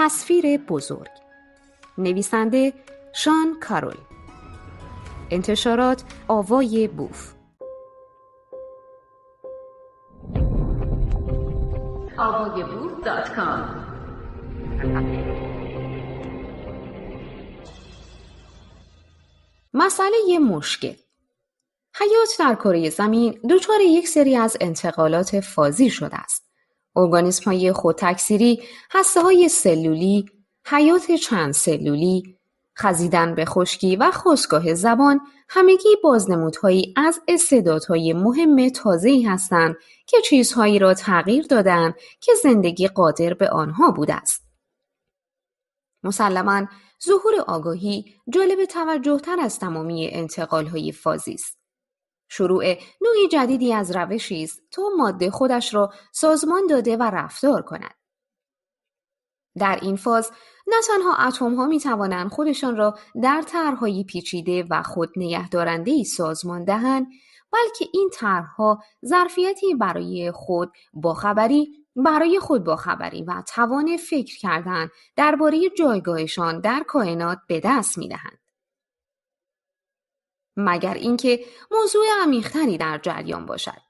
تصویر بزرگ. نویسنده شان کارول. انتشارات آوای بوف. avayaboof.com. مسئله مشکل. حیات در کره زمین دچار یک سری از انتقالات فازی شده است. ارگانیسم‌های خودتکثیری، هسته‌های سلولی، حیات چند سلولی، خزیدن به خشکی و خاستگاه زبان همگی بازنمودهایی از استعدادهای مهم تازه‌ای هستند که چیزهایی را تغییر دادند که زندگی قادر به آنها بوده است. مسلماً ظهور آگاهی جالب توجه تر از تمامی انتقال‌های فازی است. شروع نوعی جدیدی از روشی است تا ماده خودش را سازمان داده و رفتار کند. در این فاز نه تنها اتم‌ها می‌توانند خودشان را در طرح‌های پیچیده و خود نگهدارنده‌ای سازمان دهند، بلکه این طرح‌ها ظرفیتی برای خود باخبری و توان فکر کردن درباره جایگاهشان در کائنات به دست می‌دهند. مگر اینکه موضوع عمیق‌تری در جریان باشد.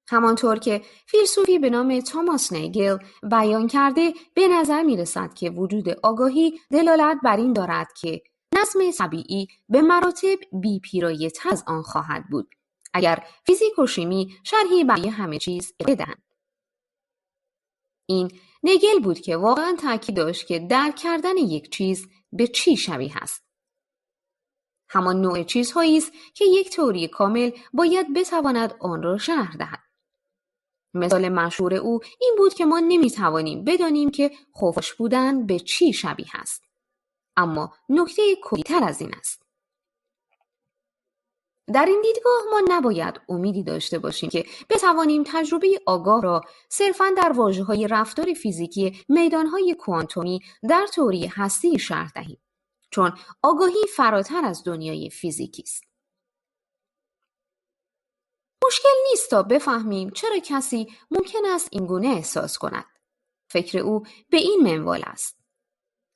همانطور که فیلسوفی به نام توماس نگل بیان کرده، به نظر می‌رسد که وجود آگاهی دلالت بر این دارد که نظم طبیعی به مراتب بی‌پیرایه‌تر از آن خواهد بود اگر فیزیک و شیمی شرحی برای همه چیز بدهند. این نگل بود که واقعاً تاکید داشت که درک کردن یک چیز به چی شبیه است. همان نوع چیزهایی است که یک تئوری کامل باید بتواند آن را شرح دهد. مثال مشهور او این بود که ما نمیتوانیم بدانیم که خفاش بودن به چی شبیه است. اما نکته کلی‌تر از این است. در این دیدگاه ما نباید امیدی داشته باشیم که بتوانیم تجربه آگاه را صرفاً در واژه‌های رفتار فیزیکی میدانهای کوانتومی در تئوری هستی شرح دهیم، چون آگاهی فراتر از دنیای فیزیکی است. مشکل نیست تا بفهمیم چرا کسی ممکن است اینگونه احساس کند. فکر او به این منوال است: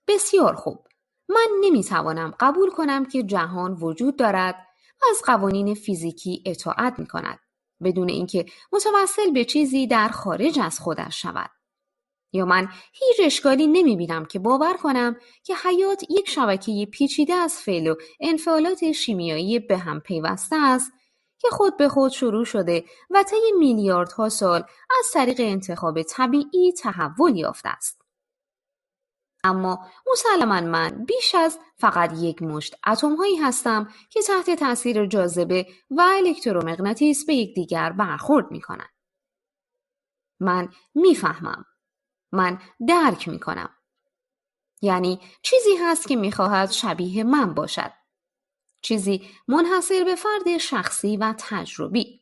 بسیار خوب، من نمیتوانم قبول کنم که جهان وجود دارد و از قوانین فیزیکی اطاعت میکند بدون اینکه متوسل به چیزی در خارج از خودش شود. یا من هیچ اشکالی نمیبینم که باور کنم که حیات یک شبکه پیچیده از فعل و انفعالات شیمیایی به هم پیوسته است که خود به خود شروع شده و طی میلیاردها سال از طریق انتخاب طبیعی تحول یافته است. اما مسلماً من بیش از فقط یک مشت اتم‌هایی هستم که تحت تاثیر جاذبه و الکترومغناطیس به یکدیگر برخورد می‌کنند. من می‌فهمم. من درک می‌کنم. یعنی چیزی هست که می‌خواهد شبیه من باشد. چیزی منحصر به فرد شخصی و تجربی.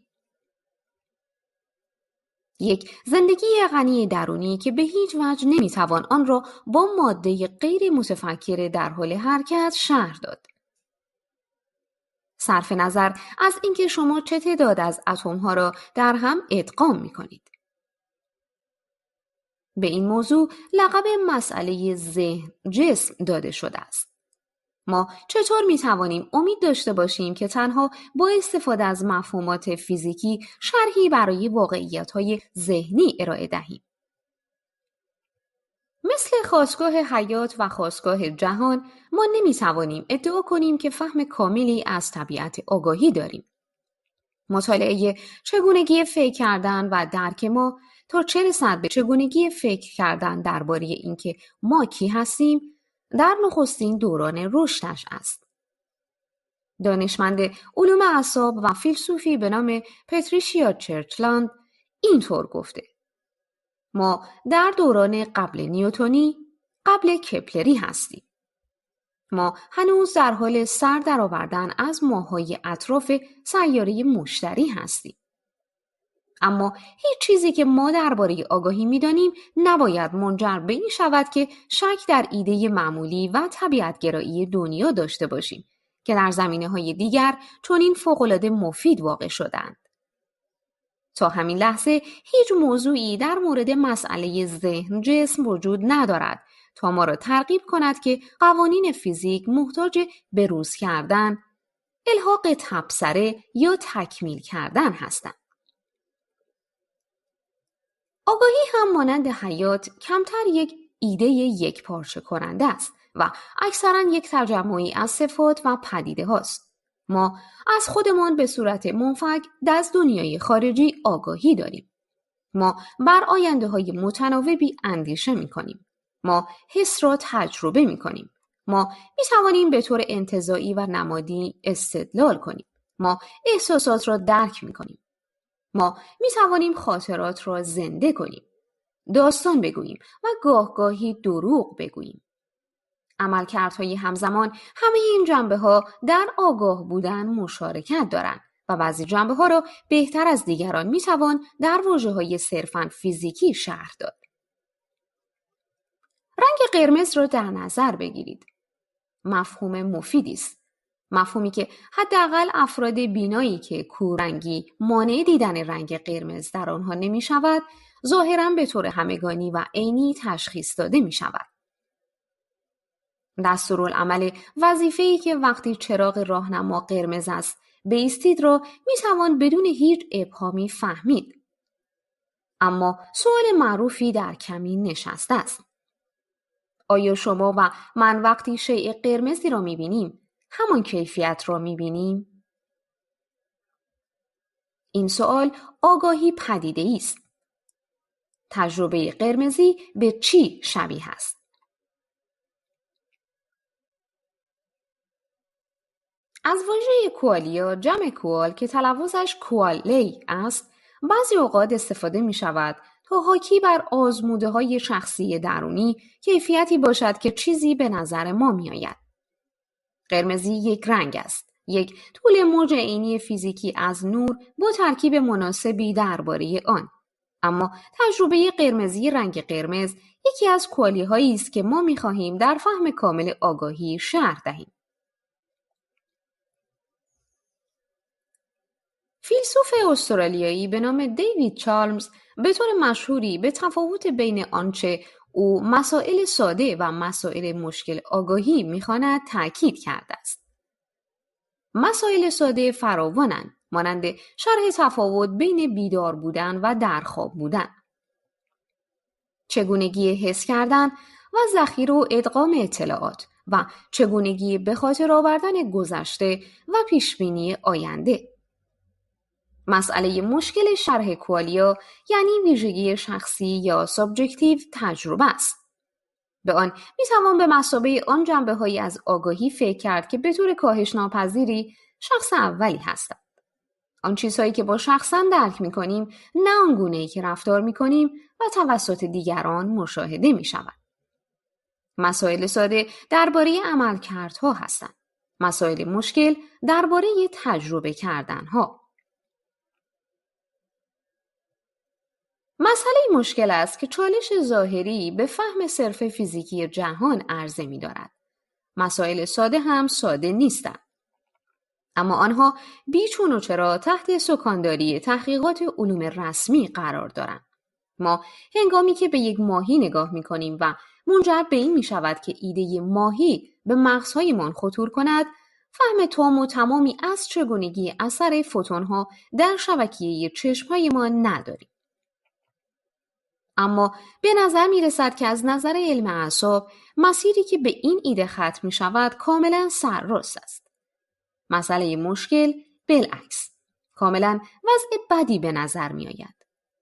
یک زندگی غنی درونی که به هیچ وجه نمیتوان آن را با ماده غیر متفکر در حال حرکت شرح داد. صرف نظر از اینکه شما چه تعداد از اتم‌ها را در هم ادغام می‌کنید. به این موضوع لقب مسئله ذهن جسم داده شده است. ما چطور میتوانیم امید داشته باشیم که تنها با استفاده از مفهومات فیزیکی شرحی برای واقعیت‌های ذهنی ارائه دهیم؟ مثل خاستگاه حیات و خاستگاه جهان، ما نمیتوانیم ادعا کنیم که فهم کاملی از طبیعت آگاهی داریم. مطالعه چگونگی فکر کردن و درک ما تا چه رسد به چگونگی فکر کردن درباره اینکه ما کی هستیم، در نخستین دوران رشدش است. دانشمند علوم اعصاب و فیلسوفی به نام پتریشیا چرچلاند اینطور گفته: ما در دوران قبل نیوتنی، قبل کپلری هستیم. ما هنوز در حال سر درآوردن از ماه‌های اطراف سیاره مشتری هستیم. اما هیچ چیزی که ما درباره آگاهی می‌دانیم نباید منجر به این شود که شک در ایده معمولی و طبیعت‌گرایی دنیا داشته باشیم که در زمینه‌های دیگر چنین فوق‌العاده مفید واقع شدند. تا همین لحظه هیچ موضوعی در مورد مسئله ذهن جسم وجود ندارد تا ما را ترغیب کند که قوانین فیزیک محتاج بروز کردن، الحاق تبصره یا تکمیل کردن هستند. آگاهی هم مانند حیات کمتر یک ایده یک پارچه کننده است و اکثراً یک تجمعی از صفات و پدیده هاست. ما از خودمان به صورت منفک از دنیای خارجی آگاهی داریم. ما بر آینده های متناوبی اندیشه می کنیم. ما حس را تجربه می کنیم. ما می توانیم به طور انتزاعی و نمادی استدلال کنیم. ما احساسات را درک می کنیم. ما می توانیم خاطرات را زنده کنیم. داستان بگوییم و گاهی دروغ بگوییم. عملکردهای همزمان همه این جنبه‌ها در آگاه بودن مشارکت دارند و بعضی جنبه‌ها را بهتر از دیگران می‌توان در واژه‌های صرفاً فیزیکی شرح داد. رنگ قرمز را در نظر بگیرید. مفهوم مفیدی است. مفهومی که حداقل افراد بینایی که کوررنگی مانع دیدن رنگ قرمز در آنها نمی‌شود، ظاهراً به طور همگانی و عینی تشخیص داده می‌شود. دستورالعمل وظیفه‌ای که وقتی چراغ راهنما قرمز است بایستید را می‌توان بدون هیچ ابهامی فهمید. اما سوال معروفی در کمین نشسته است. آیا شما و من وقتی شیء قرمزی را می‌بینیم همان کیفیت را می‌بینیم؟ این سوال آگاهی پدیده‌ای است. تجربه قرمزی به چی شبیه است؟ از واژه کوالیا جمع کوال که تلفظش کوالی است بعضی اوقات استفاده می شود تا حاکی بر آزموده های شخصی درونی کیفیتی باشد که چیزی به نظر ما می آید. قرمزی یک رنگ است، یک طول موج عینی فیزیکی از نور با ترکیب مناسبی درباره آن. اما تجربه قرمزی رنگ قرمز یکی از کوالی هایی است که ما می خواهیم در فهم کامل آگاهی شرح دهیم. فیلسوف استرالیایی به نام دیوید چالمز به طور مشهوری به تفاوت بین آنچه او مسائل ساده و مسائل مشکل آگاهی می‌خواند تأکید کرده است. مسائل ساده فراوانند، مانند شرح تفاوت بین بیدار بودن و در خواب بودن، چگونگی حس کردن و ذخیره و ادغام اطلاعات و چگونگی به خاطر آوردن گذشته و پیشبینی آینده. مسئله مشکل شرح کوالیا یعنی ویژگی شخصی یا سابجکتیو تجربه است. به آن میتوان به مثابه آن جنبه‌هایی از آگاهی فکر کرد که به طور کاهش ناپذیری شخص اولی هستند. آن چیزهایی که با شخصا درک میکنیم نه آنگونه‌ای که رفتار میکنیم و توسط دیگران مشاهده میشود. مسائل ساده درباره عملکردها هستند. مسائل مشکل درباره تجربه کردنها. مسئله مشکل است که چالش ظاهری به فهم صرف فیزیکی جهان عرضه می دارد. مسائل ساده هم ساده نیستند. اما آنها بیچون و چرا تحت سکانداری تحقیقات علوم رسمی قرار دارند. ما هنگامی که به یک ماهی نگاه می کنیم و منجر به این می شود که ایده ماهی به مغزهایمان خطور کند، فهم تام و تمامی از چگونگی اثر فوتونها در شبکیه چشمهایمان نداریم. اما به نظر می رسد که از نظر علم اعصاب مسیری که به این ایده ختم می شود کاملا سرراست است. مسئله مشکل بالعکس کاملا وضع بدی به نظر می آید.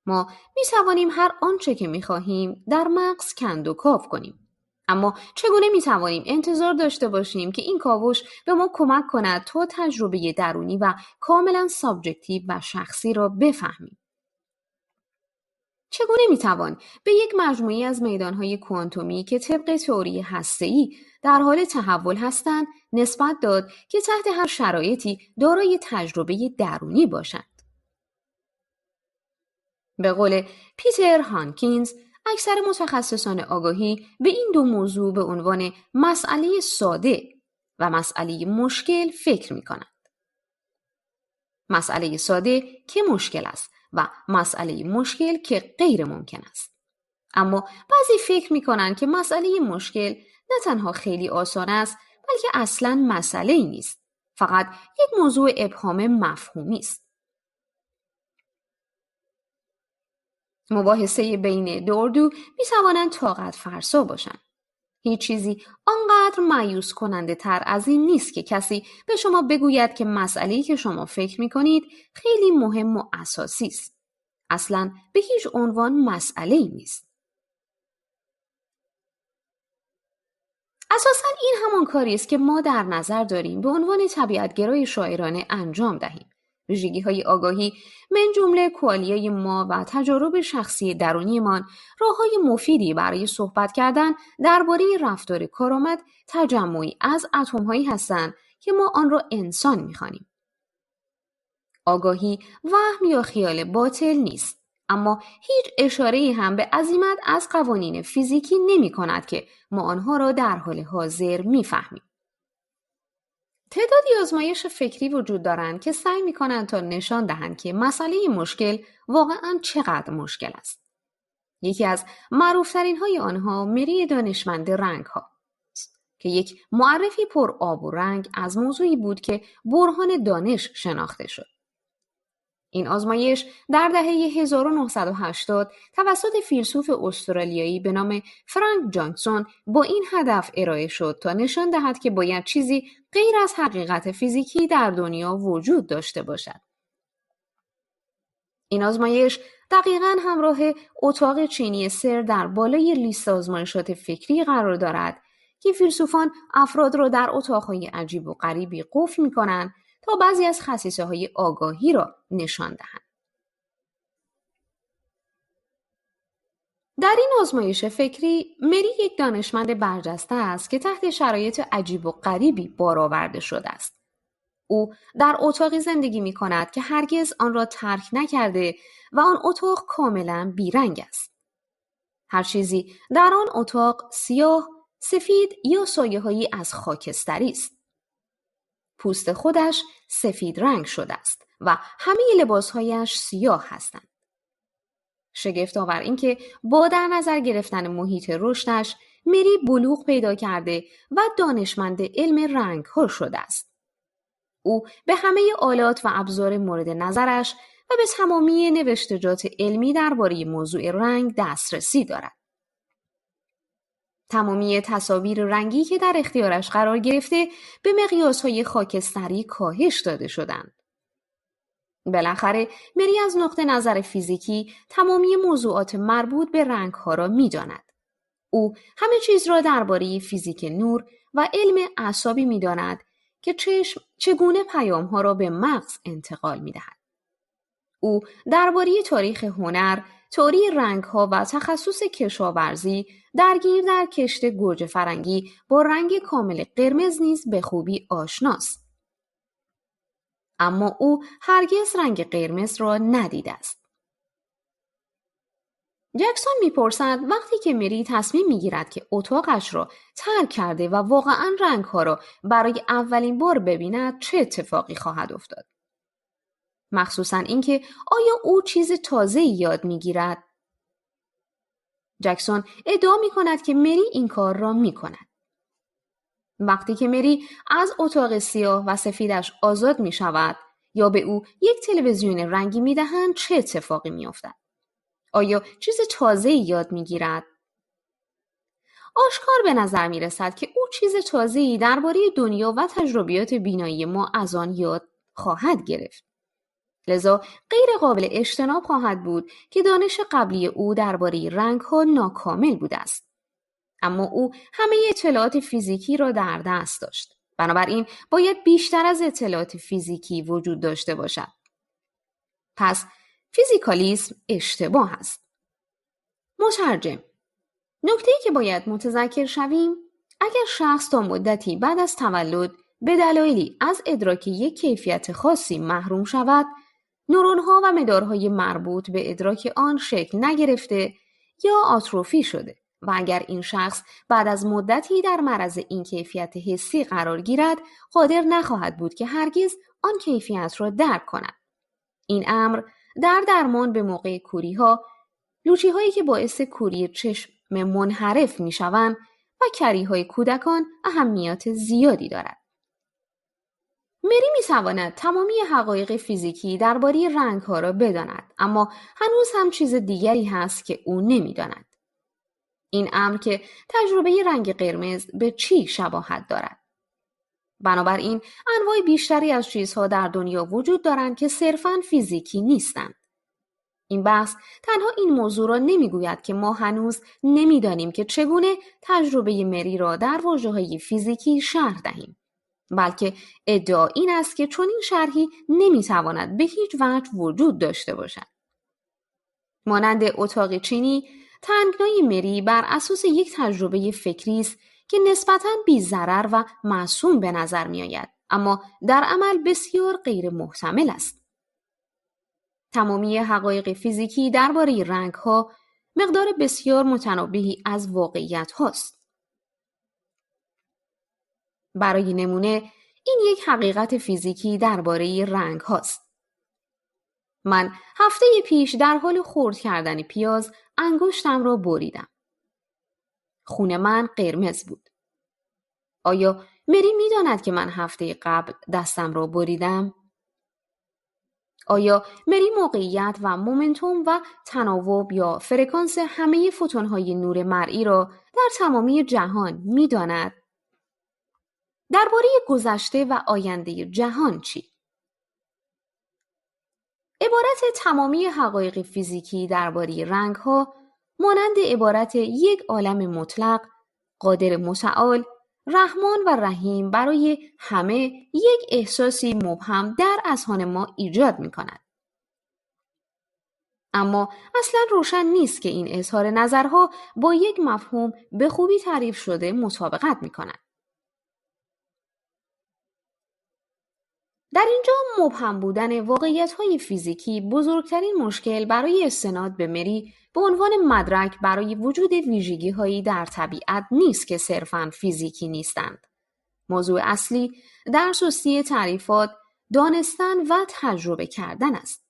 ما می توانیم هر آنچه که می خواهیم در مغز کند و کاو کنیم. اما چگونه می توانیم انتظار داشته باشیم که این کاوش به ما کمک کند تا تجربه درونی و کاملا سابجکتیو و شخصی را بفهمیم؟ چگونه میتوان به یک مجموعه از میدانهای کوانتومی که طبق تئوری هسته‌ای در حال تحول هستند نسبت داد که تحت هر شرایطی دارای تجربه درونی باشند؟ به قول پیتر هانکینز، اکثر متخصصان آگاهی به این دو موضوع به عنوان مسئله ساده و مسئله مشکل فکر می‌کنند. مسئله ساده که مشکل است و مسئله مشکل که غیر ممکن است. اما بعضی فکر می‌کنند که مسئله مشکل نه تنها خیلی آسان است بلکه اصلاً مسئله‌ای نیست. فقط یک موضوع ابهام مفهومی است. مباحثه بین دو اردو می‌توانند طاقت فرسا باشند. هیچ چیزی آنقدر مایوس کننده تر از این نیست که کسی به شما بگوید که مسئله‌ای که شما فکر می‌کنید خیلی مهم و اساسی است. اصلاً به هیچ عنوان مسئله‌ای نیست. اساساً این همان کاری است که ما در نظر داریم به عنوان طبیعت‌گرای شاعرانه انجام دهیم. ویژگی‌های آگاهی من جمله کوالیای ما و تجارب شخصی درونیمان راه‌های مفیدی برای صحبت کردن درباره رفتار کارآمد تجمعی از اتم‌هایی هستند که ما آن را انسان می‌خوانیم. آگاهی وهم یا خیال باطل نیست، اما هیچ اشاره‌ای هم به عزیمت از قوانین فیزیکی نمی‌کند که ما آنها را در حال حاضر می‌فهمیم. تعدادی آزمایش فکری وجود دارند که سعی می‌کنند تا نشان دهند که مسئله مشکل واقعاً چقدر مشکل است. یکی از معروف‌ترین‌های آنها مری دانشمند رنگ‌ها است که یک معرفی پر آب و رنگ از موضوعی بود که برهان دانش شناخته شد. این آزمایش در دهه 1980 توسط فیلسوف استرالیایی به نام فرانک جانکسون با این هدف ارائه شد تا نشان دهد که باید چیزی غیر از حقیقت فیزیکی در دنیا وجود داشته باشد. این آزمایش دقیقاً همراه اتاق چینی سر در بالای لیست آزمایشات فکری قرار دارد که فیلسوفان افراد را در اتاقهای عجیب و غریبی قفل می‌کنند تا بعضی از خصیصه‌های آگاهی را نشان دهند. در این آزمایش فکری مری یک دانشمند برجسته است که تحت شرایط عجیب و غریبی بارآورده شده است. او در اتاقی زندگی می‌کند که هرگز آن را ترک نکرده و آن اتاق کاملاً بیرنگ است. هر چیزی در آن اتاق سیاه، سفید یا سایه‌هایی از خاکستری است. پوست خودش سفید رنگ شده است و همه لباسهایش سیاه هستند. شگفت‌آور این که با در نظر گرفتن محیط رشدش مری بلوغ پیدا کرده و دانشمند علم رنگ‌ها شده است. او به همه آلات و ابزار مورد نظرش و به تمامی نوشتجات علمی درباره موضوع رنگ دسترسی دارد. تمامی تصاویر رنگی که در اختیارش قرار گرفته به مقیاس‌های خاکستری کاهش داده شدند. بالاخره مری از نقطه نظر فیزیکی تمامی موضوعات مربوط به رنگ‌ها را می‌داند. او همه چیز را درباره فیزیک نور و علم اعصابی می‌داند که چشم چگونه پیام‌ها را به مغز انتقال می‌دهد. او درباره تاریخ هنر، تئوری رنگ‌ها و تخصص کشاورزی درگیر در کشت گوجه فرنگی با رنگ کامل قرمز نیز به خوبی آشناست. اما او هرگز رنگ قرمز را ندیده است. جکسون می‌پرسد وقتی که مری تصمیم می‌گیرد که اتاقش را ترک کرده و واقعاً رنگ‌ها را برای اولین بار ببیند چه اتفاقی خواهد افتاد؟ مخصوصاً اینکه آیا او چیز تازه‌ای یاد می‌گیرد؟ جکسون ادعا می‌کند که مری این کار را می‌کند. وقتی که مری از اتاق سیاه و سفیدش آزاد می‌شود یا به او یک تلویزیون رنگی می‌دهند چه اتفاقی می‌افتد؟ آیا چیز تازه‌ای یاد می‌گیرد؟ آشکار به نظر می‌رسد که او چیز تازه‌ای درباره دنیا و تجربیات بینایی ما از آن یاد خواهد گرفت. لذا غیر قابل اجتناب خواهد بود که دانش قبلی او درباره رنگ‌ها ناکامل بوده است. اما او همه اطلاعات فیزیکی را در دست داشت. بنابراین باید بیشتر از اطلاعات فیزیکی وجود داشته باشد. پس فیزیکالیسم اشتباه است. مترجم: نکته‌ای که باید متذکر شویم، اگر شخص تا مدتی بعد از تولد به دلایلی از ادراک یک کیفیت خاصی محروم شود، نورون‌ها و مدارهای مربوط به ادراک آن شکل نگرفته یا آتروفی شده و اگر این شخص بعد از مدتی در معرض این کیفیت حسی قرار گیرد، قادر نخواهد بود که هرگز آن کیفیت را درک کند. این امر در درمان به موقع کوری‌ها، لوچی‌هایی که باعث کوری چشم منحرف می‌شوند و کریهای کودکان اهمیت زیادی دارد. مری می‌تواند تمامی حقایق فیزیکی درباره رنگ‌ها را بداند، اما هنوز هم چیز دیگری هست که او نمی‌داند. این امر که تجربه رنگ قرمز به چی شباهت دارد. بنابراین انواع بیشتری از چیزها در دنیا وجود دارند که صرفاً فیزیکی نیستند. این بحث تنها این موضوع را نمیگوید که ما هنوز نمیدانیم که چگونه تجربه مری را در واژه‌های فیزیکی شرح دهیم، بلکه ادعا این است که چنین شرحی نمیتواند به هیچ وجه وجود داشته باشد. مانند اتاق چینی، تنگنای مری بر اساس یک تجربه فکری است که نسبتاً بی‌ضرر و معصوم به نظر می‌آید، اما در عمل بسیار غیر محتمل است. تمامی حقایق فیزیکی درباره رنگ‌ها مقدار بسیار متنابهی از واقعیت هاست. برای نمونه، این یک حقیقت فیزیکی درباره رنگ هاست. من هفته پیش در حال خرد کردن پیاز انگشتم را بریدم. خون من قرمز بود. آیا مری می داند که من هفته قبل دستم را بریدم؟ آیا مری موقعیت و مومنتوم و تناوب یا فرکانس همه فوتون‌های نور مرئی را در تمامی جهان می داند؟ درباره گذشته و آینده جهان چی؟ عبارت تمامی حقایق فیزیکی درباره رنگ‌ها مانند عبارت یک عالم مطلق، قادر متعال، رحمان و رحیم برای همه یک احساسی مبهم در اذهان ما ایجاد می‌کند. اما اصلاً روشن نیست که این اظهار نظرها با یک مفهوم به خوبی تعریف شده مطابقت می‌کند. در اینجا مبهم بودن واقعیت‌های فیزیکی بزرگترین مشکل برای استناد به مری به عنوان مدرک برای وجود ویژگی‌هایی در طبیعت نیست که صرفاً فیزیکی نیستند. موضوع اصلی در سستی تعریفات، دانستن و تجربه کردن است.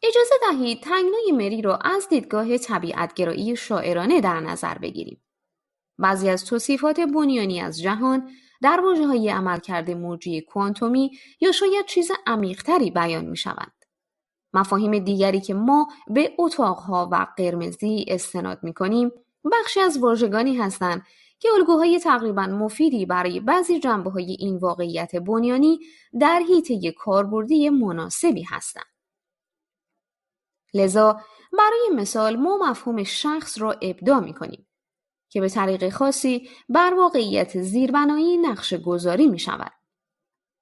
اجازه دهید تنگنای مری را از دیدگاه طبیعت‌گرایی شاعرانه در نظر بگیریم. بعضی از توصیفات بنیانی از جهان در واژه‌های عملکرد موجی کوانتومی یا شاید چیز عمیق‌تری بیان می‌شوند. مفاهیم دیگری که ما به اتاق‌ها و قرمزی استناد می‌کنیم، بخشی از واژگانی هستند که الگوهای تقریباً مفیدی برای بعضی جنبه‌های این واقعیت بنیانی در حیطه کاربردی مناسبی هستند. لذا برای مثال ما مفهوم شخص را ابداع می‌کنیم که به طریق خاصی بر واقعیت زیربنایی نقشه گذاری می شود.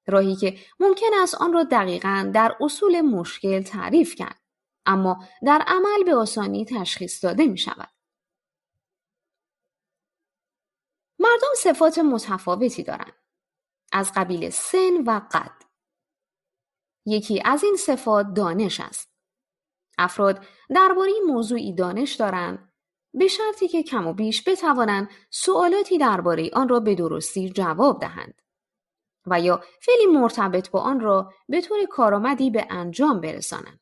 راهی که ممکن است آن را دقیقاً در اصول مشکل تعریف کرد، اما در عمل به آسانی تشخیص داده می شود. مردم صفات متفاوتی دارند، از قبیل سن و قد. یکی از این صفات دانش است. افراد درباره موضوعی دانش دارند، به شرطی که کم و بیش بتوانند سوالاتی درباره آن را به درستی جواب دهند و یا فعلی مرتبط با آن را به طور کارآمدی به انجام برسانند.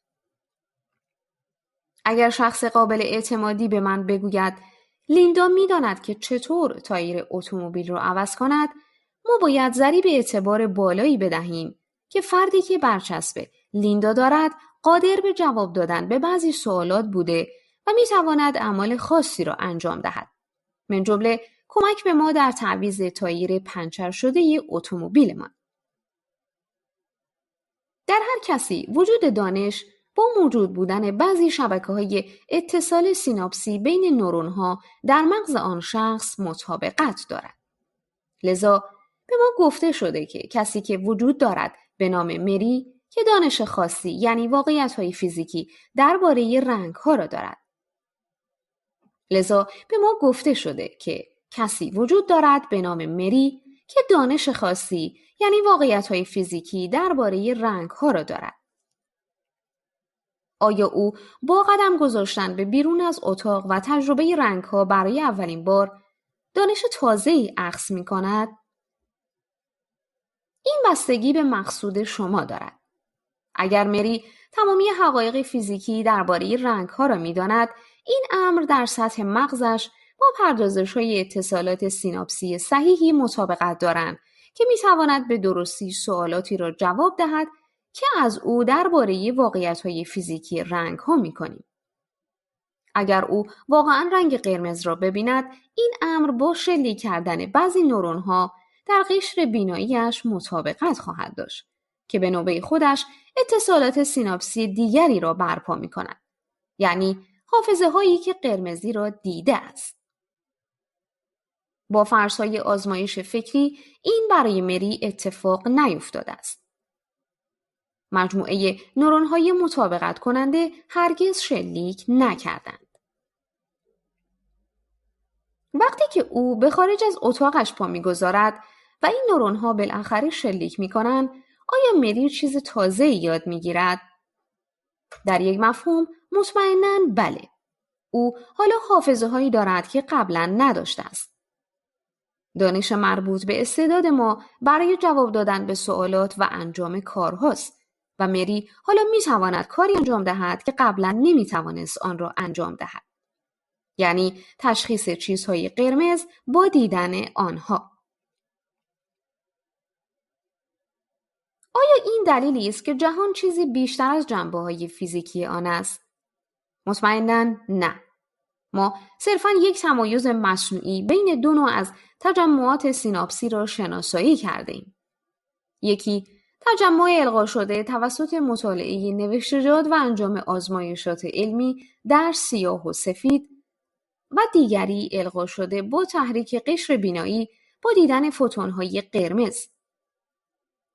اگر شخص قابل اعتمادی به من بگوید لیندا می‌داند که چطور تایر اتومبیل را عوض کند، ما باید ضریب اعتبار بالایی بدهیم که فردی که برچسب لیندا دارد قادر به جواب دادن به بعضی سوالات بوده و می‌تواند اعمال خاصی را انجام دهد. من جمله کمک به ما در تعویض تایر پنچر شده اتومبیلمان. در هر کسی وجود دانش با موجود بودن بعضی شبکه‌های اتصال سیناپسی بین نورون‌ها در مغز آن شخص مطابقت دارد. لذا به ما گفته شده که کسی که وجود دارد به نام مری که دانش خاصی یعنی واقعیت‌های فیزیکی درباره رنگ‌ها را دارد. لذا به ما گفته شده که کسی وجود دارد به نام مری که دانش خاصی یعنی واقعیت‌های فیزیکی درباره رنگ‌ها را دارد. آیا او با قدم گذاشتن به بیرون از اتاق و تجربه رنگ‌ها برای اولین بار دانش تازه‌ای اخذ می‌کند؟ این بستگی به مقصود شما دارد. اگر مری تمامی حقایق فیزیکی درباره رنگ‌ها را می‌داند، این امر در سطح مغزش با پردازش‌های اتصالات سیناپسی صحیحی مطابقت دارند که می‌تواند به درستی سوالاتی را جواب دهد که از او درباره واقعیت‌های فیزیکی رنگ‌ها می‌کنیم. اگر او واقعاً رنگ قرمز را ببیند، این امر با شلیک کردن بعضی نورون‌ها در قشر بینایی‌اش مطابقت خواهد داشت که به نوبه خودش اتصالات سیناپسی دیگری را برپا می‌کند. یعنی حافظه‌هایی که قرمزی را دیده است. با فرض‌های آزمایش فکری این برای مری اتفاق نیفتاده است. مجموعه نورون‌های مطابقت کننده هرگز شلیک نکردند. وقتی که او به خارج از اتاقش پا می‌گذارد و این نورون‌ها بالاخره شلیک می‌کنند، آیا مری چیز تازه‌ای یاد می‌گیرد؟ در یک مفهوم مطمئناً بله. او حالا حافظه‌هایی دارد که قبلاً نداشته است. دانش مربوط به استعداد ما برای جواب دادن به سوالات و انجام کارهاست و مری حالا می‌تواند کاری انجام دهد که قبلاً نمی‌توانست آن را انجام دهد. یعنی تشخیص چیزهای قرمز با دیدن آنها. آیا این دلیلی است که جهان چیزی بیشتر از جنبه‌های فیزیکی آن است؟ مطمئناً نه. ما صرفاً یک تمایز مصنوعی بین دو نوع از تجمعات سیناپسی را شناسایی کردیم. یکی تجمع القا شده توسط مطالعه نوشته‌جات و انجام آزمایشات علمی در سیاه و سفید و دیگری القا شده با تحریک قشر بینایی با دیدن فوتون‌های قرمز.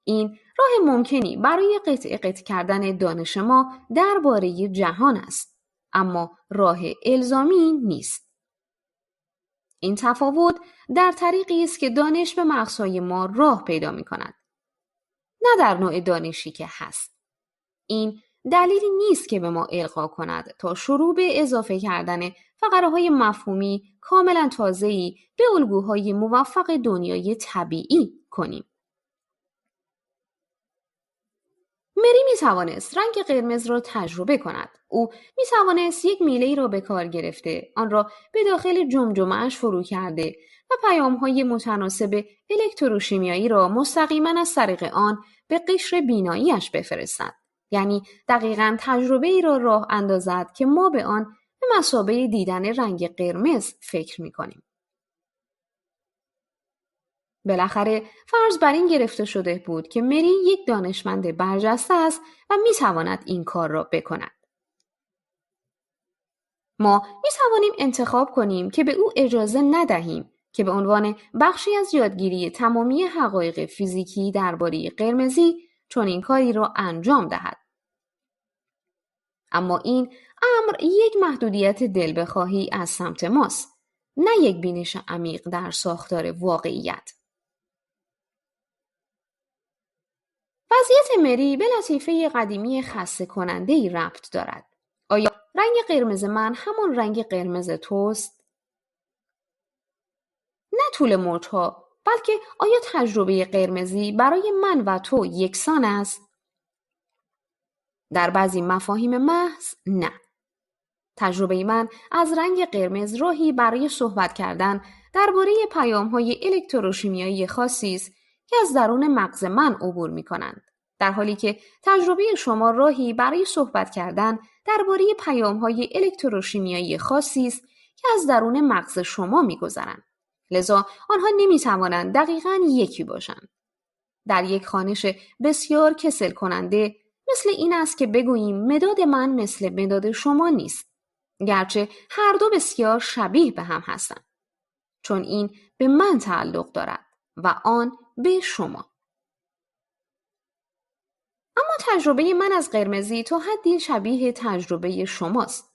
این راه ممکنی برای قطع کردن دانش ما درباره جهان است، اما راه الزامی نیست. این تفاوت در طریقی است که دانش به مغزهای ما راه پیدا می‌کند، نه در نوع دانشی که هست. این دلیلی نیست که به ما القا کند تا شروع به اضافه کردن فقره‌های مفهومی کاملا تازه‌ای به الگوهای موفق دنیای طبیعی کنیم. مری می توانست رنگ قرمز را تجربه کند. او می توانست یک میله‌ای را به کار گرفته، آن را به داخل جمجمه‌اش فرو کرده و پیام‌های متناسب الکتروشیمیایی را مستقیما از طریق آن به قشر بینایی‌اش بفرستد. یعنی دقیقاً تجربه‌ای را راه اندازد که ما به آن به مثابه دیدن رنگ قرمز فکر می‌کنیم. بالاخره فرض بر این گرفته شده بود که مری یک دانشمند برجسته است و می‌تواند این کار را بکند. ما می‌توانیم انتخاب کنیم که به او اجازه ندهیم که به عنوان بخشی از یادگیری تمامی حقایق فیزیکی درباره قرمزی چنین کاری را انجام دهد. اما این امر یک محدودیت دل بخواهی از سمت ماست، نه یک بینش عمیق در ساختار واقعیت. وضعیت مری به لطیفه قدیمی خسته کننده‌ای ربط دارد. آیا رنگ قرمز من همان رنگ قرمز توست؟ نه طول موجها، بلکه آیا تجربه قرمزی برای من و تو یکسان است؟ در بعضی مفاهیم محض نه. تجربه من از رنگ قرمز راهی برای صحبت کردن درباره پیام‌های الکتروشیمیایی خاصی است که از درون مغز من عبور می‌کنند، در حالی که تجربه شما راهی برای صحبت کردن درباره پیام‌های الکتروشیمیایی خاصی است که از درون مغز شما می‌گذرند. لذا آنها نمی‌توانند دقیقاً یکی باشند. در یک خوانش بسیار کسل کننده مثل این است که بگوییم مداد من مثل مداد شما نیست، گرچه هر دو بسیار شبیه به هم هستند، چون این به من تعلق دارد و آن به شما. اما تجربه من از قرمزی تا حدی شبیه تجربه شماست.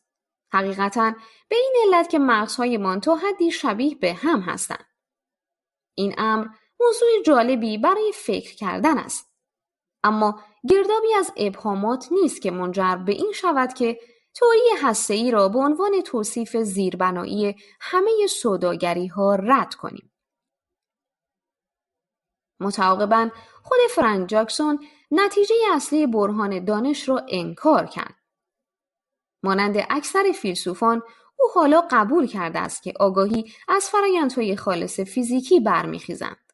حقیقتاً به این علت که مغزهایمان تا حدی شبیه به هم هستند. این امر موضوع جالبی برای فکر کردن است. اما گردابی از ابهامات نیست که منجر به این شود که تئوری هسته‌ای را به عنوان توصیف زیربنایی همه سوداگری‌ها رد کنیم. متعاقباً خود فرانک جاکسون نتیجه اصلی برهان دانش را انکار کرد. مانند اکثر فیلسوفان، او حالا قبول کرده است که آگاهی از فرآیندهای خالص فیزیکی برمیخیزند.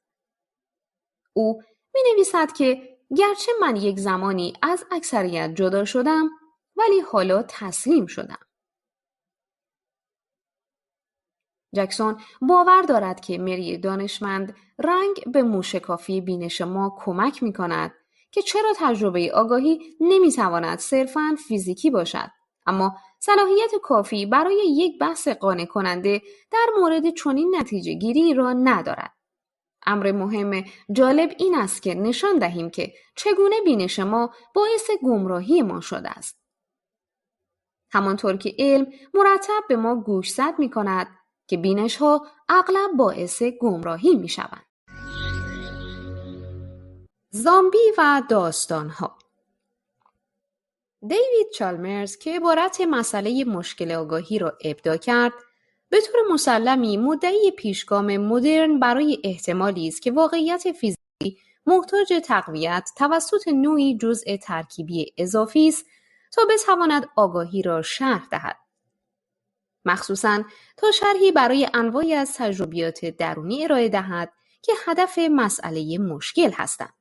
او می‌نویسد که گرچه من یک زمانی از اکثریت جدا شدم، ولی حالا تسلیم شدم. جکسون باور دارد که مری دانشمند رنگ به موشکافی بینش ما کمک می‌کند که چرا تجربه آگاهی نمی‌تواند صرفاً فیزیکی باشد، اما صلاحیت کافی برای یک بحث قانع کننده در مورد چنین نتیجه گیری را ندارد. امر مهم جالب این است که نشان دهیم که چگونه بینش ما باعث گمراهی ما شده است. همانطور که علم مرتب به ما گوشزد می‌کند که بینش‌ها اغلب باعث گمراهی می‌شوند. زامبی و داستان‌ها. دیوید چالمرز که عبارت مسئله مشکل آگاهی را ابداع کرد، به طور مسلمی مدعی پیشگام مدرن برای احتمالی است که واقعیت فیزیکی محتاج تقویت توسط نوعی جزء ترکیبی اضافی است تا بتواند آگاهی را شرح دهد. مخصوصاً تا شرحی برای انواعی از تجربیات درونی ارائه دهد که هدف مسئله مشکل هستند.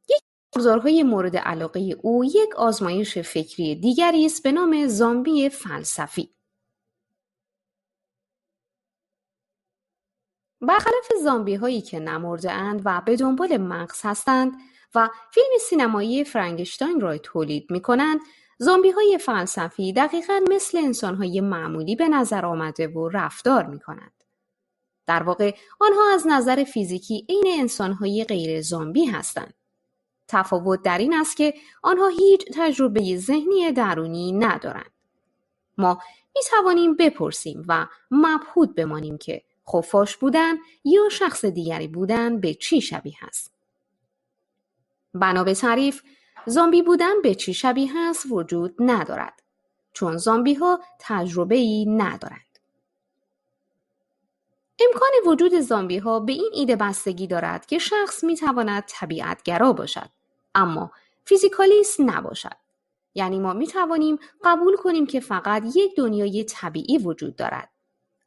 یک ابزارهای مورد علاقه او یک آزمایش فکری دیگری است به نام زامبی فلسفی. برخلاف زامبی هایی که نمرده اند و به دنبال مغز هستند و فیلم سینمایی فرانکشتاین را تولید می کنند، زامبی های فلسفی دقیقاً مثل انسان های معمولی به نظر آمده و رفتار می کنند. در واقع آنها از نظر فیزیکی عین انسان های غیر زامبی هستند. تفاوت در این است که آنها هیچ تجربه ذهنی درونی ندارند. ما می توانیم بپرسیم و مبهوت بمانیم که خفاش بودن یا شخص دیگری بودن به چی شبیه است. بنا به تعریف، زامبی بودن به چی شبیه است وجود ندارد، چون زامبی ها تجربه‌ای ندارند. امکان وجود زامبی ها به این ایده بستگی دارد که شخص می تواند طبیعت‌گرا باشد، اما فیزیکالیست نباشد. یعنی ما می توانیم قبول کنیم که فقط یک دنیای طبیعی وجود دارد،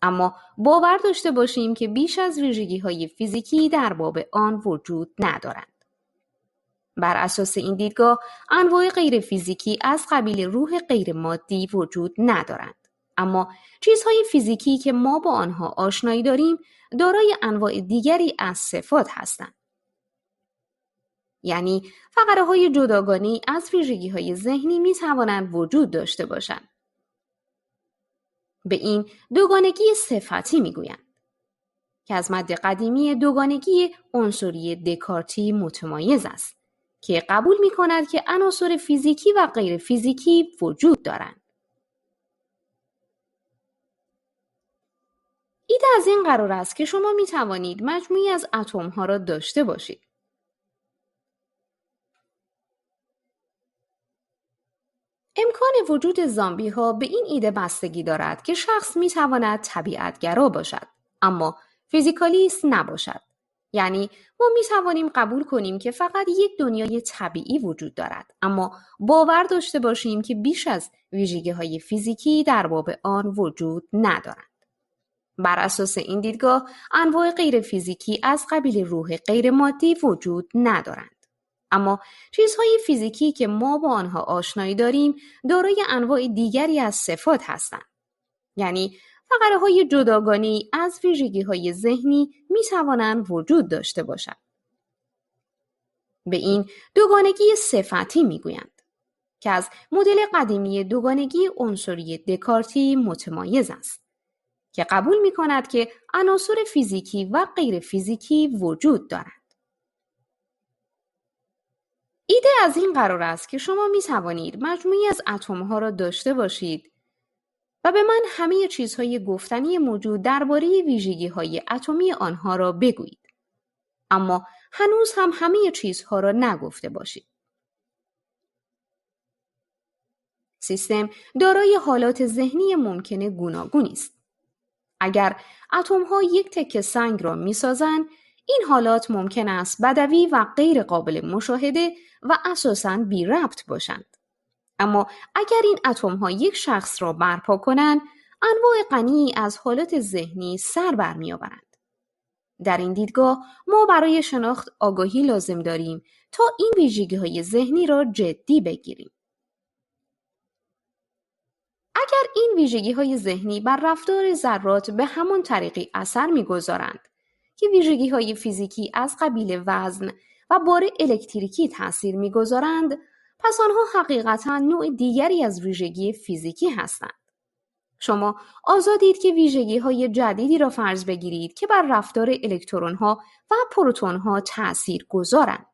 اما باور داشته باشیم که بیش از ویژگی‌های فیزیکی در باب آن وجود ندارند. بر اساس این دیدگاه، انواع غیر فیزیکی از قبیل روح غیر مادی وجود ندارند، اما چیزهای فیزیکی که ما با آنها آشنایی داریم دارای انواع دیگری از صفات هستند. یعنی فقره‌های جداگانه‌ای از ویژگی‌های ذهنی می‌توانند وجود داشته باشند. به این دوگانگی صفتی می‌گویند که از مد قدیمی دوگانگی عنصری دکارتی متمایز است که قبول می‌کند که عناصر فیزیکی و غیر فیزیکی وجود دارند. ایده از این قرار است که شما می‌توانید مجموعی از اتم‌ها را داشته باشید. امکان وجود زامبی ها به این ایده بستگی دارد که شخص می تواند طبیعت‌گرا باشد، اما فیزیکالیست نباشد. یعنی ما می توانیم قبول کنیم که فقط یک دنیای طبیعی وجود دارد، اما باور داشته باشیم که بیش از ویژگی‌های فیزیکی در باب آن وجود ندارند. بر اساس این دیدگاه، انواع غیر فیزیکی از قبیل روح غیر مادی وجود ندارند. اما چیزهای فیزیکی که ما با آنها آشنایی داریم دارای انواع دیگری از صفات هستند. یعنی فقره‌های جداگانه‌ای از ویژگی‌های ذهنی می‌توانند وجود داشته باشند. به این دوگانگی صفتی می‌گویند که از مدل قدیمی دوگانگی عنصری دکارتی متمایز است که قبول می‌کند که عناصر فیزیکی و غیر فیزیکی وجود دارند. ایده از این قرار است که شما می توانید مجموعی از اتم‌ها را داشته باشید و به من همه چیزهای گفتنی موجود درباره ویژگی‌های اتمی آنها را بگویید، اما هنوز هم همه چیزها را نگفته باشید. سیستم دارای حالات ذهنی ممکن گوناگونی است، اگر اتم‌ها یک تکه سنگ را می‌سازند، این حالات ممکن است بدوی و غیر قابل مشاهده و اساساً بی ربط باشند. اما اگر این اتم‌ها یک شخص را برپا کنند، انواع غنی از حالات ذهنی سر برمی‌آورند. در این دیدگاه ما برای شناخت آگاهی لازم داریم تا این ویژگی‌های ذهنی را جدی بگیریم. اگر این ویژگی‌های ذهنی بر رفتار ذرات به همان طریقی اثر می‌گذارند که ویژگی‌های فیزیکی از قبیل وزن و بار الکتریکی تأثیر می‌گذارند، پس آنها حقیقتاً نوع دیگری از ویژگی فیزیکی هستند. شما آزادید که ویژگی‌های جدیدی را فرض بگیرید که بر رفتار الکترون‌ها و پروتون‌ها تأثیر گذارند.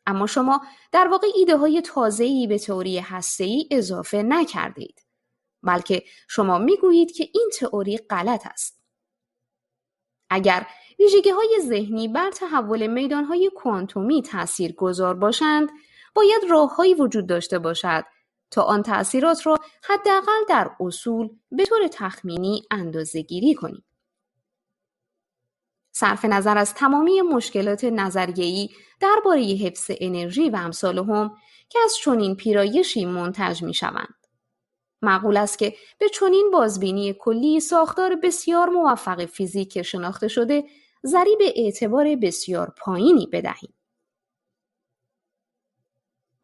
اما شما در واقع ایده‌های تازه‌ای به تئوری هسته‌ای اضافه نکردید، بلکه شما میگویید که این تئوری غلط است. اگر ویژگی‌های ذهنی بر تحول میدان‌های کوانتومی تأثیرگذار باشند، باید راه‌هایی وجود داشته باشد تا آن تأثیرات را حداقل در اصول به طور تخمینی اندازه‌گیری کنیم. صرف نظر از تمامی مشکلات نظریه‌ای درباره حفظ انرژی و امثالهم که از چنین پیرایشی منتج می‌شوند، معقول است که به چنین بازبینی کلی ساختار بسیار موفق فیزیک شناخته شده ضریب اعتبار بسیار پایینی بدهیم.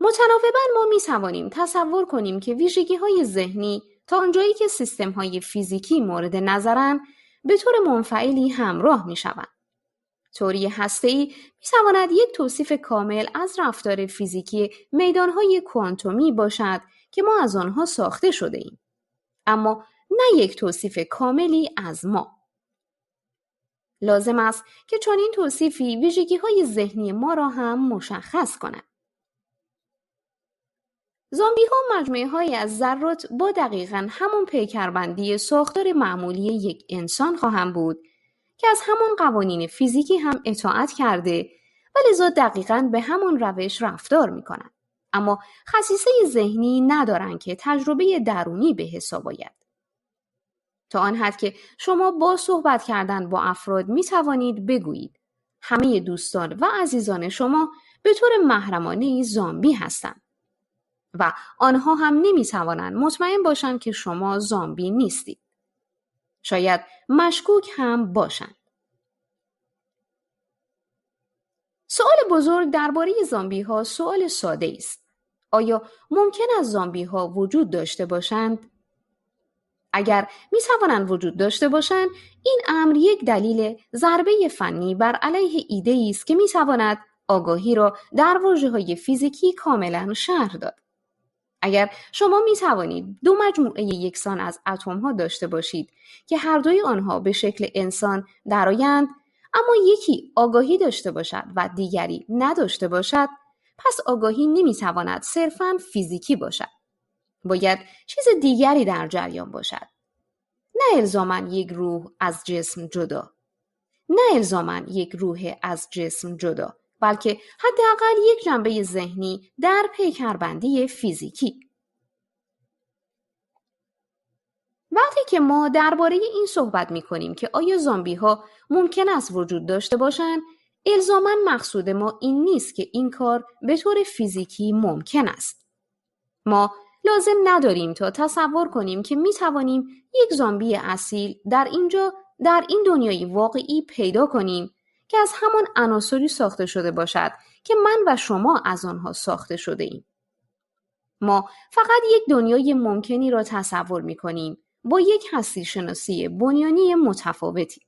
متناوباً ما می‌توانیم تصور کنیم که ویژگی‌های ذهنی تا آنجایی که سیستم‌های فیزیکی مورد نظرند به طور منفعلی همراه می‌شوند. تئوری هسته‌ای می‌تواند یک توصیف کامل از رفتار فیزیکی میدان‌های کوانتومی باشد که ما از آنها ساخته شده ایم، اما نه یک توصیف کاملی از ما. لازم است که چنین توصیفی ویژگی‌های ذهنی ما را هم مشخص کند. زامبی‌ها مجموعه‌هایی از ذرات با دقیقاً همان پیکربندی ساختار معمولی یک انسان خواهند بود که از همان قوانین فیزیکی هم اطاعت کرده و لذا دقیقاً به همان روش رفتار می‌کنند. اما خصیصه ذهنی ندارند که تجربه درونی به حساب آید. تا آن حد که شما با صحبت کردن با افراد می توانید بگویید همه دوستان و عزیزان شما به طور محرمانه زامبی هستند و آنها هم نمی توانند مطمئن باشند که شما زامبی نیستید. شاید مشکوک هم باشند. سوال بزرگ درباره زامبی ها سوال ساده است. آیا ممکن است زامبی ها وجود داشته باشند؟ اگر می توانند وجود داشته باشند، این امر یک دلیل ضربه فنی بر علیه ایده است که می تواند آگاهی را در واژه‌های فیزیکی کاملا شرح داد. اگر شما می توانید دو مجموعه یکسان از اتم ها داشته باشید که هر دوی آنها به شکل انسان درآیند، اما یکی آگاهی داشته باشد و دیگری نداشته باشد، پس آگاهی نمی تواند صرفاً فیزیکی باشد. باید چیز دیگری در جریان باشد. نه الزاماً یک روح از جسم جدا. نه الزاماً یک روح از جسم جدا، بلکه حداقل یک جنبه ذهنی در پیکربندی فیزیکی. وقتی که ما درباره این صحبت می‌کنیم که آیا زامبی‌ها ممکن است وجود داشته باشند، الزاماً مقصود ما این نیست که این کار به طور فیزیکی ممکن است. ما لازم نداریم تا تصور کنیم که می‌توانیم یک زامبی اصیل در این دنیای واقعی پیدا کنیم که از همان عناصری ساخته شده باشد که من و شما از آنها ساخته شده ایم. ما فقط یک دنیای ممکنی را تصور می‌کنیم با یک هستی شناسی بنیانی متفاوتی.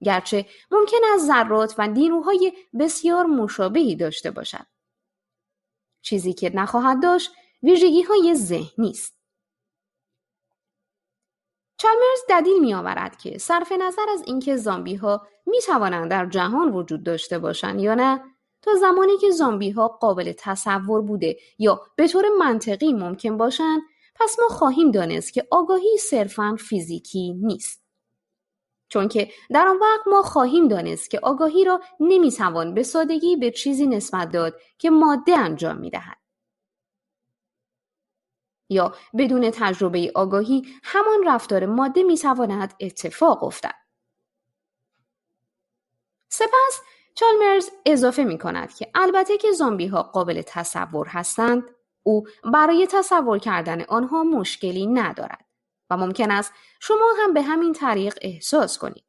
گرچه ممکن است ذرات و نیروهای بسیار مشابهی داشته باشد. چیزی که نخواهد داشت ویژگی‌های ذهنی است. چالمرز دلیل می‌آورد که صرف نظر از اینکه زامبی‌ها می‌توانند در جهان وجود داشته باشند یا نه، تا زمانی که زامبی‌ها قابل تصور بوده یا به طور منطقی ممکن باشند، پس ما خواهیم دانست که آگاهی صرفاً فیزیکی نیست. چون که در آن وقت ما خواهیم دانست که آگاهی را نمی‌توان به سادگی به چیزی نسبت داد که ماده انجام می‌دهد. یا بدون تجربه آگاهی همان رفتار ماده میتواند اتفاق افتد. سپس چالمرز اضافه می کند که البته که زامبی ها قابل تصور هستند، او برای تصور کردن آنها مشکلی ندارد و ممکن است شما هم به همین طریق احساس کنید.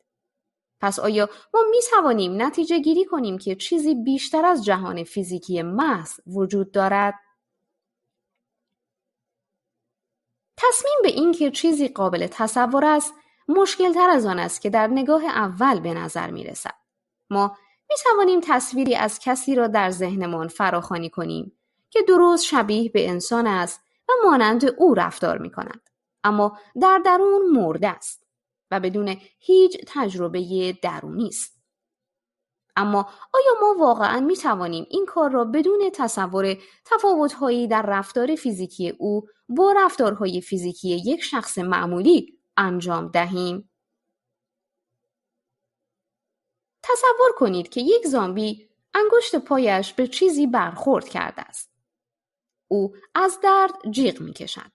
پس آیا ما می توانیم نتیجه گیری کنیم که چیزی بیشتر از جهان فیزیکی محض وجود دارد؟ تصمیم به این که چیزی قابل تصور است مشکل تر از آن است که در نگاه اول به نظر می رسد. ما می توانیم تصویری از کسی را در ذهنمان فراخوانی کنیم که درست شبیه به انسان است و مانند او رفتار می کند. اما در درون مرده است و بدون هیچ تجربه درونی است. اما آیا ما واقعاً می توانیم این کار را بدون تصور تفاوت‌هایی در رفتار فیزیکی او با رفتارهای فیزیکی یک شخص معمولی انجام دهیم؟ تصور کنید که یک زامبی انگشت پایش به چیزی برخورد کرده است. او از درد جیغ می کشد.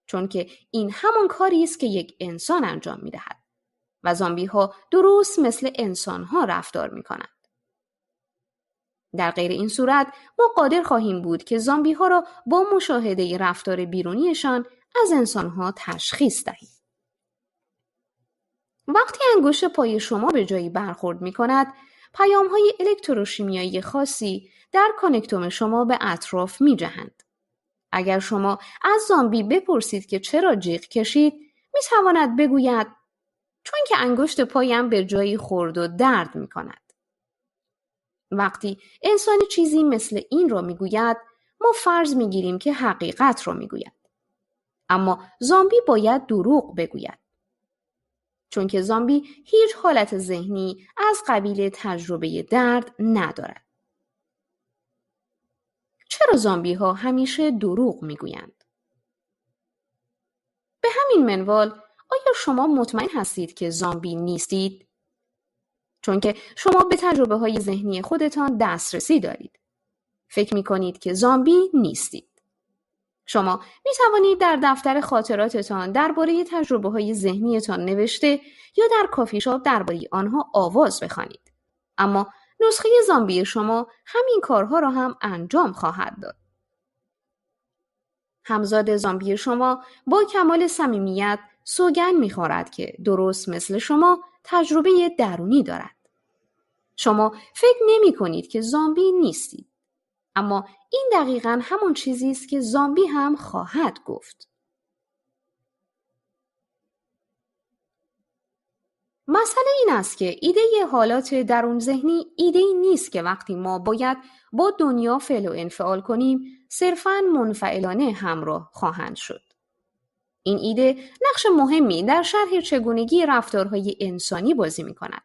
چون که این همان کاری است که یک انسان انجام می دهد و زامبی ها درست مثل انسان ها رفتار می کنند. در غیر این صورت ما قادر خواهیم بود که زامبی ها را با مشاهده رفتار بیرونیشان از انسان ها تشخیص دهیم. وقتی انگشت پای شما به جایی برخورد می کند، پیام های الکتروشیمیایی خاصی در کانکتوم شما به اطراف می جهند. اگر شما از زامبی بپرسید که چرا جیغ کشید، می تواند بگوید چون که انگشت پایم به جایی خورد و درد می کند. وقتی انسانی چیزی مثل این را می گوید، ما فرض می گیریم که حقیقت را می گوید. اما زامبی باید دروغ بگوید. چون که زامبی هیچ حالت ذهنی از قبیل تجربه درد ندارد. چرا زامبی ها همیشه دروغ می گویند؟ به همین منوال آیا شما مطمئن هستید که زامبی نیستید؟ چون که شما به تجربه های ذهنی خودتان دسترسی دارید. فکر می کنید که زامبی نیستید. شما می توانید در دفتر خاطراتتان درباره تجربه های ذهنیتان نوشته یا در کافی شاپ درباره آنها آواز بخوانید. اما نسخه زامبی شما همین کارها را هم انجام خواهد داد. همزاد زامبی شما با کمال صمیمیت سوگند می‌خورد که درست مثل شما تجربه درونی دارد. شما فکر نمی‌کنید که زامبی نیستید. اما این دقیقاً همون چیزی است که زامبی هم خواهد گفت. مسئله این است که ایده حالات درون ذهنی ایده‌ای نیست که وقتی ما باید با دنیا فعل و انفعال کنیم صرفاً منفعلانه همراه خواهند شد. این ایده نقش مهمی در شرح چگونگی رفتارهای انسانی بازی می کند.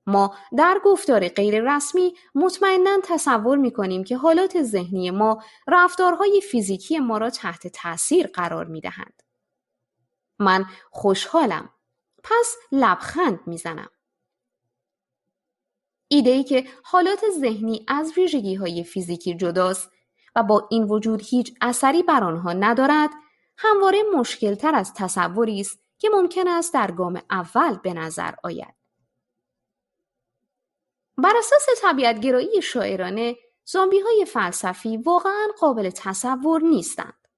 ما در گفتار غیر رسمی مطمئناً تصور می کنیم که حالات ذهنی ما رفتارهای فیزیکی ما را تحت تأثیر قرار می دهند. من خوشحالم. پس لبخند میزنم. ایده‌ای که حالات ذهنی از ویژگی‌های فیزیکی جداست و با این وجود هیچ اثری بر آنها ندارد، همواره مشکل‌تر از تصوری است که ممکن است در گام اول به نظر آید. بر اساس طبیعت‌گرایی شاعرانه، زامبی‌های فلسفی واقعاً قابل تصور نیستند،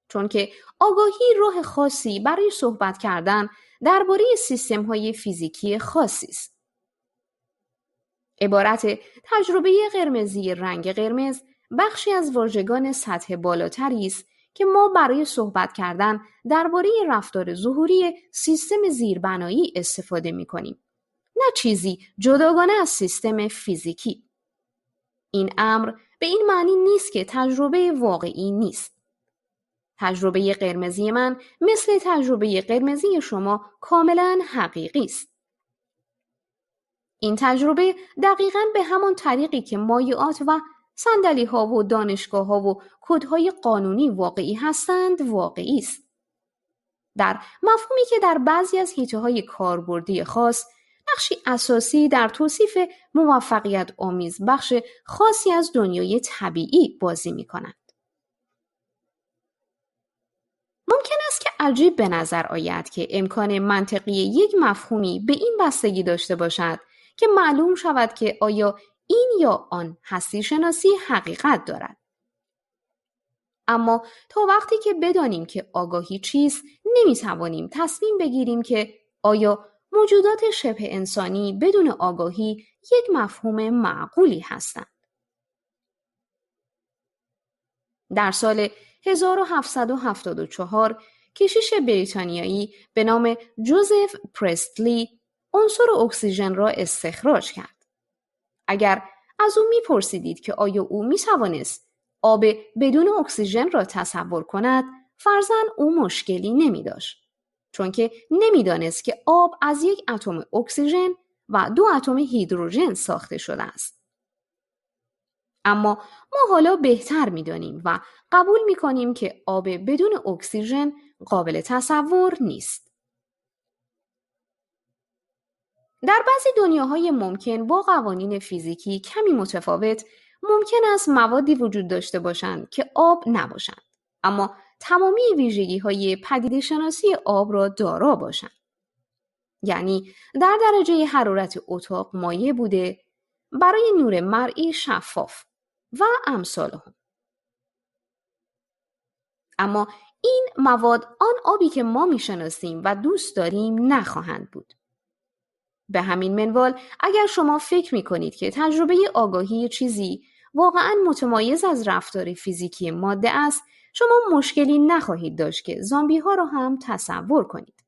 چون که آگاهی راه خاصی برای صحبت کردن درباره سیستم‌های فیزیکی خاصی است. عبارت تجربه قرمزی رنگ قرمز بخشی از واژگان سطح بالاتری است که ما برای صحبت کردن درباره رفتار ظهوری سیستم زیربنایی استفاده می‌کنیم، نه چیزی جداگانه از سیستم فیزیکی. این امر به این معنی نیست که تجربه واقعی نیست. تجربه قرمزی من مثل تجربه قرمزی شما کاملاً حقیقی است. این تجربه دقیقاً به همان طریقی که مایعات و صندلی‌ها و دانشگاه‌ها و کدهای قانونی واقعی هستند واقعی است. در مفهومی که در بعضی از حیطه‌های کاربردی خاص نقشی اساسی در توصیف موفقیت آمیز بخش خاصی از دنیای طبیعی بازی می‌کند. عجیب به نظر آید که امکان منطقی یک مفهومی به این بستگی داشته باشد که معلوم شود که آیا این یا آن هستی شناسی حقیقت دارد. اما تا وقتی که بدانیم که آگاهی چیست، نمی‌توانیم تصمیم بگیریم که آیا موجودات شبه انسانی بدون آگاهی یک مفهوم معقولی هستند. در سال 1774 کشیش بریتانیایی به نام جوزف پرستلی عنصر اکسیژن را استخراج کرد. اگر از او می‌پرسیدید که آیا او می‌توانست آب بدون اکسیژن را تصور کند، فرضاً او مشکلی نمی‌داشت، چون که نمی‌دانست که آب از یک اتم اکسیژن و 2 اتم هیدروژن ساخته شده است. اما ما حالا بهتر می‌دانیم و قبول می‌کنیم که آب بدون اکسیژن قابل تصور نیست. در بعضی دنیاهای ممکن با قوانین فیزیکی کمی متفاوت ممکن است موادی وجود داشته باشند که آب نباشند، اما تمامی ویژگی‌های پدیده‌شناسی آب را دارا باشند. یعنی در درجه حرارت اتاق مایع بوده، برای نور مرئی شفاف و امثالهم. اما این مواد آن آبی که ما می‌شناسیم و دوست داریم نخواهند بود. به همین منوال اگر شما فکر می‌کنید که تجربه آگاهی چیزی واقعاً متمایز از رفتار فیزیکی ماده است، شما مشکلی نخواهید داشت که زامبی‌ها را هم تصور کنید.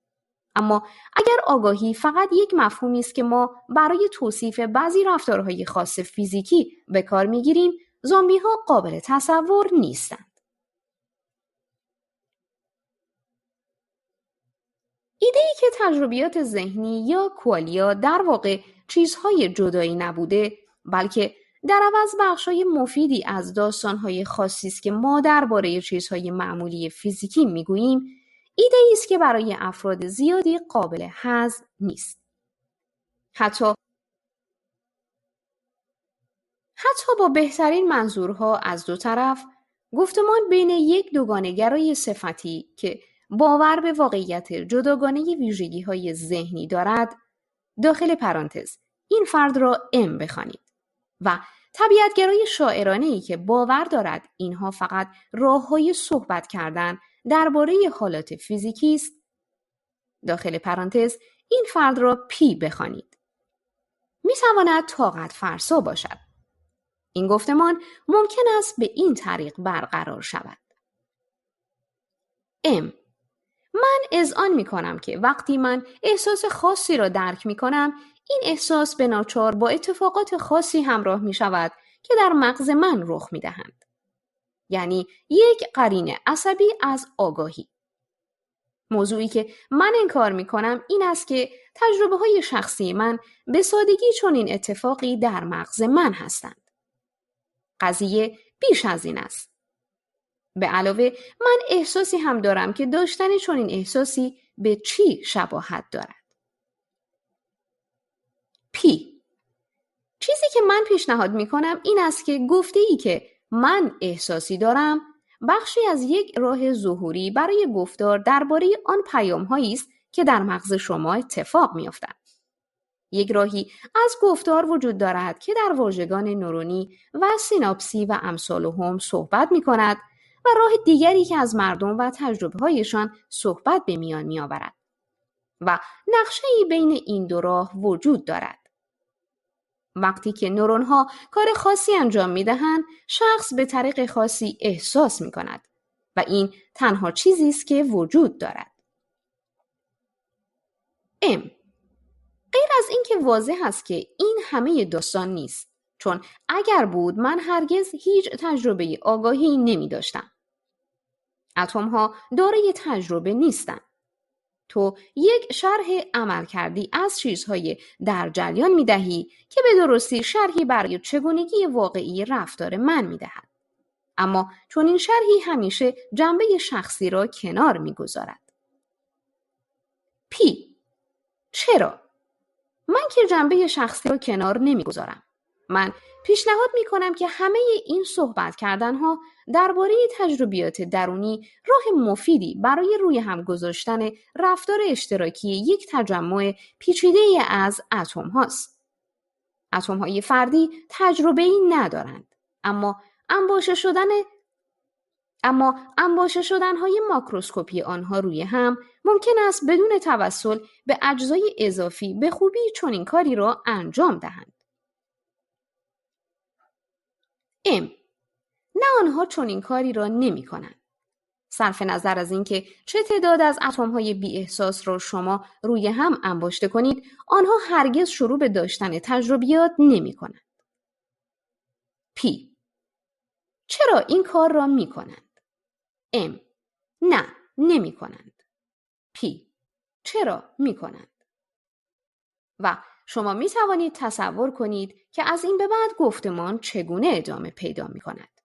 اما اگر آگاهی فقط یک مفهومی است که ما برای توصیف بعضی رفتارهای خاص فیزیکی به کار می‌گیریم، زامبی‌ها قابل تصور نیستند. ایده‌ای که تجربیات ذهنی یا کوالیا در واقع چیزهای جدایی نبوده، بلکه در عوض بخشای مفیدی از داستانهای خاصی است که ما درباره چیزهای معمولی فیزیکی میگوییم، ایده‌ای است که برای افراد زیادی قابل هضم نیست. حتی با بهترین منظورها از دو طرف، گفتمان بین یک دوگانه‌گرای صفتی که باور به واقعیت جداگانه ویژگی‌های ذهنی دارد، داخل پرانتز این فرد را ام بخوانید، و طبیعت‌گرای شاعرانه‌ای که باور دارد اینها فقط راه‌های صحبت کردن درباره حالات فیزیکی است، داخل پرانتز این فرد را پی بخوانید. می‌تواند طاقت فرسا باشد. این گفتمان ممکن است به این طریق برقرار شود. ام: من اذعان می کنم که وقتی من احساس خاصی را درک می کنم، این احساس به ناچار با اتفاقات خاصی همراه می شود که در مغز من رخ می دهند. یعنی یک قرینه عصبی از آگاهی. موضوعی که من انکار می کنم این است که تجربه های شخصی من به سادگی چنین اتفاقی در مغز من هستند. قضیه بیش از این است. به علاوه من احساسی هم دارم که داشتن چنین احساسی به چی شباهت دارد. پی: چیزی که من پیشنهاد می کنم این است که گفته‌ای که من احساسی دارم بخشی از یک راه ظهوری برای گفتار درباره آن پیام‌هایی است که در مغز شما اتفاق می‌افتد. یک راهی از گفتار وجود دارد که در واژگان نورونی و سیناپسی و امثالهم صحبت می‌کند و راه دیگری که از مردم و تجربه‌هایشان صحبت به میان می‌آورد و نقشه‌ای بین این دو راه وجود دارد. وقتی که نورون‌ها کار خاصی انجام می‌دهند، شخص به طریق خاصی احساس می‌کند و این تنها چیزی است که وجود دارد. ام: غیر از این که واضح است که این همه داستان نیست، چون اگر بود من هرگز هیچ تجربه آگاهی نمی داشتم. اتم ها دارای تجربه نیستند. تو یک شرح عمل کردی از چیزهای در جریان می دهی که به درستی شرحی برای چگونگی واقعی رفتار من می دهد. اما چون این شرحی همیشه جنبه شخصی را کنار می گذارد. پی: چرا؟ من که جنبه شخصی را کنار نمیگذارم. من پیشنهاد می‌کنم که همه این صحبت کردن‌ها درباره تجربیات درونی راه مفیدی برای روی هم گذاشتن رفتار اشتراکی یک تجمع پیچیده‌ای از اتم هاست. اتم های فردی تجربه‌ای ندارند، اما انباشته شدن‌های ماکروسکوپی آنها روی هم ممکن است بدون توسل به اجزای اضافی به خوبی چنین کاری را انجام دهند. نه آنها چنین کاری را نمی‌کنند. صرف نظر از اینکه چه تعداد از اتم‌های بی‌احساس را شما روی هم انباشته کنید، آنها هرگز شروع به داشتن تجربیات نمی‌کنند. چرا این کار را می‌کنند؟ نه، نمی‌کنند. چرا می‌کنند؟ و شما می‌توانید تصور کنید که از این به بعد گفتمان چگونه ادامه پیدا می‌کند.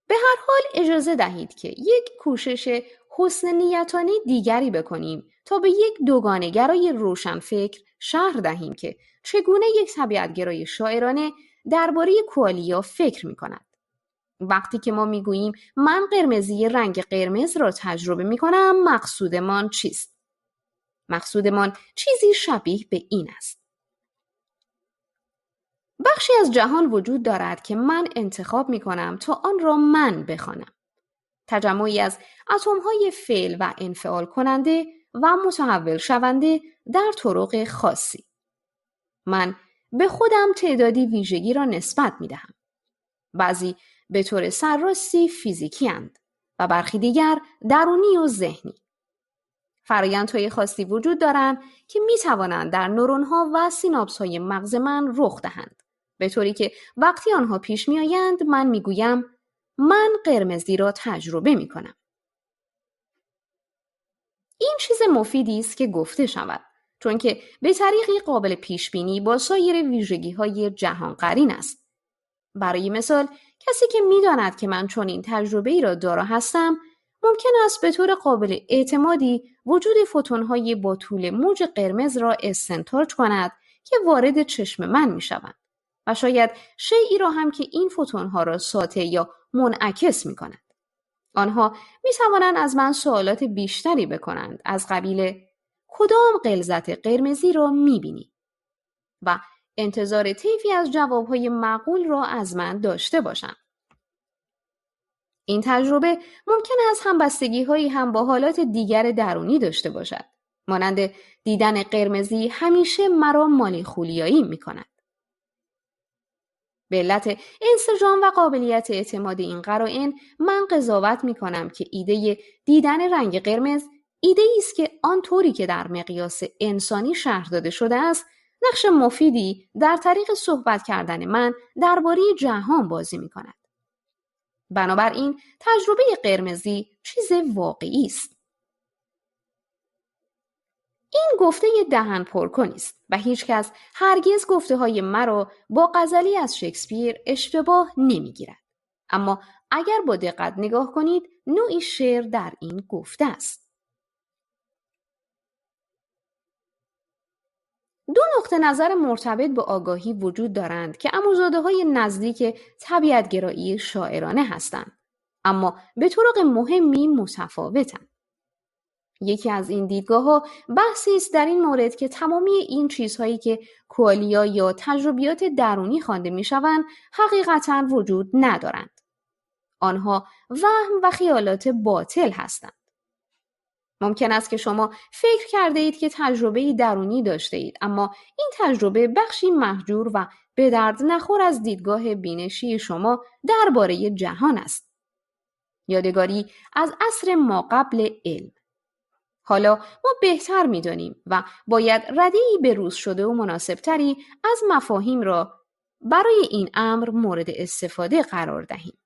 به هر حال اجازه دهید که یک کوشش حسن نیتانه دیگری بکنیم تا به یک دوگانه‌گرای روشنفکر شرح دهیم که چگونه یک طبیعت‌گرای شاعرانه درباره کوالیا فکر می‌کند. وقتی که ما می‌گوییم من قرمزی رنگ قرمز را تجربه می‌کنم، مقصودمان چیست؟ مقصودمان چیزی شبیه به این است. بخشی از جهان وجود دارد که من انتخاب می‌کنم تا آن را من بخوانم. تجمعی از اتم‌های فعل و انفعال کننده و متحول شونده در طرق خاصی. من به خودم تعدادی ویژگی را نسبت می‌دهم. بعضی به طور سرراستی فیزیکی اند و برخی دیگر درونی و ذهنی. فرآیندهای خاصی وجود دارند که می‌توانند در نورون‌ها و سیناپس‌های مغز من رخ دهند. به طوری که وقتی آنها پیش می‌آیند من می‌گویم من قرمزی را تجربه می‌کنم. این چیز مفیدی است که گفته شود، چون که به طریقی قابل پیشبینی با سایر ویژگی‌های جهان قرین است. برای مثال، کسی که می‌داند که من چنین تجربه‌ای را دارا هستم، ممکن است به طور قابل اعتمادی وجود فوتون‌های با طول موج قرمز را استنتاج کند که وارد چشم من می‌شوند و شاید شیئی را هم که این فوتون‌ها را ساطع یا منعکس می‌کند. آنها می‌توانند از من سوالات بیشتری بکنند از قبیل کدام غلظت قرمزی را می‌بینی؟ و انتظار طیفی از جوابهای معقول را از من داشته باشند. این تجربه ممکن است همبستگی‌هایی هم با حالات دیگر درونی داشته باشد. مانند دیدن قرمزی همیشه مرا مالیخولیایی می‌کند. به علت انسجام و قابلیت اعتماد این قرائن من قضاوت می‌کنم که ایده دیدن رنگ قرمز ایده‌ای است که آنطوری که در مقیاس انسانی شرح داده شده است، نقش مفیدی در طریق صحبت کردن من درباره جهان بازی می‌کند. بنابراین تجربه قرمزی چیز واقعی است. این گفته دهن پرکنی است و هیچ کس هرگز گفته‌های مرا با غزلی از شکسپیر اشتباه نمی‌گیرد. اما اگر با دقت نگاه کنید، نوعی شعر در این گفته است. دو نقطه نظر مرتبط با آگاهی وجود دارند که عموزاده‌های نزدیک طبیعت‌گرایی شاعرانه هستند، اما به طرق مهمی متفاوتند. یکی از این دیدگاه‌ها بحثی است در این مورد که تمامی این چیزهایی که کوالیا یا تجربیات درونی خوانده می‌شوند حقیقتاً وجود ندارند. آنها وهم و خیالات باطل هستند. ممکن است که شما فکر کرده اید که تجربه درونی داشته اید، اما این تجربه بخشی مهجور و به درد نخور از دیدگاه بینشی شما درباره جهان است. یادگاری از عصر ما قبل علم. حالا ما بهتر می‌دانیم و باید رده‌ای بروز شده و مناسبتری از مفاهیم را برای این امر مورد استفاده قرار دهیم.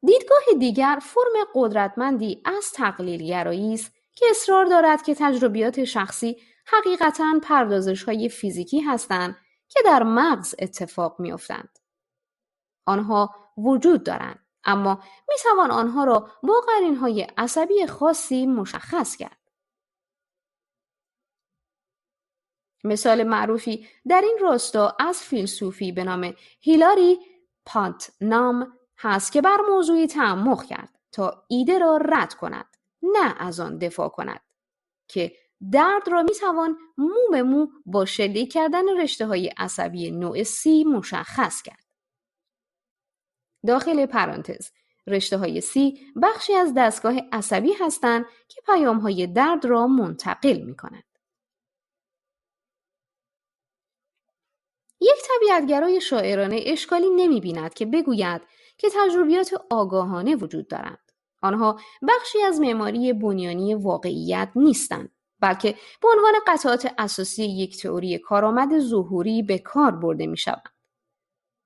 دیدگاه دیگر فرم قدرتمندی از تقلیل‌گرایی است که اصرار دارد که تجربیات شخصی حقیقتاً پردازش‌های فیزیکی هستند که در مغز اتفاق می‌افتند. آنها وجود دارند، اما می‌توان آنها را با قرین‌های عصبی خاصی مشخص کرد. مثال معروفی در این راستا از فیلسوفی به نام هیلاری پاتنام هست که بر موضوعی تعمق کرد تا ایده را رد کند، نه از آن دفاع کند، که درد را میتوان مو به مو با شلیک کردن رشته‌های عصبی نوع C مشخص کرد. داخل پرانتز، رشته‌های C بخشی از دستگاه عصبی هستند که پیام‌های درد را منتقل می‌کنند. یک طبیعتگرای شاعرانه اشکالی نمی‌بیند که بگوید که تجربیات آگاهانه وجود دارند. آنها بخشی از معماری بنیانی واقعیت نیستند، بلکه به عنوان قطعات اساسی یک تئوری کارآمد ظهوری به کار برده می‌شوند.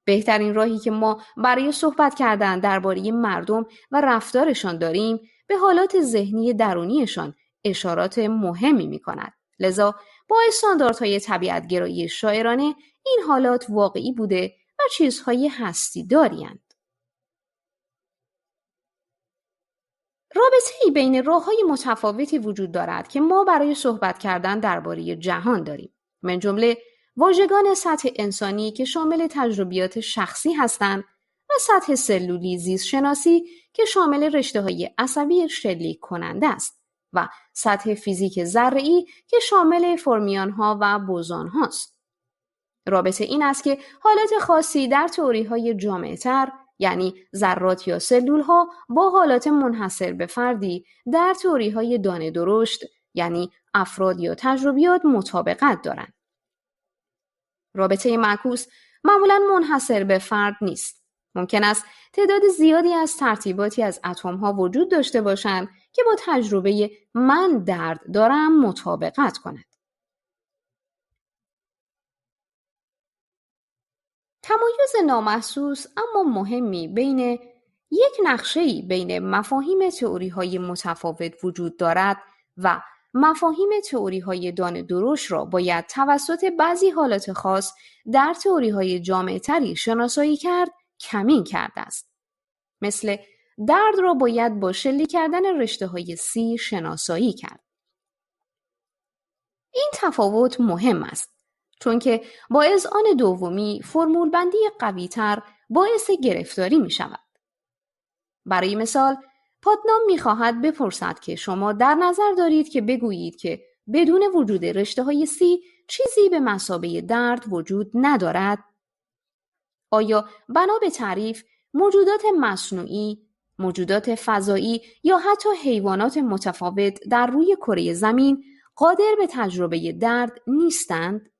بهترین راهی که ما برای صحبت کردن درباره مردم و رفتارشان داریم به حالات ذهنی درونیشان اشارات مهمی می‌کند. لذا با استانداردهای طبیعت‌گرایی شاعرانه این حالات واقعی بوده و چیزهای هستی دارند. رابطه‌ای بین راه‌های متفاوتی وجود دارد که ما برای صحبت کردن درباره جهان داریم. من جمله واژگان سطح انسانی که شامل تجربیات شخصی هستند و سطح سلولی زیست شناسی که شامل رشته‌های عصبی شلیک کننده است و سطح فیزیک ذره‌ای که شامل فرمیون‌ها و بوزون‌هاست. رابطه این است که حالت خاصی در تئوری‌های جامع‌تر، یعنی ذرات یا سلول‌ها، با حالات منحصر به فردی در تئوری‌های دانه درشت، یعنی افراد یا تجربیات، مطابقت دارند. رابطه معکوس معمولاً منحصر به فرد نیست. ممکن است تعداد زیادی از ترتیباتی از اتم‌ها وجود داشته باشند که با تجربه من درد دارم مطابقت کند. تمایز نامحسوس اما مهمی بین یک نقشه‌ای بین مفاهیم تئوری‌های متفاوت وجود دارد و مفاهیم تئوری‌های دانه درشت را باید توسط بعضی حالات خاص در تئوری‌های جامع‌تری شناسایی کرد، کمین کرده است. مثل درد را باید با شلیک کردن رشته‌های C شناسایی کرد. این تفاوت مهم است، چون که با اذعان دومی فرمول بندی قوی‌تر باعث گرفتاری می شود. برای مثال، پاتنام می خواهد بپرسد که شما در نظر دارید که بگویید که بدون وجود رشته‌های C چیزی به مثابه درد وجود ندارد؟ آیا بنا به تعریف موجودات مصنوعی، موجودات فضایی یا حتی حیوانات متفاوت در روی کره زمین قادر به تجربه درد نیستند؟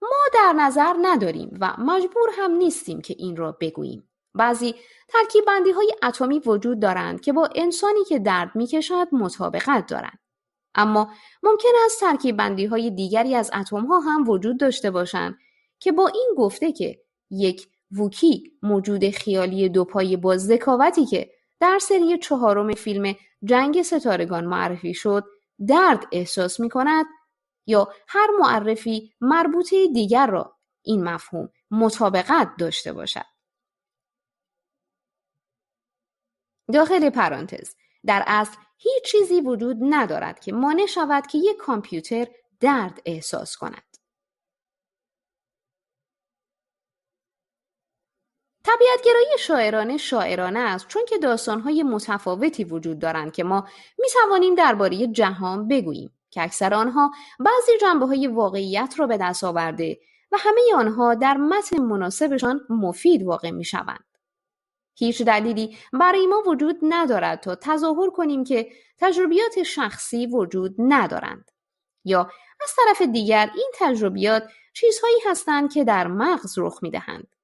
ما در نظر نداریم و مجبور هم نیستیم که این را بگوییم. بعضی ترکیب بندی های اتمی وجود دارند که با انسانی که درد می‌کشد مطابقت دارند. اما ممکن است ترکیب بندی های دیگری از اتم ها هم وجود داشته باشند که با این گفته که یک ووکی موجود خیالی دوپایه با ذکاوتی که در سری 4 فیلم جنگ ستارگان معرفی شد درد احساس می کند، یا هر معرفی مربوطه دیگر را این مفهوم مطابقت داشته باشد. داخل پرانتز، در اصل هیچ چیزی وجود ندارد که مانع شود که یک کامپیوتر درد احساس کند. طبیعتگرایی شاعرانه است، چون که داستان‌های متفاوتی وجود دارند که ما می‌توانیم درباره جهان بگوییم که اکثر آنها بعضی جنبه‌های واقعیت را به دست آورده و همه آنها در متن مناسبشان مفید واقع می‌شوند. هیچ دلیلی برای ما وجود ندارد تا تظاهر کنیم که تجربیات شخصی وجود ندارند، یا از طرف دیگر این تجربیات چیزهایی هستند که در مغز رخ می‌دهند.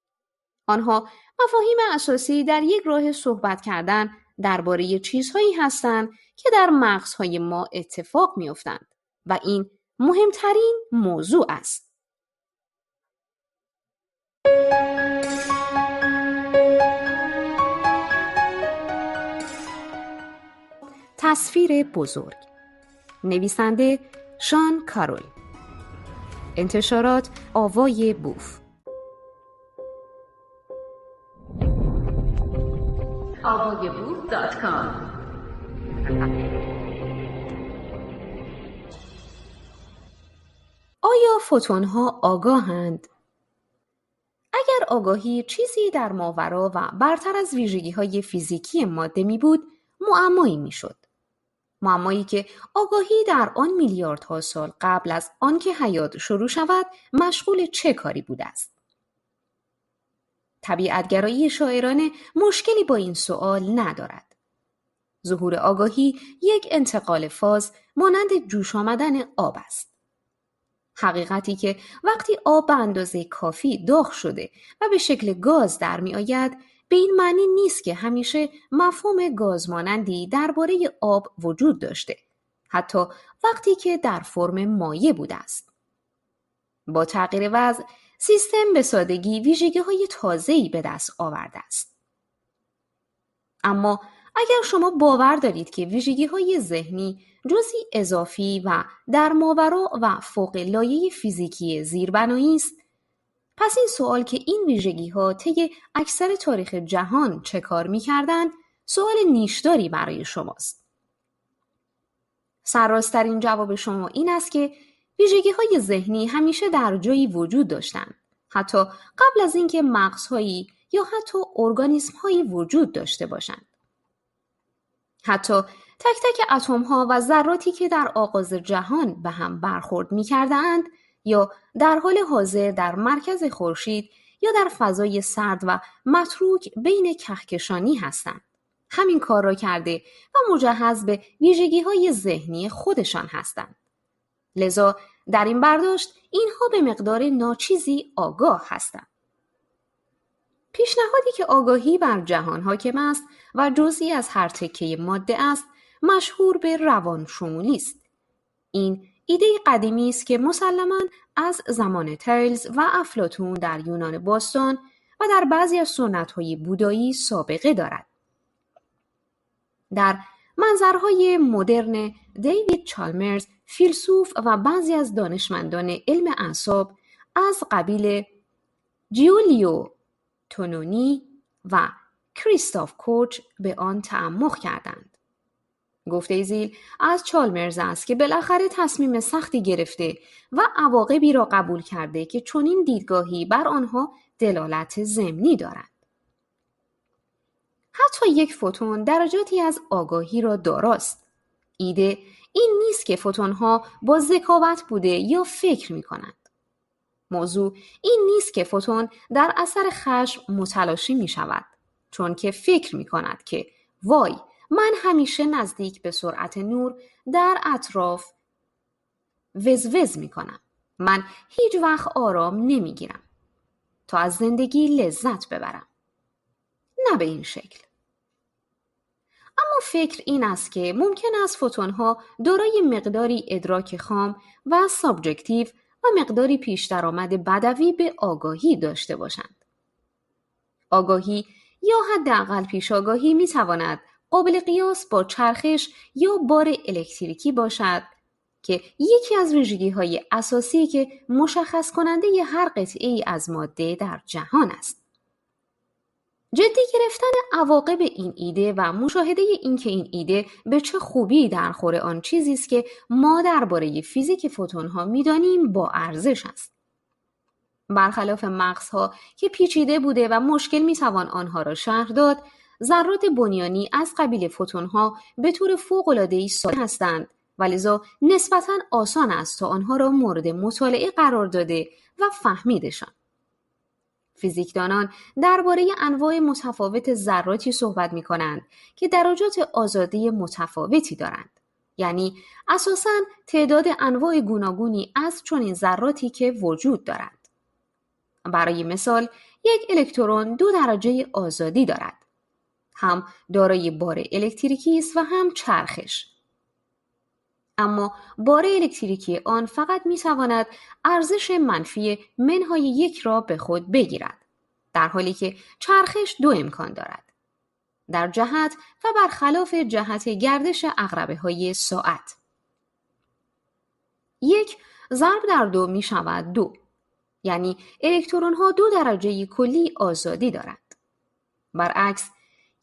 آنها مفاهیم اساسی در یک راه صحبت کردن درباره چیزهایی هستند که در مغزهای ما اتفاق می‌افتند و این مهمترین موضوع است. تصویر بزرگ، نویسنده شان کارول، انتشارات آوای بوف. avayaboof.com آیا فوتون‌ها آگاهند؟ اگر آگاهی چیزی در ماورا و برتر از ویژگی‌های فیزیکی ماده می بود، معمایی می شد. معمایی که آگاهی در آن میلیاردها سال قبل از آنکه حیات شروع شود مشغول چه کاری بوده است؟ طبیعتگرایی شاعرانه مشکلی با این سوال ندارد. ظهور آگاهی یک انتقال فاز مانند جوش آمدن آب است. حقیقتی که وقتی آب به اندازه کافی داغ شده و به شکل گاز در می آید، به این معنی نیست که همیشه مفهوم گاز مانندی درباره آب وجود داشته، حتی وقتی که در فرم مایع بوده است. با تغییر وضع، سیستم به سادگی ویژگی‌های تازه‌ای به دست آورده است. اما اگر شما باور دارید که ویژگی‌های ذهنی جزئی اضافی و در ماورا و فوق لایه فیزیکی زیربنایی است، پس این سوال که این ویژگی‌ها طی اکثر تاریخ جهان چه کار می‌کردند، سوال نیشداری برای شماست. سرراست‌ترین جواب شما این است که ویژگی‌های ذهنی همیشه در جایی وجود داشتند، حتی قبل از اینکه مغزهایی یا حتی ارگانیسم‌هایی وجود داشته باشند. حتی تک تک اتم‌ها و ذراتی که در آغاز جهان به هم برخورد می‌کردند یا در حال حاضر در مرکز خورشید یا در فضای سرد و متروک بین کهکشانی هستند. همین کار را کرده و مجهز به ویژگی‌های ذهنی خودشان هستند. لذا در این برداشت اینها به مقدار ناچیزی آگاه هستند. پیشنهادی که آگاهی بر جهان حاکم است و جزئی از هر تکه ماده است، مشهور به روان شمولی است. این ایده قدیمی است که مسلماً از زمان تیلز و افلاطون در یونان باستان و در بعضی از سنت‌های بودایی سابقه دارد. در منظرهای مدرن دیوید چالمرز، فیلسوف و بعضی از دانشمندان علم اعصاب از قبیل جیولیو تونونی و کریستاف کوچ به آن تعمق کردند. گفته زیل از چالمرز است که بالاخره تصمیم سختی گرفته و عواقبی را قبول کرده که چنین دیدگاهی بر آنها دلالت ضمنی دارد. حتی یک فوتون درجاتی از آگاهی را داراست. ایده این نیست که فوتون‌ها با ذکاوت بوده یا فکر می‌کنند. موضوع این نیست که فوتون در اثر خشم متلاشی می‌شود، چون که فکر می‌کند که وای، من همیشه نزدیک به سرعت نور در اطراف وزوز می‌کنم. من هیچ وقت آرام نمی‌گیرم تا از زندگی لذت ببرم. نه به این شکل. اما فکر این است که ممکن است فوتون‌ها دارای مقداری ادراک خام و سابجکتیو و مقداری پیش درآمد بدوی به آگاهی داشته باشند. آگاهی یا حداقل پیش آگاهی می‌تواند قابل قیاس با چرخش یا بار الکتریکی باشد که یکی از ویژگی‌های اساسی که مشخص کننده هر قطعه‌ای از ماده در جهان است. جدی گرفتن عواقب این ایده و مشاهده اینکه این ایده به چه خوبی در خور آن چیزی است که ما درباره فیزیک فوتون‌ها می‌دانیم با ارزش است. برخلاف مغزها که پیچیده بوده و مشکل می‌توان آنها را شرح داد، ذرات بنیانی از قبیل فوتون‌ها به طور فوق‌العاده‌ای ساده هستند و لذا نسبتاً آسان است تا آنها را مورد مطالعه قرار داده و فهمیدشان. فیزیکدانان درباره انواع متفاوت ذراتی صحبت می‌کنند که درجات آزادی متفاوتی دارند. یعنی اساساً تعداد انواع گوناگونی از چنین ذراتی که وجود دارند. برای مثال، یک الکترون 2 درجه آزادی دارد. هم دارای بار الکتریکی است و هم چرخش. اما بار الکتریکی آن فقط می‌تواند ارزش منفی منهای 1 را به خود بگیرد، در حالی که چرخش 2 امکان دارد: در جهت و برخلاف جهت گردش عقربه‌های ساعت. 1 ضرب در 2 می‌شود 2. یعنی الکترون‌ها 2 درجه کلی آزادی دارند. برعکس،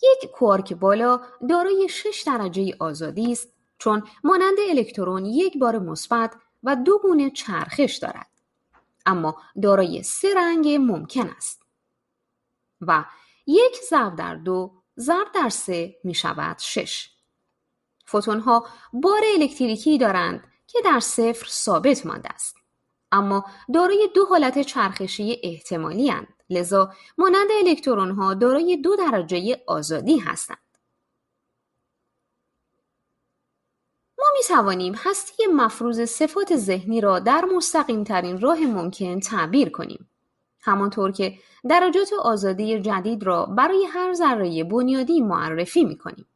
یک کوارک بالا دارای 6 درجه آزادی است، چون مانند الکترون 1 بار مثبت و 2 گونه چرخش دارد، اما دارای 3 رنگ ممکن است. و 1 ضرب در 2 ضرب در 3 می شود 6. فوتون ها بار الکتریکی دارند که در صفر ثابت مانده است، اما دارای 2 حالت چرخشی احتمالی اند. لذا مانند الکترون ها دارای 2 درجه آزادی هستند. ما می توانیم هستی مفروض صفات ذهنی را در مستقیم ترین راه ممکن تعبیر کنیم. همانطور که درجات آزادی جدید را برای هر ذره بنیادی معرفی می کنیم.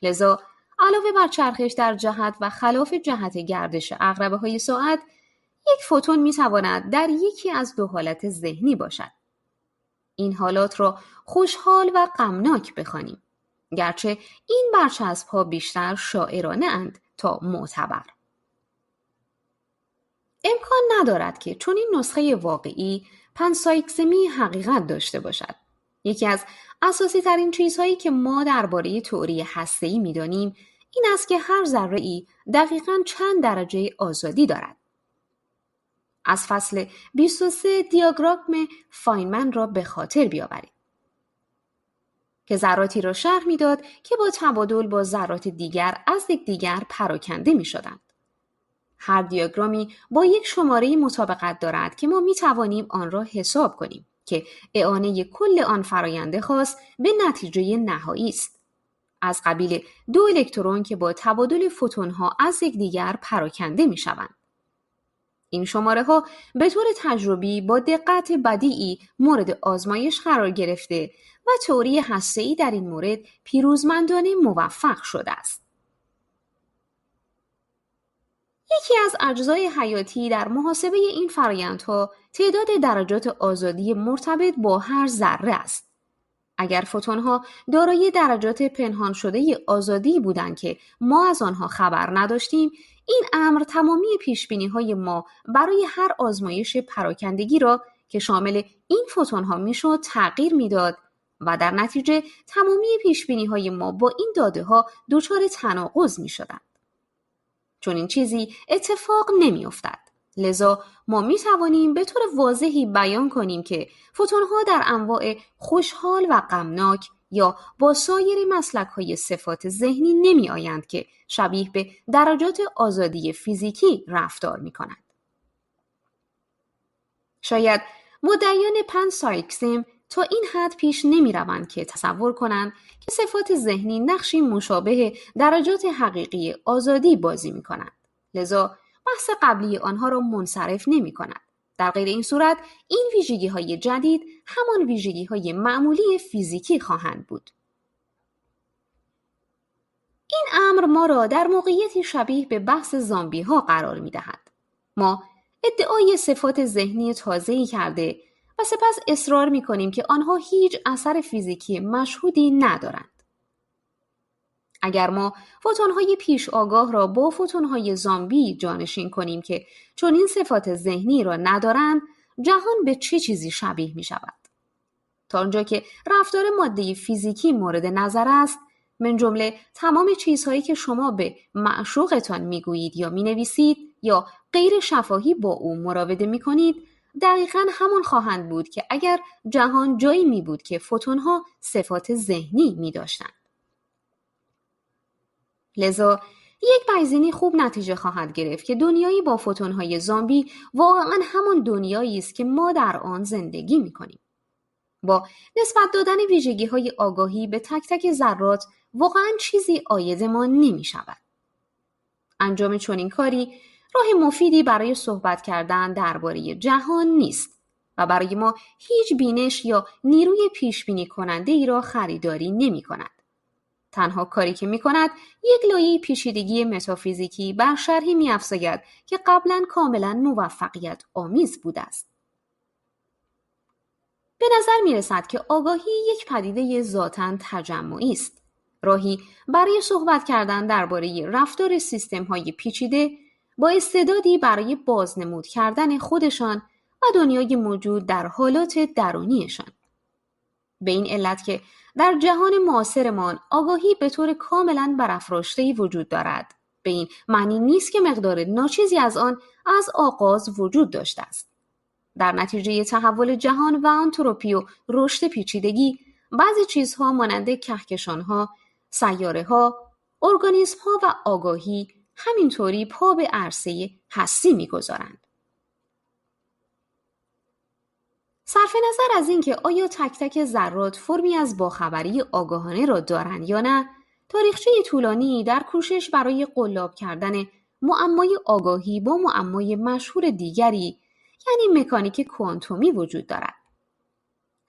لذا علاوه بر چرخش در جهت و خلاف جهت گردش عقربه‌های ساعت، یک فوتون می تواند در یکی از 2 حالت ذهنی باشد. این حالات را خوشحال و غمناک بخوانیم، گرچه این برچسب‌ها بیشتر شاعرانه اند تا معتبر. امکان ندارد که چنین نسخه واقعی پنسایکسمی حقیقت داشته باشد. یکی از اساسی ترین چیزهایی که ما درباره تئوری هسته‌ای می‌دانیم این است که هر ذره‌ای دقیقاً چند درجه آزادی دارد. از فصل 23 دیاگرام فاینمن را به خاطر بیاورید که ذراتی را شرح می‌داد که با تبادل با ذرات دیگر از یکدیگر پراکنده می‌شدند. هر دیاگرامی با یک شماره مطابقت دارد که ما می‌توانیم آن را حساب کنیم که اعانه کل آن فرآیند خاص به نتیجه نهایی است، از قبیل 2 الکترون که با تبادل فوتون‌ها از یکدیگر پراکنده می‌شوند. این شماره‌ها به طور تجربی با دقت بدیعی مورد آزمایش قرار گرفته و تئوری هسته‌ای در این مورد پیروزمندانه موفق شده است. یکی از اجزای حیاتی در محاسبه این فرآیندها تعداد درجات آزادی مرتبط با هر ذره است. اگر فوتون‌ها دارای درجات پنهان شده آزادی بودند که ما از آنها خبر نداشتیم، این امر تمامی پیشبینی‌های ما برای هر آزمایش پراکندگی را که شامل این فوتون‌ها میشد تغییر میداد و در نتیجه تمامی پیشبینی‌های ما با این داده‌ها دچار تناقض میشدند. چون این چیزی اتفاق نمی‌افتد. لذا ما می توانیم به طور واضحی بیان کنیم که فوتون‌ها در انواع خوشحال و غمناک یا با سایر مسلک‌های صفات ذهنی نمی آیند که شبیه به درجات آزادی فیزیکی رفتار می کنند. شاید مدعیان پنسایکسم تا این حد پیش نمی روند که تصور کنند که صفات ذهنی نقشی مشابه درجات حقیقی آزادی بازی می کنند. لذا بحث قبلی آنها را منصرف نمی کند. در غیر این صورت این ویژگی‌های جدید همان ویژگی‌های معمولی فیزیکی خواهند بود. این امر ما را در موقعیتی شبیه به بحث زامبی‌ها قرار می‌دهد. ما ادعای صفات ذهنی تازه‌ای کرده و سپس اصرار می‌کنیم که آنها هیچ اثر فیزیکی مشهودی ندارند. اگر ما فوتون‌های پیش آگاه را با فوتون‌های زامبی جانشین کنیم که چون این صفات ذهنی را ندارند، جهان به چه چیزی شبیه می‌شود؟ تا آنجا که رفتار ماده فیزیکی مورد نظر است، من جمله تمام چیزهایی که شما به معشوقتان میگویید یا مینویسید یا غیر شفاهی با او مراوده میکنید، دقیقاً همان خواهند بود که اگر جهان جایی می بود که فوتونها صفات ذهنی می داشتند. لذا یک بیضینی خوب نتیجه خواهد گرفت که دنیایی با فوتونهای زامبی واقعاً همان دنیایی است که ما در آن زندگی می کنیم. با نسبت دادن ویژگی‌های آگاهی به تک تک ذرات واقعاً چیزی عاید ما نمی شود. انجام چنین کاری راه مفیدی برای صحبت کردن درباره جهان نیست و برای ما هیچ بینش یا نیروی پیشبینی کننده ای را خریداری نمی کند. تنها کاری که می کند یک لایه پیچیدگی متافیزیکی بر شرحی می افزاید که قبلاً کاملاً موفقیت آمیز بوده است. به نظر می رسد که آگاهی یک پدیده ذاتاً تجمعی است. راهی برای صحبت کردن درباره رفتار سیستم‌های پیچیده با استعدادی برای بازنمود کردن خودشان و دنیای موجود در حالات درونیشان. به این علت که در جهان معاصرمان آگاهی به طور کاملاً برافراشته‌ای وجود دارد به این معنی نیست که مقدار ناچیزی از آن از آغاز وجود داشته است. در نتیجه تحول جهان و آنتروپی و رشد پیچیدگی، بعضی چیزها مانند کهکشان‌ها، سیاره‌ها، ارگانیسم‌ها و آگاهی همینطوری پا به عرصه هستی می‌گذارند. صرف نظر از اینکه آیا تک تک ذرات فرمی از باخبری آگاهانه را دارند یا نه، تاریخچه طولانی در کوشش برای قلاب کردن معمای آگاهی با معمای مشهور دیگری یعنی مکانیک کوانتومی وجود دارد.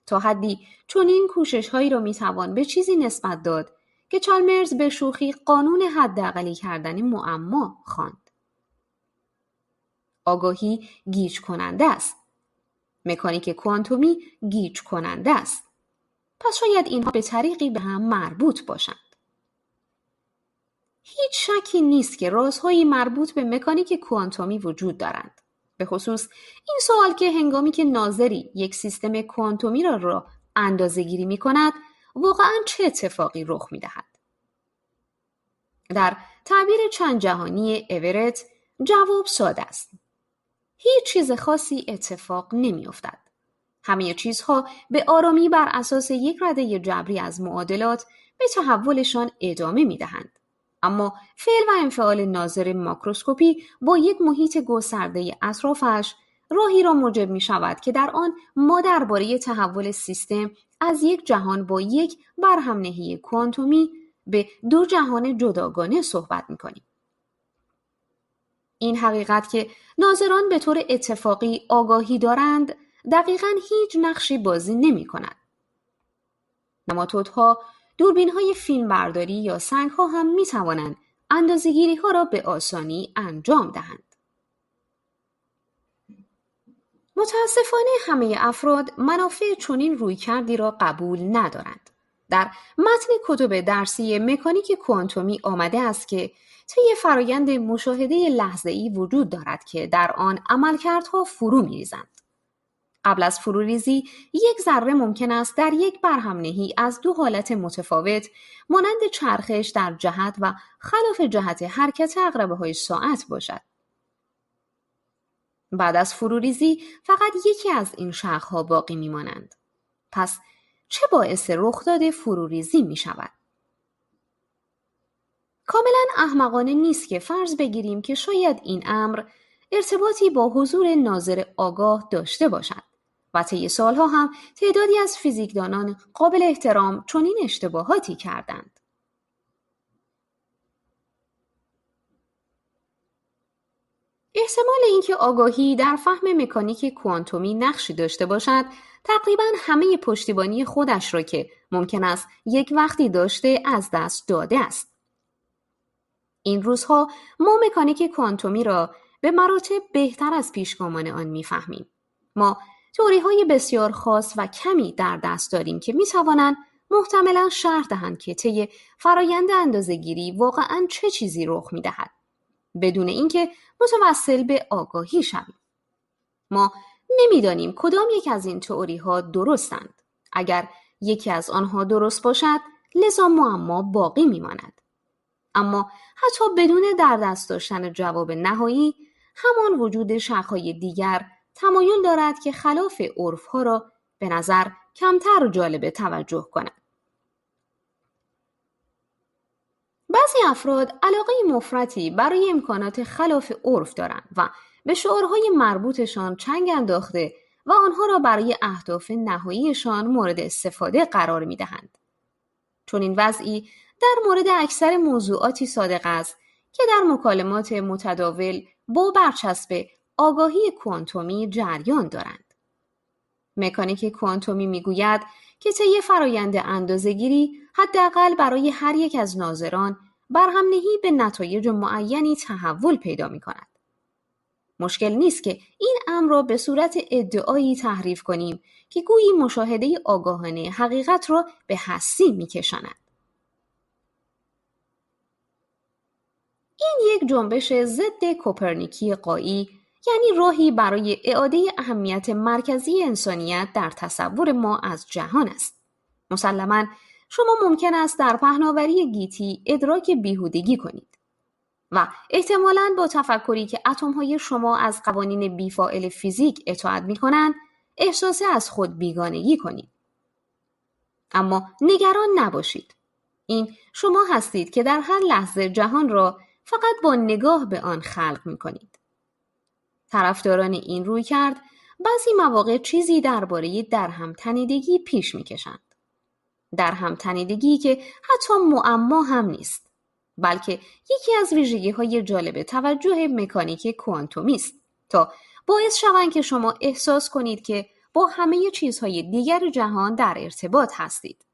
تا حدی چنین کوشش‌هایی را می‌توان به چیزی نسبت داد که چالمرز به شوخی قانون حداقلی کردن معما خواند. آگاهی گیج کننده است. مکانیک کوانتومی گیج کننده است. پس شاید اینها به طریقی به هم مربوط باشند. هیچ شکی نیست که رازهایی مربوط به مکانیک کوانتومی وجود دارند. به خصوص این سوال که هنگامی که ناظری یک سیستم کوانتومی را اندازه‌گیری می‌کند، واقعاً چه اتفاقی رخ می‌دهد؟ در تعبیر چند جهانی اورت، جواب ساده است. هیچ چیز خاصی اتفاق نمی‌افتد. همه چیزها به آرامی بر اساس یک رده جبری از معادلات به تحولشان ادامه می‌دهند. اما فعل و انفعال ناظر ماکروسکوپی با یک محیط گسترده اطرافش راهی را موجب می شود که در آن ما درباره تحول سیستم از یک جهان با یک برهمنهی کوانتومی به دو جهان جداگانه صحبت می کنیم. این حقیقت که ناظران به طور اتفاقی آگاهی دارند دقیقاً هیچ نقشی بازی نمی کند. نماتودها، دوربین‌های فیلمبرداری یا سنگ‌ها هم می‌توانند اندازه‌گیری‌ها را به آسانی انجام دهند. متاسفانه همه افراد منافع چنین رویکردی را قبول ندارند. در متن کتب درسی مکانیک کوانتومی آمده است که طی فرایند مشاهده لحظه‌ای وجود دارد که در آن عملکردها فرو می‌ریزند. قبل از فروریزی یک ذره ممکن است در یک برهمنهی از دو حالت متفاوت مانند چرخش در جهت و خلاف جهت حرکت عقربه‌های ساعت باشد. بعد از فروریزی فقط یکی از این شاخه‌ها باقی می‌مانند. پس چه باعث رخداد فروریزی می‌شود؟ کاملاً احمقانه نیست که فرض بگیریم که شاید این امر ارتباطی با حضور ناظر آگاه داشته باشد. و طی سالها هم تعدادی از فیزیکدانان قابل احترام چنین اشتباهاتی کردند. احتمال اینکه آگاهی در فهم مکانیک کوانتومی نقشی داشته باشد، تقریباً همه پشتیبانی خودش را که ممکن است یک وقتی داشته از دست داده است. این روزها ما مکانیک کوانتومی را به مراتب بهتر از پیشگامان آن می‌فهمیم. ما تئوری‌های بسیار خاص و کمی در دست داریم که می‌توانند محتملاً شرح دهند که طی فرایند اندازه‌گیری واقعاً چه چیزی رخ می‌دهد، بدون اینکه متوسل به آگاهی شویم. ما نمی‌دانیم کدام یک از این تئوری‌ها درستند. اگر یکی از آنها درست باشد، لذا معما باقی می‌ماند. اما حتی بدون در دست داشتن جواب نهایی، همان وجود شاخه‌های دیگر تمایل دارد که خلاف عرف‌ها را به نظر کمتر جالب توجه کند. بعضی افراد علاقه مفرطی برای امکانات خلاف عرف دارند و به شعارهای مربوطشان چنگ انداخته و آنها را برای اهداف نهاییشان مورد استفاده قرار می‌دهند. چون این وضعی در مورد اکثر موضوعاتی صادق است که در مکالمات متداول با برچسب آگاهی کوانتومی جریان دارند. مکانیک کوانتومی میگوید که طی فرایند اندازه‌گیری حداقل برای هر یک از ناظران برهمنهی به نتایج معینی تحول پیدا می‌کند. مشکل نیست که این امر را به صورت ادعایی تحریف کنیم که گویی مشاهده آگاهانه حقیقت را به هستی می‌کشاند. این یک جنبش ضد کوپرنیکی غایی، یعنی راهی برای اعاده اهمیت مرکزی انسانیت در تصور ما از جهان است. مسلماً شما ممکن است در پهناوری گیتی ادراک بیهودگی کنید. و احتمالاً با تفکری که اتم‌های شما از قوانین بیفاعل فیزیک اطاعت می‌کنند، احساس از خود بیگانگی کنید. اما نگران نباشید. این شما هستید که در هر لحظه جهان را فقط با نگاه به آن خلق می‌کنید. طرفداران این رویکرد بعضی مواقع چیزی درباره درهم تنیدگی پیش می‌کشند. درهم تنیدگی که حتی معما هم نیست، بلکه یکی از ویژگی‌های جالب توجه مکانیک کوانتومی است تا باعث شوند که شما احساس کنید که با همه چیزهای دیگر جهان در ارتباط هستید.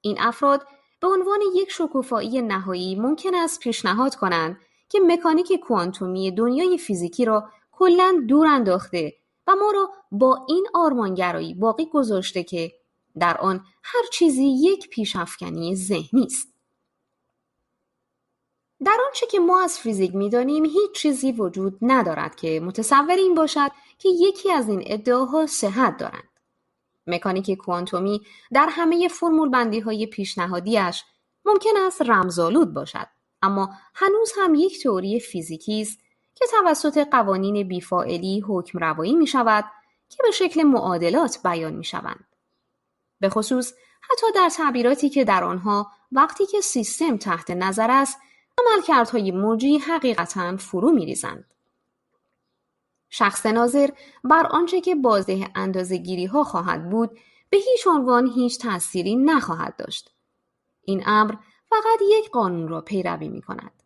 این افراد به عنوان یک شکوفایی نهایی ممکن است پیشنهاد کنند که مکانیک کوانتومی دنیای فیزیکی را کلاً دور انداخته و ما را با این آرمانگرایی باقی گذاشته که در آن هر چیزی یک پیشافکنی ذهنی است. در آنچه که ما از فیزیک می‌دانیم هیچ چیزی وجود ندارد که متصور این باشد که یکی از این ادعاها صحت دارند. مکانیک کوانتومی در همه فرمول بندی‌های پیشنهادیش ممکن است رمزآلود باشد، اما هنوز هم یک تئوری فیزیکی است که توسط قوانین بیفاعلی حکم روایی می‌شود که به شکل معادلات بیان می‌شوند. به خصوص حتی در تعبیراتی که در آنها وقتی که سیستم تحت نظر است عملکردهای موجی حقیقتاً فرو می‌ریزند. شخص ناظر بر آنچه که بازده اندازه‌گیری‌ها خواهد بود به هیچ عنوان هیچ تأثیری نخواهد داشت. این امر فقط یک قانون را پیروی می‌کند.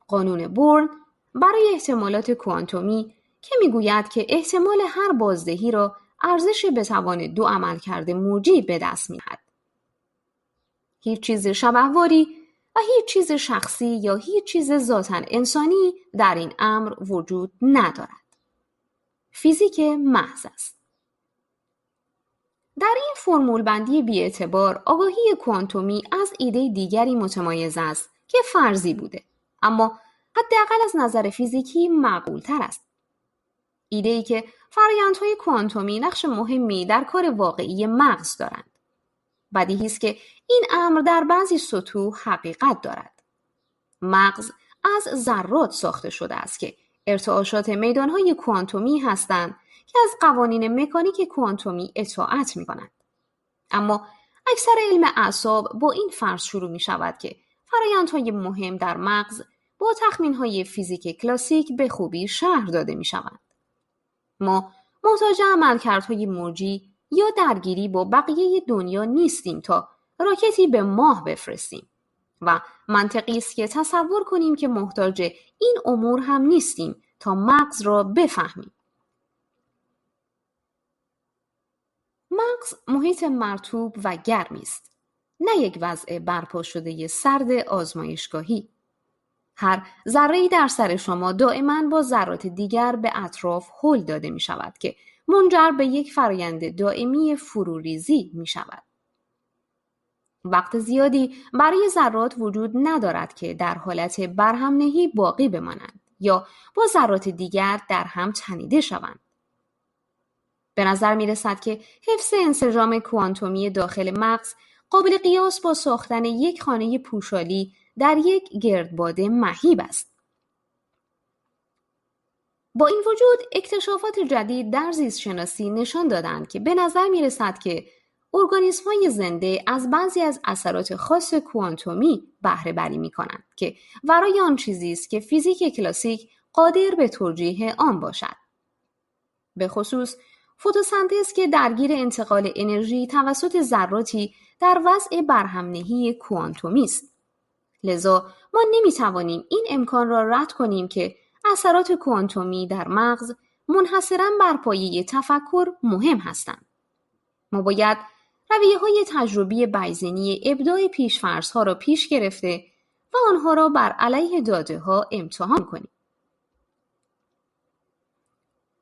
قانون بورن برای احتمالات کوانتومی که می‌گوید که احتمال هر بازدهی را ارزش به توان دو عملکرد موجی به دست می‌دهد. هیچ چیز شبهواری و هیچ چیز شخصی یا هیچ چیز ذاتاً انسانی در این امر وجود ندارد. فیزیک محض است. در این فرمول بندی بی‌اعتبار آگاهی کوانتومی از ایده دیگری متمایز است که فرضی بوده، اما حداقل از نظر فیزیکی معقول‌تر است. ایده‌ای که فرآیندهای کوانتومی نقش مهمی در کار واقعی مغز دارند. بدیهی است که این امر در بعضی سطوح حقیقت دارد. مغز از ذرات ساخته شده است که ارتعاشات میدانهای کوانتومی هستند که از قوانین مکانیک کوانتومی اطاعت می‌کنند. اما اکثر علم اعصاب با این فرض شروع می‌شود که فرآیندهای مهم در مغز با تخمین‌های فیزیک کلاسیک به خوبی شرح داده می‌شوند. ما محتاج عملکردهای موجی یا درگیری با بقیه دنیا نیستیم تا راکتی به ماه بفرستیم و منطقی است که تصور کنیم که محتاج این امور هم نیستیم تا مغز را بفهمیم. مغز محیط مرطوب و گرمی است، نه یک وضع برپا شده سرد آزمایشگاهی. هر ذره‌ای در سر شما دائما با ذرات دیگر به اطراف هل داده می شود که منجر به یک فرآیند دائمی فروریزی می شود. وقت زیادی برای ذرات وجود ندارد که در حالت برهم‌نهی باقی بمانند یا با ذرات دیگر در هم تنیده شوند. به نظر می رسد که حفظ انسجام کوانتومی داخل مغز قابل قیاس با ساختن یک خانه پوشالی در یک گردباد مهیب است. با این وجود اکتشافات جدید در زیست شناسی نشان دادند که به نظر می رسد که ارگانیسم‌های زنده از بعضی از اثرات خاص کوانتومی بهره بری می‌کنند که ورای آن چیزی است که فیزیک کلاسیک قادر به توجیه آن باشد. به خصوص فتوسنتز که درگیر انتقال انرژی توسط ذراتی در وضع برهم‌نهی کوانتومی است. لذا ما نمی‌توانیم این امکان را رد کنیم که اثرات کوانتومی در مغز منحصراً بر پایه تفکر مهم هستند. ما باید رویه‌های تجربی بیضینی ابداع پیش‌فرض‌ها را پیش گرفته و آنها را بر علیه داده‌ها امتحان کنیم.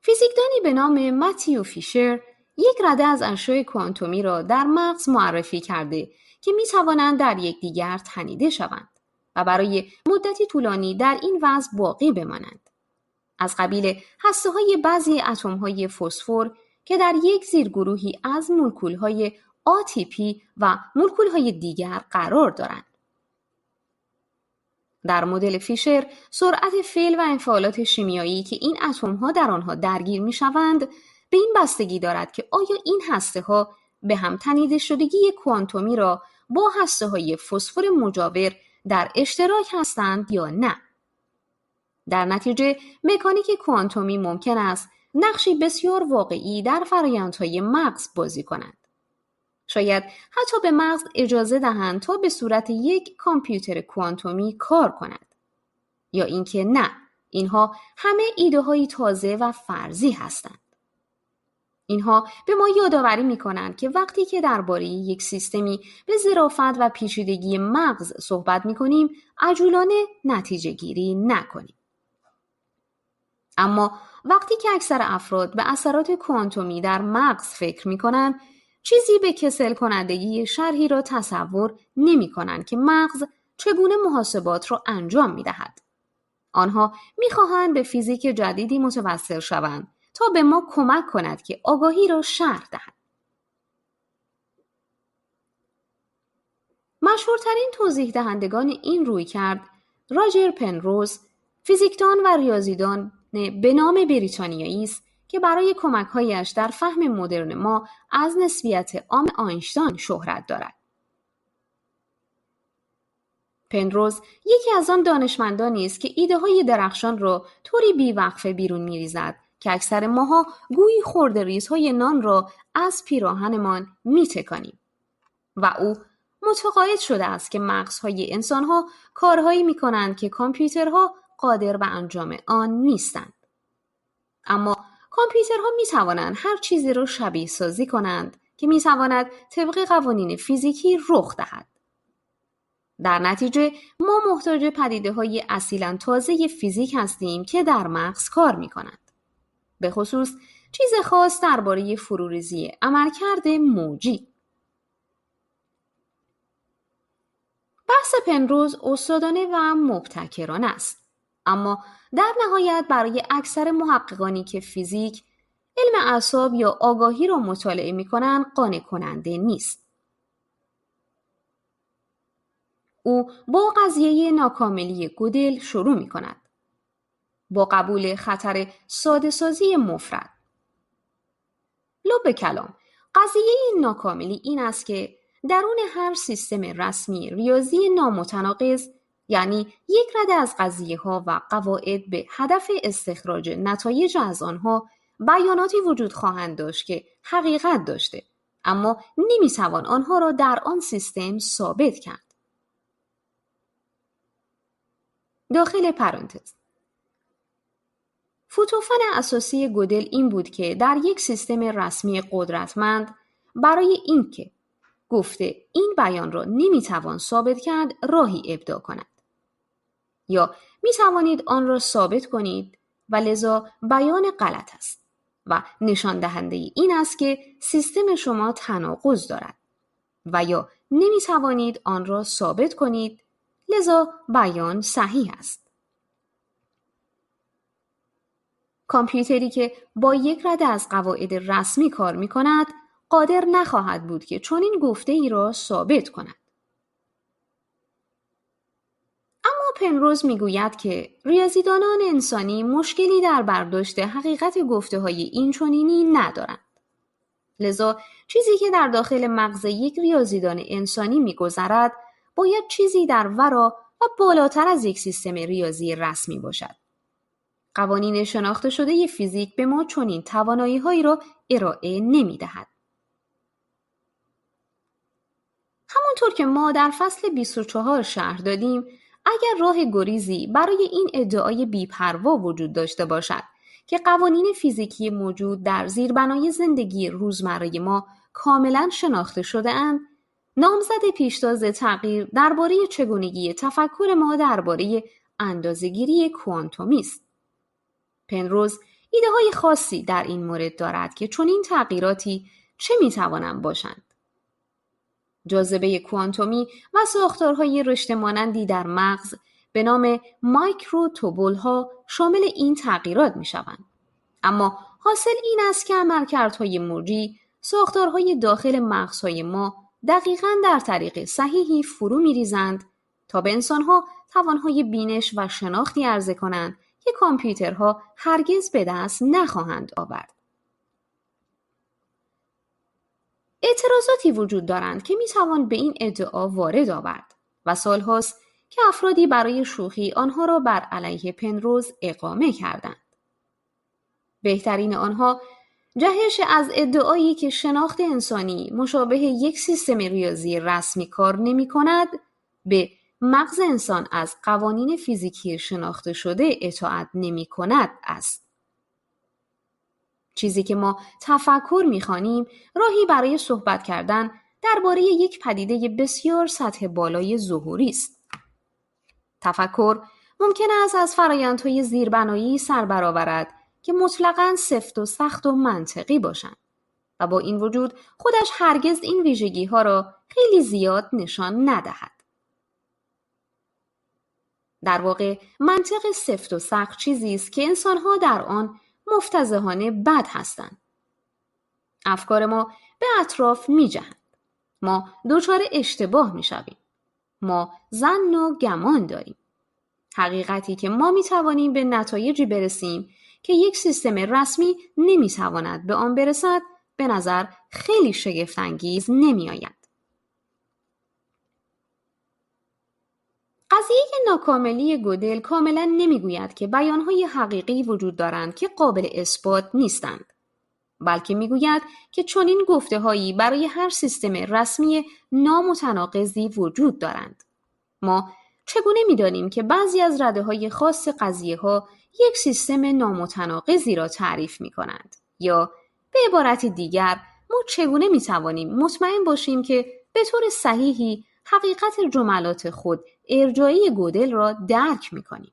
فیزیکدانی به نام متیو فیشر یک رده از اشیاء کوانتومی را در مغز معرفی کرده که می‌توانند در یکدیگر تنیده شوند و برای مدتی طولانی در این وضع باقی بمانند. از قبیل هسته‌های بعضی اتم‌های فسفر که در یک زیرگروهی از مولکول‌های ATP و مولکول‌های دیگر قرار دارند. در مدل فیشر، سرعت فعل و انفعالات شیمیایی که این اتم‌ها در آنها درگیر می‌شوند به این بستگی دارد که آیا این هسته‌ها به هم تنیده شدگی کوانتومی را با هسته‌های فسفر مجاور در اشتراک هستند یا نه. در نتیجه، مکانیک کوانتومی ممکن است نقشی بسیار واقعی در فرآیندهای مغز بازی کند. شاید حتی به مغز اجازه دهند تا به صورت یک کامپیوتر کوانتومی کار کند. یا اینکه نه، اینها همه ایده‌های تازه و فرضی هستند. اینها به ما یادآوری می‌کنند که وقتی که درباره یک سیستمی به ظرافت و پیچیدگی مغز صحبت می‌کنیم، عجولانه نتیجه گیری نکنیم. اما وقتی که اکثر افراد به اثرات کوانتومی در مغز فکر می‌کنند، چیزی به کسل کنندگی شرحی را تصور نمی‌کنند که مغز چگونه محاسبات را انجام می‌دهد. آنها می‌خواهند به فیزیک جدیدی متوسل شوند تا به ما کمک کند که آگاهی را شرح دهد. مشهورترین توضیح دهندگان این رویکرد راجر پنروز، فیزیکدان و ریاضیدان به نام بریتانیایی است که برای کمک‌هایش در فهم مدرن ما از نسبیت عام آینشتاین شهرت دارد. پنروز یکی از آن دانشمندانی است که ایده‌های درخشان را طوری بی‌وقفه بیرون می‌ریزد که اکثر ماها گویی خرده‌ریزهای نان را از پیراهنمان می‌تکانیم. و او متقاعد شده است که مغزهای انسان‌ها کارهایی می‌کنند که کامپیوترها قادر به انجام آن نیستند. اما کامپیوترها می‌توانند هر چیزی را شبیه سازی کنند که می‌تواند طبق قوانین فیزیکی رخ دهد. در نتیجه ما محتاج پدیده‌های اصیلاً تازه فیزیک هستیم که در مغز کار می‌کنند. به خصوص چیز خاص درباره فروریزی عملکرد موجی. بحث پنروز استادانه و مبتکرانه است، اما در نهایت برای اکثر محققانی که فیزیک، علم اعصاب یا آگاهی را مطالعه می‌کنند قانع کننده نیست. او با قضیه ناکاملی گودل شروع می‌کند، با قبول خطر ساده‌سازی مفرد. لب کلام، قضیه ناکاملی این است که درون هر سیستم رسمی ریاضی نامتناقض، یعنی یک رده از قضیه‌ها و قواعد به هدف استخراج نتایج از آنها، بیاناتی وجود خواهند داشت که حقیقت داشته، اما نمی‌توان آنها را در آن سیستم ثابت کرد. داخل پرانتز، فوتوفن اساسی گودل این بود که در یک سیستم رسمی قدرتمند برای اینکه گفته این بیان را نمیتوان ثابت کرد راهی ابداع کند. یا میتوانید آن را ثابت کنید و لذا بیان غلط است و نشان دهنده این است که سیستم شما تناقض دارد، و یا نمیتوانید آن را ثابت کنید لذا بیان صحیح است. کامپیوتری که با یک رده از قواعد رسمی کار می کند قادر نخواهد بود که چنین گفته ای را ثابت کند. اما پنروز می گوید که ریاضیدانان انسانی مشکلی در برداشت حقیقت گفته های این چنینی ندارند. لذا چیزی که در داخل مغز یک ریاضیدان انسانی می گذرد باید چیزی در ورا و بالاتر از یک سیستم ریاضی رسمی باشد. قوانین شناخته شده فیزیک به ما چنین توانایی‌هایی را ارائه نمی‌دهد. همانطور که ما در فصل 24 شرح دادیم، اگر راه گریزی برای این ادعای بی‌پروا وجود داشته باشد که قوانین فیزیکی موجود در زیربنای زندگی روزمره ما کاملاً شناخته شده‌اند، نامزد پیشتاز تغییر درباره چگونگی تفکر ما درباره اندازه‌گیری کوانتومی است. پنروز ایده‌های خاصی در این مورد دارد که چنین تغییراتی چه می‌توانند باشند. جاذبه کوانتومی و ساختارهای رشته مانندی در مغز به نام مایکروتوبول‌ها شامل این تغییرات می‌شوند. اما حاصل این است که عملکردهای موجی، ساختارهای داخل مغزهای ما دقیقاً در طریق صحیحی فرو می‌ریزند تا به انسان‌ها توانهای بینش و شناختی عرضه کنند که کامپیوترها هرگز به دست نخواهند آورد. اعتراضاتی وجود دارند که میتوان به این ادعا وارد آورد و سالهاست که افرادی برای شوخی آنها را بر علیه پنروز اقامه کردند. بهترین آنها جهش از ادعایی که شناخت انسانی مشابه یک سیستم ریاضی رسمی کار نمی کند به مغز انسان از قوانین فیزیکی شناخته شده اطاعت نمی کند است. چیزی که ما تفکر می خوانیم راهی برای صحبت کردن درباره یک پدیده بسیار سطح بالای ظهوری است. تفکر ممکن است از فرآیندهای زیربنایی سر برآورد که مطلقاً سفت و سخت و منطقی باشند و با این وجود خودش هرگز این ویژگی‌ها را خیلی زیاد نشان ندهد. در واقع منطق سفت و سخت چیزی است که انسان‌ها در آن مفتضحانه بد هستند. افکار ما به اطراف می‌جهند. ما دچار اشتباه می‌شویم. ما ظن و گمان داریم. حقیقتی که ما می‌توانیم به نتایجی برسیم که یک سیستم رسمی نمی‌تواند به آن برسد، به نظر خیلی شگفت‌انگیز نمی‌آید. قضیه ناکاملی گودل کاملا نمیگوید که بیانهای حقیقی وجود دارند که قابل اثبات نیستند، بلکه میگوید که چنین گفته‌هایی برای هر سیستم رسمی نامتناقضی وجود دارند. ما چگونه می‌دانیم که بعضی از رده‌های خاص قضیه‌ها یک سیستم نامتناقضی را تعریف می‌کنند؟ یا به عبارت دیگر ما چگونه می‌توانیم مطمئن باشیم که به طور صحیحی حقیقت جملات خود ارجاعی گودل را درک می‌کنیم؟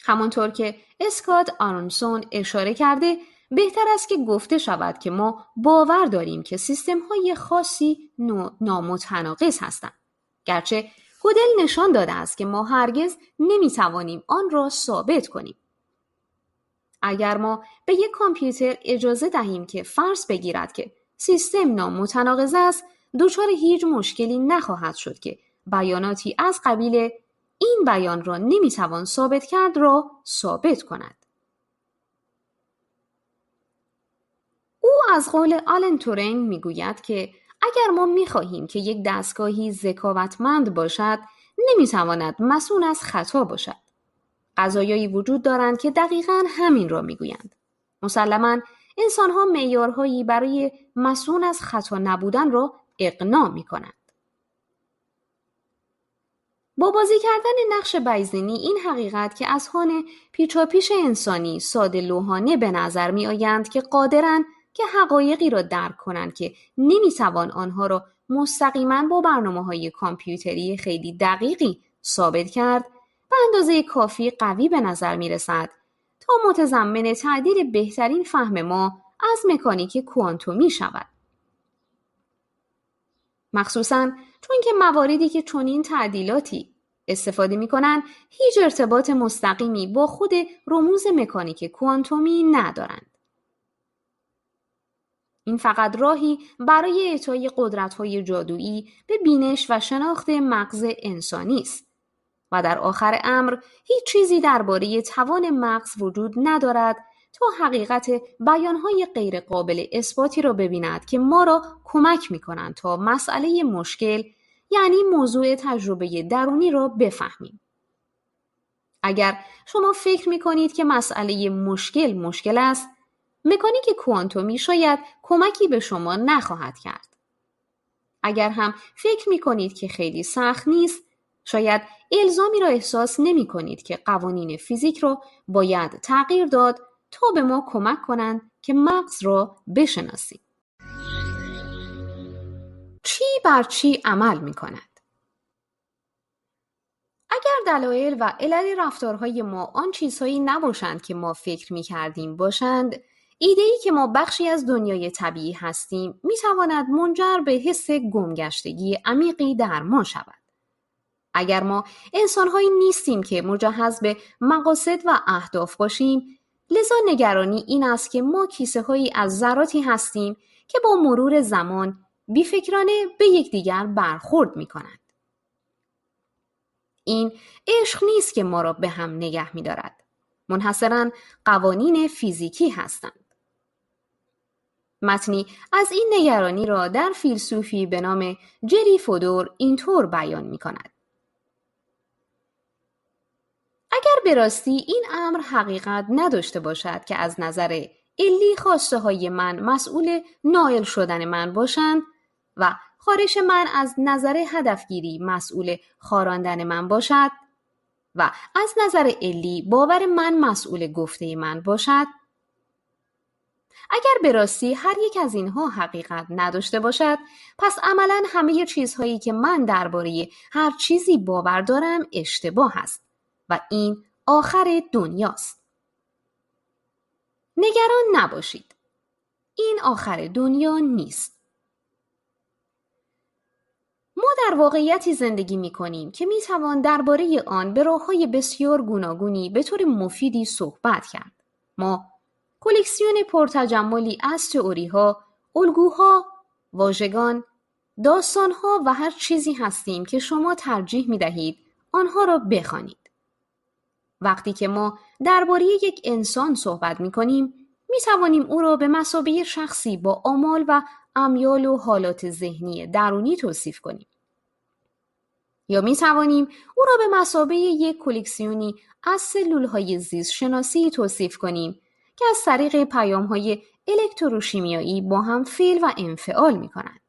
همانطور که اسکات آرونسون اشاره کرده، بهتر است که گفته شود که ما باور داریم که سیستم‌های خاصی نامتناقض هستند، گرچه گودل نشان داده است که ما هرگز نمی‌توانیم آن را ثابت کنیم. اگر ما به یک کامپیوتر اجازه دهیم که فرض بگیرد که سیستم نامتناقض است، دچار هیچ مشکلی نخواهد شد که بیاناتی از قبیل این بیان را نمیتوان ثابت کرد را ثابت کند. او از قول آلن تورینگ میگوید که اگر ما میخواهیم که یک دستگاهی ذکاوتمند باشد، نمیتواند مصون از خطا باشد. قضایایی وجود دارند که دقیقاً همین را میگویند. مسلماً انسان‌ها معیارهایی برای مصون از خطا نبودن را اقناع می‌کنند. با بازی کردن نقش بیضینی این حقیقت که اذهان پیچاپیچ انسانی ساده لوحانه به نظر می‌آیند که قادرند که حقایقی را درک کنند که نمی‌توان آنها را مستقیماً با برنامه‌های کامپیوتری خیلی دقیقی ثابت کرد، به اندازه کافی قوی به نظر می‌رسد تا متضمن تعدیل بهترین فهم ما از مکانیک کوانتومی شود. مخصوصاً چون که مواردی که چنین تعدیلاتی استفاده می‌کنند هیچ ارتباط مستقیمی با خود رموز مکانیک کوانتومی ندارند. این فقط راهی برای اعطای قدرت‌های جادویی به بینش و شناخت مغز انسانی است و در آخر امر هیچ چیزی درباره توان مغز وجود ندارد تا حقیقت بیانهای غیر قابل اثباتی را ببیند که ما را کمک می‌کنند تا مسئله مشکل، یعنی موضوع تجربه درونی را بفهمیم. اگر شما فکر می‌کنید که مسئله مشکل است، مکانیک کوانتومی شاید کمکی به شما نخواهد کرد. اگر هم فکر می‌کنید که خیلی سخت نیست، شاید الزامی را احساس نمی‌کنید که قوانین فیزیک را باید تغییر داد تا به ما کمک کنند که مغز را بشناسیم. چی بر چی عمل می‌کند؟ اگر دلایل و علل رفتارهای ما آن چیزهایی نباشند که ما فکر می‌کردیم باشند، ایده‌ای که ما بخشی از دنیای طبیعی هستیم می‌تواند منجر به حس گمگشتگی عمیقی در ما شود. اگر ما انسان‌هایی نیستیم که مجهز به مقاصد و اهداف باشیم، لذا نگرانی این است که ما کیسه‌هایی از ذراتی هستیم که با مرور زمان بیفکرانه به یکدیگر برخورد می‌کنند. این عشق نیست که ما را به هم نگه می‌دارد. منحصراً قوانین فیزیکی هستند. متنی از این نگرانی را در فیلسوفی به نام جری فودور اینطور بیان می‌کند: اگر به راستی این امر حقیقت نداشته باشد که از نظر علی خواسته های من مسئول نائل شدن من باشند و خارش من از نظر هدفگیری مسئول خاراندن من باشد و از نظر علی باور من مسئول گفته من باشد، اگر به راستی هر یک از اینها حقیقت نداشته باشد، پس عملاً همه چیزهایی که من درباره هر چیزی باور دارم اشتباه است و این آخر دنیاست. نگران نباشید. این آخر دنیا نیست. ما در واقعیتی زندگی می‌کنیم که می‌توان درباره آن به راه‌های بسیار گوناگونی به طور مفیدی صحبت کرد. ما کلکسیون پرتجملی از تئوری‌ها، الگوها، واژگان، داستان‌ها و هر چیزی هستیم که شما ترجیح می‌دهید آنها را بخوانید. وقتی که ما درباره یک انسان صحبت می‌کنیم، می‌توانیم او را به مثابه شخصی با آمال و امیال و حالات ذهنی درونی توصیف کنیم. یا می‌توانیم او را به مثابه یک کلکسیونی از سلول‌های زیست شناسی توصیف کنیم که از طریق پیام‌های الکتروشیمیایی با هم فعل و انفعال می‌کنند.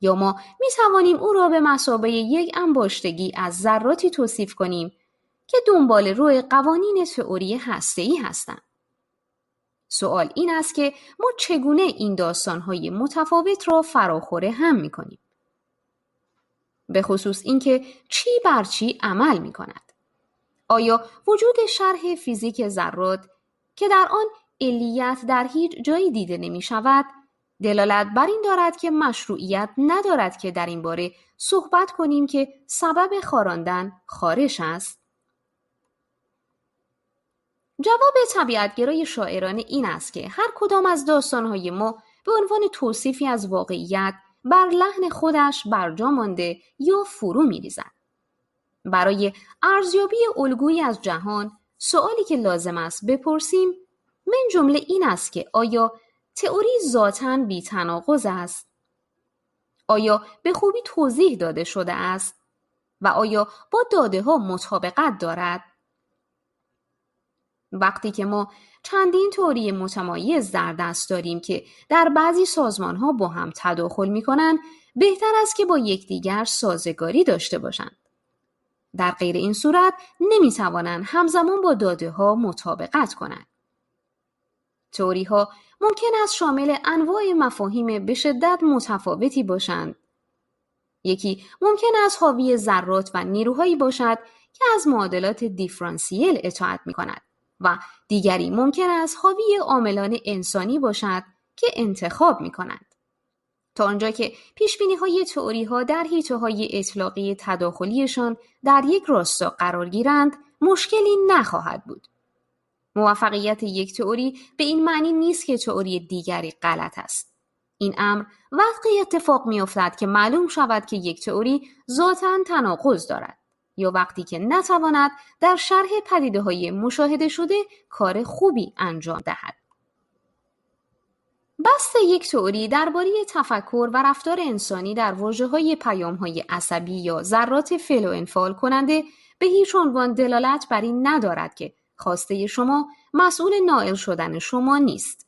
یا ما می‌توانیم او را به مثابه یک انباشتگی از ذراتی توصیف کنیم که دنبال روی قوانین تئوری هسته‌ای هستند. سوال این است که ما چگونه این داستان‌های متفاوت را فراخور هم می‌کنیم؟ به خصوص اینکه چی بر چی عمل می‌کند. آیا وجود شرح فیزیک ذرات که در آن علیت در هیچ جایی دیده نمی‌شود، دلالت بر این دارد که مشروعیت ندارد که در این باره صحبت کنیم که سبب خاراندن خارش است؟ جواب طبیعتگرای شاعرانه این است که هر کدام از داستان‌های ما به عنوان توصیفی از واقعیت بر لحن خودش برجا مانده یا فرو می‌ریزد. برای ارزیابی الگویی از جهان، سؤالی که لازم است بپرسیم من جمله این است که آیا تئوری ذاتاً بی‌تناقض است؟ آیا به خوبی توضیح داده شده است؟ و آیا با داده‌ها مطابقت دارد؟ وقتی که ما چندین تئوری متمایز در دست داریم که در بعضی سازمان‌ها با هم تداخل می‌کنند، بهتر است که با یکدیگر سازگاری داشته باشند. در غیر این صورت نمی‌توانند همزمان با داده‌ها مطابقت کنند. تئوری‌ها ممکن است شامل انواع مفاهیم به شدت متفاوتی باشند. یکی ممکن است حاوی ذرات و نیروهایی باشد که از معادلات دیفرانسیل اطاعت می‌کند و دیگری ممکن است حاوی عاملان انسانی باشد که انتخاب می‌کنند. تا آنجا که پیشبینی‌های تئوری‌ها در حیطه‌های اطلاقی تداخلیشان در یک راستا قرار گیرند، مشکلی نخواهد بود. موفقیت یک تئوری به این معنی نیست که تئوری دیگری غلط است. این امر وقتی اتفاق می‌افتد که معلوم شود که یک تئوری ذاتاً تناقض دارد یا وقتی که نتواند در شرح پدیده‌های مشاهده شده کار خوبی انجام دهد. بحث یک تئوری درباره تفکر و رفتار انسانی در واژه‌های پیام‌های عصبی یا ذرات فعل و انفعال کننده به هیچ عنوان دلالت بر این ندارد که خواسته شما مسئول نائل شدن شما نیست.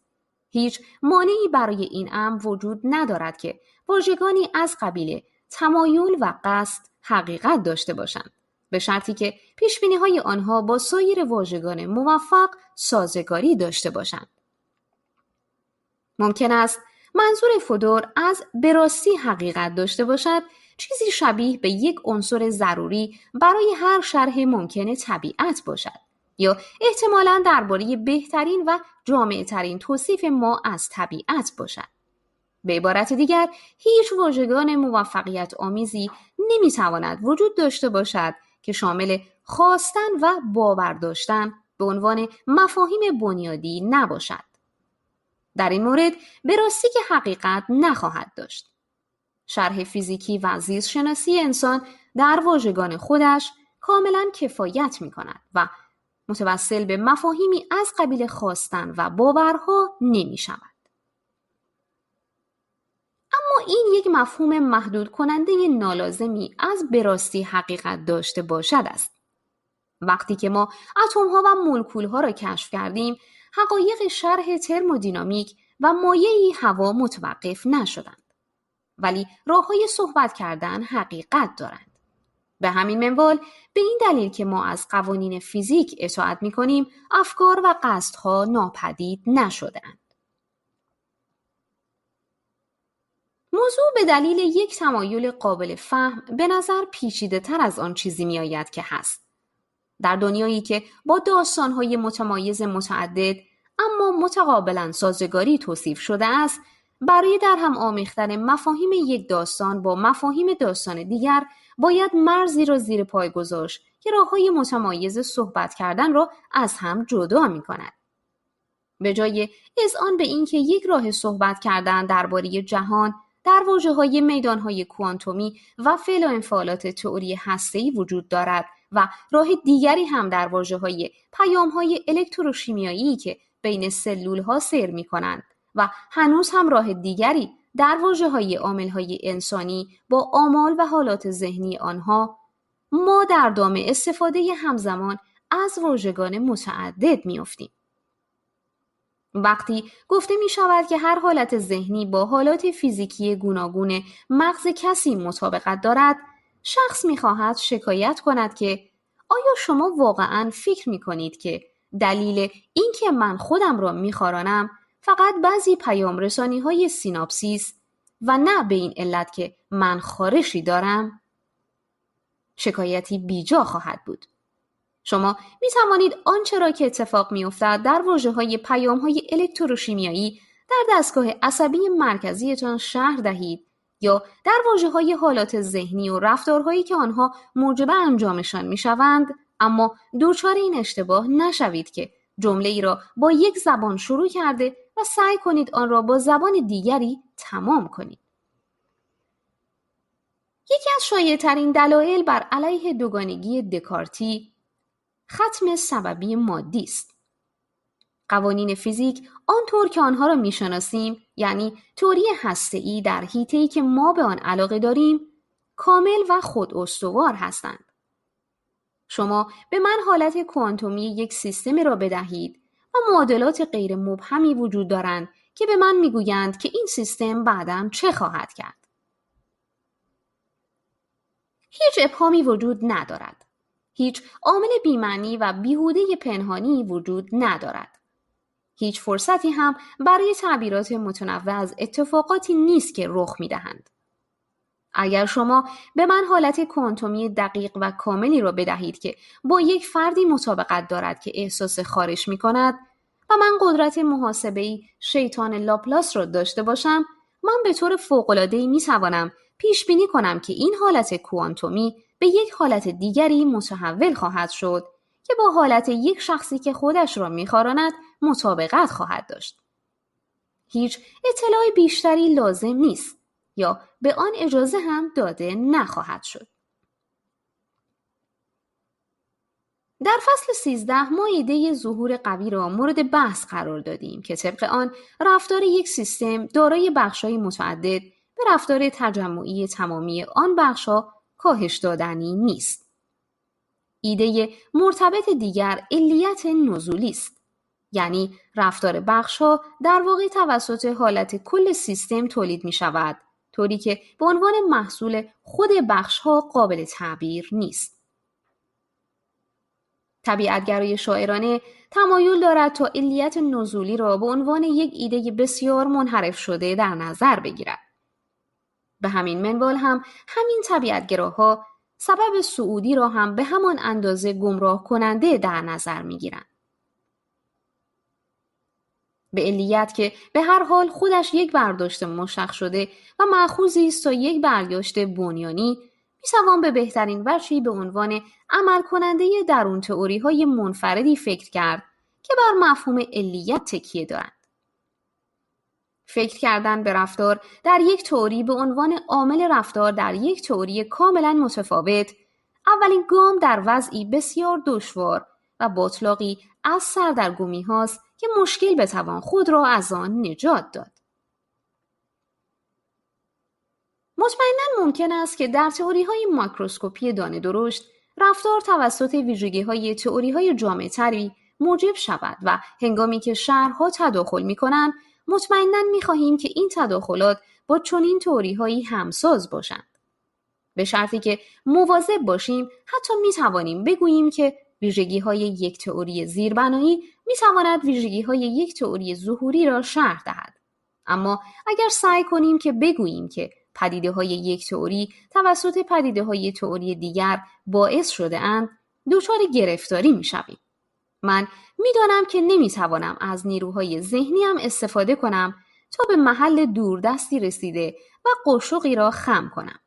هیچ مانعی برای این امر وجود ندارد که واژگانی از قبیل تمایل و قصد حقیقت داشته باشند، به شرطی که پیشبینی‌های آنها با سایر واژگان موفق سازگاری داشته باشند. ممکن است منظور فودور از به راستی حقیقت داشته باشد چیزی شبیه به یک عنصر ضروری برای هر شرح ممکن طبیعت باشد یا احتمالاً درباره بهترین و جامع‌ترین توصیف ما از طبیعت باشد. به عبارت دیگر، هیچ واژگان موفقیت آمیزی نمی‌تواند وجود داشته باشد که شامل خواستن و باور داشتن به عنوان مفاهیم بنیادی نباشد. در این مورد به راستی که حقیقت نخواهد داشت. شرح فیزیکی و زیست شناسی انسان در واژگان خودش کاملا کفایت می کند و متوسل به مفاهیمی از قبیل خواستن و باورها نمی شود. اما این یک مفهوم محدود کننده نالازمی از به راستی حقیقت داشته باشد است. وقتی که ما اتم‌ها و مولکول‌ها را کشف کردیم، حقایق شرح ترمودینامیک و مایعی هوا متوقف نشدند. ولی راه‌های صحبت کردن حقیقت دارند. به همین منوال به این دلیل که ما از قوانین فیزیک اطاعت می‌کنیم، افکار و قصدها ناپدید نشده‌اند. موضوع به دلیل یک تمایل قابل فهم به نظر پیچیده‌تر از آن چیزی می‌آید که هست. در دنیایی که با داستان‌های متمایز متعدد اما متقابلاً سازگاری توصیف شده است، برای در هم آمیختن مفاهیم یک داستان با مفاهیم داستان دیگر باید مرزی را زیر پای گذاشت که راه‌های متمایز صحبت کردن را از هم جدا می‌کند. به جای اذعان به اینکه یک راه صحبت کردن درباره جهان در واژه‌های میدان‌های کوانتومی و فعل و انفعالات تئوری هسته‌ای وجود دارد و راه دیگری هم در واژه‌های پیام‌های الکتروشیمیایی که بین سلول‌ها سیر می‌کنند و هنوز هم راه دیگری در واژه‌های عامل‌های انسانی با آمال و حالات ذهنی آنها، ما در دام استفاده همزمان از واژگان متعدد می‌افتیم. وقتی گفته می شود که هر حالت ذهنی با حالات فیزیکی گوناگون مغز کسی مطابقت دارد، شخص می خواهد شکایت کند که آیا شما واقعاً فکر می کنید که دلیل این که من خودم را می خارانم فقط بعضی پیام رسانی های سیناپسیس و نه به این علت که من خارشی دارم؟ شکایتی بیجا خواهد بود. شما می توانید آنچه را که اتفاق می افتد در واژه‌های پیام‌های الکتروشیمیایی در دستگاه عصبی مرکزیتان شرح دهید یا در واژه‌های حالات ذهنی و رفتارهایی که آنها موجب انجامشان می شوند، اما دچار این اشتباه نشوید که جمله‌ای را با یک زبان شروع کرده و سعی کنید آن را با زبان دیگری تمام کنید. یکی از شایع‌ترین دلایل بر علیه دوگانگی دکارتی ختم سببی مادی است. قوانین فیزیک آنطور که آنها را می‌شناسیم، یعنی تئوری هسته‌ای در حیطه‌ای که ما به آن علاقه داریم، کامل و خود استوار هستند. شما به من حالت کوانتومی یک سیستم را بدهید و معادلات غیر مبهمی وجود دارند که به من می‌گویند که این سیستم بعداً چه خواهد کرد. هیچ ابهامی وجود ندارد. هیچ عامل بی‌معنی و بیهوده پنهانی وجود ندارد. هیچ فرصتی هم برای تعبیرات متنوع از اتفاقاتی نیست که رخ می‌دهند. اگر شما به من حالت کوانتومی دقیق و کاملی را بدهید که با یک فردی مطابقت دارد که احساس خارش می‌کند و من قدرت محاسبه‌ای شیطان لاپلاس را داشته باشم، من به طور فوق‌العاده‌ای می‌توانم پیش بینی کنم که این حالت کوانتومی به یک حالت دیگری متحول خواهد شد که با حالت یک شخصی که خودش را می‌خواراند مطابقت خواهد داشت. هیچ اطلاع بیشتری لازم نیست یا به آن اجازه هم داده نخواهد شد. در فصل 13 ما ایده ظهور قوی را مورد بحث قرار دادیم که طبق آن رفتار یک سیستم دارای بخش‌های متعدد به رفتار تجمعی تمامی آن بخش‌ها کاهش دادنی نیست. ایده مرتبط دیگر علیت نزولی است. یعنی رفتار بخش‌ها در واقع توسط حالت کل سیستم تولید می‌شود، طوری که به عنوان محصول خود بخش‌ها قابل تعبیر نیست. طبیعت‌گرای شاعرانه تمایل دارد تا علیت نزولی را به عنوان یک ایده بسیار منحرف شده در نظر بگیرد. به همین منوال هم همین طبیعت‌گراها سبب صعودی را هم به همان اندازه گمراه کننده در نظر می‌گیرند. به علیت که به هر حال خودش یک برداشت مشتق شده و مأخوذی است تا یک برداشت بنیانی، می‌توان به بهترین وجهی به عنوان عمل کننده درون تئوری‌های منفردی فکر کرد که بر مفهوم علیت تکیه دارند. فکر کردن به رفتار در یک تئوری به عنوان عامل رفتار در یک تئوری کاملا متفاوت، اولین گام در وضعی بسیار دشوار و باتلاقی از سردرگمی هاست که مشکل بتوان خود را از آن نجات داد. مطمئناً ممکن است که در تئوری‌های ماکروسکوپی دانه درشت رفتار توسط ویژگی‌های تئوری‌های جامع‌تری موجب شود و هنگامی که شهرها تداخل می‌کنند مطمئناً می‌خواهیم که این تداخلات با چنین تئوری‌هایی همساز باشند. به شرطی که مواظب باشیم حتی می‌توانیم بگوییم که ویژگی‌های یک تئوری زیربنایی می‌تواند ویژگی‌های یک تئوری ظهوری را شرح دهد. اما اگر سعی کنیم که بگوییم که پدیده‌های یک تئوری توسط پدیده‌های تئوری دیگر باعث شده اند، دچار گرفتاری می‌شویم. من می‌دانم که نمی‌توانم از نیروهای ذهنیم استفاده کنم تا به محل دوردستی رسیده و قشقی را خم کنم،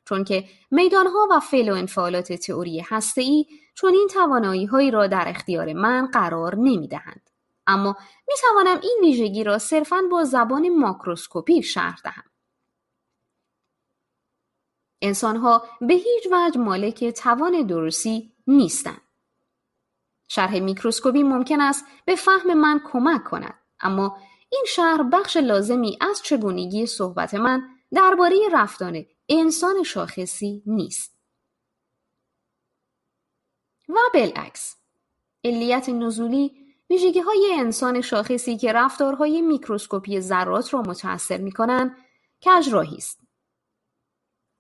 چون که میدانها و فعل و انفعالات تئوری هسته‌ای چون این توانایی‌هایی را در اختیار من قرار نمی‌دهند. اما می‌توانم این ویژگی را صرفاً با زبان ماکروسکوپی شرح دهم. انسان‌ها به هیچ وجه مالک توان درستی نیستند. شرح میکروسکوپی ممکن است به فهم من کمک کند، اما این شرح بخش لازمی از چگونگی صحبت من درباره رفتار انسان شاخصی نیست. و بالعکس، علیت نزولی، ویژگی‌های انسان شاخصی که رفتارهای میکروسکوپی ذرات را متأثر می‌کنند، کژراهی است.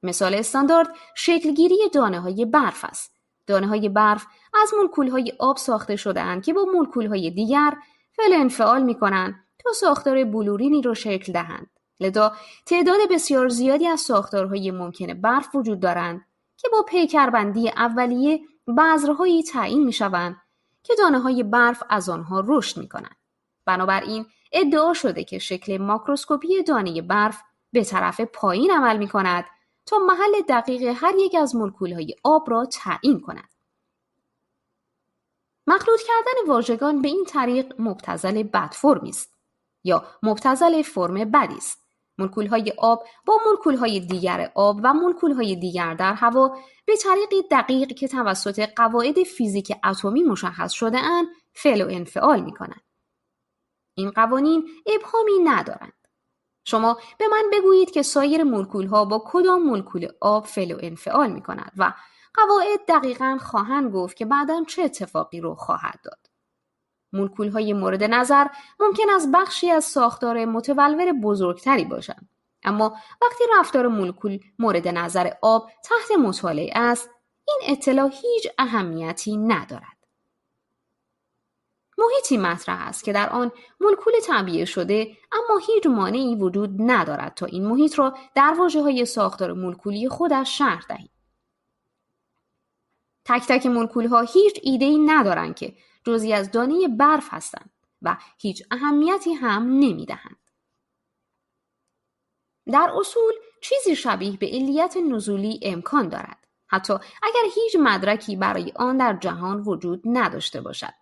مثال استاندارد شکلگیری دانه‌های برف است. دانه‌های برف از مولکول‌های آب ساخته شده‌اند که با مولکول‌های دیگر فعل انفعال می‌کنند تا ساختار بلورینی را شکل دهند. لذا تعداد بسیار زیادی از ساختارهای ممکن برف وجود دارند که با پیکربندی اولیه بذرهایی تعیین می‌شوند که دانه‌های برف از آنها رشد می‌کنند. بنابراین ادعا شده که شکل ماکروسکوپی دانه برف به طرف پایین عمل می‌کند تا محل دقیق هر یک از مولکول‌های آب را تعیین کند. مخلوط کردن واژگان به این طریق مبتذل بدفرمی است یا مبتذل فرم بدی است. مولکول‌های آب با مولکول‌های دیگر آب و مولکول‌های دیگر در هوا به طریق دقیق که توسط قواعد فیزیک اتمی مشخص شده اند فعل و انفعال می‌کنند. این قوانین ابهامی ندارند. شما به من بگویید که سایر مولکول‌ها با کدام مولکول آب فعل و انفعال می‌کنند و قواعد دقیقاً خواهند گفت که بعداً چه اتفاقی رو خواهد داد. مولکول‌های مورد نظر ممکن است بخشی از ساختار متولور بزرگتری باشند، اما وقتی رفتار مولکول مورد نظر آب تحت مطالعه است، این اطلاع هیچ اهمیتی ندارد. محیطی مطرح است که در آن مولکول تعبیه شده اما هیچ مانعی وجود ندارد تا این محیط را در واژه‌های ساختار مولکولی خودش شرح دهیم. تک تک مولکول‌ها هیچ ایده‌ای ندارند که جزئی از دانه برف هستند و هیچ اهمیتی هم نمی‌دهند. در اصول چیزی شبیه به علیت نزولی امکان دارد، حتی اگر هیچ مدرکی برای آن در جهان وجود نداشته باشد.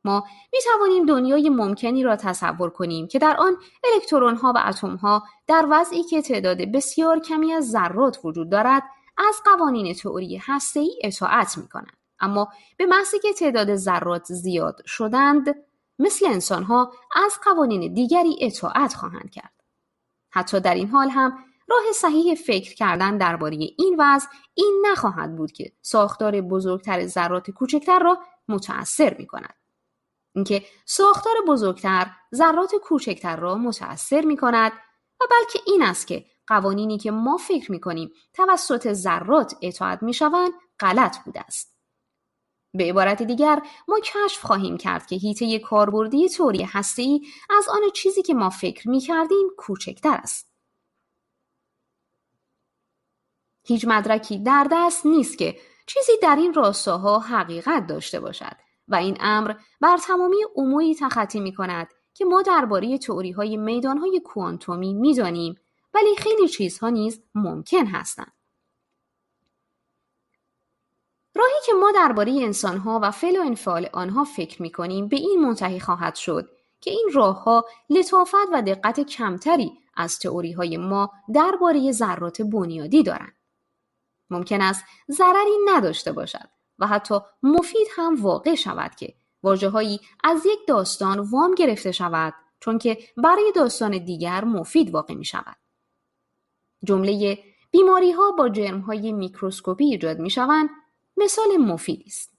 ما می توانیم دنیای ممکنی را تصور کنیم که در آن الکترون‌ها و اتم‌ها در وضعی که تعداد بسیار کمی از ذرات وجود دارد از قوانین تئوری هسته‌ای اطاعت می‌کنند، اما به محضی که تعداد ذرات زیاد شدند مثل انسان‌ها از قوانین دیگری اطاعت خواهند کرد. حتی در این حال هم راه صحیح فکر کردن درباره این وضع این نخواهد بود که ساختار بزرگتر ذرات کوچکتر را متأثر می‌کند. اینکه ساختار بزرگتر ذرات کوچکتر را متأثر می‌کند و بلکه این است که قوانینی که ما فکر می‌کنیم توسط ذرات اطاعت می‌شوند غلط بوده است. به عبارت دیگر ما کشف خواهیم کرد که حیطه کاربردی تئوری هسته‌ای از آن چیزی که ما فکر می‌کردیم کوچکتر است. هیچ مدرکی در دست نیست که چیزی در این راستاها حقیقت داشته باشد و این امر بر تمامی اموری تخطی می‌کند که ما درباره تئوری‌های میدان‌های کوانتومی می‌دانیم، ولی خیلی چیزها نیز ممکن هستند. راهی که ما درباره انسان‌ها و فعل و انفعال آنها فکر می‌کنیم به این منتهی خواهد شد که این راه‌ها لطافت و دقت کمتری از تئوری‌های ما درباره ذرات بنیادی دارند. ممکن است ضرری نداشته باشد و حتی مفید هم واقع شود که واژه‌هایی از یک داستان وام گرفته شود چون که برای داستان دیگر مفید واقع می شود. جمله بیماری‌ها با جرم‌های میکروسکوپی ایجاد می‌شوند مثال مفیدی است.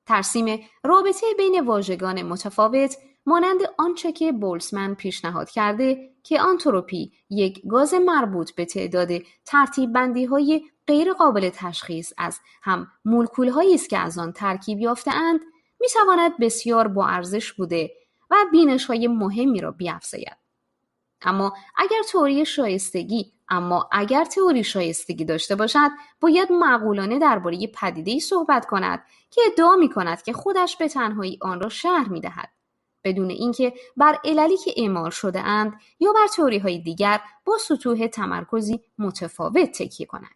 ترسیم رابطه بین واژگان متفاوت مانند آنچه که بولتزمن پیشنهاد کرده که آنتروپی یک گاز مربوط به تعداد ترتیب بندی‌های غیر قابل تشخیص از هم مولکول‌هایی است که از آن ترکیب یافته‌اند می‌تواند بسیار با ارزش بوده و بینش‌های مهمی را بیفزاید. اما اگر تئوری شایستگی داشته باشد باید معقولانه درباره پدیده‌ای صحبت کند که ادعا می‌کند که خودش به تنهایی آن را شرح می‌دهد بدون اینکه بر عللی که اعمال شده اند یا بر تئوری‌های دیگر با سطوح تمرکزی متفاوت تکیه کند.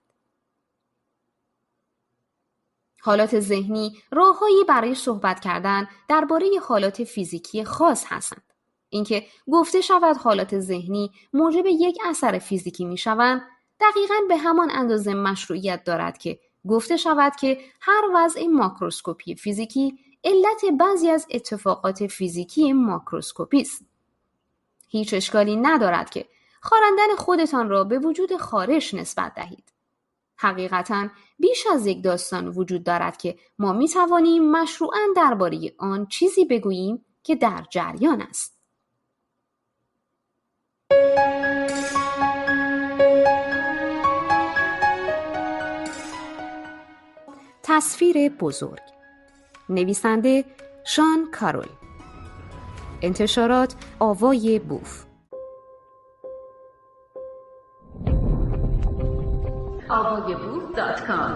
حالات ذهنی راه‌هایی برای صحبت کردن درباره حالات فیزیکی خاص هستند. اینکه گفته شود حالات ذهنی موجب یک اثر فیزیکی می‌شوند، دقیقاً به همان اندازه مشروعیت دارد که گفته شود که هر وضع ماکروسکوپی فیزیکی علت بعضی از اتفاقات فیزیکی ماکروسکوپی است. هیچ اشکالی ندارد که خواندن خودتان را به وجود خارش نسبت دهید. حقیقتاً بیش از یک داستان وجود دارد که ما می‌توانیم مشروعاً درباره آن چیزی بگوییم که در جریان است. تصویر بزرگ. نویسنده شان کارول. انتشارات آوای بوف. avayaboof.com.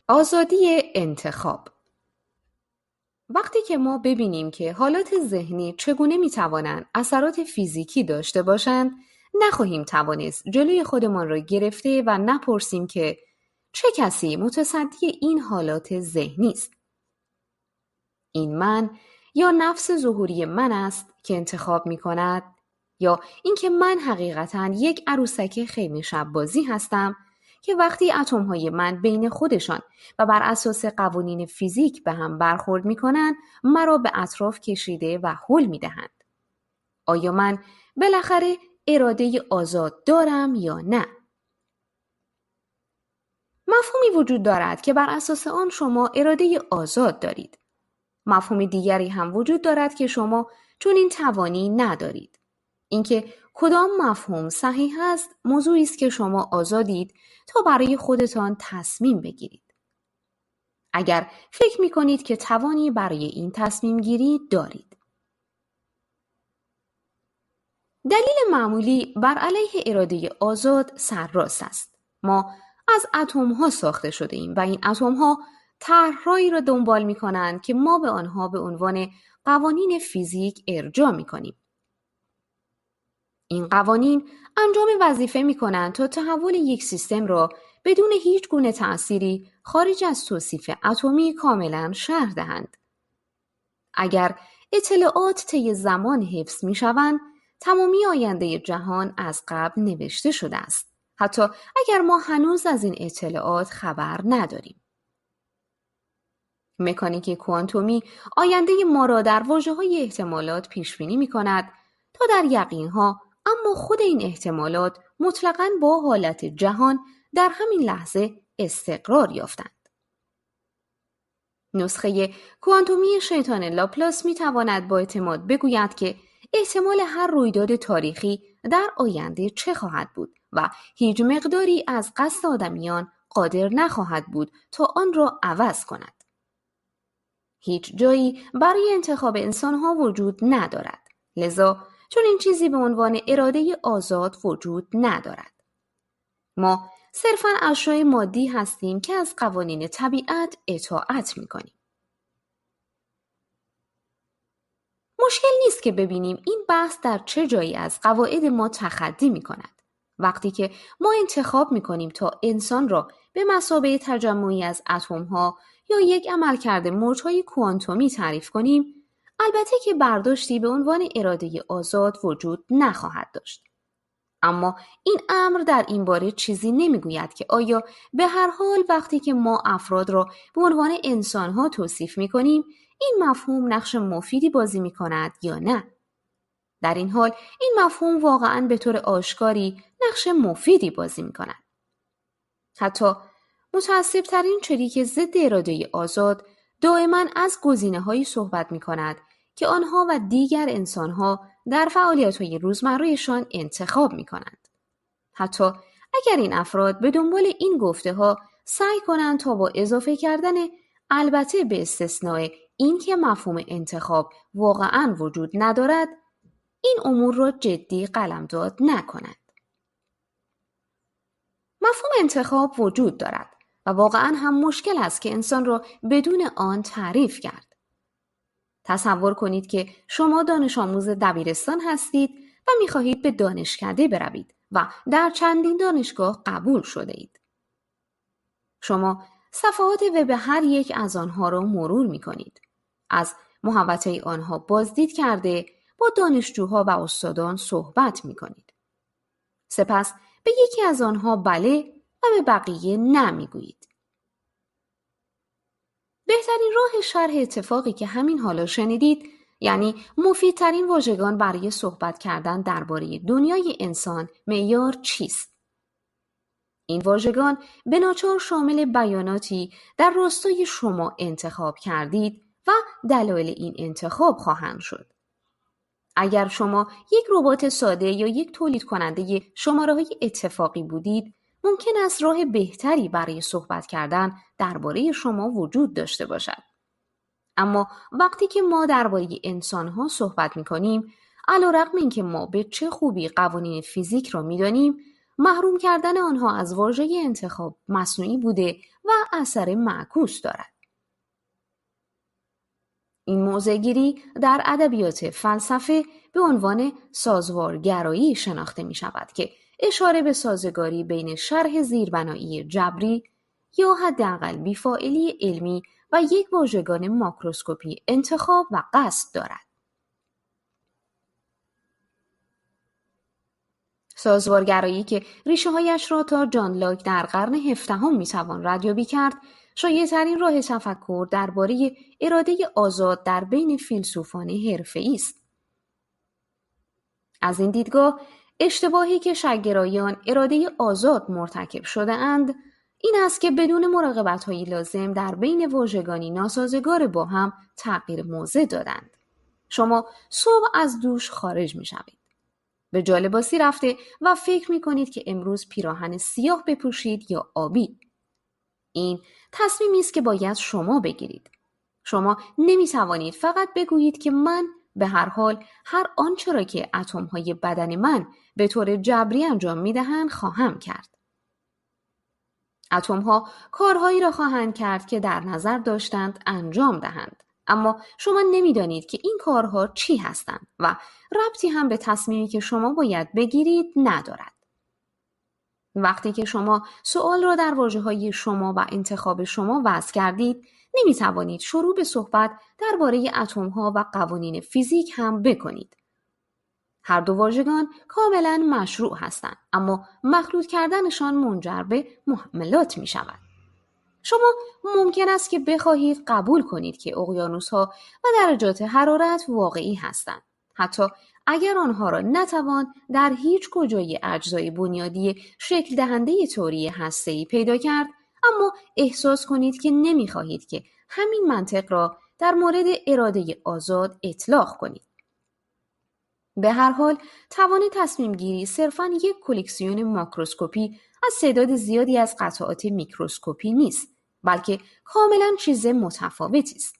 آزادی انتخاب. وقتی که ما ببینیم که حالات ذهنی چگونه میتوانند اثرات فیزیکی داشته باشند، نخواهیم توانست جلوی خودمان را گرفته و نپرسیم که چه کسی متصدی این حالات ذهنی است؟ این من یا نفس ظهوری من است که انتخاب می کند؟ یا اینکه من حقیقتاً یک عروسک خیمه شب بازی هستم که وقتی اتم‌های من بین خودشان و بر اساس قوانین فیزیک به هم برخورد می کنند مرا به اطراف کشیده و هل می دهند؟ آیا من بالاخره اراده آزاد دارم یا نه؟ مفهومی وجود دارد که بر اساس آن شما اراده آزاد دارید. مفهوم دیگری هم وجود دارد که شما چنین توانی ندارید. اینکه کدام مفهوم صحیح است موضوعی است که شما آزادید تا برای خودتان تصمیم بگیرید. اگر فکر می کنید که توانی برای این تصمیم گیری دارید. دلیل معمولی بر علیه اراده آزاد سرراست است. ما از اتم‌ها ساخته شده ایم و این اتم‌ها طرح‌هایی را دنبال می‌کنند که ما به آنها به عنوان قوانین فیزیک ارجاع می‌کنیم. این قوانین انجام وظیفه می‌کنند تا تحول یک سیستم را بدون هیچ گونه تأثیری خارج از توصیف اتمی کاملاً شرح دهند. اگر اطلاعات طی زمان حفظ می‌شوند، تمامی آینده جهان از قبل نوشته شده است. حتی اگر ما هنوز از این اطلاعات خبر نداریم. مکانیک کوانتومی آینده ما را در واژه‌های احتمالات پیش‌بینی می‌کند تا در یقین‌ها، اما خود این احتمالات مطلقاً با حالت جهان در همین لحظه استقرار یافتند. نسخه کوانتومی شیطان لاپلاس می‌تواند با اعتماد بگوید که احتمال هر رویداد تاریخی در آینده چه خواهد بود و هیچ مقداری از قصد آدمیان قادر نخواهد بود تا آن را عوض کند. هیچ جایی برای انتخاب انسانها وجود ندارد. لذا چون این چیزی به عنوان اراده آزاد وجود ندارد. ما صرفاً اشیاء مادی هستیم که از قوانین طبیعت اطاعت می‌کنیم. مشکل نیست که ببینیم این بحث در چه جایی از قواعد ما تخطی می‌کند. وقتی که ما انتخاب می‌کنیم تا انسان را به مثابه تجمعی از اتم‌ها یا یک عملکرد موج‌های کوانتومی تعریف کنیم، البته که برداشتی به عنوان اراده آزاد وجود نخواهد داشت. اما این امر در این باره چیزی نمیگوید که آیا به هر حال وقتی که ما افراد را به عنوان انسان‌ها توصیف می‌کنیم، این مفهوم نقش مفیدی بازی می‌کند یا نه؟ در این حال این مفهوم واقعاً به طور آشکاری نقش مفیدی بازی می‌کند. حتی متعصب‌ترین چریک ضد اراده آزاد دائما از گزینه‌هایی صحبت می‌کند که آنها و دیگر انسان‌ها در فعالیت‌های روزمره‌شان انتخاب می‌کنند. حتی اگر این افراد به دنبال این گفته‌ها سعی کنند تا با اضافه کردن البته به استثناء این که مفهوم انتخاب واقعاً وجود ندارد، این امور را جدی قلمداد نکنند. مفهوم انتخاب وجود دارد و واقعاً هم مشکل است که انسان را بدون آن تعریف کرد. تصور کنید که شما دانش آموز دبیرستان هستید و می‌خواهید به دانشکده بروید و در چندین دانشگاه قبول شده اید. شما صفحات وب هر یک از آنها را مرور می‌کنید. از محوطه آنها بازدید کرده با دانشجوها و استادان صحبت می‌کنید. سپس به یکی از آنها بله و به بقیه نه می‌گویید. بهترین راه شرح اتفاقی که همین حالا شنیدید، یعنی مفیدترین واژگان برای صحبت کردن درباره دنیای انسان معیار چیست؟ این واژگان به ناچار شامل بیاناتی در راستای شما انتخاب کردید و دلایل این انتخاب خواهند شد. اگر شما یک ربات ساده یا یک تولید کننده شماره‌های اتفاقی بودید، ممکن است راه بهتری برای صحبت کردن درباره شما وجود داشته باشد. اما وقتی که ما درباره انسان‌ها صحبت می‌کنیم، علی‌رغم اینکه ما به چه خوبی قوانین فیزیک را می‌دانیم، محروم کردن آنها از واژه انتخاب مصنوعی بوده و اثر معکوس دارد. این موضع‌گیری در ادبیات فلسفه به عنوان سازوارگرایی شناخته می شود که اشاره به سازگاری بین شرح زیربنایی جبری یا حداقل بی‌فاعلی علمی و یک واژگان ماکروسکوپی انتخاب و قصد دارد. سازوارگرایی که ریشه‌هایش را تا جان لاک در قرن 17 می توان ردیابی کرد، شایع‌ترین راه تفکر درباره اراده آزاد در بین فیلسوفان حرفه‌ای است. از این دیدگاه، اشتباهی که شک‌گرایان اراده آزاد مرتکب شده اند، این است که بدون مراقبت‌های لازم در بین واژگانی ناسازگار با هم تغییر موضع دادند. شما صبح از دوش خارج می‌شوید. به جا لباسی رفته و فکر می‌کنید که امروز پیراهن سیاه بپوشید یا آبی. این تصمیمی است که باید شما بگیرید. شما نمی‌توانید فقط بگویید که من به هر حال هر آنچه را که اتم‌های بدن من به طور جبری انجام می‌دهند خواهم کرد. اتم‌ها کارهایی را خواهند کرد که در نظر داشتند انجام دهند، اما شما نمی‌دانید که این کارها چی هستند و ربطی هم به تصمیمی که شما باید بگیرید ندارد. وقتی که شما سؤال را در واژه‌های شما و انتخاب شما وضع کردید، نمی‌توانید شروع به صحبت درباره اتم‌ها و قوانین فیزیک هم بکنید. هر دو واژگان کاملاً مشروع هستند، اما مخلوط کردنشان منجر به محملات می‌شود. شما ممکن است که بخواهید قبول کنید که اقیانوس‌ها و درجات حرارت واقعی هستند، حتی اگر آنها را نتوان در هیچ کجای اجزای بنیادی شکل دهنده تئوری هسته‌ای پیدا کرد، اما احساس کنید که نمی‌خواهید که همین منطق را در مورد اراده آزاد اطلاق کنید. به هر حال توان تصمیم گیری صرفاً یک کلکسیون ماکروسکوپی از تعداد زیادی از قطعات میکروسکوپی نیست، بلکه کاملاً چیز متفاوتی است.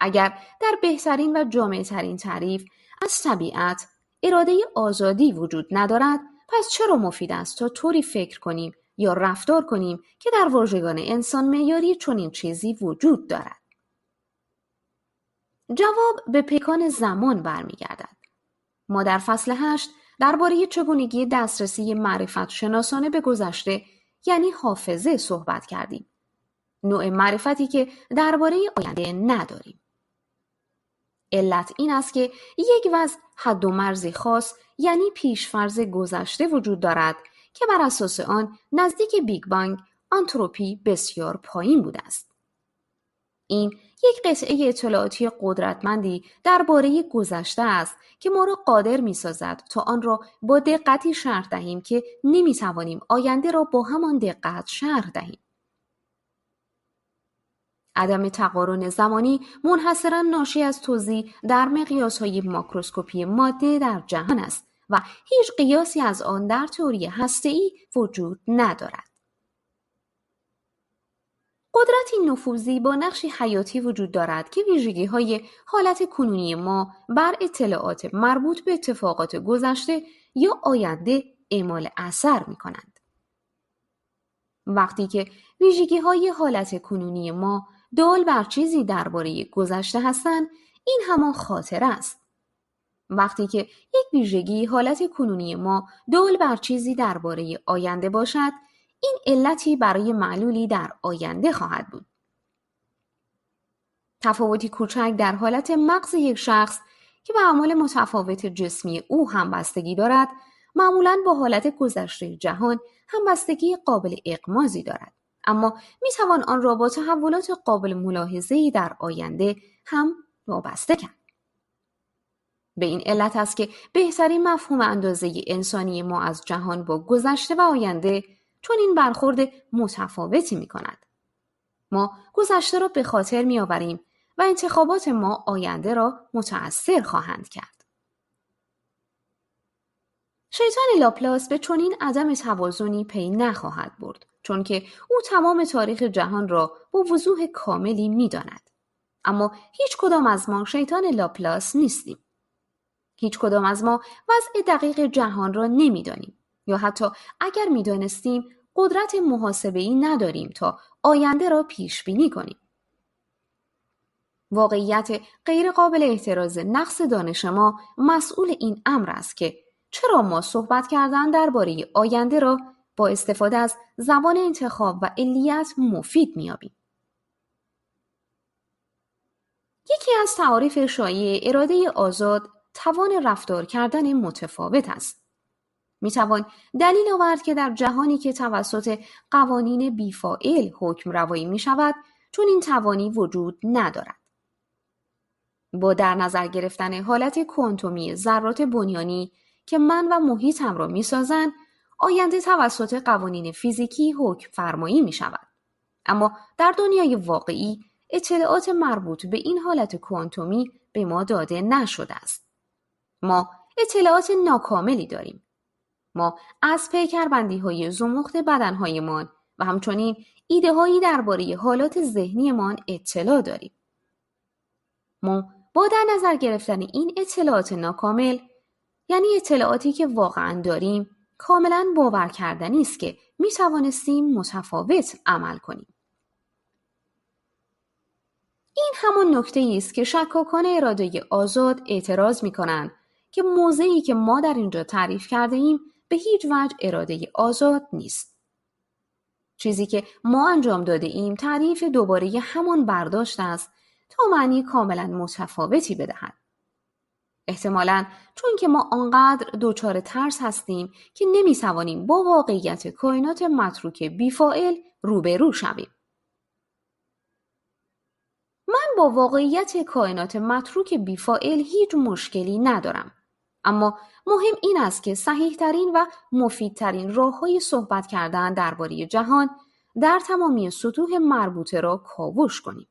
اگر در بهترین و جامع‌ترین تعریف از طبیعت اراده آزادی وجود ندارد، پس چرا مفید است تا طوری فکر کنیم یا رفتار کنیم که در واژگان انسان معیاری چنین چیزی وجود دارد؟ جواب به پیکان زمان برمیگردد. ما در فصل 8 درباره چگونگی دسترسی معرفت شناسانه به گذشته یعنی حافظه صحبت کردیم. نوع معرفتی که درباره آینده نداریم. علت این است که یک وضع حد و مرزی خاص یعنی پیشفرض گذشته وجود دارد که بر اساس آن نزدیک بیگ بانگ آنتروپی بسیار پایین بوده است. این یک قطعه اطلاعاتی قدرتمندی درباره گذشته است که ما را قادر می‌سازد تا آن را با دقتی شرح دهیم که نمی‌توانیم آینده را با همان دقت شرح دهیم. عدم تقارن زمانی منحصراً ناشی از توزیع در مقیاس‌های ماکروسکوپی ماده در جهان است و هیچ قیاسی از آن در تئوری هسته‌ای وجود ندارد. قدرتی نفوذی با نقشی حیاتی وجود دارد که ویژگی‌های حالت کنونی ما بر اطلاعات مربوط به اتفاقات گذشته یا آینده اعمال اثر می‌کنند. وقتی که ویژگی‌های حالت کنونی ما دال بر چیزی درباره گذشته هستند، این همان خاطره است. وقتی که یک ویژگی حالت کنونی ما دال بر چیزی درباره آینده باشد، این علتی برای معلولی در آینده خواهد بود. تفاوتی کوچک در حالت مغز یک شخص که به اعمال متفاوت جسمی او همبستگی دارد، معمولاً با حالت گذشته جهان همبستگی قابل اغماضی دارد، اما میتوان آن را با تحولات قابل ملاحظه‌ای در آینده هم وابسته کرد. به این علت است که بهترین مفهوم اندازه انسانی ما از جهان با گذشته و آینده چون این برخورد متفاوتی می کند. ما گذشته را به خاطر می آوریم و انتخابات ما آینده را متأثر خواهند کرد. شیطان لاپلاس به چنین عدم توازنی پی نخواهد برد، چون که او تمام تاریخ جهان را با وضوح کاملی می داند. اما هیچ کدام از ما شیطان لاپلاس نیستیم. هیچ کدام از ما وضع دقیق جهان را نمی دانیم، یا حتی اگر می دانستیم قدرت محاسبه‌ای نداریم تا آینده را پیش بینی کنیم. واقعیت غیر قابل احتراز نقص دانش ما مسئول این امر است که چرا ما صحبت کردن درباره آینده را با استفاده از زبان انتخاب و علیت مفید می‌یابیم. یکی از تعاریف شایع اراده آزاد توان رفتار کردن متفاوت است. میتوان دلیل آورد که در جهانی که توسط قوانین بیفاعل حکم روایی می شود چون این توانی وجود ندارد. با در نظر گرفتن حالت کوانتومی ذرات بنیانی که من و محیطم را می سازند، آینده توسط قوانین فیزیکی حکم فرمایی می شود. اما در دنیای واقعی اطلاعات مربوط به این حالت کوانتومی به ما داده نشده است. ما اطلاعات ناکاملی داریم. ما از پیکربندی‌های زمخت بدن‌هایمان و همچنین ایده‌هایی درباره حالات ذهنیمان اطلاع داریم. ما با در نظر گرفتن این اطلاعات ناکامل، یعنی اطلاعاتی که واقعاً داریم، کاملاً باور کردنی است که می‌توانستیم متفاوت عمل کنیم. این همان نکته‌ای است که شکاکان اراده آزاد اعتراض می‌کنند که موضعی که ما در اینجا تعریف کرده ایم به هیچ وجه اراده آزاد نیست. چیزی که ما انجام داده ایم تعریف دوباره همان برداشت است تا معنی کاملا متفاوتی بدهد. احتمالاً چون که ما آنقدر دچار ترس هستیم که نمی‌توانیم با واقعیت کائنات متروک بیفاعل روبرو شویم. من با واقعیت کائنات متروک بیفاعل هیچ مشکلی ندارم. اما مهم این است که صحیح‌ترین و مفیدترین راه‌های صحبت کردن درباره جهان در تمامی سطوح مربوطه را کاوش کنیم.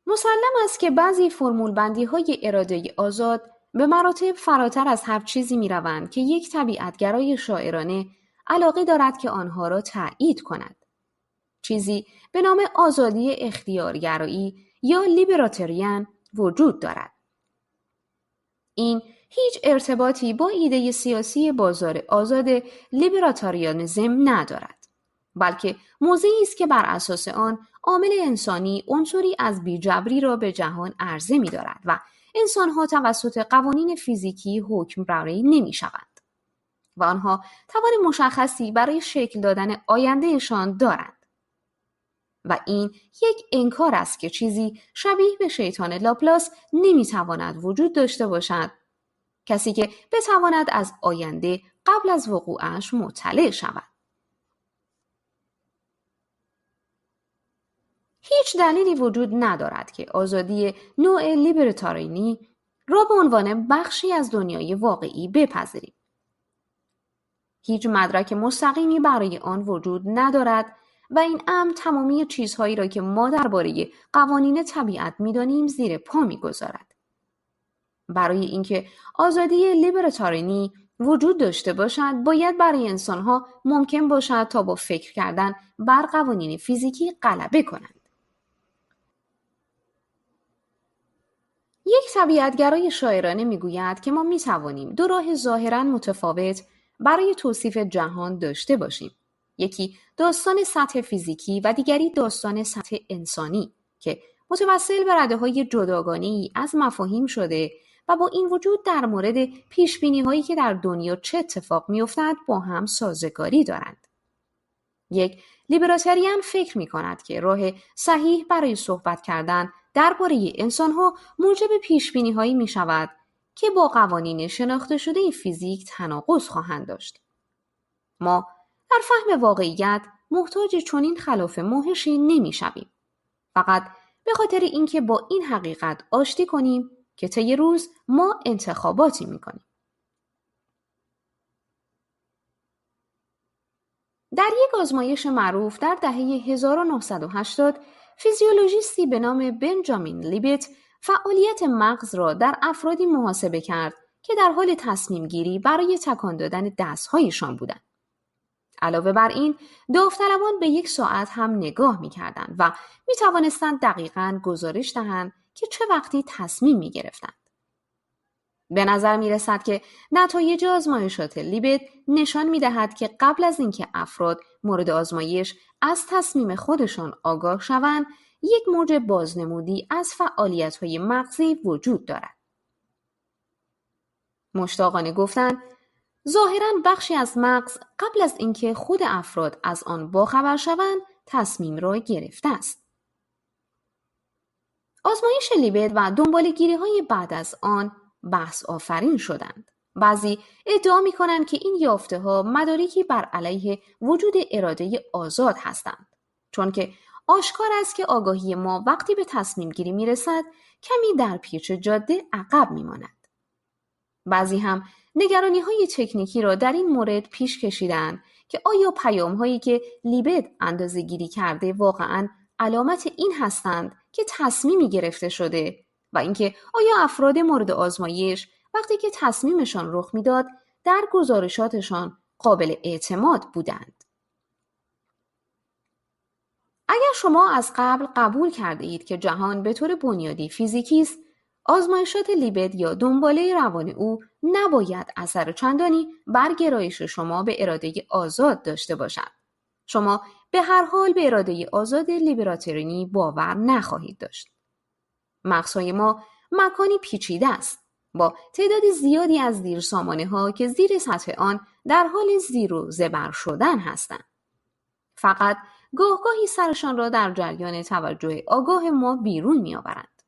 مسلم است که بعضی فرمول بندی‌های اراده آزاد به مراتب فراتر از هر چیزی می‌روند که یک طبیعتگرای شاعرانه علاقه دارد که آنها را تأیید کند. چیزی به نام آزادی اختیارگرایی یا لیبراتریان وجود دارد. این هیچ ارتباطی با ایده سیاسی بازار آزاد لیبراتاریانیسم ندارد، بلکه موضعی است که بر اساس آن عامل انسانی عنصری از بی‌جبری را به جهان عرضه می‌دارد و انسان‌ها توسط قوانین فیزیکی حکم برای نمی‌شوند. و آنها توان مشخصی برای شکل دادن آیندهشان دارند. و این یک انکار است که چیزی شبیه به شیطان لاپلاس نمیتواند وجود داشته باشد. کسی که بتواند از آینده قبل از وقوعش مطلع شود. هیچ دلیلی وجود ندارد که آزادی نوع لیبرتارینی را به عنوان بخشی از دنیای واقعی بپذیریم. هیچ مدرک مستقیمی برای آن وجود ندارد و این امر تمامی چیزهایی را که ما درباره قوانین طبیعت می‌دانیم زیر پا می‌گذارد. برای اینکه آزادی لیبرتارینی وجود داشته باشد، باید برای انسان‌ها ممکن باشد تا با فکر کردن بر قوانین فیزیکی غلبه کنند. یک طبیعتگرای شاعرانه میگوید که ما میتوانیم دو راه ظاهراً متفاوت برای توصیف جهان داشته باشیم. یکی داستان سطح فیزیکی و دیگری داستان سطح انسانی که متوسل به رده‌های جداگانه‌ای از مفاهیم شده و با این وجود در مورد پیشبینی‌هایی که در دنیا چه اتفاق می‌افتد با هم سازگاری دارند. یک لیبراتریان فکر می‌کند که راه صحیح برای صحبت کردن درباره انسان‌ها موجب پیشبینی‌هایی می‌شود که با قوانین شناخته شده فیزیک تناقض خواهند داشت. ما در فهم واقعیت محتاج چنین خلاف موهشی نمی‌شویم. فقط به خاطر اینکه با این حقیقت آشتی کنیم که طی روز ما انتخاباتی می‌کنیم. در یک آزمایش معروف در دهه 1980 فیزیولوژیستی به نام بنجامین لیبت فعالیت مغز را در افرادی محاسبه کرد که در حال تصمیم گیری برای تکان دادن دست‌هایشان بودند. علاوه بر این، داوطلبان به یک ساعت هم نگاه می‌کردند و می‌توانستند دقیقاً گزارش دهند که چه وقتی تصمیم می‌گرفتند. به نظر می‌رسد که نتایج آزمایشات لیبت نشان می‌دهد که قبل از اینکه افراد مورد آزمایش از تصمیم خودشان آگاه شوند، یک موج بازنمودی از فعالیت‌های مغزی وجود دارد. مشتاقانه گفتند ظاهراً بخشی از مغز قبل از اینکه خود افراد از آن باخبر شوند تصمیم را گرفته است. آزمایش لیبت و دنباله‌گیری‌های بعد از آن بحث آفرین شدند. بعضی ادعا می‌کنند که این یافته‌ها مدارکی بر علیه وجود اراده آزاد هستند، چون که آشکار است که آگاهی ما وقتی به تصمیم گیری می‌رسد کمی در پیچ جاده عقب می‌ماند. بعضی هم نگرانی‌های تکنیکی را در این مورد پیش کشیدند که آیا پیام‌هایی که لیبت اندازه‌گیری کرده واقعاً علامت این هستند که تصمیمی گرفته شده و اینکه آیا افراد مورد آزمایش وقتی که تصمیمشان رخ میداد در گزارشاتشان قابل اعتماد بودند. اگر شما از قبل قبول کرده اید که جهان به طور بنیادی فیزیکی است، آزمایشات لیبت یا دنباله روان او نباید اثر چندانی بر گرایش شما به اراده آزاد داشته باشد. شما به هر حال به اراده آزاد لیبراتورینی باور نخواهید داشت. مغزهای ما مکانی پیچیده است با تعداد زیادی از زیرسامانه‌ها که زیر سطح آن در حال زیر و زبر شدن هستند. فقط گاهگاهی سرشان را در جریان توجه آگاه ما بیرون می‌آورند.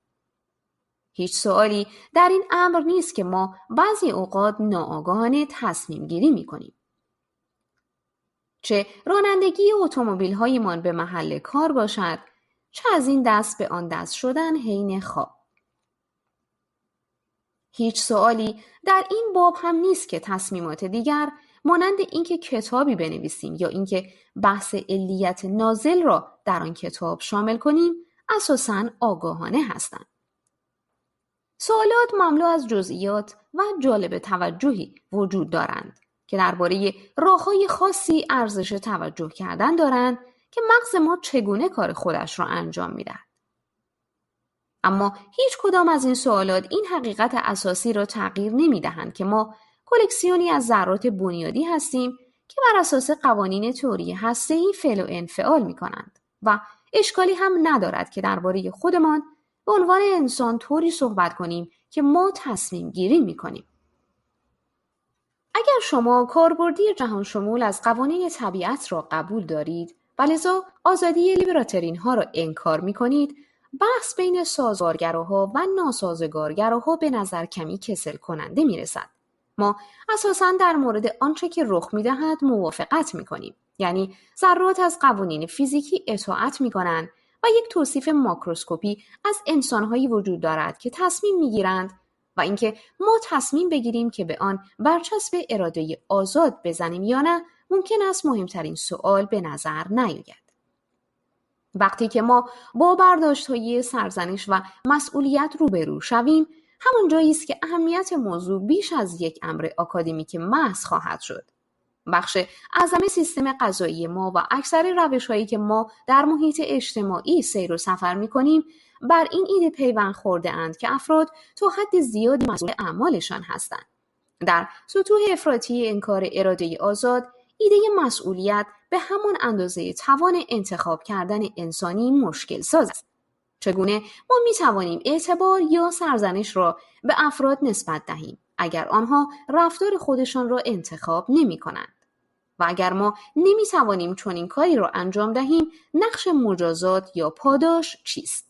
هیچ سوالی در این امر نیست که ما بعضی اوقات ناآگاهانه تصمیم گیری می‌کنیم. چه رانندگی اتومبیل‌هایمان به محل کار باشد، چه از این دست به آن دست شدن حین خواب. هیچ سوالی در این باب هم نیست که تصمیمات دیگر مانند اینکه کتابی بنویسیم یا اینکه بحث علیت نازل را در آن کتاب شامل کنیم اساساً آگاهانه هستند. سوالات مملو از جزئیات و جالب توجهی وجود دارند که درباره راه‌های خاصی ارزش توجه کردن دارند که مغز ما چگونه کار خودش را انجام می‌دهد. اما هیچ کدام از این سوالات این حقیقت اساسی را تغییر نمی‌دهند که ما کلکسیونی از ذرات بنیادی هستیم که بر اساس قوانین تئوری هسته‌ای فعل و انفعال می‌کنند و اشکالی هم ندارد که درباره خودمان به عنوان انسان طوری صحبت کنیم که ما تصمیم گیری می‌کنیم. اگر شما کاربردی جهان شمول از قوانین طبیعت را قبول دارید و لذا آزادی لیبراترین ها را انکار می کنید، بحث بین سازگارگراها و ناسازگارگراها به نظر کمی کسل کننده می رسد. ما اساساً در مورد آنچه که رخ می دهد موافقت می کنیم. یعنی ذرات از قوانین فیزیکی اطاعت می کنند و یک توصیف ماکروسکوپی از انسانهایی وجود دارد که تصمیم می گیرند و اینکه ما تصمیم بگیریم که به آن برچسب اراده آزاد بزنیم یا نه ممکن است مهمترین سوال به نظر نیاید. وقتی که ما با برداشت‌های سرزنش و مسئولیت روبرو شویم، همون جایی است که اهمیت موضوع بیش از یک امر آکادمیک محض خواهد شد. بخش اعظم سیستم قضایی ما و اکثر روش‌هایی که ما در محیط اجتماعی سیر و سفر می‌کنیم بر این ایده پیوند خورده اند که افراد تا حد زیادی مسئول اعمالشان هستند. در سطوح افراطی انکار اراده آزاد، ایده مسئولیت به همان اندازه توان انتخاب کردن انسانی مشکل ساز است. چگونه ما می توانیم اعتبار یا سرزنش را به افراد نسبت دهیم اگر آنها رفتار خودشان را انتخاب نمی کنند؟ و اگر ما نمی توانیم چنین کاری را انجام دهیم، نقش مجازات یا پاداش چیست؟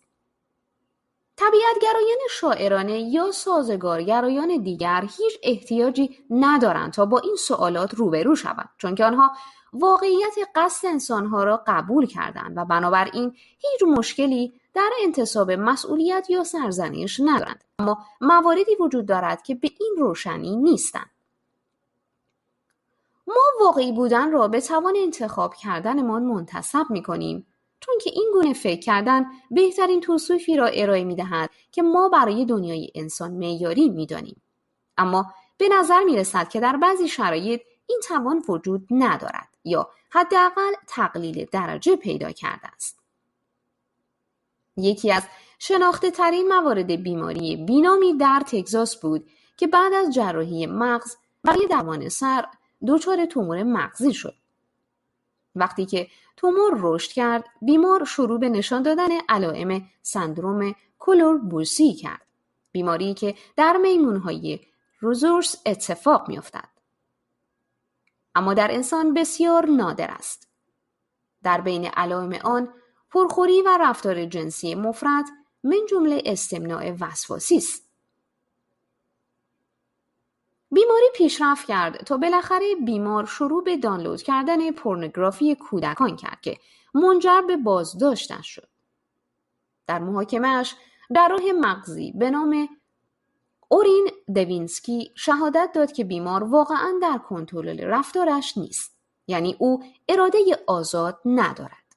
طبیعت‌گرایان شاعرانه یا سازگارگرایان دیگر هیچ احتیاجی ندارند تا با این سوالات روبرو شوند، چون که آنها واقعیت قصد انسانها را قبول کردند و بنابراین هیچ مشکلی در انتصاب مسئولیت یا سرزنش ندارند. اما مواردی وجود دارد که به این روشنی نیستند. ما واقعی بودن را به توان انتخاب کردنمان منتسب می‌کنیم، چون که این گونه فکر کردن بهترین توصیفی را ارائه می‌دهد که ما برای دنیای انسان معیاری می‌دانیم. اما به نظر می‌رسد که در بعضی شرایط این توان وجود ندارد یا حداقل تقلیل درجه پیدا کرده است. یکی از شناخته‌ترین موارد بیماری بینامی در تگزاس بود که بعد از جراحی مغز برای درمان سر دچار تومور مغزی شد. وقتی که تومور رشد کرد، بیمار شروع به نشان دادن علائم سندروم کولر-بوسی کرد. بیماری که در میمون‌های رزورس اتفاق می‌افتد، اما در انسان بسیار نادر است. در بین علائم آن پرخوری و رفتار جنسی مفرط من جمله استمناء وسواسی است. بیماری پیشرفت کرد تا بالاخره بیمار شروع به دانلود کردن پورنوگرافی کودکان کرد که منجر به بازداشتش شد. در محاکمه‌اش جراح مغزی به نام اورین دوینسکی شهادت داد که بیمار واقعاً در کنترل رفتارش نیست، یعنی او اراده آزاد ندارد.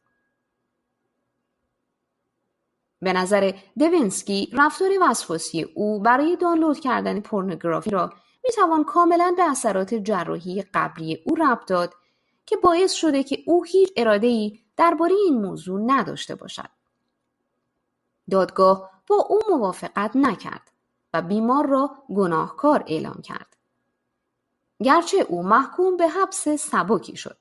به نظر دوینسکی رفتار وسواسی او برای دانلود کردن پورنوگرافی را میتوان کاملا به اثرات جراحی قبلی او ربط داد که باعث شده که او هیچ اراده‌ای درباره این موضوع نداشته باشد. دادگاه با او موافقت نکرد و بیمار را گناهکار اعلام کرد، گرچه او محکوم به حبس سبکی شد.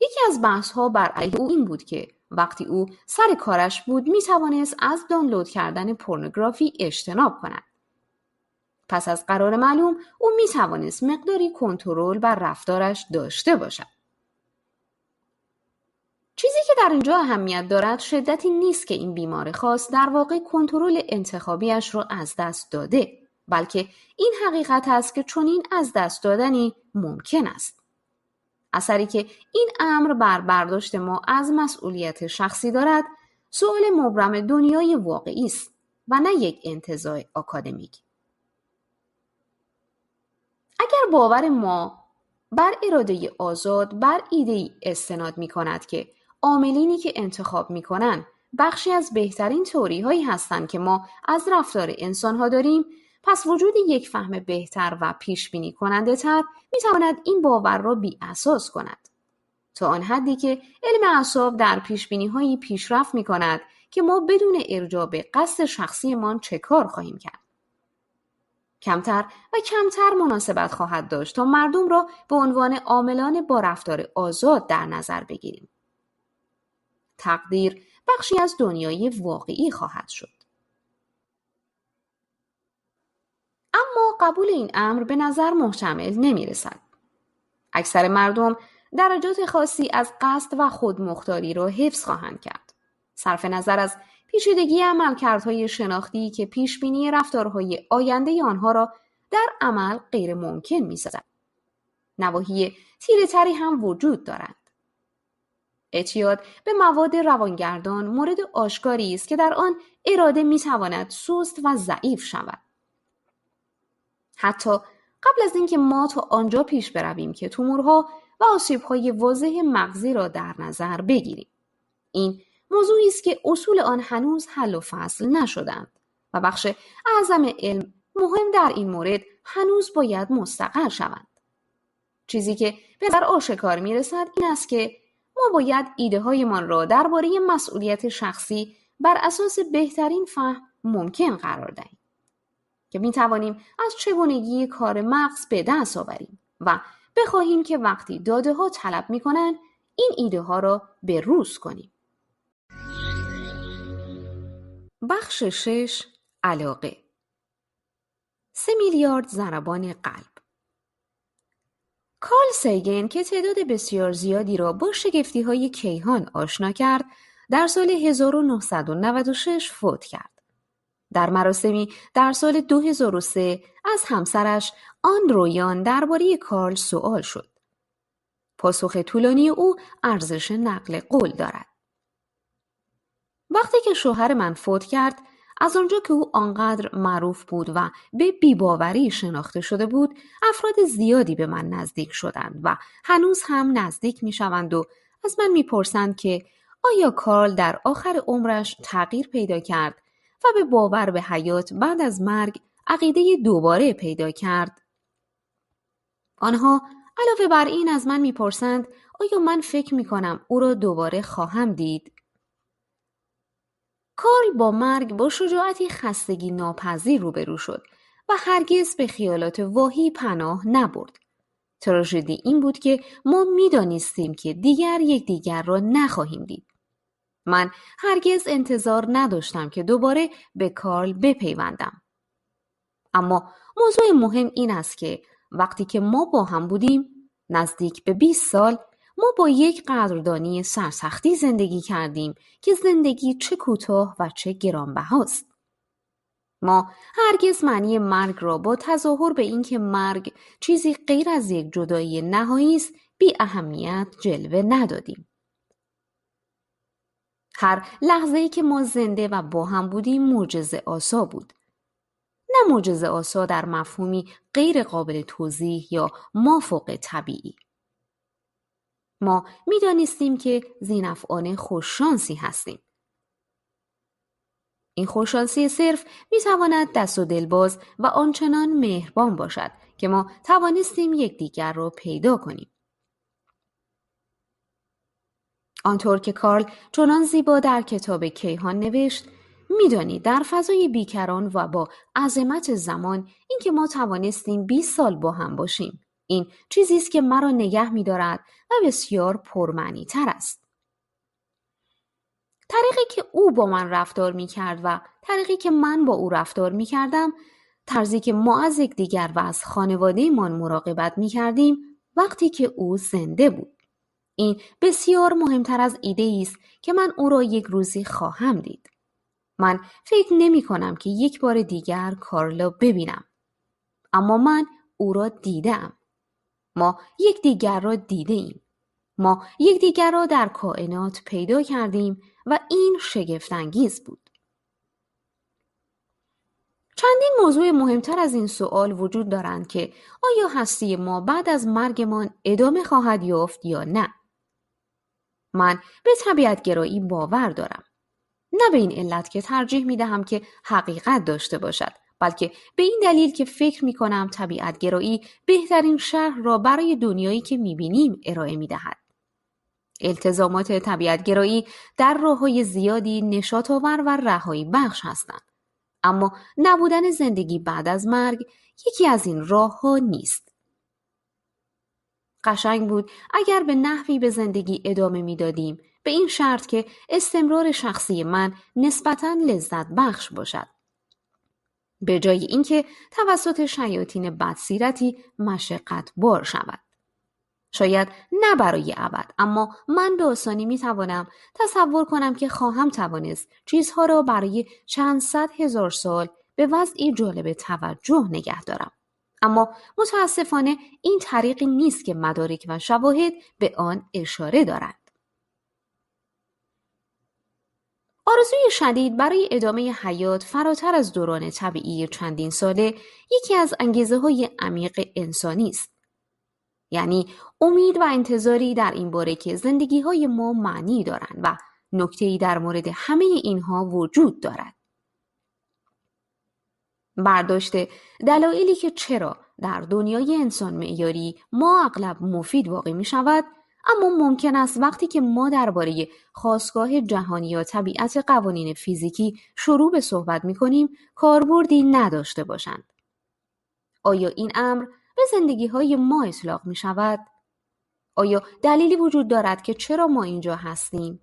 یکی از بحث‌ها بر علیه او این بود که وقتی او سر کارش بود میتوانست از دانلود کردن پورنوگرافی اجتناب کند. پس از قرار معلوم او میتوانست مقداری کنترل بر رفتارش داشته باشد. چیزی که در اینجا اهمیت دارد شدتی نیست که این بیمار خاص در واقع کنترل انتخابیش را از دست داده، بلکه این حقیقت است که چنین از دست دادنی ممکن است. اثری که این امر بر برداشت ما از مسئولیت شخصی دارد، سؤال مبرم دنیای واقعی است و نه یک انتزاع آکادمیک. اگر باور ما بر اراده آزاد بر ایده‌ای استناد می‌کند که عاملینی که انتخاب می‌کنند بخشی از بهترین تئوری‌هایی هستند که ما از رفتار انسان‌ها داریم، پس وجود یک فهم بهتر و پیش‌بینی کننده‌تر می‌تواند این باور را بی‌اساس کند، تا آن حدی که علم اعصاب در پیش‌بینی‌هایی پیشرفت می‌کند که ما بدون ارجاع به قصد شخصیمان چه کار خواهیم کرد. کمتر و کمتر مناسبت خواهد داشت تا مردم را به عنوان عاملان با رفتار آزاد در نظر بگیریم. تقدیر بخشی از دنیای واقعی خواهد شد. اما قبول این امر به نظر محتمل نمی رسد. اکثر مردم درجات خاصی از قصد و خودمختاری را حفظ خواهند کرد. صرف نظر از پیچیدگی عملکردهای شناختی که پیشبینی رفتارهای آینده آنها را در عمل غیر ممکن می سازد. نواحی تیره تری هم وجود دارند. اعتیاد به مواد روانگردان مورد آشکاری است که در آن اراده می تواند سست و ضعیف شود. حتی قبل از اینکه ما تا آنجا پیش برویم که تومورها و آسیب‌های واضح مغزی را در نظر بگیریم. این موضوعی است که اصول آن هنوز حل و فصل نشدند و بخش اعظم علم مهم در این مورد هنوز باید مستقر شوند. چیزی که به نظر آشکار می‌رسد این است که ما باید ایده‌هایمان را درباره مسئولیت شخصی بر اساس بهترین فهم ممکن قرار دهیم که می‌توانیم از چگونگی کار مغز به دست آوریم و بخواهیم که وقتی داده‌ها طلب می‌کنند این ایده‌ها را به روز کنیم. بخش 6. علاقه. 3 میلیارد ضربان قلب. کارل سیگن که تعداد بسیار زیادی را با شگفتی‌های کیهان آشنا کرد، در سال 1996 فوت کرد. در مراسمی در سال 2003 از همسرش آن رویان درباره کارل سوال شد. پاسخ طولانی او ارزش نقل قول دارد. وقتی که شوهر من فوت کرد، از آنجا که او آنقدر معروف بود و به بی‌باوری شناخته شده بود، افراد زیادی به من نزدیک شدند و هنوز هم نزدیک می‌شوند و از من می‌پرسند که آیا کارل در آخر عمرش تغییر پیدا کرد و به باور به حیات بعد از مرگ عقیده دوباره پیدا کرد؟ آنها علاوه بر این از من می‌پرسند آیا من فکر می‌کنم او را دوباره خواهم دید؟ کارل با مرگ با شجاعتی خستگی ناپذیر روبرو شد و هرگز به خیالات واهی پناه نبرد. تراژدی این بود که ما می‌دانستیم که دیگر یکدیگر را نخواهیم دید. من هرگز انتظار نداشتم که دوباره به کارل بپیوندم. اما موضوع مهم این است که وقتی که ما با هم بودیم، نزدیک به 20 سال، ما با یک قدردانی سرسختی زندگی کردیم که زندگی چه کوتاه و چه گرانبهاست. ما هرگز معنی مرگ را با تظاهر به این که مرگ چیزی غیر از یک جدایی نهایی است بی اهمیت جلوه ندادیم. هر لحظه‌ای که ما زنده و با هم بودیم معجزه آسا بود. نه معجزه آسا در مفهومی غیر قابل توضیح یا مافوق طبیعی. ما می‌دانستیم که ذی‌نفعانه خوششانسی هستیم. این خوششانسی صرف می‌تواند دست و دلباز و آنچنان مهربان باشد که ما توانستیم یکدیگر را پیدا کنیم. آنطور که کارل چنان زیبا در کتاب کیهان نوشت، می‌دانید در فضای بیکران و با عظمت زمان اینکه ما توانستیم 20 سال با هم باشیم، این چیزی است که مرا نگه می‌دارد و بسیار پرمعنی‌تر است. طریقی که او با من رفتار می‌کرد و طریقی که من با او رفتار می‌کردم، طرزی که ما از یکدیگر و از خانواده‌مان مراقبت می‌کردیم وقتی که او زنده بود. این بسیار مهمتر از ایده‌ای است که من او را یک روزی خواهم دید. من فکر نمی‌کنم که یک بار دیگر کارل را ببینم. اما من او را دیدم. ما یکدیگر را دیدیم. ما یکدیگر را در کائنات پیدا کردیم و این شگفت‌انگیز بود. چندین موضوع مهمتر از این سوال وجود دارند که آیا هستی ما بعد از مرگمان ادامه خواهد یافت یا نه؟ من به طبیعت گرایی باور دارم. نه به این علت که ترجیح می دهم که حقیقت داشته باشد، بلکه به این دلیل که فکر می کنم طبیعت گرایی بهترین شرح را برای دنیایی که می بینیم ارائه می دهد. التزامات طبیعت گرایی در راه‌های زیادی نشاط آور و رهایی بخش هستند. اما نبودن زندگی بعد از مرگ یکی از این راه‌ها نیست. قشنگ بود اگر به نحوی به زندگی ادامه می‌دادیم به این شرط که استمرار شخصی من نسبتاً لذت بخش باشد. به جای اینکه توسط شیاطین بدسیرتی مشقت بار شود. شاید نه برای ابد، اما من به آسانی میتوانم تصور کنم که خواهم توانست چیزها را برای چند صد هزار سال به وضعی جالب توجه نگه دارم. اما متاسفانه این طریقی نیست که مدارک و شواهد به آن اشاره دارند. آرزوی شدید برای ادامه حیات فراتر از دوران طبیعی چندین ساله یکی از انگیزه‌های عمیق انسانی است. یعنی امید و انتظاری در این باره که زندگی‌های ما معنی دارند و نکته‌ای در مورد همه اینها وجود دارد. برداشت دلایلی که چرا در دنیای انسان معیاری ما اغلب مفید واقع می شود، اما ممکن است وقتی که ما درباره خاستگاه جهانی یا طبیعت قوانین فیزیکی شروع به صحبت می کنیم کاربردی نداشته باشند. آیا این امر به زندگی‌های ما اطلاق می شود؟ آیا دلیلی وجود دارد که چرا ما اینجا هستیم؟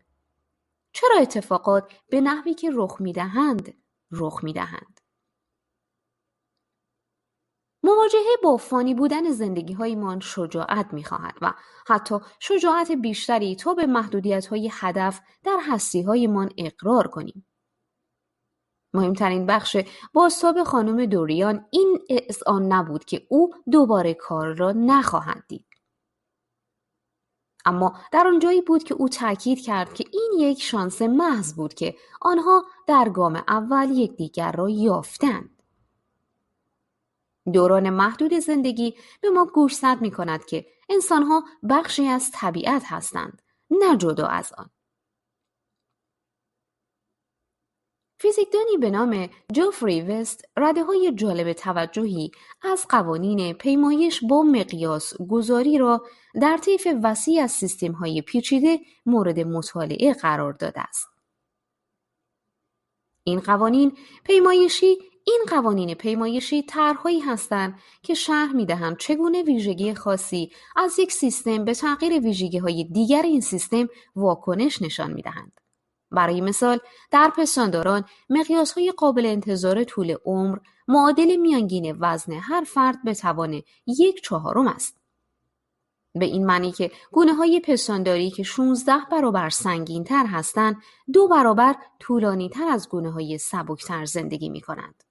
چرا اتفاقات به نحوی که رخ می دهند؟ مواجهه با فانی بودن زندگی‌هایمان شجاعت می‌خواهد و حتی شجاعت بیشتری تا به محدودیت‌های هدف در هستی‌هایمان اقرار کنیم. مهمترین بخش بازتاب خانم دوریان این اذعان نبود که او دوباره کار را نخواهد دید. اما در آنجایی بود که او تاکید کرد که این یک شانس محض بود که آنها در گام اول یکدیگر را یافتند. دوران محدود زندگی به ما گوشزد می کند که انسانها بخشی از طبیعت هستند، نه جدا از آن. فیزیکدانی به نام جوفری وست رده‌های جالب توجهی از قوانین پیمایش با مقیاس گذاری را در طیف وسیع از سیستم‌های پیچیده مورد مطالعه قرار داده است. این قوانین پیمایشی طرح‌هایی هستند که شرح می‌دهند چگونه ویژگی خاصی از یک سیستم به تغییر ویژگی‌های دیگر این سیستم واکنش نشان می‌دهند. برای مثال، در پستانداران مقیاس‌های قابل انتظار طول عمر معادل میانگین وزن هر فرد به توان 1/4 است. به این معنی که گونه‌های پستانداری که 16 برابر سنگین‌تر هستند، 2 برابر طولانی‌تر از گونه‌های سبک‌تر زندگی می‌کنند.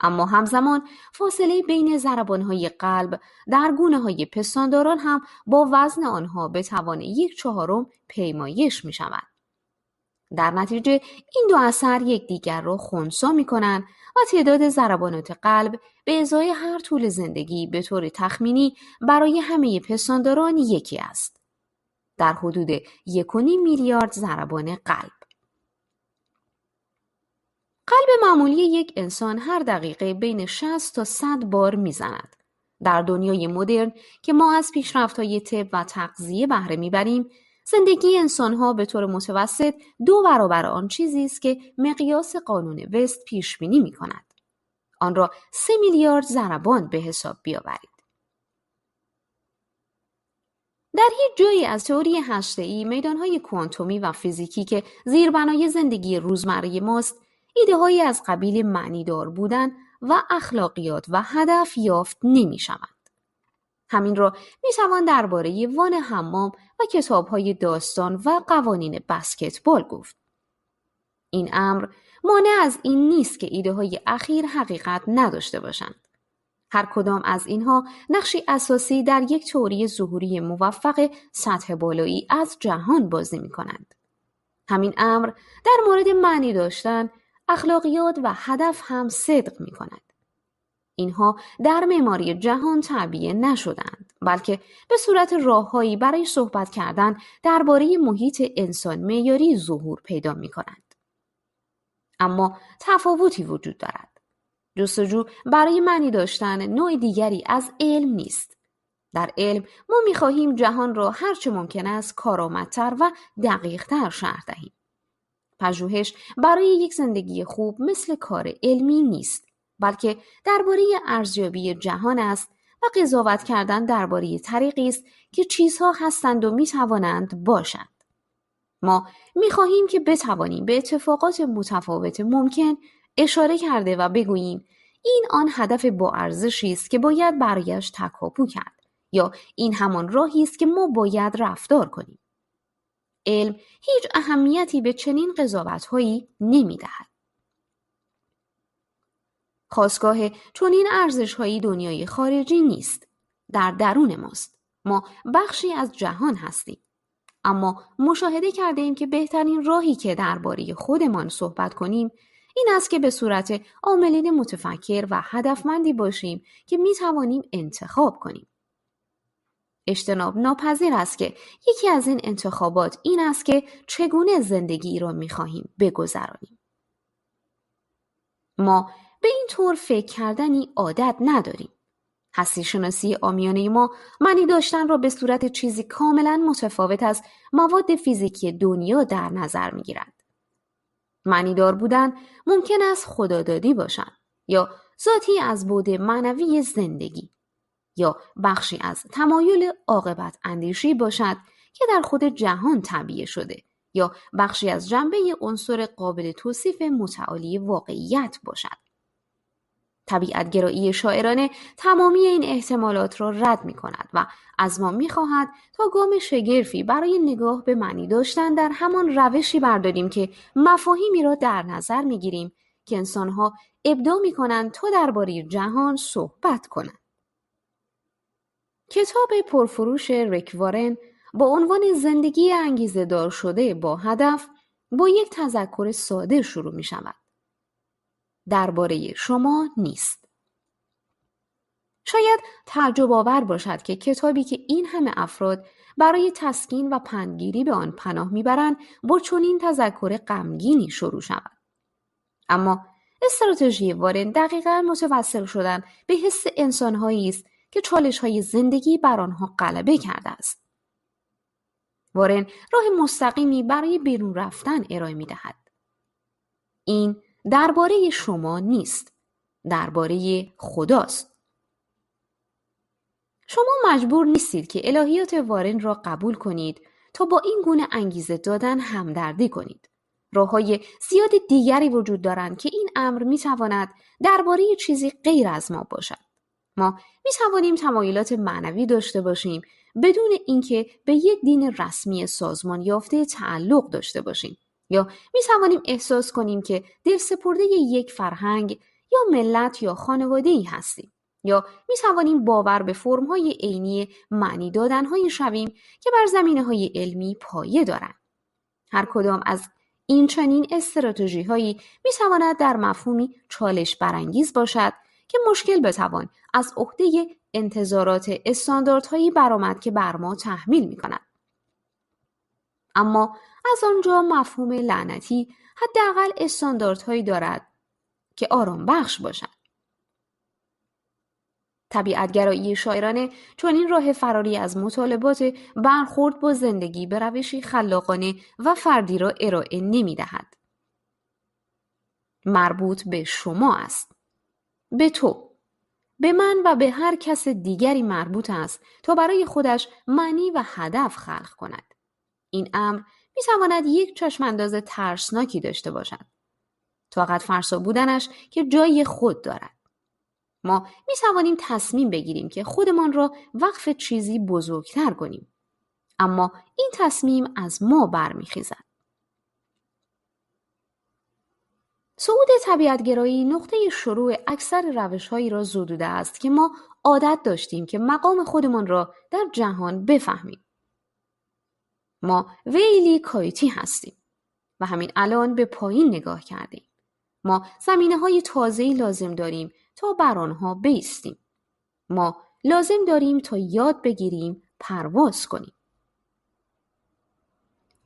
اما همزمان فاصله بین ضربان‌های قلب در گونه‌های پستانداران هم با وزن آنها به توان 1/4 پیمایش می‌شود. در نتیجه این دو اثر یکدیگر را خنثی می‌کنند و تعداد ضربانات قلب به ازای هر طول زندگی به طور تخمینی برای همه پستانداران یکی است. در حدود 1.5 میلیارد ضربان قلب. قلب معمولی یک انسان هر دقیقه بین 60 تا 100 بار میزند. در دنیای مدرن که ما از پیشرفت‌های طب و تغذیه بهره میبریم، زندگی انسان‌ها به طور متوسط 2 برابر آن چیزی است که مقیاس قانون وست پیش بینی می‌کند. آن را 3 میلیارد ضربان به حساب بیاورید. در هیچ جایی از تئوری هسته‌ای، میدان‌های کوانتومی و فیزیکی که زیربنای زندگی روزمره ماست، ایده‌هایی از قبیل معنیدار بودن و اخلاقیات و هدف یافت نمی‌شوند. همین را می‌توان درباره وان حمام و کتاب‌های داستان و قوانین بسکتبال گفت. این امر مانع از این نیست که ایده‌های اخیر حقیقت نداشته باشند. هر کدام از اینها نقشی اساسی در یک تئوری ظهوری موفق سطح بالایی از جهان بازی می‌کنند. همین امر در مورد معنی داشتن، اخلاقیات و هدف هم صدق می‌کند. اینها در معماری جهان تعبیه نشدند، بلکه به صورت راه‌هایی برای صحبت کردن درباره محیط انسان معیاری ظهور پیدا می‌کنند. اما تفاوتی وجود دارد. جستجو برای معنی داشتن نوع دیگری از علم نیست. در علم ما می‌خواهیم جهان را هرچه ممکن است کارآمدتر و دقیق‌تر شرح دهیم. پژوهش برای یک زندگی خوب مثل کار علمی نیست، بلکه درباره ارزیابی جهان است و قضاوت کردن درباره طریقی است که چیزها هستند و می‌توانند باشند. ما می‌خواهیم که بتوانیم به اتفاقات متفاوت ممکن اشاره کرده و بگوییم این آن هدف با ارزشی است که باید برایش تکاپو کرد، یا این همان راهی است که ما باید رفتار کنیم. علم هیچ اهمیتی به چنین قضاوت‌هایی نمی‌دهد. خاستگاه چنین ارزش‌هایی دنیای خارجی نیست، در درون ماست. ما بخشی از جهان هستیم. اما مشاهده کرده ایم که بهترین راهی که درباره خودمان صحبت کنیم این است که به صورت عاملین متفکر و هدفمندی باشیم که می توانیم انتخاب کنیم. اجتناب ناپذیر است که یکی از این انتخابات این است که چگونه زندگی را می خواهیم بگذرانیم. ما به این طور فکر کردنی عادت نداریم. هستی شناسی عامیانه ما معنی داشتن را به صورت چیزی کاملا متفاوت از مواد فیزیکی دنیا در نظر می گیرد. معنی دار بودن ممکن است خدادادی باشد، یا ذاتی از بعد معنوی زندگی، یا بخشی از تمایل عاقبت اندیشی باشد که در خود جهان تعبیه شده، یا بخشی از جنبه عنصر قابل توصیف متعالی واقعیت باشد. طبیعت‌گرایی شاعرانه تمامی این احتمالات را رد می کند و از ما می خواهد تا گام شگرفی برای نگاه به معنی داشتن در همان روشی برداریم که مفاهیمی را در نظر می گیریم که انسانها ابداع می کنند تا درباره جهان صحبت کنند. کتاب پرفروش ریک وارن با عنوان زندگی انگیزه دار شده با هدف با یک تذکر ساده شروع می شود. درباره شما نیست. شاید تعجب آور باشد که کتابی که این همه افراد برای تسکین و پندگیری به آن پناه میبرند با چنین تذکر غمگینی شروع شود. اما استراتژی وارن دقیقاً متوسل شدن به حس انسان‌هایی است که چالش‌های زندگی بر آنها غلبه کرده است. وارن راه مستقیمی برای بیرون رفتن ارائه می‌دهد. این درباره شما نیست، درباره خداست. شما مجبور نیستید که الهیات وارن را قبول کنید تا با این گونه انگیزه دادن همدردی کنید. راه‌های زیاد دیگری وجود دارند که این امر می‌تواند درباره چیزی غیر از ما باشد. ما می‌توانیم تمایلات معنوی داشته باشیم بدون اینکه به یک دین رسمی سازمان یافته تعلق داشته باشیم، یا می‌توانیم احساس کنیم که دلسپرده یک فرهنگ یا ملت یا خانواده‌ای هستیم، یا می‌توانیم باور به فرم‌های عینی معنی دادن‌هایی شویم که بر زمینه‌های علمی پایه دارند. هر کدام از این چنین استراتژی‌هایی می‌تواند در مفهومی چالش برانگیز باشد که مشکل بتوان از عهده انتظارات استانداردهایی برآمد که بر ما تحمیل می‌کند. اما از آنجا مفهوم لعنتی حداقل استانداردهایی دارد که آرام بخش باشد. طبیعت‌گرایی شاعرانه چنین راه فراری از مطالبات برخورد با زندگی به روشی خلاقانه و فردی را ارائه نمی‌دهد. مربوط به شما است. به تو، به من و به هر کس دیگری مربوط است تا برای خودش معنی و هدف خلق کند. این امر می‌تواند یک چشم‌انداز ترسناکی داشته باشد. طاقت فرسا بودنش که جای خود دارد. ما می‌توانیم تصمیم بگیریم که خودمان را وقف چیزی بزرگتر کنیم. اما این تصمیم از ما برمی‌خیزد. صعود طبیعت‌گرایی نقطه شروع اکثر روش‌هایی را زدوده است که ما عادت داشتیم که مقام خودمان را در جهان بفهمیم. ما ویلی کایتی هستیم و همین الان به پایین نگاه کردیم. ما زمینه‌های تازه‌ای لازم داریم تا بر آنها بایستیم. ما لازم داریم تا یاد بگیریم پرواز کنیم.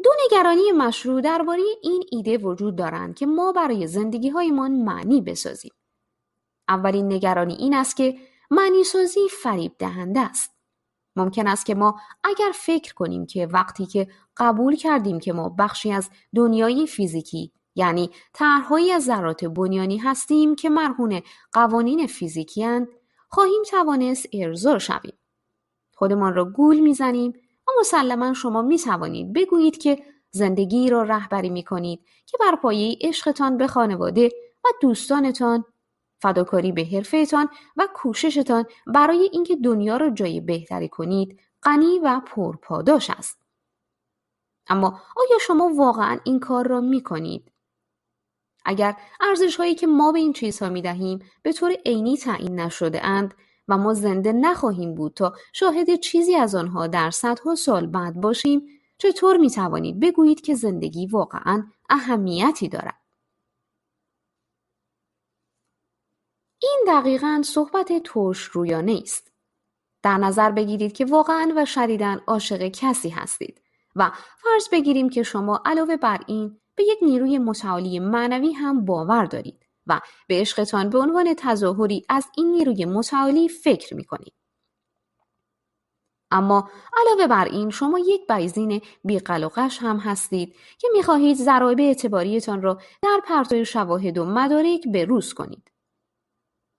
دو نگرانی مشروع درباره این ایده وجود دارند که ما برای زندگی‌هایمان معنی بسازیم. اولین نگرانی این است که معنی سازی فریب دهنده است. ممکن است که ما اگر فکر کنیم که وقتی که قبول کردیم که ما بخشی از دنیای فیزیکی، یعنی طرح‌هایی از ذرات بنیانی هستیم که مرهون قوانین فیزیکی اند، خواهیم توانست ارضا شویم. خودمان را گول میزنیم و مسلماً شما میتوانید بگویید که زندگی را رهبری میکنید که بر پایه عشقتان به خانواده و دوستانتان فداکاری به حرفه‌تان و کوششتان برای اینکه دنیا را جای بهتری کنید غنی و پرپاداش است. اما آیا شما واقعاً این کار را می‌کنید؟ اگر ارزش‌هایی که ما به این چیزها می‌دهیم به طور عینی تعیین نشده اند و ما زنده نخواهیم بود تا شاهد چیزی از آنها در صدها سال بعد باشیم، چطور می‌توانید بگویید که زندگی واقعاً اهمیتی دارد؟ این دقیقاً صحبت ترش‌رویانه است. در نظر بگیرید که واقعاً و شدیداً عاشق کسی هستید و فرض بگیریم که شما علاوه بر این به یک نیروی متعالی معنوی هم باور دارید و به عشقتان به عنوان تظاهری از این نیروی متعالی فکر می‌کنید. اما علاوه بر این شما یک بیضین بی‌قل و قش هم هستید که می‌خواهید ضرایب اعتباریتان را در پرتو شواهد و مدارک بروز کنید.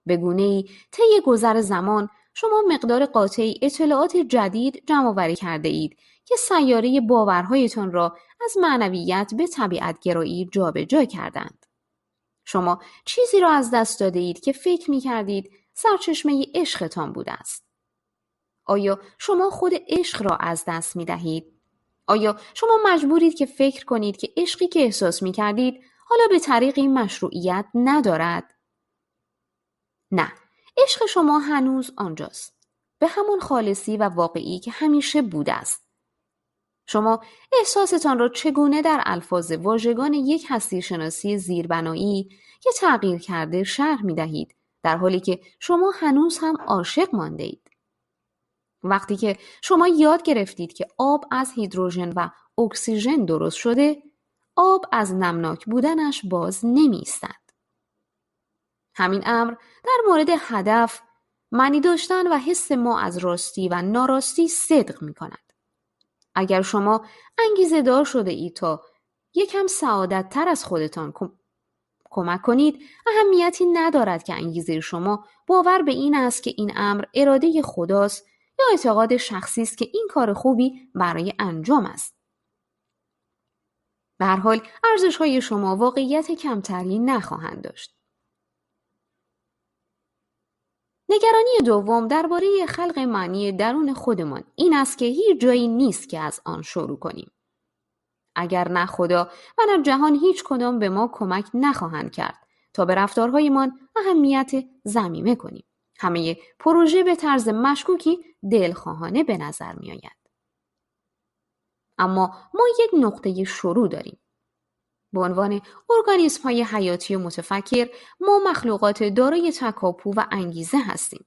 به گونه‌ای طی گذر زمان شما مقدار قاطعی اطلاعات جدید جمع‌آوری کرده اید که سیاره باورهایتان را از معنویت به طبیعت‌گرایی جابجا کردند. شما چیزی را از دست داده اید که فکر می‌کردید سرچشمه عشقتان بوده است. آیا شما خود عشق را از دست می‌دهید؟ آیا شما مجبورید که فکر کنید که عشقی که احساس می‌کردید حالا به طریقی مشروعیت ندارد؟ نه، عشق شما هنوز آنجاست. به همون خالصی و واقعی که همیشه بوده است. شما احساستان را چگونه در الفاظ واژگان یک هستی شناسی زیربنایی که تغییر کرده شرح می دهید در حالی که شما هنوز هم عاشق مانده اید. وقتی که شما یاد گرفتید که آب از هیدروژن و اکسیژن درست شده، آب از نمناک بودنش باز نمی ایستد. همین امر در مورد هدف، معنی داشتن و حس ما از راستی و ناراستی صدق می کند. اگر شما انگیزه دار شده اید تا یکم سعادت تر از خودتان کمک کنید، اهمیتی ندارد که انگیزه شما باور به این است که این امر اراده خداست یا اعتقاد شخصی است که این کار خوبی برای انجام است. به هر حال ارزش‌های شما واقعیت کمتری نخواهند داشت. نگرانی دوم درباره خلق معنی درون خودمان این است که هیچ جایی نیست که از آن شروع کنیم. اگر نه خدا و نه جهان هیچ کدام به ما کمک نخواهند کرد تا به رفتارهایمان اهمیت ضمیمه کنیم. همه پروژه به طرز مشکوکی دلخواهانه به نظر می آید. اما ما یک نقطه شروع داریم. به عنوان ارگانیسم‌های حیاتی و متفکر، ما مخلوقات دارای تکاپو و انگیزه هستیم.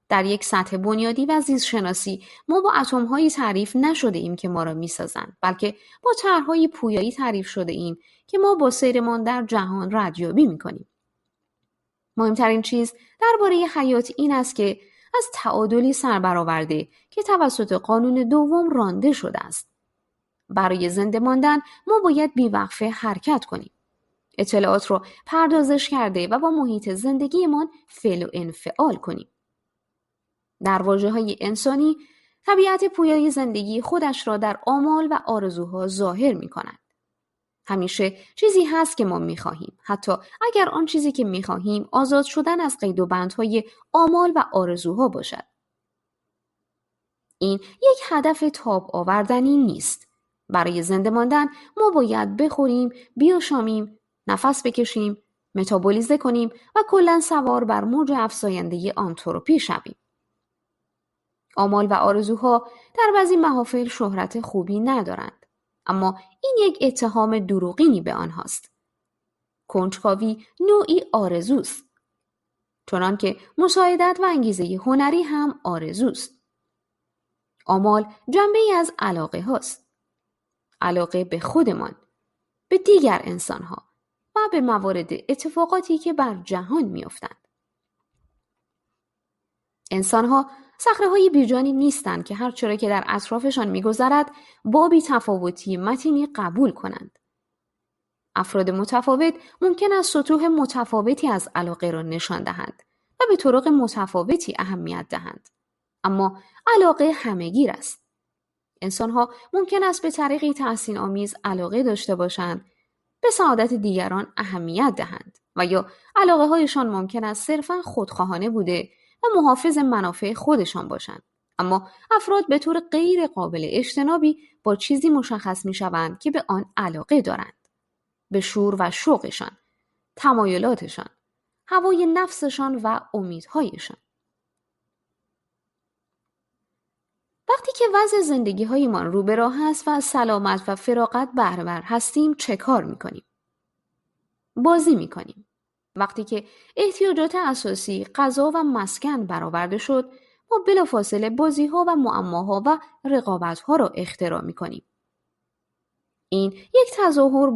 در یک سطح بنیادی و زیست‌شناسی، ما با اتم‌هایی تعریف نشده ایم که ما را می‌سازند، بلکه با طرح‌های پویایی تعریف شده ایم که ما با سیرمان در جهان ردیابی می‌کنیم. مهمترین چیز درباره حیات این است که از تعادلی سر برآورده که توسط قانون دوم رانده شده است. برای زنده ماندن ما باید بی‌وقفه حرکت کنیم. اطلاعات رو پردازش کرده و با محیط زندگیمان فعل و انفعال کنیم. در واژه‌های انسانی، طبیعت پویای زندگی خودش را در آمال و آرزوها ظاهر می‌کند. همیشه چیزی هست که ما می‌خواهیم، حتی اگر آن چیزی که می‌خواهیم آزاد شدن از قید و بندهای آمال و آرزوها باشد. این یک هدف تاب آوردنی نیست. برای زنده ماندن ما باید بخوریم، بیاشامیم، نفس بکشیم، متابولیزه کنیم و کلاً سوار بر موج افزاینده آنتروپی شویم. آمال و آرزوها در بعضی محافل شهرت خوبی ندارند، اما این یک اتهام دروغینی به آنهاست. کنجکاوی نوعی آرزوست، چنان که مساعدت و انگیزه هنری هم آرزوست. آمال جنبه‌ای از علاقه هاست. علاقه به خودمان، به دیگر انسانها و به موارد اتفاقاتی که بر جهان می‌افتند. انسانها صخره‌های بیجانی نیستند که هر چرا که در اطرافشان می‌گذرد با بی‌تفاوتی متینی قبول کنند. افراد متفاوت ممکن است سطوح متفاوتی از علاقه را نشان دهند و به طرق متفاوتی اهمیت دهند، اما علاقه همه‌گیر است. انسانها ممکن است به طریقی تحسین آمیز علاقه داشته باشند، به سعادت دیگران اهمیت دهند و یا علاقه هایشان ممکن است صرفاً خودخواهانه بوده و محافظ منافع خودشان باشند. اما افراد به طور غیر قابل اجتنابی با چیزی مشخص می شوند که به آن علاقه دارند. به شور و شوقشان، تمایلاتشان، هوای نفسشان و امیدهایشان. وقتی که وضع زندگی هایمان رو به راه است و از سلامت و فراغت بهره مند هستیم چه کار میکنیم؟ بازی میکنیم. وقتی که احتیاجات اساسی غذا و مسکن برآورده شد، ما بلافاصله بازی ها و معماها و رقابت ها را اختراع میکنیم. این یک تظاهر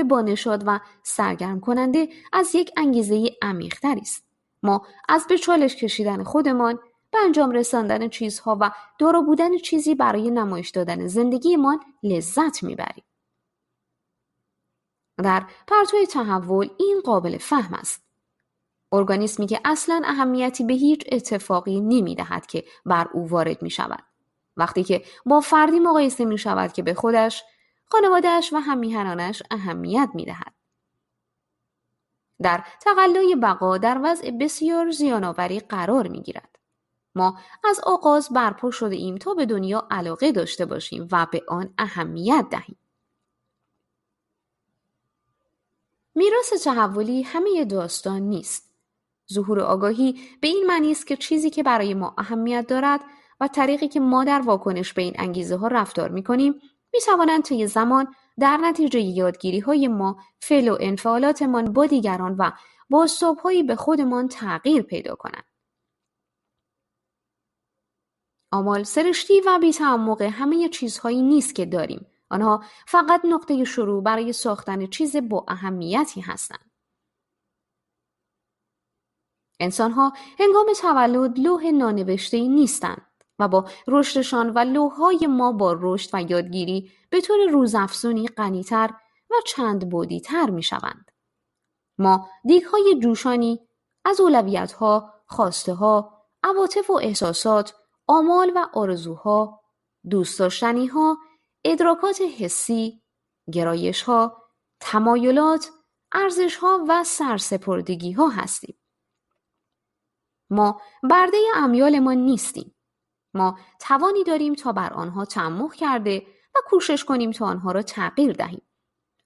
با نشاط و سرگرم کننده از یک انگیزه عمیق‌تری است. ما از به چالش کشیدن خودمان، به انجام رساندن چیزها و دارا بودن چیزی برای نمایش دادن زندگیمان لذت میبریم. در پرتو تحول این قابل فهم است. ارگانیسمی که اصلاً اهمیتی به هیچ اتفاقی نمیدهد که بر او وارد می شود. وقتی که با فردی مقایسه می شود که به خودش، خانواده‌اش و هم‌میهنانش اهمیت می دهد. در تقلای بقا در وضع بسیار زیان‌آوری قرار می گیرد. ما از آغاز برپا شده ایم تا به دنیا علاقه داشته باشیم و به آن اهمیت دهیم. میراث تحولی همه داستان نیست. ظهور آگاهی به این معنی است که چیزی که برای ما اهمیت دارد و طریقی که ما در واکنش به این انگیزه ها رفتار می کنیم می توانند طی زمان در نتیجه یادگیری های ما فعل و انفعالاتمان با دیگران و بازتاب‌هایی به خودمان تغییر پیدا کنند. آمال سرشتی و بی‌تعمق همه چیزهایی نیست که داریم. آنها فقط نقطه شروع برای ساختن چیز با اهمیتی هستند. انسان‌ها هنگام تولد لوح نانوشته‌ای نیستند و با رشدشان و لوح‌های ما با رشد و یادگیری به طور روزافزونی غنی‌تر و چند بعدی‌تر می‌شوند. ما دیگ‌های جوشانی از اولویت‌ها، خواسته‌ها، عواطف و احساسات، آمال و آرزوها، دوست داشتنی‌ها، ادراکات حسی، گرایش‌ها، تمایلات، ارزش‌ها و سرسپردگی‌ها هستیم. ما برده امیالمان نیستیم. ما توانی داریم تا بر آنها تعمق کرده و کوشش کنیم تا آنها را تغییر دهیم.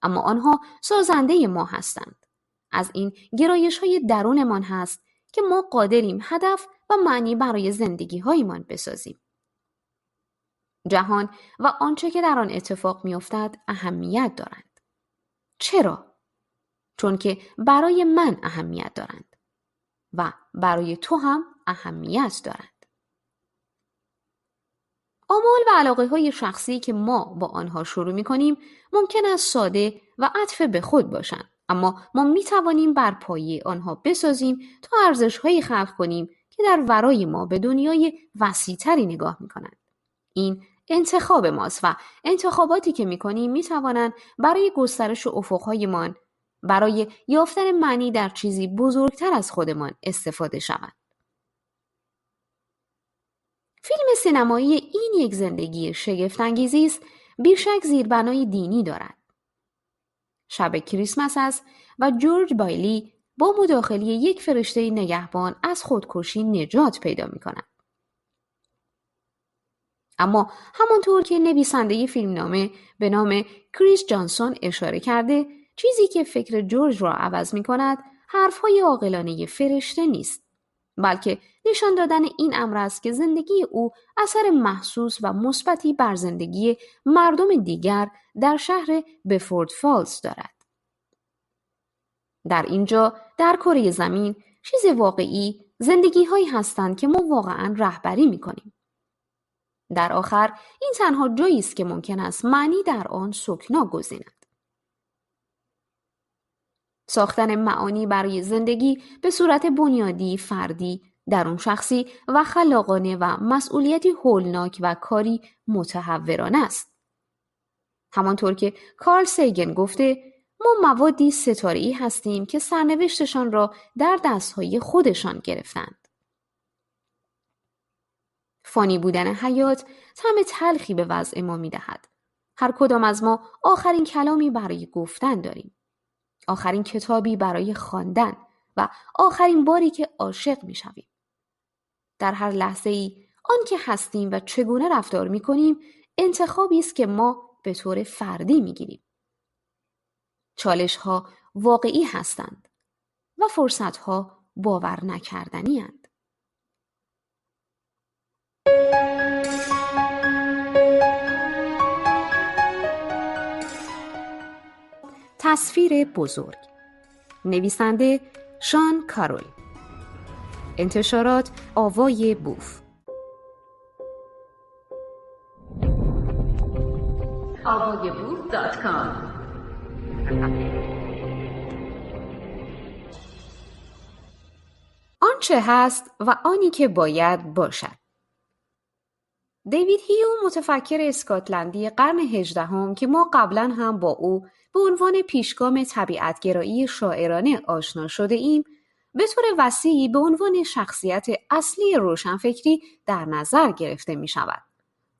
اما آنها سازنده ما هستند. از این گرایش‌های درونمان هست که ما قادریم هدف و معنی برای زندگی‌هایمان بسازیم. جهان و آنچه که در آن اتفاق می‌افتد اهمیت دارند. چرا؟ چون که برای من اهمیت دارند و برای تو هم اهمیت دارند. آمال و علاقه‌های شخصی که ما با آنها شروع می‌کنیم ممکن است ساده و عطف به خود باشند، اما ما می‌توانیم بر پایه آنها بسازیم تا ارزش‌هایی خلق کنیم که در ورای ما به دنیای وسیع‌تری نگاه می‌کنند. این انتخاب ماست و انتخاباتی که می‌کنیم می‌توانند برای گسترش افق‌هایمان، برای یافتن معنی در چیزی بزرگتر از خودمان استفاده شوند. فیلم سینمایی این یک زندگی شگفت‌انگیزی است، بیشک زیربنای دینی دارد. شب کریسمس است و جورج بایلی با مداخله یک فرشته نگهبان از خودکشی نجات پیدا می‌کند. اما همانطور که نویسنده فیلمنامه به نام کریس جانسون اشاره کرده، چیزی که فکر جورج را عوض می‌کند حرف‌های عاقلانه فرشته نیست، بلکه نشان دادن این امر است که زندگی او اثر محسوس و مثبتی بر زندگی مردم دیگر در شهر بفورد فالز دارد. در اینجا در کره زمین چیز واقعی زندگی‌هایی هستند که ما واقعاً رهبری می‌کنیم. در آخر این تنها جایی است که ممکن است معنی در آن سکنا گزیند. ساختن معانی برای زندگی به صورت بنیادی، فردی، درون شخصی و خلاقانه و مسئولیتی هولناک و کاری متحورانه است. همانطور که کارل سیگن گفته، ما موادی ستاره‌ای هستیم که سرنوشتشان را در دستهای خودشان گرفتند. فانی بودن حیات طعم تلخی به وضع ما می‌دهد. هر کدام از ما آخرین کلامی برای گفتن داریم. آخرین کتابی برای خواندن و آخرین باری که عاشق می‌شویم. در هر لحظه‌ای آن که هستیم و چگونه رفتار می‌کنیم انتخابی است که ما به طور فردی می‌گیریم. چالش‌ها واقعی هستند و فرصت‌ها باور نکردنی اند. تصویر بزرگ. نویسنده شان کارول. انتشارات آوای بوف. avayaboof.com. آنچه هست و آنی که باید باشد. دیوید هیوم، متفکر اسکاتلندی قرن 18 که ما قبلا هم با او به عنوان پیشگام طبیعتگرایی شاعرانه آشنا شده ایم، به طور وسیعی به عنوان شخصیت اصلی روشنفکری در نظر گرفته می شود.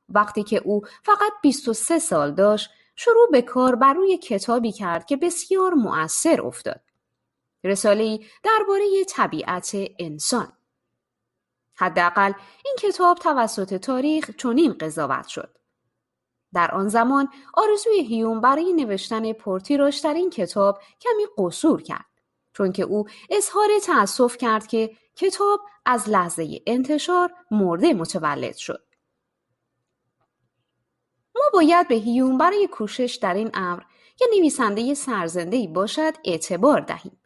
وقتی که او فقط 23 سال داشت، شروع به کار بر روی کتابی کرد که بسیار مؤثر افتاد. رساله‌ای درباره طبیعت انسان. حداقل این کتاب توسط تاریخ چنین قضاوت شد. در آن زمان آرزوی هیوم برای نوشتن پرتیراژترین کتاب کمی قصور کرد، چون که او اظهار تأسف کرد که کتاب از لحظه انتشار مرده متولد شد. ما باید به هیوم برای کوشش در این امر که نویسنده سرزنده‌ای باشد اعتبار دهیم،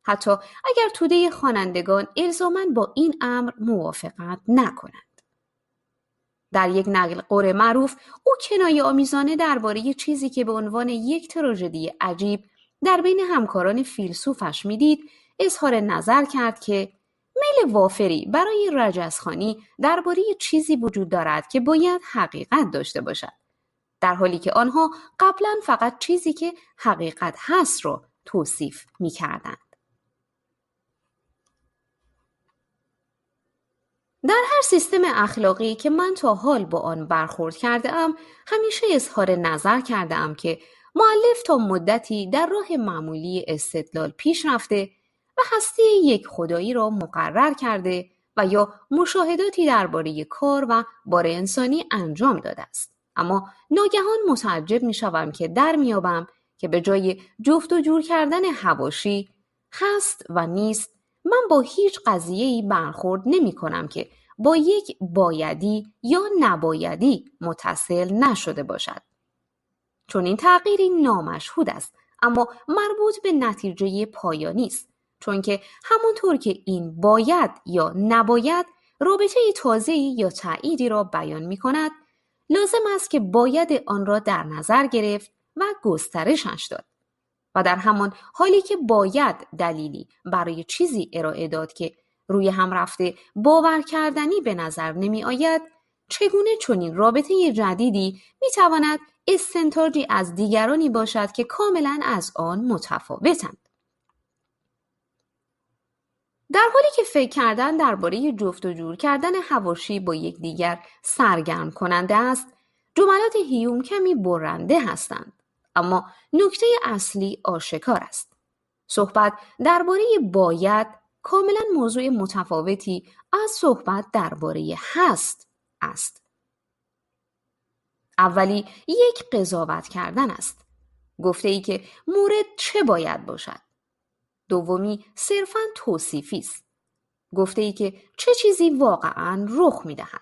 حتی اگر توده خوانندگان الزاماً با این امر موافقت نکنند. در یک نقل قول معروف، او کنایه آمیزانه درباره چیزی که به عنوان یک تراژدی عجیب در بین همکاران فیلسوفش میدید، اظهار نظر کرد که میل وافری برای رجزخوانی درباره چیزی وجود دارد که باید حقیقت داشته باشد، در حالی که آنها قبلا فقط چیزی که حقیقت هست رو توصیف می‌کردند. در هر سیستم اخلاقی که من تا حال با آن برخورد کرده ام، همیشه اظهار نظر کرده ام که مؤلف تا مدتی در راه معمولی استدلال پیش رفته و هستی یک خدایی را مقرر کرده و یا مشاهداتی درباره کار و بار انسانی انجام داده است. اما ناگهان متعجب می شوم که در میابم که به جای جفت و جور کردن حواشی، هست و نیست، من با هیچ قضیه‌ای برخورد نمی کنم که با یک بایدی یا نبایدی متصل نشده باشد. چون این تغییری نامشهود است، اما مربوط به نتیجه پایانی است، چون که همونطور که این باید یا نباید رابطه تازه‌ای یا تأییدی را بیان می کند، لازم است که باید آن را در نظر گرفت و گسترشش داد. و در همان حالی که باید دلیلی برای چیزی ارائه داد که روی هم رفته باور کردنی به نظر نمی آید، چگونه چنین رابطه جدیدی می تواند استنتاجی از دیگرانی باشد که کاملا از آن متفاوتند؟ در حالی که فکر کردن درباره جفت و جور کردن حواشی با یکدیگر سرگرم کننده است، جملات هیوم کمی برنده هستند، اما نکته اصلی آشکار است. صحبت درباره باید کاملا موضوع متفاوتی از صحبت درباره هست است. اولی یک قضاوت کردن است، گفته ای که مورد چه باید باشد. دومی صرفاً توصیفی است، گفته ای که چه چیزی واقعاً رخ می دهد.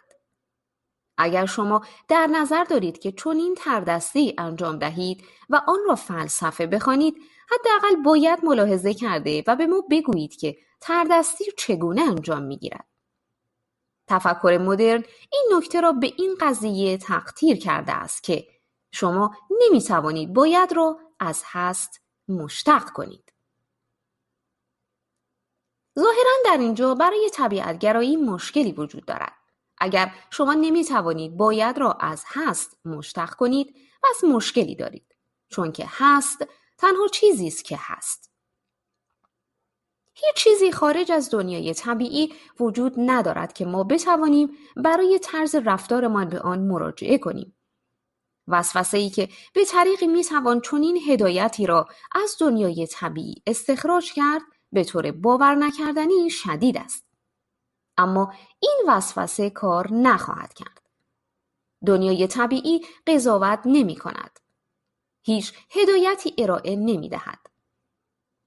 اگر شما در نظر دارید که چنین تردستی انجام دهید و آن را فلسفه بخوانید، حداقل باید ملاحظه کرده و به ما بگویید که تردستی چگونه انجام می‌گیرد. تفکر مدرن این نکته را به این قضیه تقطیر کرده است که شما نمی‌توانید باید را از هست مشتق کنید. ظاهراً در اینجا برای طبیعتگرایی مشکلی وجود دارد. اگر شما نمی‌توانید باید را از هست مشتق کنید، پس مشکلی دارید، چون که هست تنها چیزی است که هست. هیچ چیزی خارج از دنیای طبیعی وجود ندارد که ما بتوانیم برای طرز رفتارمان به آن مراجعه کنیم. وسوسه‌ای که به طریقی میتوان چنین هدایتی را از دنیای طبیعی استخراج کرد به طور باور نکردنی شدید است. اما این وسوسه کار نخواهد کرد. دنیای طبیعی قضاوت نمی کند. هیچ هدایتی ارائه نمی دهد.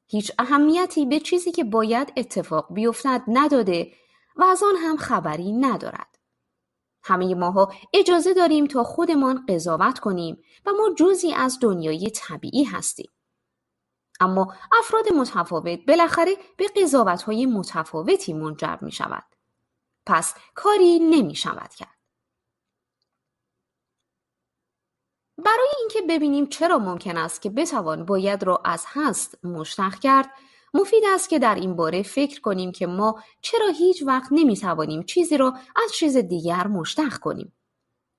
هیچ اهمیتی به چیزی که باید اتفاق بیفتد نداده و از آن هم خبری ندارد. همه ماها اجازه داریم تا خودمان قضاوت کنیم و ما جزئی از دنیای طبیعی هستیم. اما افراد متفاوت بالاخره به قضاوت‌های متفاوتی منجر می شود. پس کاری نمی شود کرد. برای اینکه ببینیم چرا ممکن است که بتوان باید را از هست مشتق کرد، مفید است که در این باره فکر کنیم که ما چرا هیچ وقت نمی توانیم چیزی را از چیز دیگر مشتق کنیم.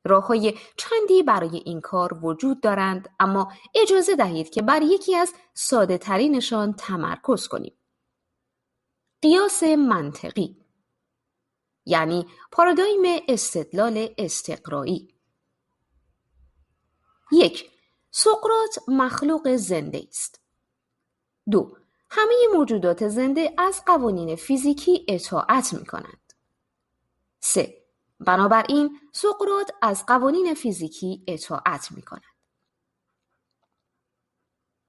راه‌های چندی برای این کار وجود دارند، اما اجازه دهید که بر یکی از ساده ترینشان تمرکز کنیم. قیاس منطقی، یعنی پارادایم استدلال استقرایی. 1. سقراط مخلوق زنده است. 2. همه موجودات زنده از قوانین فیزیکی اطاعت می کنند. 3. بنابراین سقراط از قوانین فیزیکی اطاعت می کند.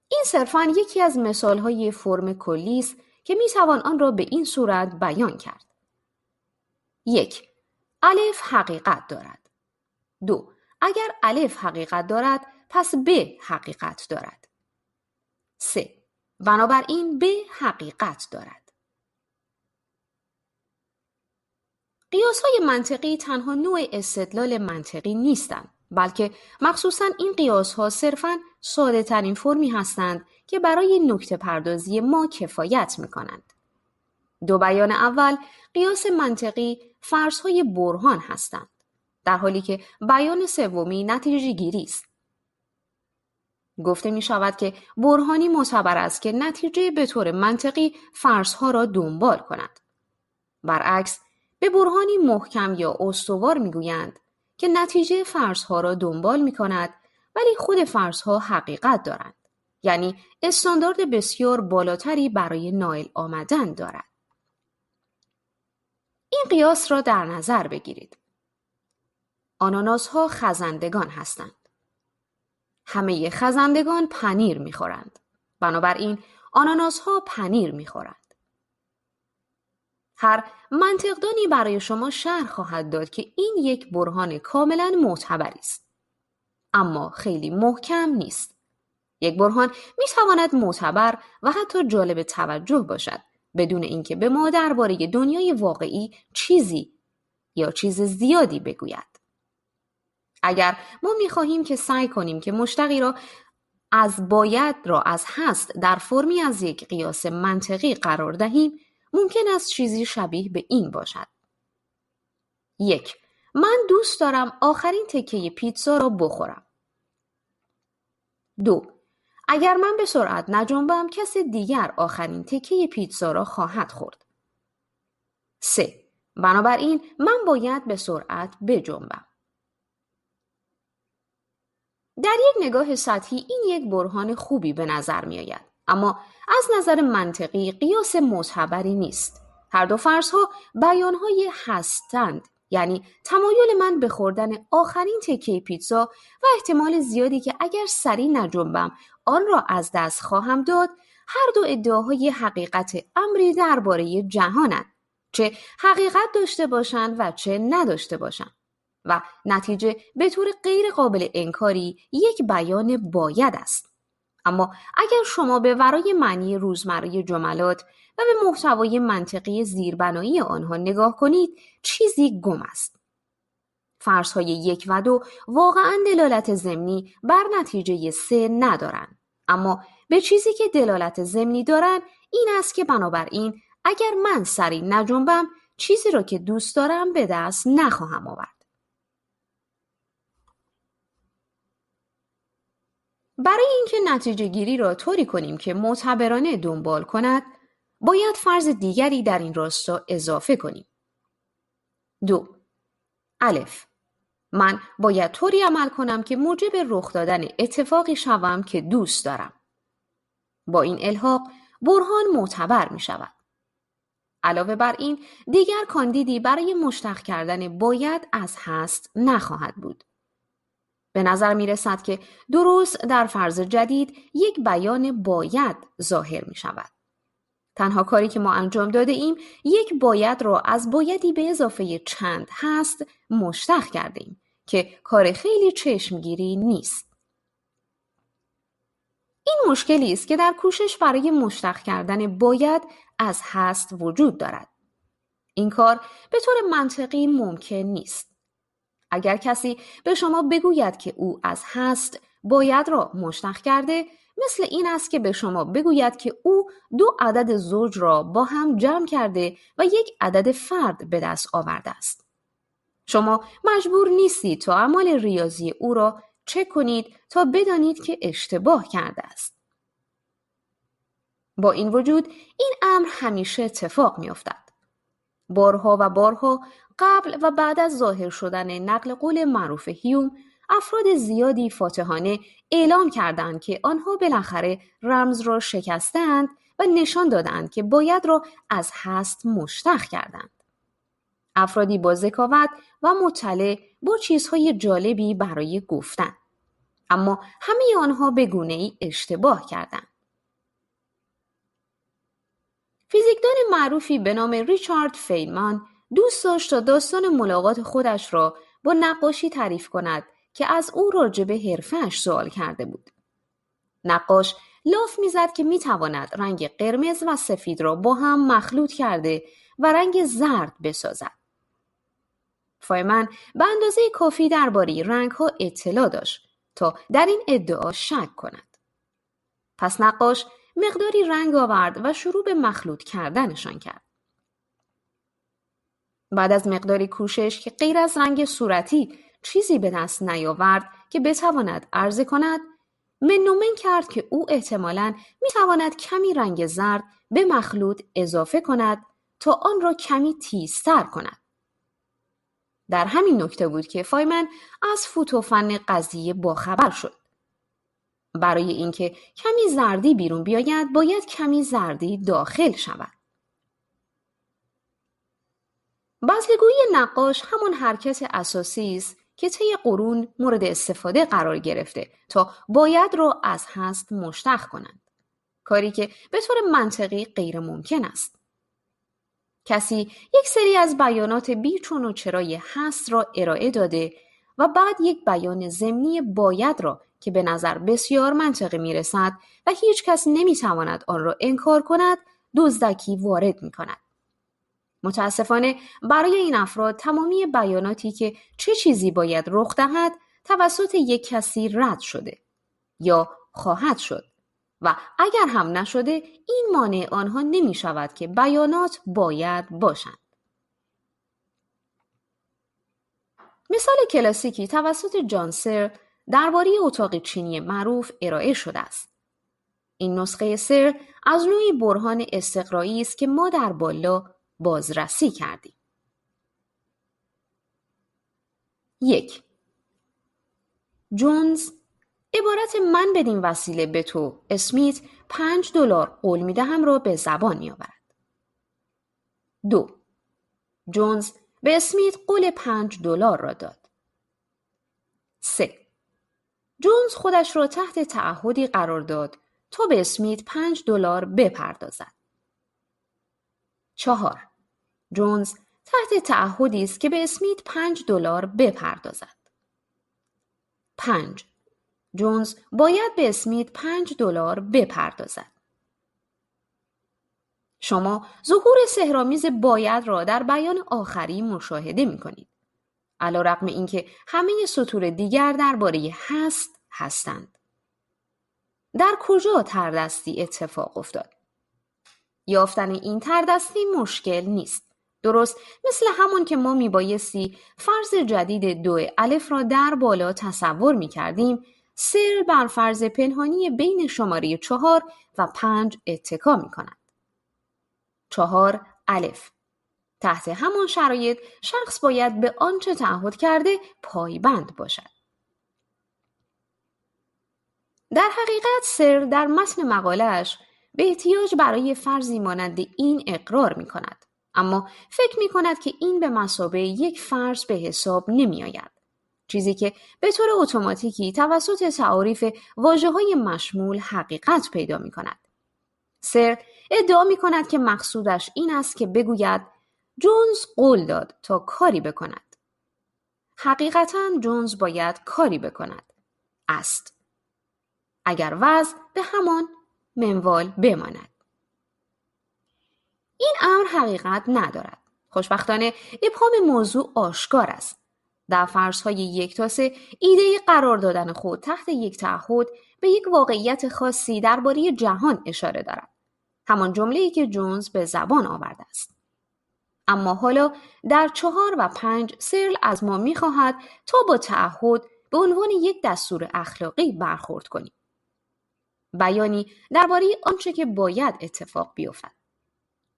این صرفاً یکی از مثالهای فرم کلی است که می توان آن را به این صورت بیان کرد. 1. الف حقیقت دارد. 2. اگر الف حقیقت دارد پس ب حقیقت دارد. 3. بنابراین ب حقیقت دارد. قیاس‌های منطقی تنها نوع استدلال منطقی نیستند، بلکه مخصوصاً این قیاس‌ها صرفاً ساده‌ترین فرمی هستند که برای نکته پردازی ما کفایت می‌کنند. 2 بیان اول قیاس منطقی فرض‌های برهان هستند، در حالی که بیان سومی نتیجه گیری است. گفته می شود که برهانی معتبر است که نتیجه به طور منطقی فرض‌ها را دنبال کند. برعکس، به برهانی محکم یا استوار می گویند که نتیجه فرض‌ها را دنبال می کند ولی خود فرض‌ها حقیقت دارند، یعنی استاندارد بسیار بالاتری برای نائل آمدن دارد. این قیاس را در نظر بگیرید. آناناس‌ها خزندگان هستند. همه خزندگان پنیر می‌خورند. بنابراین آناناس‌ها پنیر می‌خورند. هر منطقدانی برای شما شرح خواهد داد که این یک برهان کاملاً معتبر است. اما خیلی محکم نیست. یک برهان می‌تواند معتبر و حتی جالب توجه باشد بدون اینکه به ما درباره دنیای واقعی چیزی یا چیز زیادی بگوید. اگر ما می‌خواهیم که سعی کنیم که مشتقی را از باید را از هست در فرمی از یک قیاس منطقی قرار دهیم، ممکن است چیزی شبیه به این باشد. 1. من دوست دارم آخرین تکه پیتزا را بخورم. 2. اگر من به سرعت نجنبم کس دیگر آخرین تکه پیتزا را خواهد خورد. 3. بنابراین من باید به سرعت بجنبم. در یک نگاه سطحی این یک برهان خوبی به نظر می آید، اما از نظر منطقی قیاس معتبری نیست. هر دو فرض‌ها بیانهای هستند، یعنی تمایل من به خوردن آخرین تکه پیتزا و احتمال زیادی که اگر سریع نجنبم آن را از دست خواهم داد، هر دو ادعاهای حقیقت امری درباره جهانند، چه حقیقت داشته باشند و چه نداشته باشند. و نتیجه به طور غیر قابل انکاری یک بیان باید است. اما اگر شما به ورای معنی روزمره جملات و به محتوای منطقی زیربنایی آنها نگاه کنید، چیزی گم است. فرض‌های 1 و 2 واقعاً دلالت ضمنی بر نتیجه 3 ندارند، اما به چیزی که دلالت ضمنی دارند این است که بنابراین اگر من سریع نجنبم چیزی را که دوست دارم به دست نخواهم آورد. برای اینکه نتیجه گیری را طوری کنیم که معتبرانه دنبال کند، باید فرض دیگری در این راستا اضافه کنیم. 2. الف. من باید طوری عمل کنم که موجب رخ دادن اتفاقی شوم که دوست دارم. با این الحاق برهان معتبر می شود. علاوه بر این دیگر کاندیدی برای مشتق کردن باید از هست نخواهد بود. به نظر می رسد که درست در فرض جدید یک بیان باید ظاهر می شود. تنها کاری که ما انجام داده ایم یک باید را از بایدی به اضافه چند هست مشتق کرده ایم که کار خیلی چشمگیری نیست. این مشکلی است که در کوشش برای مشتق کردن باید از هست وجود دارد. این کار به طور منطقی ممکن نیست. اگر کسی به شما بگوید که او از هست باید را مشتق کرده، مثل این است که به شما بگوید که او 2 عدد زوج را با هم جمع کرده و یک عدد فرد به دست آورده است. شما مجبور نیستید تا اعمال ریاضی او را چک کنید تا بدانید که اشتباه کرده است. با این وجود این امر همیشه اتفاق می‌افتد. بارها و بارها قبل و بعد از ظاهر شدن نقل قول معروف هیوم، افراد زیادی فاتحانه اعلام کردند که آنها بالاخره رمز را شکستند و نشان دادند که باید را از هست مشتق کردند. افرادی با ذکاوت و مطلع با چیزهای جالبی برای گفتن. اما همه آنها به گونه‌ای اشتباه کردند. فیزیکدان معروفی به نام ریچارد فیلمان دوست داشت تا داستان ملاقات خودش را با نقاشی تعریف کند که از او راجع به حرفه‌اش سوال کرده بود. نقاش لاف می‌زد که می‌تواند رنگ قرمز و سفید را با هم مخلوط کرده و رنگ زرد بسازد. فیلمان به اندازه کافی درباره رنگ‌ها اطلاع داشت تا در این ادعا شک کند. پس نقاش مقداری رنگ آورد و شروع به مخلوط کردنشان کرد. بعد از مقداری کوشش که غیر از رنگ صورتی چیزی به دست نیاورد که بتواند عرضه کند، منومن کرد که او احتمالاً میتواند کمی رنگ زرد به مخلوط اضافه کند تا آن را کمی تیزتر کند. در همین نکته بود که فیلمان از فوت و فن قضیه باخبر شد. برای اینکه کمی زردی بیرون بیاید باید کمی زردی داخل شود. بذلگویی نقاش همان حرکت اساسی است که طی قرون مورد استفاده قرار گرفته تا باید را از هست مشتق کنند. کاری که به طور منطقی غیر ممکن است. کسی یک سری از بیانات بی چون و چرای هست را ارائه داده و بعد یک بیان ضمنی باید را که به نظر بسیار منطقی می رسد و هیچ کس نمی تواند آن را انکار کند، دزدکی وارد می کند. متاسفانه برای این افراد تمامی بیاناتی که چه چیزی باید رخ دهد توسط یک کسی رد شده یا خواهد شد و اگر هم نشده این مانع آنها نمی شود که بیانات باید باشند. مثال کلاسیکی توسط جان سر درباره اتاق چینی معروف ارائه شده است. این نسخه سر از نوعی برهان استقرایی است که ما در بالا بازرسی کردیم. 1. جونز عبارت من بدین وسیله به تو اسمیت $5 قول میدهم را به زبان میآورد. 2. جونز به اسمیت قول $5 را داد. 3. جونز خودش را تحت تعهدی قرار داد تا به اسمیت $5 بپردازد. 4. جونز تحت تعهدی است که به اسمیت $5 بپردازد. 5. جونز باید به اسمیت $5 بپردازد. شما ظهور سحرآمیز باید را در بیان آخری مشاهده می کنید. علیرغم اینکه همه سطور دیگر درباره هست هستند. در کجا تردستی اتفاق افتاد؟ یافتن این تردستی مشکل نیست. درست مثل همون که ما میبایستی فرض جدید 2 الف را در بالا تصور میکردیم، سر بر فرض پنهانی بین شماره 4 و 5 اتکا میکند. 4 الف. تحت همان شرایط شخص باید به آنچه تعهد کرده پایبند باشد. در حقیقت سر در متن مقاله‌اش به احتیاج برای فرضی مانند این اقرار می کند. اما فکر می کند که این به مثابه یک فرض به حساب نمی آید. چیزی که به طور اتوماتیکی توسط تعاریف واژه‌های مشمول حقیقت پیدا می کند. سر ادعا می کند که مقصودش این است که بگوید جونز قول داد تا کاری بکند. حقیقتاً جونز باید کاری بکند. است. اگر وضع به همان منوال بماند. این امر حقیقت ندارد. خوشبختانه ابهام موضوع آشکار است. در فرض‌های 1 تا 3 ایده قرار دادن خود تحت یک تعهد به یک واقعیت خاصی درباره جهان اشاره دارد. همان جمله‌ای که جونز به زبان آورده است. اما حالا در 4 و 5 سرل از ما می‌خواهد تا با تعهد به عنوان یک دستور اخلاقی برخورد کنیم. بیانی درباره آنچه که باید اتفاق بیفتد.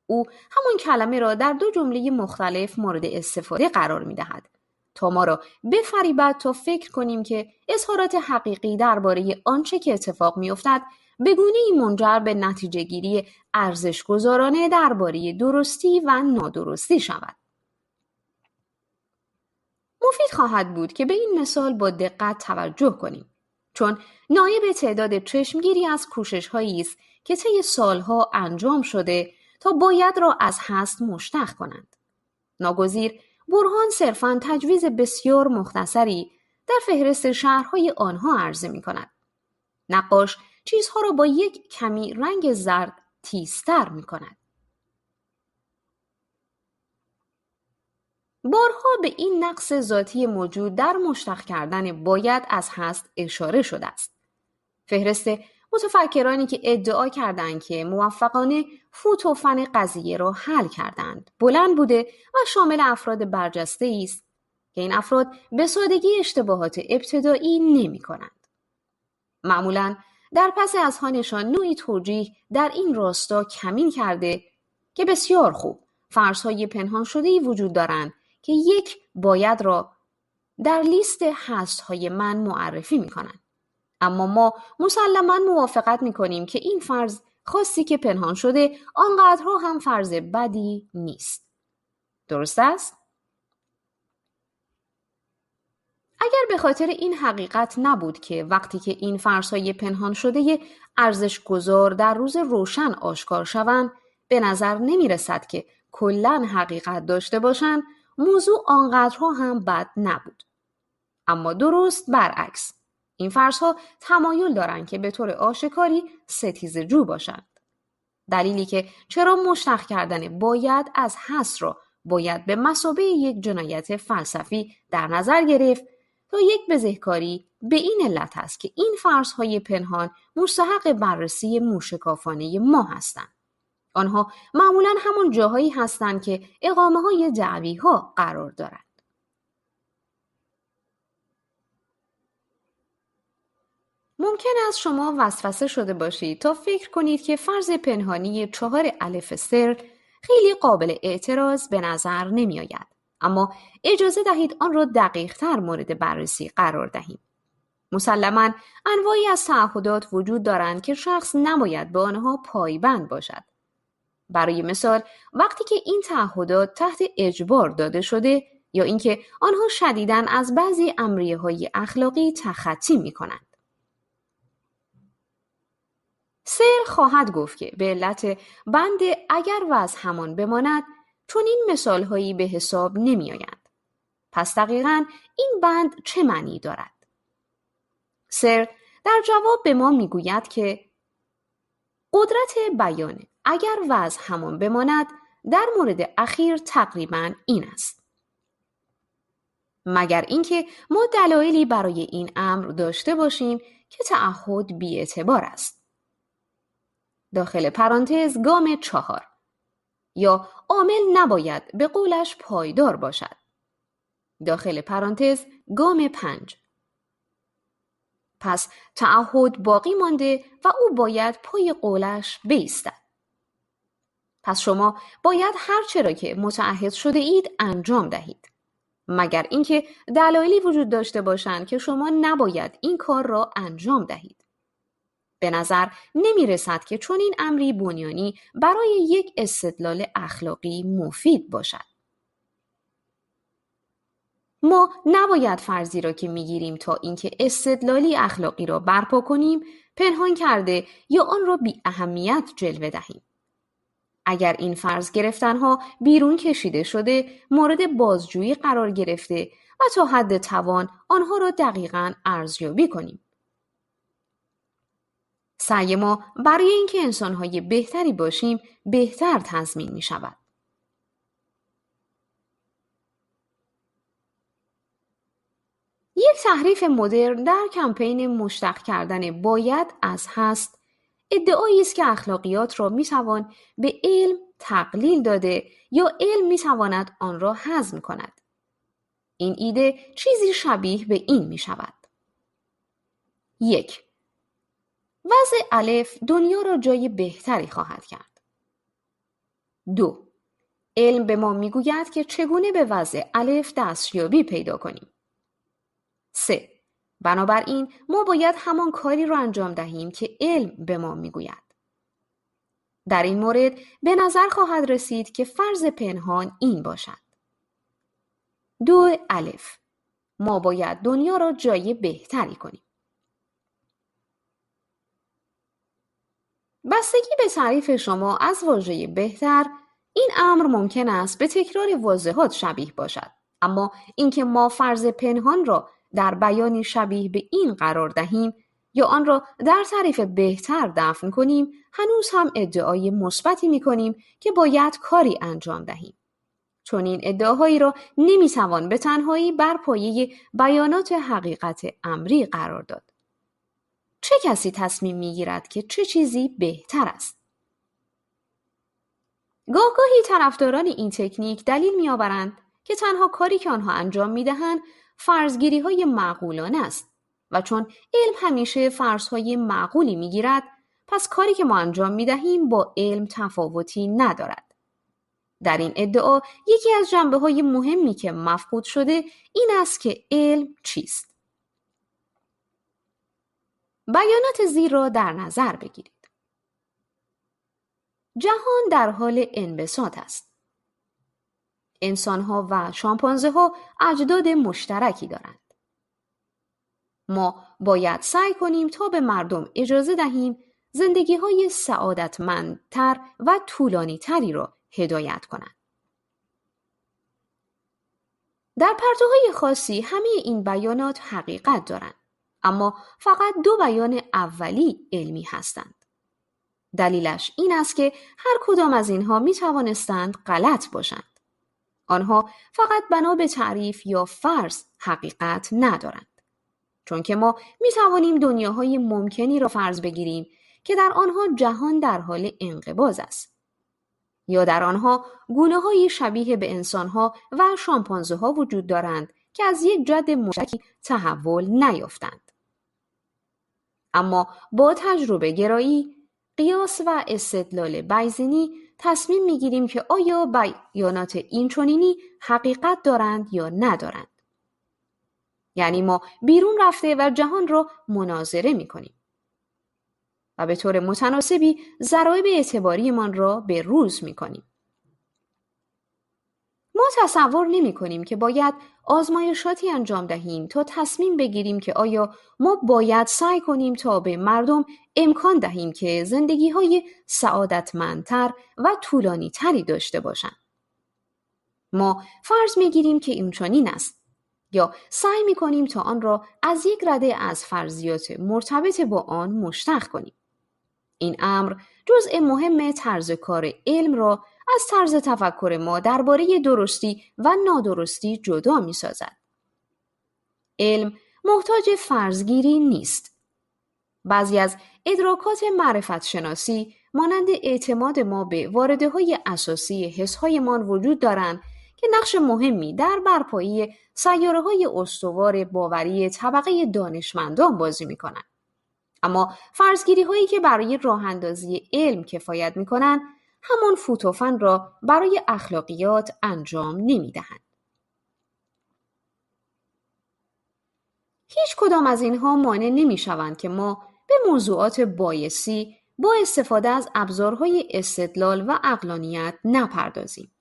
او همان کلمه را در 2 جمله مختلف مورد استفاده قرار می‌دهد تا ما را بفریبد تا فکر کنیم که اظهارات حقیقی درباره آنچه که اتفاق می‌افتد به گونه‌ای منجر به نتیجه گیری ارزش‌گذارانه درباره درستی و نادرستی شود. مفید خواهد بود که به این مثال با دقت توجه کنیم، چون نایب تعداد چشمگیری از کوشش‌هایی است که طی سالها انجام شده تا باید را از هست مشتق کنند. ناگزیر برهان صرفاً تجویز بسیار مختصری در فهرست شهرهای آنها عرضه می‌کند. نقاش چیزها را با یک کمی رنگ زرد تیزتر می‌کند. بارها به این نقص ذاتی موجود در مشتق کردن باید از هست اشاره شده است. فهرست متفکرانی که ادعا کردند که موفقانه فوت و فن قضیه را حل کردند بلند بوده و شامل افراد برجسته است که این افراد به سادگی اشتباهات ابتدایی نمی کنند. معمولاً در پس اذهانشان نوعی توجیه در این راستا کمین کرده که بسیار خوب فرض‌های پنهان شده‌ای وجود دارند که یک باید را در لیست هست‌های من معرفی می‌کنند. اما ما مسلماً موافقت می‌کنیم که این فرض خاصی که پنهان شده آنقدرها هم فرض بدی نیست. درست است؟ اگر به خاطر این حقیقت نبود که وقتی که این فرض‌های پنهان شده ارزش‌گذار در روز روشن آشکار شوند به نظر نمی‌رسد که کلاً حقیقت داشته باشند، موضوع آنقدرها هم بد نبود. اما درست برعکس، این فرض‌ها تمایل دارند که به طور آشکاری ستیزه‌جو باشند. دلیلی که چرا مشتق کردن باید از هست را باید به مثابه یک جنایت فلسفی در نظر گرفت تا یک بزهکاری به این علت است که این فرض‌های پنهان مستحق بررسی موشکافانه ما هستند. آنها معمولاً همون جاهایی هستند که اقامه‌های دعوی‌ها قرار دارند. ممکن است شما وسوسه شده باشید تا فکر کنید که فرض پنهانی 4 الف سر خیلی قابل اعتراض به نظر نمی آید. اما اجازه دهید آن را دقیق‌تر مورد بررسی قرار دهیم. مسلماً انواعی از تعهدات وجود دارند که شخص نباید به آنها پایبند باشد. برای مثال وقتی که این تعهدات تحت اجبار داده شده یا اینکه آنها شدیداً از بعضی امریه‌های اخلاقی تخطی می‌کنند. سر خواهد گفت که به علت بند اگر وضع همان بماند چون این مثالهایی به حساب نمی آیند. پس دقیقاً این بند چه معنی دارد؟ سر در جواب به ما می گوید که قدرت بیان اگر وضع همان بماند در مورد اخیر تقریباً این است. مگر اینکه ما دلایلی برای این امر داشته باشیم که تعهد بی‌اعتبار است. داخل پرانتز گام 4 یا عامل نباید به قولش پایدار باشد. داخل پرانتز گام 5 پس تعهد باقی مانده و او باید پای قولش بایستد. پس شما باید هر چه را که متعهد شده اید انجام دهید. مگر اینکه دلایلی وجود داشته باشند که شما نباید این کار را انجام دهید. به نظر نمی رسد که چنین امری بنیانی برای یک استدلال اخلاقی مفید باشد. ما نباید فرضی را که میگیریم تا اینکه استدلالی اخلاقی را برپا کنیم پنهان کرده یا آن را بی اهمیت جلوه دهیم. اگر این فرض گرفتنها بیرون کشیده شده مورد بازجویی قرار گرفته و تا حد توان آنها را دقیقاً ارزیابی کنیم. سعی ما برای اینکه انسان‌های بهتری باشیم بهتر تضمین می شود. یک تحریف مدرن در کمپین مشتق کردن باید از هست ادعایی است که اخلاقیات را می توان به علم تقلیل داده یا علم می تواند آن را هضم کند. این ایده چیزی شبیه به این می شود. 1. وضع الف دنیا را جای بهتری خواهد کرد. 2. علم به ما می گوید که چگونه به وضع الف دستیابی پیدا کنیم. 3. بنابراین ما باید همان کاری را انجام دهیم که علم به ما می گوید. در این مورد به نظر خواهد رسید که فرض پنهان این باشد. 2 الف ما باید دنیا را جای بهتری کنیم. بستگی به تعریف شما از واژه بهتر، این امر ممکن است به تکرار واضحات شبیه باشد، اما اینکه ما فرض پنهان را در بیانی شبیه به این قرار دهیم یا آن را در تعریف بهتر دفن کنیم هنوز هم ادعای مثبتی می‌کنیم که باید کاری انجام دهیم. چون این ادعاهایی را نمی‌توان به تنهایی بر پایه بیانات حقیقت امری قرار داد. چه کسی تصمیم می‌گیرد که چه چیزی بهتر است؟ گاهی طرفداران این تکنیک دلیل می‌آورند که تنها کاری که آنها انجام می‌دهند فرضگیری‌های معقولانه است و چون علم همیشه فرض‌های معقولی می‌گیرد پس کاری که ما انجام می‌دهیم با علم تفاوتی ندارد. در این ادعا یکی از جنبه‌های مهمی که مفقود شده این است که علم چیست. بیانات زیر را در نظر بگیرید. جهان در حال انبساط است. انسان‌ها و شامپانزه‌ها اجداد مشترکی دارند. ما باید سعی کنیم تا به مردم اجازه دهیم زندگی‌های سعادتمندتر و طولانی‌تری را هدایت کنند. در پرتوهای خاصی همه این بیانات حقیقت دارند، اما فقط 2 بیان اولی علمی هستند. دلیلش این است که هر کدام از اینها می توانستند غلط باشند. آنها فقط بنا به تعریف یا فرض حقیقت ندارند. چون که ما می توانیم دنیاهای ممکنی را فرض بگیریم که در آنها جهان در حال انقباض است. یا در آنها گونه‌های شبیه به انسان‌ها و شامپانزه‌ها وجود دارند که از یک جد مشترکی تحول نیافتند. اما با تجربه گرایی، قیاس و استدلال بیضینی تصمیم می‌گیریم که آیا بیانات اینچنینی حقیقت دارند یا ندارند. یعنی ما بیرون رفته و جهان را مناظره می‌کنیم و به طور متناسبی ضرایب اعتباریمان را به روز می‌کنیم. ما تصور نمی‌کنیم که باید آزمایشاتی انجام دهیم تا تصمیم بگیریم که آیا ما باید سعی کنیم تا به مردم امکان دهیم که زندگی‌های سعادتمندتر و طولانی‌تری داشته باشند. ما فرض می‌گیریم که این چنین است یا سعی می‌کنیم تا آن را از یک رده از فرضیات مرتبط با آن مشتق کنیم. این امر جزء مهم طرز کار علم را از طرز تفکر ما درباره درستی و نادرستی جدا می‌سازد. علم محتاج فرضگیری نیست. بعضی از ادراکات معرفت شناسی مانند اعتماد ما به وارده‌های اساسی حس‌هایمان وجود دارند که نقش مهمی در برپایی سیاره‌های استوار باوری طبقه دانشمندان بازی می‌کنند. اما فرضگیری‌هایی که برای راه‌اندازی علم کفایت می‌کنند همان فوتوفن را برای اخلاقیات انجام نمی‌دهند. هیچ کدام از اینها مانع نمی‌شوند که ما به موضوعات بایسی با استفاده از ابزارهای استدلال و عقلانیت نپردازیم.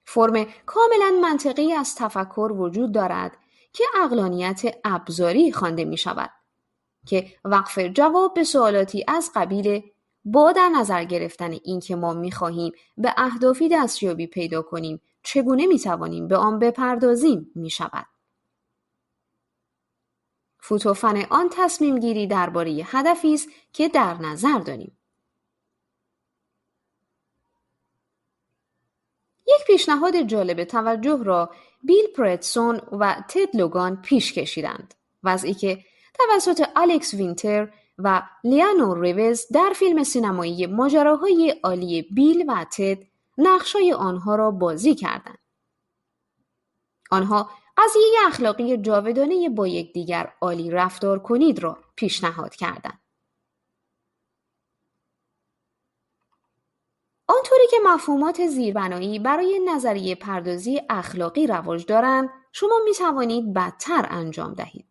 فرم کاملا منطقی از تفکر وجود دارد که عقلانیت ابزاری خوانده می شود که وقف جواب به سوالاتی از قبیل با در نظر گرفتن این که ما می خواهیم به اهدافی دستیابی پیدا کنیم چگونه می توانیم به آن بپردازیم می شود. فوتوفن آن تصمیم گیری درباره هدفی است که در نظر داریم. یک پیشنهاد جالب توجه را بیل پرتسون و تد لوگان پیش کشیدند. وضعی که توسط الکس وینتر و لیانو ریوز در فیلم سینمایی ماجراهای عالی بیل و تد نقشای آنها را بازی کردند. آنها قضیه اخلاقی جاودانه با یکدیگر عالی رفتار کنید را پیشنهاد کردند. آنطوری که مفهومات زیربنایی برای نظریه پردازی اخلاقی رواج دارند، شما می توانید بدتر انجام دهید.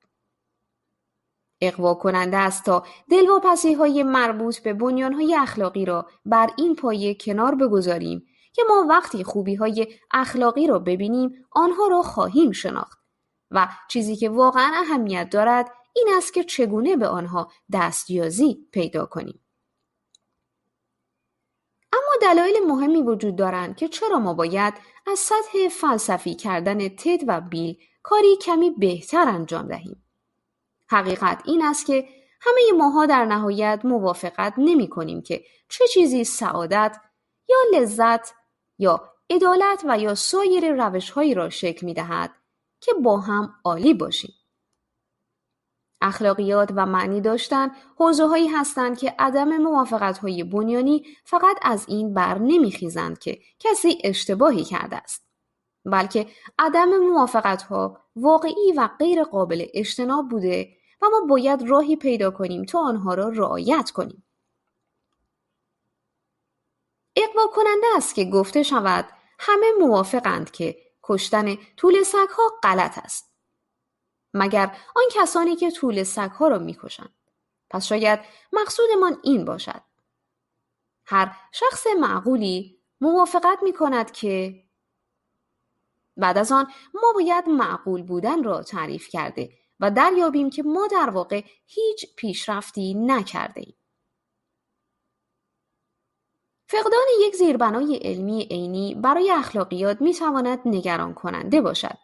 اغوا کننده است تا دلواپسی‌های مربوط به بنیان‌های اخلاقی را بر این پایه کنار بگذاریم که ما وقتی خوبی‌های اخلاقی را ببینیم آنها را خواهیم شناخت و چیزی که واقعاً اهمیت دارد این است که چگونه به آنها دستیابی پیدا کنیم. اما دلایل مهمی وجود دارند که چرا ما باید از سطح فلسفی کردن تد و بیل کاری کمی بهتر انجام دهیم. حقیقت این است که همه ماها در نهایت موافقت نمی کنیم که چه چیزی سعادت یا لذت یا عدالت و یا سایر روش‌هایی را شکل می دهد که با هم عالی باشیم. اخلاقیات و معنی داشتن حوزه‌هایی هستند که عدم موافقت‌های بنیانی فقط از این بر نمی‌خیزند که کسی اشتباهی کرده است، بلکه عدم موافقت‌ها واقعی و غیر قابل اجتناب بوده و ما باید راهی پیدا کنیم تا آنها را رعایت کنیم. اغوا کننده است که گفته شود همه موافقند که کشتن توله سگ‌ها غلط است. مگر آن کسانی که توله سگ‌ها را می‌کشند. پس شاید مقصودمان این باشد. هر شخص معقولی موافقت می‌کند که بعد از آن ما باید معقول بودن را تعریف کرده و دریابیم که ما در واقع هیچ پیشرفتی نکرده ایم. فقدان یک زیربنای علمی عینی برای اخلاقیات می‌تواند نگران کننده باشد.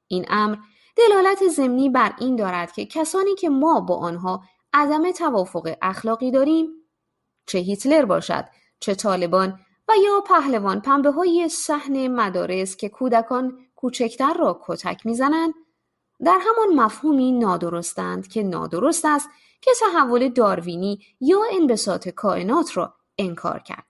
این امر دلالت ضمنی بر این دارد که کسانی که ما با آنها عدم توافق اخلاقی داریم، چه هیتلر باشد، چه طالبان و یا پهلوان پنبه‌های صحن مدارس که کودکان کوچکتر را کتک می‌زنند، در همان مفهومی نادرستند که نادرست است که تحول داروینی یا انبساط کائنات را انکار کرد.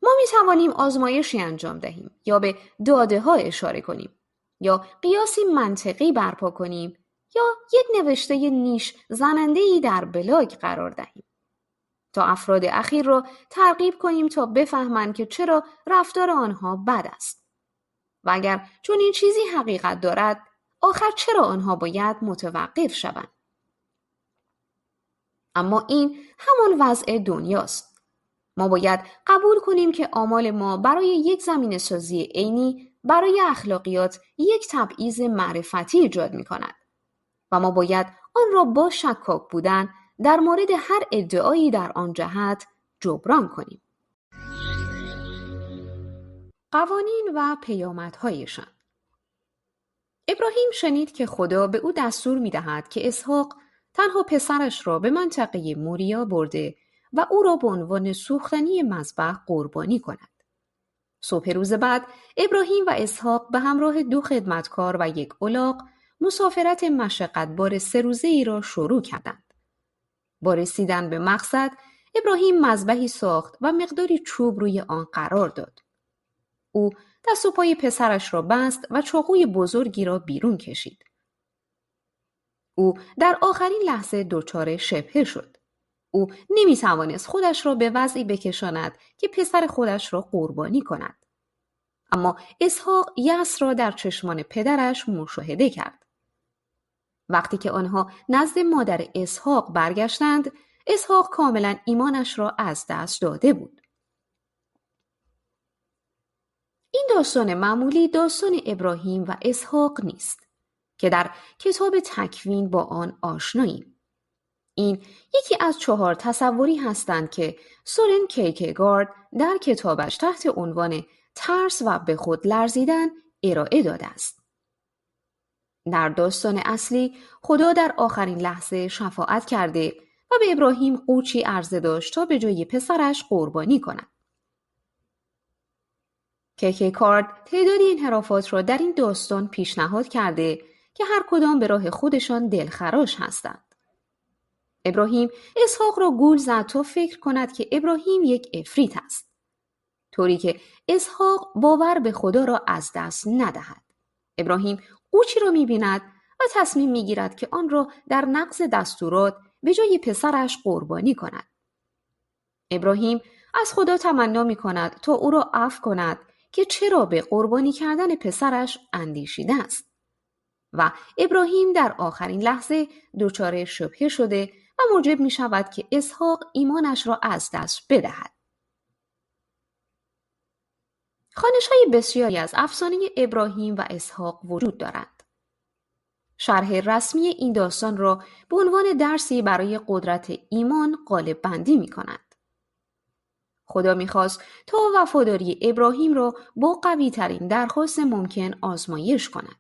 ما می توانیم آزمایشی انجام دهیم یا به داده ها اشاره کنیم یا قیاسی منطقی برپا کنیم یا یک نوشته نیش زننده‌ای در بلاگ قرار دهیم تا افراد اخیر را ترغیب کنیم تا بفهمند که چرا رفتار آنها بد است و اگر چون این چیزی حقیقت دارد آخر چرا آنها باید متوقف شوند. اما این همان وضع دنیاست. ما باید قبول کنیم که آمال ما برای یک زمینه سازی عینی برای اخلاقیات یک تبعیض معرفتی ایجاد می کند و ما باید آن را با شکاک بودن در مورد هر ادعایی در آن جهت جبران کنیم. قوانین و پیامدهایشان. ابراهیم شنید که خدا به او دستور می دهد که اسحاق تنها پسرش را به منطقه موریا برده و او را به عنوان سوختنی مذبح قربانی کند. صبح روز بعد ابراهیم و اسحاق به همراه 2 خدمتکار و 1 الاغ مسافرت مشقتبار 3 روزه‌ای را شروع کردند. با رسیدن به مقصد ابراهیم مذبحی ساخت و مقداری چوب روی آن قرار داد. او دست و پای پسرش را بست و چاقوی بزرگی را بیرون کشید. او در آخرین لحظه دچار شبهه شد. او نمی‌توانست خودش را به وضعی بکشاند که پسر خودش را قربانی کند. اما اسحاق یأس را در چشمان پدرش مشاهده کرد. وقتی که آنها نزد مادر اسحاق برگشتند، اسحاق کاملا ایمانش را از دست داده بود. این داستان معمولی داستان ابراهیم و اسحاق نیست که در کتاب تکوین با آن آشناییم. این یکی از 4 تصوری هستند که سورن کیرکگارد در کتابش تحت عنوان ترس و به خود لرزیدن ارائه داده است. در داستان اصلی خدا در آخرین لحظه شفاعت کرده و به ابراهیم قوچی عرضه داشت تا به جای پسرش قربانی کند. کیرکگارد تعدادی انحرافات را در این داستان پیشنهاد کرده که هر کدام به راه خودشان دلخراش هستند. ابراهیم اسحاق را گول زد تا فکر کند که ابراهیم یک عفریت است، طوری که اسحاق باور به خدا را از دست ندهد. ابراهیم قوچی را می‌بیند و تصمیم می‌گیرد که آن را در نقض دستورات به جای پسرش قربانی کند. ابراهیم از خدا تمنا می‌کند تا او را عفو کند که چرا به قربانی کردن پسرش اندیشیده است. و ابراهیم در آخرین لحظه دچار شبهه شده و موجب می شود که اسحاق ایمانش را از دست بدهد. خوانش‌های بسیاری از افسانه ابراهیم و اسحاق وجود دارند. شرح رسمی این داستان را به عنوان درسی برای قدرت ایمان قالب بندی می کند. خدا می‌خواست تا وفاداری ابراهیم را با قوی‌ترین درخواست ممکن آزمایش کند.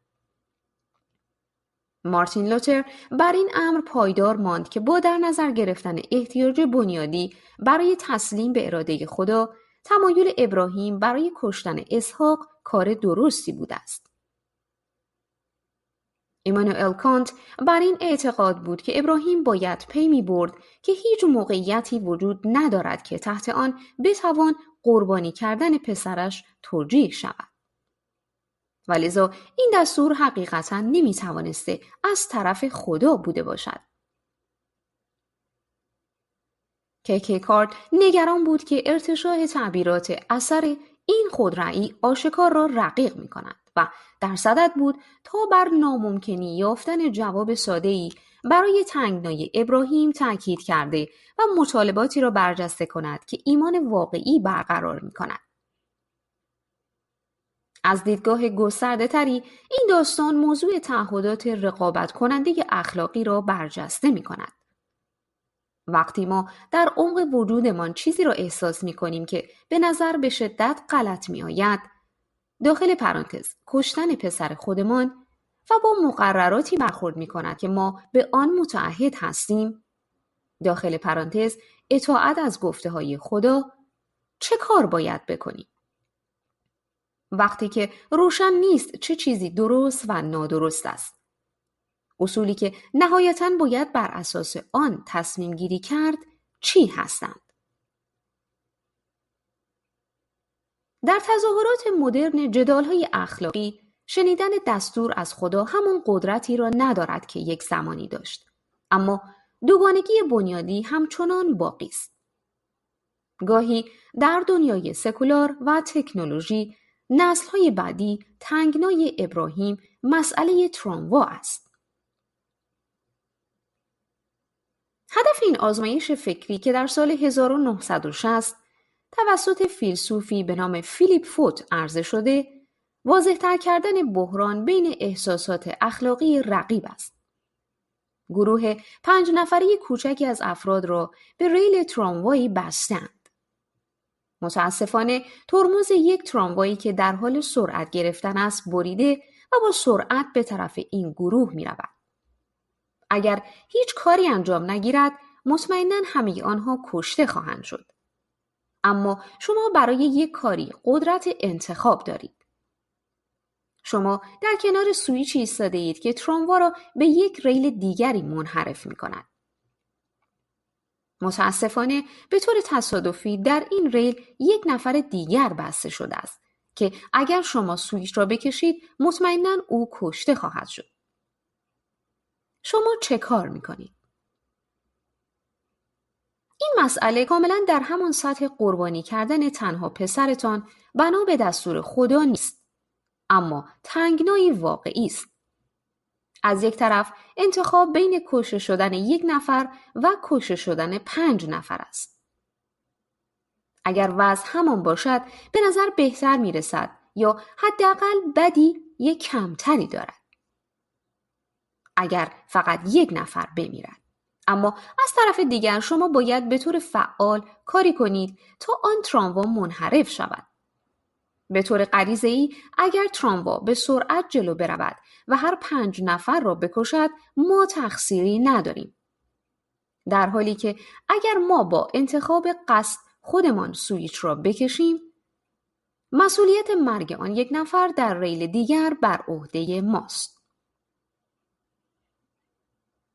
مارتین لوتر بر این امر پایدار ماند که با در نظر گرفتن احتیاج بنیادی برای تسلیم به اراده خدا، تمایل ابراهیم برای کشتن اسحاق کار درستی بوده است. ایمانوئل کانت بر این اعتقاد بود که ابراهیم باید پی می‌برد که هیچ موقعیتی وجود ندارد که تحت آن بتوان قربانی کردن پسرش توجیه شود. ولذا این دستور حقیقتاً نمی‌توانسته از طرف خدا بوده باشد. کیرکگارد نگران بود که ارتشاء تعبیرات اثر این خودرأی آشکار را رقیق می‌کند و در صدد بود تا بر ناممکنی یافتن جواب ساده‌ای برای تنگنای ابراهیم تأکید کرده و مطالباتی را برجسته کند که ایمان واقعی برقرار می‌کند. از دیدگاه گسترده‌تری این داستان موضوع تعهدات رقابت کننده اخلاقی را برجسته می‌کند. وقتی ما در عمق وجودمان چیزی را احساس می‌کنیم که به نظر به شدت غلط می‌آید، داخل پرانتز کشتن پسر خودمان، و با مقرراتی برخورد می‌کند که ما به آن متعهد هستیم، داخل پرانتز اطاعت از گفته‌های خدا، چه کار باید بکنیم؟ وقتی که روشن نیست چه چیزی درست و نادرست است. اصولی که نهایتاً باید بر اساس آن تصمیم گیری کرد چی هستند؟ در تظاهرات مدرن جدال‌های اخلاقی، شنیدن دستور از خدا همان قدرتی را ندارد که یک زمانی داشت. اما دوگانگی بنیادی همچنان باقی است. گاهی در دنیای سکولار و تکنولوژی، نسل‌های بعدی تنگنای ابراهیم مسئله تراموا است. هدف این آزمایش فکری که در سال 1960 توسط فیلسوفی به نام فیلیپ فوت عرضه شده، واضح‌تر کردن بحران بین احساسات اخلاقی رقیب است. گروه 5 نفری کوچکی از افراد را به ریل تراموایی بستند. متاسفانه ترمز یک تراموایی که در حال سرعت گرفتن است بریده و با سرعت به طرف این گروه می رود. اگر هیچ کاری انجام نگیرد، مطمئناً همه آنها کشته خواهند شد. اما شما برای یک کاری قدرت انتخاب دارید. شما در کنار سویچی ایستاده اید که تراموا را به یک ریل دیگری منحرف می کند. متاسفانه به طور تصادفی در این ریل یک نفر دیگر بسته شده است که اگر شما سویچ را بکشید مطمئناً او کشته خواهد شد. شما چه کار میکنید؟ این مسئله کاملا در همان سطح قربانی کردن تنها پسرتان بنا به دستور خدا نیست، اما تنگنایی واقعی است. از یک طرف انتخاب بین کشته شدن 1 نفر و کشته شدن 5 نفر است. اگر وضع همان باشد به نظر بهتر می رسد یا حداقل بدی یک کمتری دارد. اگر فقط 1 نفر بمیرد. اما از طرف دیگر شما باید به طور فعال کاری کنید تا آن تراموا منحرف شود. به طور غریزه‌ای اگر تراموا به سرعت جلو برود و هر 5 نفر را بکشد ما تقصیری نداریم. در حالی که اگر ما با انتخاب قصد خودمان سویچ را بکشیم مسئولیت مرگ آن 1 نفر در ریل دیگر بر عهده ماست.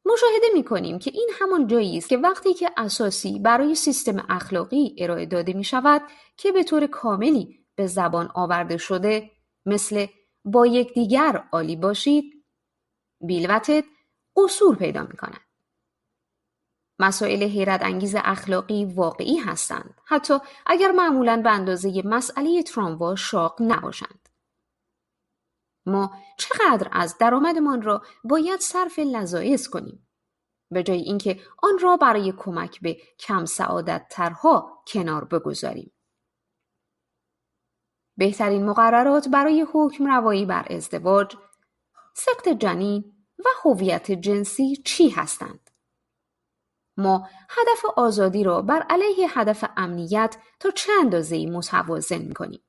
مشاهده می‌کنیم که این همان جایی است که وقتی که اساسی برای سیستم اخلاقی ارائه داده می‌شود که به طور کاملی به زبان آورده شده مثل با یکدیگر عالی باشید بی‌البته قصور پیدا می‌کند. مسائل حیرت انگیز اخلاقی واقعی هستند، حتی اگر معمولاً به اندازه مسئله تراموا شاق نباشند. ما چقدر از درآمدمان را باید صرف لذایذ کنیم به جای اینکه آن را برای کمک به کم سعادت ترها کنار بگذاریم. بهترین مقررات برای حکم روایی بر ازدواج، سقط جنین و هویت جنسی چی هستند؟ ما هدف آزادی را بر علیه هدف امنیت تا چه اندازه‌ای متوازن می‌کنیم؟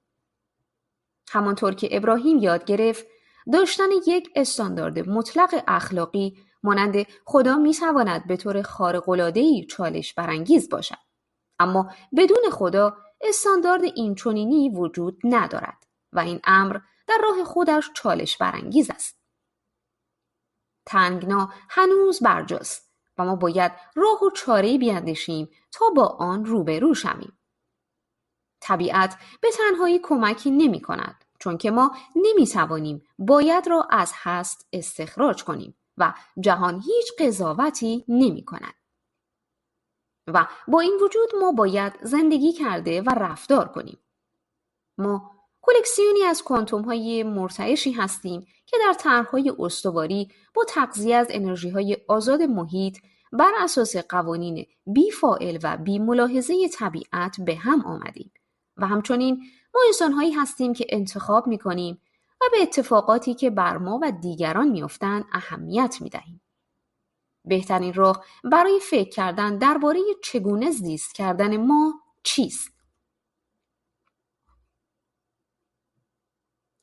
همانطور که ابراهیم یاد گرفت، داشتن یک استاندارد مطلق اخلاقی مانند خدا می‌تواند به طور خارق‌العاده‌ای چالش برانگیز باشد، اما بدون خدا استاندارد اینچنینی وجود ندارد و این امر در راه خودش چالش برانگیز است. تنگنا هنوز برجاست و ما باید راه و چاره‌ای بیندیشیم تا با آن روبرو شویم. طبیعت به تنهایی کمکی نمی کند، چون که ما نمی توانیم باید را از هست استخراج کنیم و جهان هیچ قضاوتی نمی کند. و با این وجود ما باید زندگی کرده و رفتار کنیم. ما کلکسیونی از کوانتوم‌های مرتعشی هستیم که در طرح‌های استواری با تغذیه از انرژی‌های آزاد محیط بر اساس قوانین بی فاعل و بی ملاحظه طبیعت به هم آمدیم و همچنین ما انسان‌هایی هستیم که انتخاب می‌کنیم و به اتفاقاتی که بر ما و دیگران می‌افتند اهمیت می‌دهیم. بهترین راه برای فکر کردن درباره چگونه زیست کردن ما چیست؟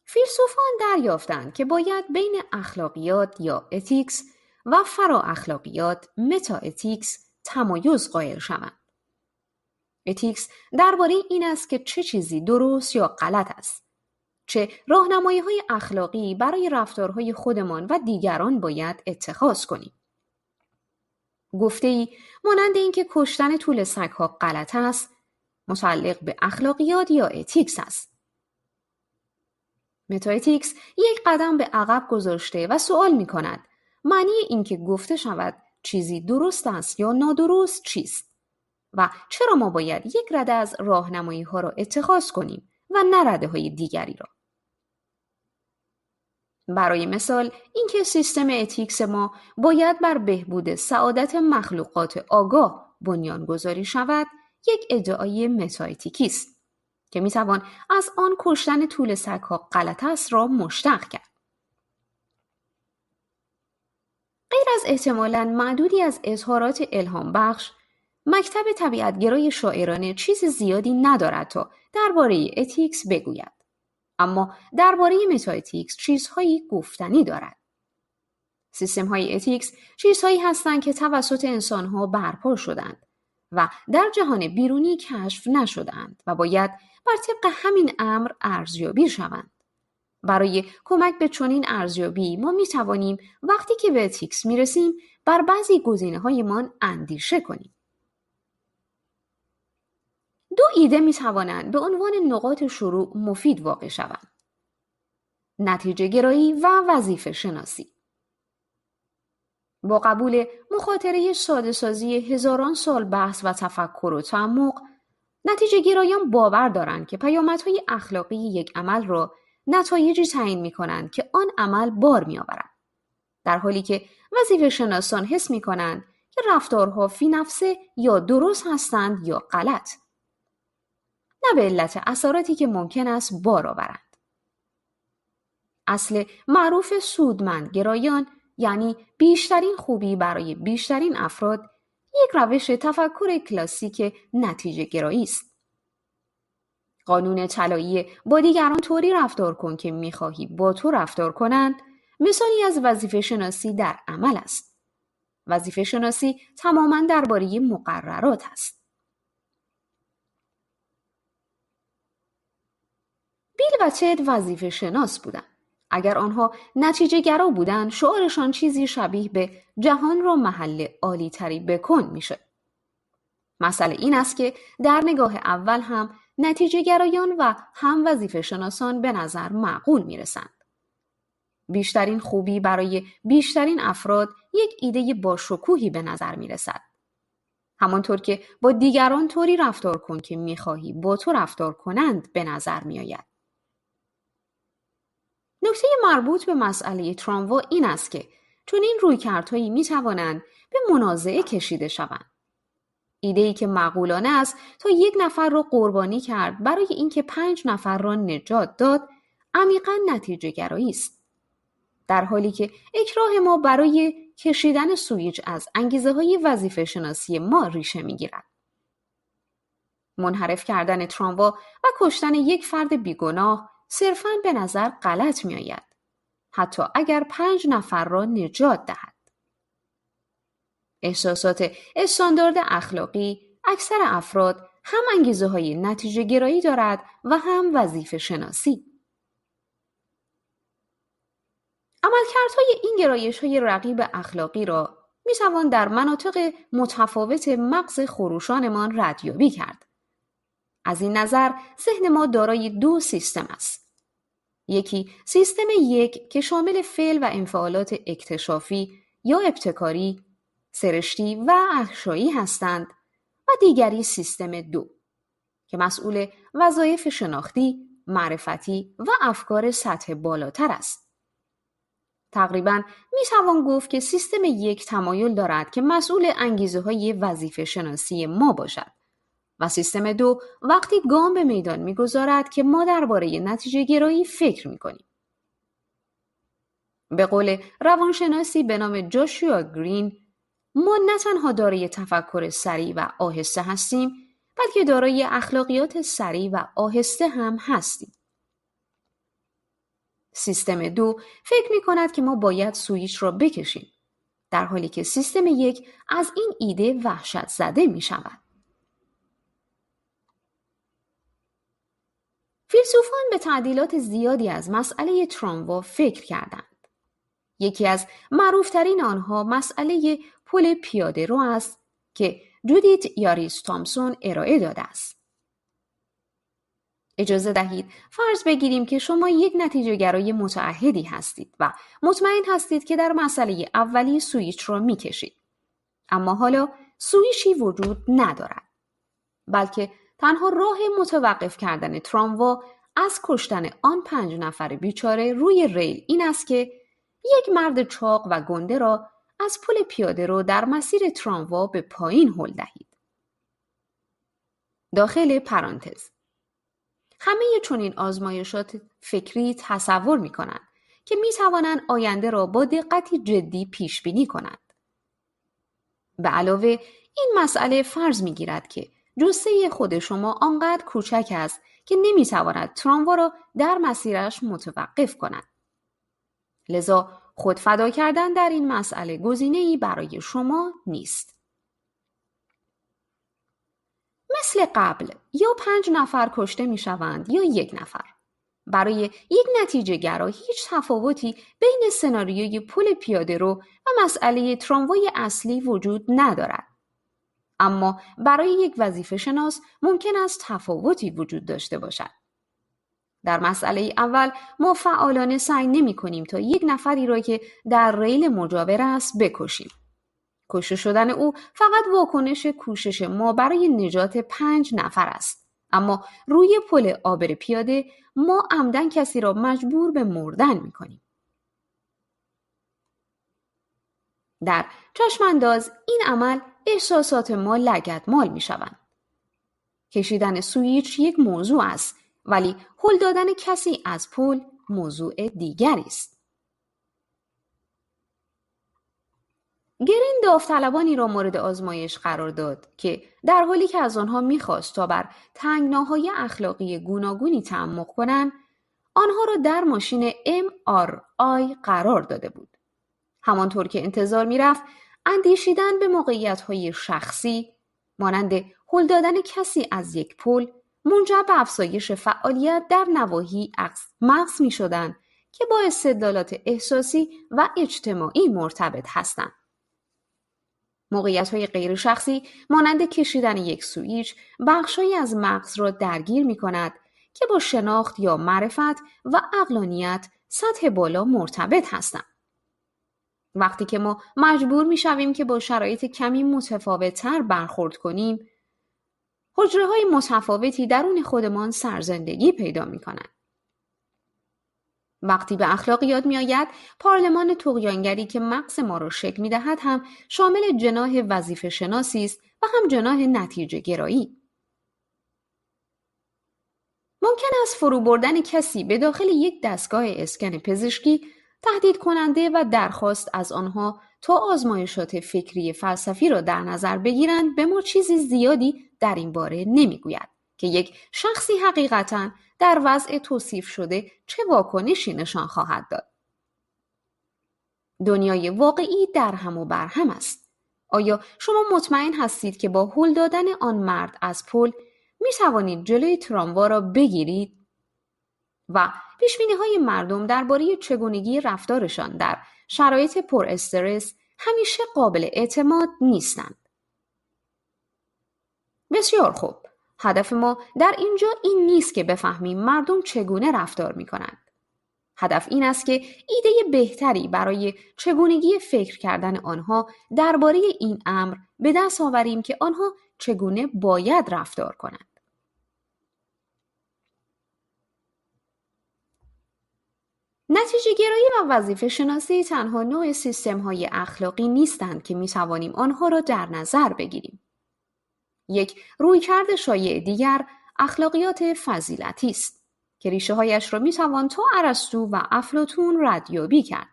فیلسوفان دریافتند که باید بین اخلاقیات یا اتیکس و فرا اخلاقیات متا اتیکس تمایز قائل شوند. اتیکس درباره این است که چه چیزی درست یا غلط است، چه راهنمایی‌های اخلاقی برای رفتارهای خودمان و دیگران باید اتخاذ کنیم. گفته‌ای مانند این که کشتن توله سگ‌ها غلط است، متعلق به اخلاقیات یا اتیکس است. متااتیکس یک قدم به عقب گذاشته و سوال می کند معنی این که گفته شود چیزی درست است یا نادرست چیست و چرا ما باید یک رده از راهنمایی ها را اتخاذ کنیم و نه رده های دیگری را. برای مثال اینکه سیستم اتیکس ما باید بر بهبود سعادت مخلوقات آگاه بنیان گذاری شود یک ادعای متااتیکی است که میتوان از آن کشتن توله سگ‌ها غلط است را مشتق کرد. غیر از احتمالاً معدودی از اظهارات الهام بخش، مکتب طبیعتگرای شاعرانه چیز زیادی ندارد تا درباره اتیکس بگوید، اما درباره متااتیکس چیزهایی گفتنی دارد. سیستم‌های اتیکس چیزهایی هستند که توسط انسان‌ها برپا شدند و در جهان بیرونی کشف نشدند و باید بر طبق همین امر ارزیابی شوند. برای کمک به چنین ارزیابی ما می توانیم وقتی که به اتیکس می رسیم بر بعضی گزینه‌هایمان اندیشه کنیم. دو ایده می توانند به عنوان نقاط شروع مفید واقع شوند: نتیجه گرایی و وظیفه شناسی. با قبول مخاطره ساده سازی هزاران سال بحث و تفکر و تعمق، نتیجه گرایان باور دارند که پیامدهای اخلاقی یک عمل را نتایجی تعیین می کنند که آن عمل بار می آورد. در حالی که وظیفه شناسان حس می کنند که رفتارها فی نفسه یا درست هستند یا غلط، نه به علت اثراتی که ممکن است بار آورند. اصل معروف سودمندگرایان، یعنی بیشترین خوبی برای بیشترین افراد، یک روش تفکر کلاسیک نتیجه گرایی است. قانون طلایی با دیگران طوری رفتار کن که می‌خواهی با تو رفتار کنند، مثالی از وظیفه شناسی در عمل است. وظیفه شناسی تماماً درباره مقررات است. بیل و تد وظیفه شناس بودند. اگر آنها نتیجه گرا بودند، شعارشان چیزی شبیه به جهان را محل عالی تری بکن میشه. مسئله این است که در نگاه اول هم نتیجه گرایان و هم وظیفه شناسان به نظر معقول میرسند. بیشترین خوبی برای بیشترین افراد یک ایده با شکوهی به نظر میرسد. همانطور که با دیگران طوری رفتار کن که میخواهی با تو رفتار کنند به نظر میآید. نکته مربوط به مسئله تراموا این است که چنین رویکردهایی میتوانند به منازعه کشیده شوند. ایده‌ای که معقولانه است تا یک نفر را قربانی کرد برای اینکه 5 نفر را نجات داد، عمیقاً نتیجه گرایی است. در حالی که اکراه ما برای کشیدن سویچ از انگیزه‌های وظیفه شناسی ما ریشه می‌گیرد. منحرف کردن تراموا و کشتن یک فرد بیگناه صرفاً به نظر غلط می‌آید، حتی اگر 5 نفر را نجات دهد. احساسات استاندارد اخلاقی اکثر افراد هم انگیزه‌های نتیجه گرایی دارد و هم وظیفه شناسی. عملکردهای این گرایش‌های رقیب اخلاقی را می‌توان در مناطق متفاوت مغز خروشانمان ردیابی کرد. از این نظر ذهن ما دارای 2 سیستم است. یکی سیستم 1 که شامل فعل و انفعالات اکتشافی یا ابتکاری، سرشتی و احشایی هستند و دیگری سیستم 2 که مسئول وظایف شناختی، معرفتی و افکار سطح بالاتر است. تقریباً میتوان گفت که سیستم 1 تمایل دارد که مسئول انگیزه‌های وظیفه شناسی ما باشد و سیستم 2 وقتی گام به میدان میگذارد که ما درباره نتیجه گرایی فکر میکنیم. به قول روانشناسی به نام جاشوا گرین، ما نه تنها دارای تفکر سریع و آهسته هستیم، بلکه دارای اخلاقیات سریع و آهسته هم هستیم. سیستم 2 فکر می کند که ما باید سویچ را بکشیم، در حالی که سیستم 1 از این ایده وحشت زده می شود. فیلسوفان به تعدیلات زیادی از مسئله تراموا فکر کردند. یکی از معروفترین آنها مسئله پل پیاده رو است که جودیت یاریس تامسون ارائه داده است. اجازه دهید فرض بگیریم که شما یک نتیجه گرای متعهدی هستید و مطمئن هستید که در مسئله اولی سویچ را می‌کشید. اما حالا سویچی وجود ندارد، بلکه تنها راه متوقف کردن تراموا از کشتن آن 5 نفر بیچاره روی ریل این است که یک مرد چاق و گنده را از پل پیاده رو در مسیر تراموا به پایین هل دهید. داخل پرانتز، همه چنین آزمایشات فکری تصور می کنند که می توانند آینده را با دقتی جدی پیش بینی کنند. به علاوه این مسئله فرض می گیرد که جثه خود شما آنقدر کوچک است که نمی تواند تراموا را در مسیرش متوقف کند. لذا خود فدا کردن در این مسئله گزینه‌ای برای شما نیست. مثل قبل یا 5 نفر کشته می شوند یا 1 نفر. برای یک نتیجه گرا هیچ تفاوتی بین سناریوی پل پیاده رو و مسئله تراموای اصلی وجود ندارد. اما برای یک وظیفه شناس ممکن است تفاوتی وجود داشته باشد. در مسئله اول ما فعالانه سعی نمی کنیم تا یک نفری را که در ریل مجاور است بکشیم. کشته شدن او فقط واکنش کوشش ما برای نجات 5 نفر است. اما روی پل عابر پیاده ما عمدن کسی را مجبور به مردن می کنیم. در چشمانداز این عمل احساسات ما لگدمال می شوند. کشیدن سویچ یک موضوع است، ولی هل دادن کسی از پل موضوع دیگری است. گرین داوطلبانی را مورد آزمایش قرار داد که در حالی که از آنها می‌خواست تا بر تنگناهای اخلاقی گوناگونی تعمق کنند، آنها را در ماشین MRI قرار داده بود. همانطور که انتظار می‌رفت، اندیشیدن به موقعیت‌های شخصی مانند هل دادن کسی از یک پل منجر به افزایش فعالیت در نواحی مغز می‌شدند که با استدلالات احساسی و اجتماعی مرتبط هستند. موقعیت‌های غیر شخصی مانند کشیدن یک سوئیچ بخش‌هایی از مغز را درگیر می‌کند که با شناخت یا معرفت و عقلانیت سطح بالا مرتبط هستند. وقتی که ما مجبور می‌شویم که با شرایط کمی متفاوت‌تر برخورد کنیم، حجره‌های متفاوتی درون خودمان سرزندگی پیدا می‌کنند. وقتی به اخلاقیات می‌آید، پارلمان طغیانگری که مغز ما را شکل می‌دهد هم شامل جناح وظیفه شناسی است و هم جناح نتیجه گرایی. ممکن است فرو بردن کسی به داخل یک دستگاه اسکن پزشکی تهدید کننده و درخواست از آنها تا آزمایشات فکری فلسفی را در نظر بگیرند به ما چیزی زیادی در این باره نمی‌گوید که یک شخصی حقیقتاً در وضع توصیف شده چه واکنشی نشان خواهد داد. دنیای واقعی در هم و بر هم است. آیا شما مطمئن هستید که با هل دادن آن مرد از پل می توانید جلوی تراموا را بگیرید؟ و پیشبینی‌های مردم درباره چگونگی رفتارشان در شرایط پر استرس همیشه قابل اعتماد نیستند. بسیار خوب. هدف ما در اینجا این نیست که بفهمیم مردم چگونه رفتار می کنند. هدف این است که ایده بهتری برای چگونگی فکر کردن آنها درباره این امر به دست آوریم که آنها چگونه باید رفتار کنند. نتیجه گرایی و وظیفه شناسی تنها نوع سیستم‌های اخلاقی نیستند که می‌توانیم آنها را در نظر بگیریم. یک رویکرد شایع دیگر اخلاقیات فضیلتی است که ریشه‌هایش را می‌توان تا ارسطو و افلاطون ردیابی کرد.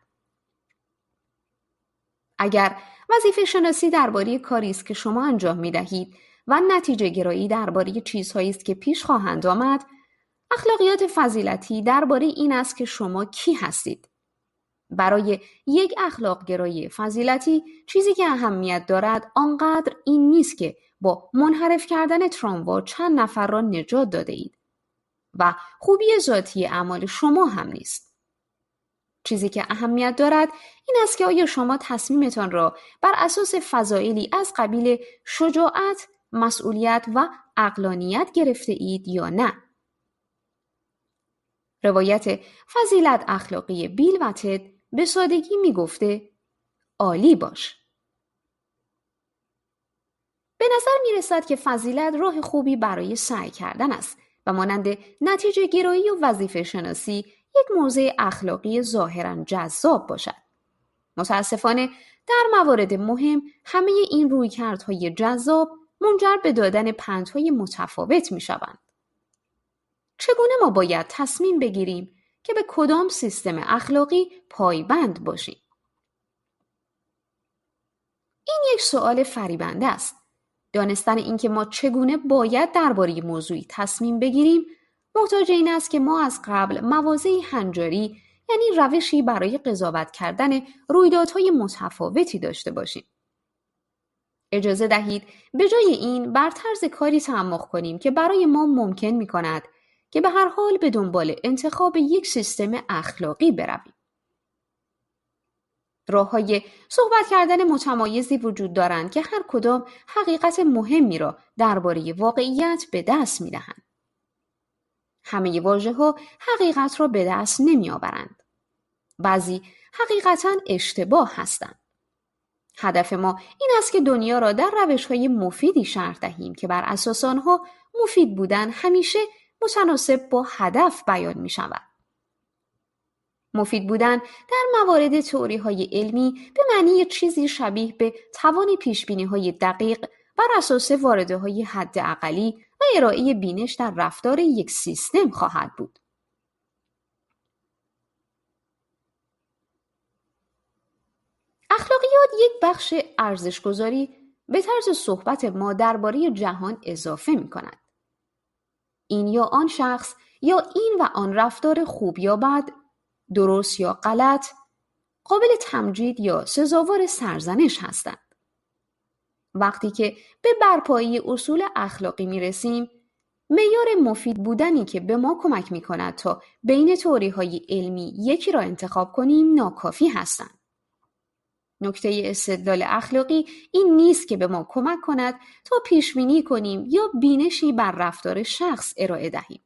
اگر وظیفه شناسی درباره کاری است که شما انجام می‌دهید و نتیجه گرایی درباره چیزهایی است که پیش خواهند آمد، اخلاقیات فضیلتی درباره این است که شما کی هستید. برای یک اخلاق گرایی فضیلتی چیزی که اهمیت دارد آنقدر این نیست که با منحرف کردن تراموا چند نفر را نجات داده اید و خوبی ذاتی اعمال شما هم نیست. چیزی که اهمیت دارد این است که آیا شما تصمیمتان را بر اساس فضائلی از قبیل شجاعت، مسئولیت و عقلانیت گرفته اید یا نه. روایت فضیلت اخلاقی بیل و تد به سادگی می گفته عالی باش. به نظر می رسد که فضیلت راه خوبی برای سعی کردن است و مانند نتیجه گرایی و وظیفه شناسی یک موضع اخلاقی ظاهراً جذاب باشد. متاسفانه در موارد مهم همه این رویکردهای جذاب منجر به دادن پندهای متفاوت می شوند. چگونه ما باید تصمیم بگیریم که به کدام سیستم اخلاقی پایبند باشیم؟ این یک سوال فریبنده است. دانستن اینکه ما چگونه باید درباره موضوعی تصمیم بگیریم محتاج این است که ما از قبل مواضعی هنجاری، یعنی روشی برای قضاوت کردن رویدادهای متفاوتی داشته باشیم. اجازه دهید به جای این بر طرز کاری تعمق کنیم که برای ما ممکن می کند که به هر حال به دنبال انتخاب یک سیستم اخلاقی برویم. راه‌های صحبت کردن متمایزی وجود دارند که هر کدام حقیقت مهمی را درباره واقعیت به دست می‌دهند. همه واژه‌ها حقیقت را به دست نمی‌آورند. بعضی حقیقتاً اشتباه هستند. هدف ما این است که دنیا را در روش‌های مفیدی شرح دهیم که بر اساس آنها مفید بودن همیشه متناسب با هدف بیان می‌شود. مفید بودن در موارد تئوری‌های علمی به معنی چیزی شبیه به توان پیش‌بینی‌های دقیق بر اساس وارده‌های حداقلی و ارائه بینش در رفتار یک سیستم خواهد بود. اخلاقیات یک بخش ارزش‌گذاری به طرز صحبت ما درباره جهان اضافه می‌کند. این یا آن شخص یا این و آن رفتار خوب یا بد، درست یا غلط، قابل تمجید یا سزاوار سرزنش هستند. وقتی که به برپایی اصول اخلاقی می‌رسیم، معیار مفید بودنی که به ما کمک می‌کند تا بین تئوری‌های علمی یکی را انتخاب کنیم ناکافی هستند. نکته استدلال اخلاقی این نیست که به ما کمک کند تا پیش‌بینی کنیم یا بینشی بر رفتار شخص ارائه دهیم.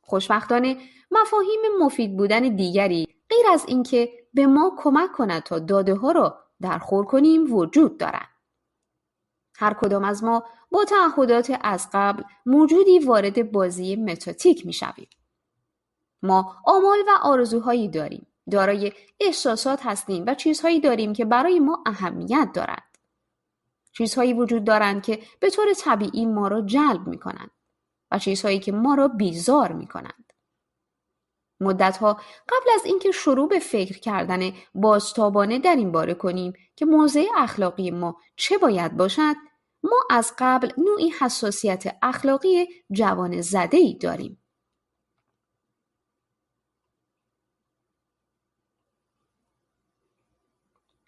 خوشبختانه مفاهیم مفید بودن دیگری غیر از اینکه به ما کمک کند تا داده‌ها را درخور کنیم وجود دارد. هر کدام از ما با تعهدات از قبل موجودی وارد بازی متاتیک می‌شویم. ما آمال و آرزوهایی داریم، دارای احساسات هستیم و چیزهایی داریم که برای ما اهمیت دارند. چیزهایی وجود دارند که به طور طبیعی ما را جلب می‌کنند و چیزهایی که ما را بیزار می‌کنند. مدت‌ها قبل از اینکه شروع به فکر کردن بازتابانه در این باره کنیم که موضع اخلاقی ما چه باید باشد، ما از قبل نوعی حساسیت اخلاقی جوان زده‌ای داریم.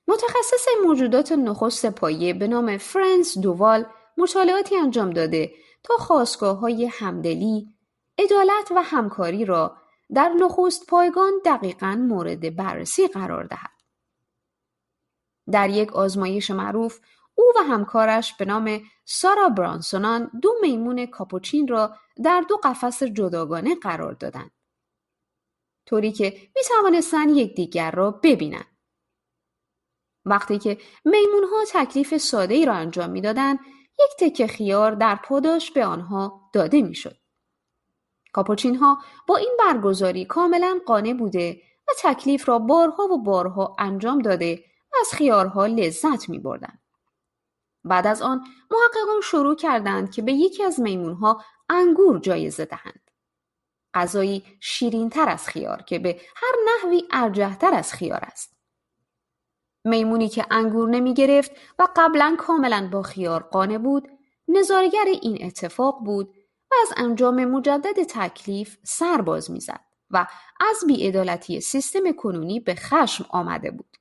متخصص موجودات نخست پایه به نام فرانس دووال مطالعاتی انجام داده تا خاستگاه‌های همدلی، عدالت و همکاری را در نخست پایگان دقیقاً مورد بررسی قرار دهد. در یک آزمایش معروف، او و همکارش به نام سارا برانسونان 2 میمون کاپوچین را در 2 قفس جداگانه قرار دادند، طوری که می توانستند یکدیگر را ببینند. وقتی که میمون‌ها تکلیف ساده‌ای را انجام می‌دادند، یک تکه خیار در پاداش به آنها داده می‌شد. کاپوچین‌ها با این برگزاری کاملاً قانع بوده و تکلیف را بارها و بارها انجام داده و از خیارها لذت می‌بردند. بعد از آن محققان شروع کردند که به یکی از میمون‌ها انگور جایزه دهند. غذایی شیرین‌تر از خیار که به هر نحوی ارجح‌تر از خیار است. میمونی که انگور نمی گرفت و قبلا کاملا با خیار قانع بود، نظارگر این اتفاق بود و از انجام مجدد تکلیف سر باز می زد و از بی‌عدالتی سیستم کنونی به خشم آمده بود.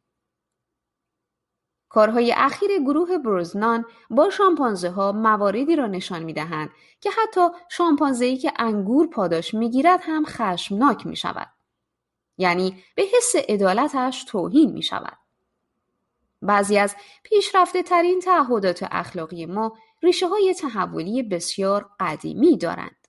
کارهای اخیر گروه بروزنان با شامپانزه ها مواردی را نشان می دهند که حتی شامپانزه‌ای که انگور پاداش می گیرد هم خشمناک می شود. یعنی به حس عدالتش توهین می شود. بعضی از پیشرفته ترین تعهدات اخلاقی ما ریشه های تحولی بسیار قدیمی دارند.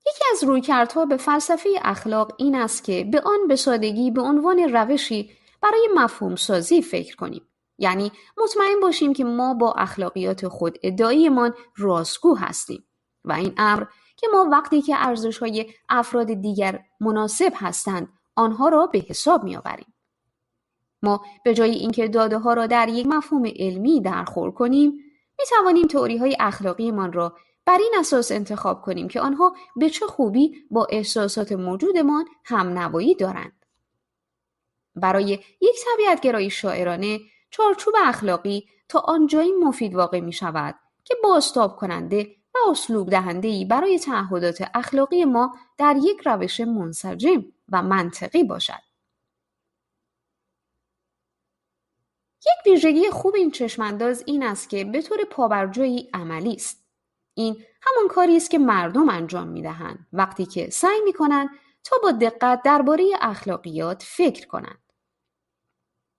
یکی از رویکردها به فلسفه اخلاق این است که به آن به سادگی به عنوان روشی برای مفهوم سازی فکر کنیم. یعنی مطمئن باشیم که ما با اخلاقیات خود ادعایمان راستگو هستیم و این امر که ما وقتی که ارزش‌های افراد دیگر مناسب هستند آنها را به حساب می‌آوریم. ما به جای اینکه داده‌ها را در یک مفهوم علمی درخور کنیم، می‌توانیم تئوری‌های اخلاقیمان را بر این اساس انتخاب کنیم که آنها به چه خوبی با احساسات موجودمان هم‌نوایی دارند. برای یک طبیعت‌گرایی شاعرانه، چارچوب اخلاقی تا آنجایی مفید واقع می‌شود که بازتاب کننده و اسلوب دهنده‌ای برای تعهدات اخلاقی ما در یک روش منسجم و منطقی باشد. یک ویژگی خوب این چشمانداز این است که به طور پابرجایی عملی است. این همان کاری است که مردم انجام می‌دهند وقتی که سعی می‌کنند تا با دقت درباره اخلاقیات فکر کنند.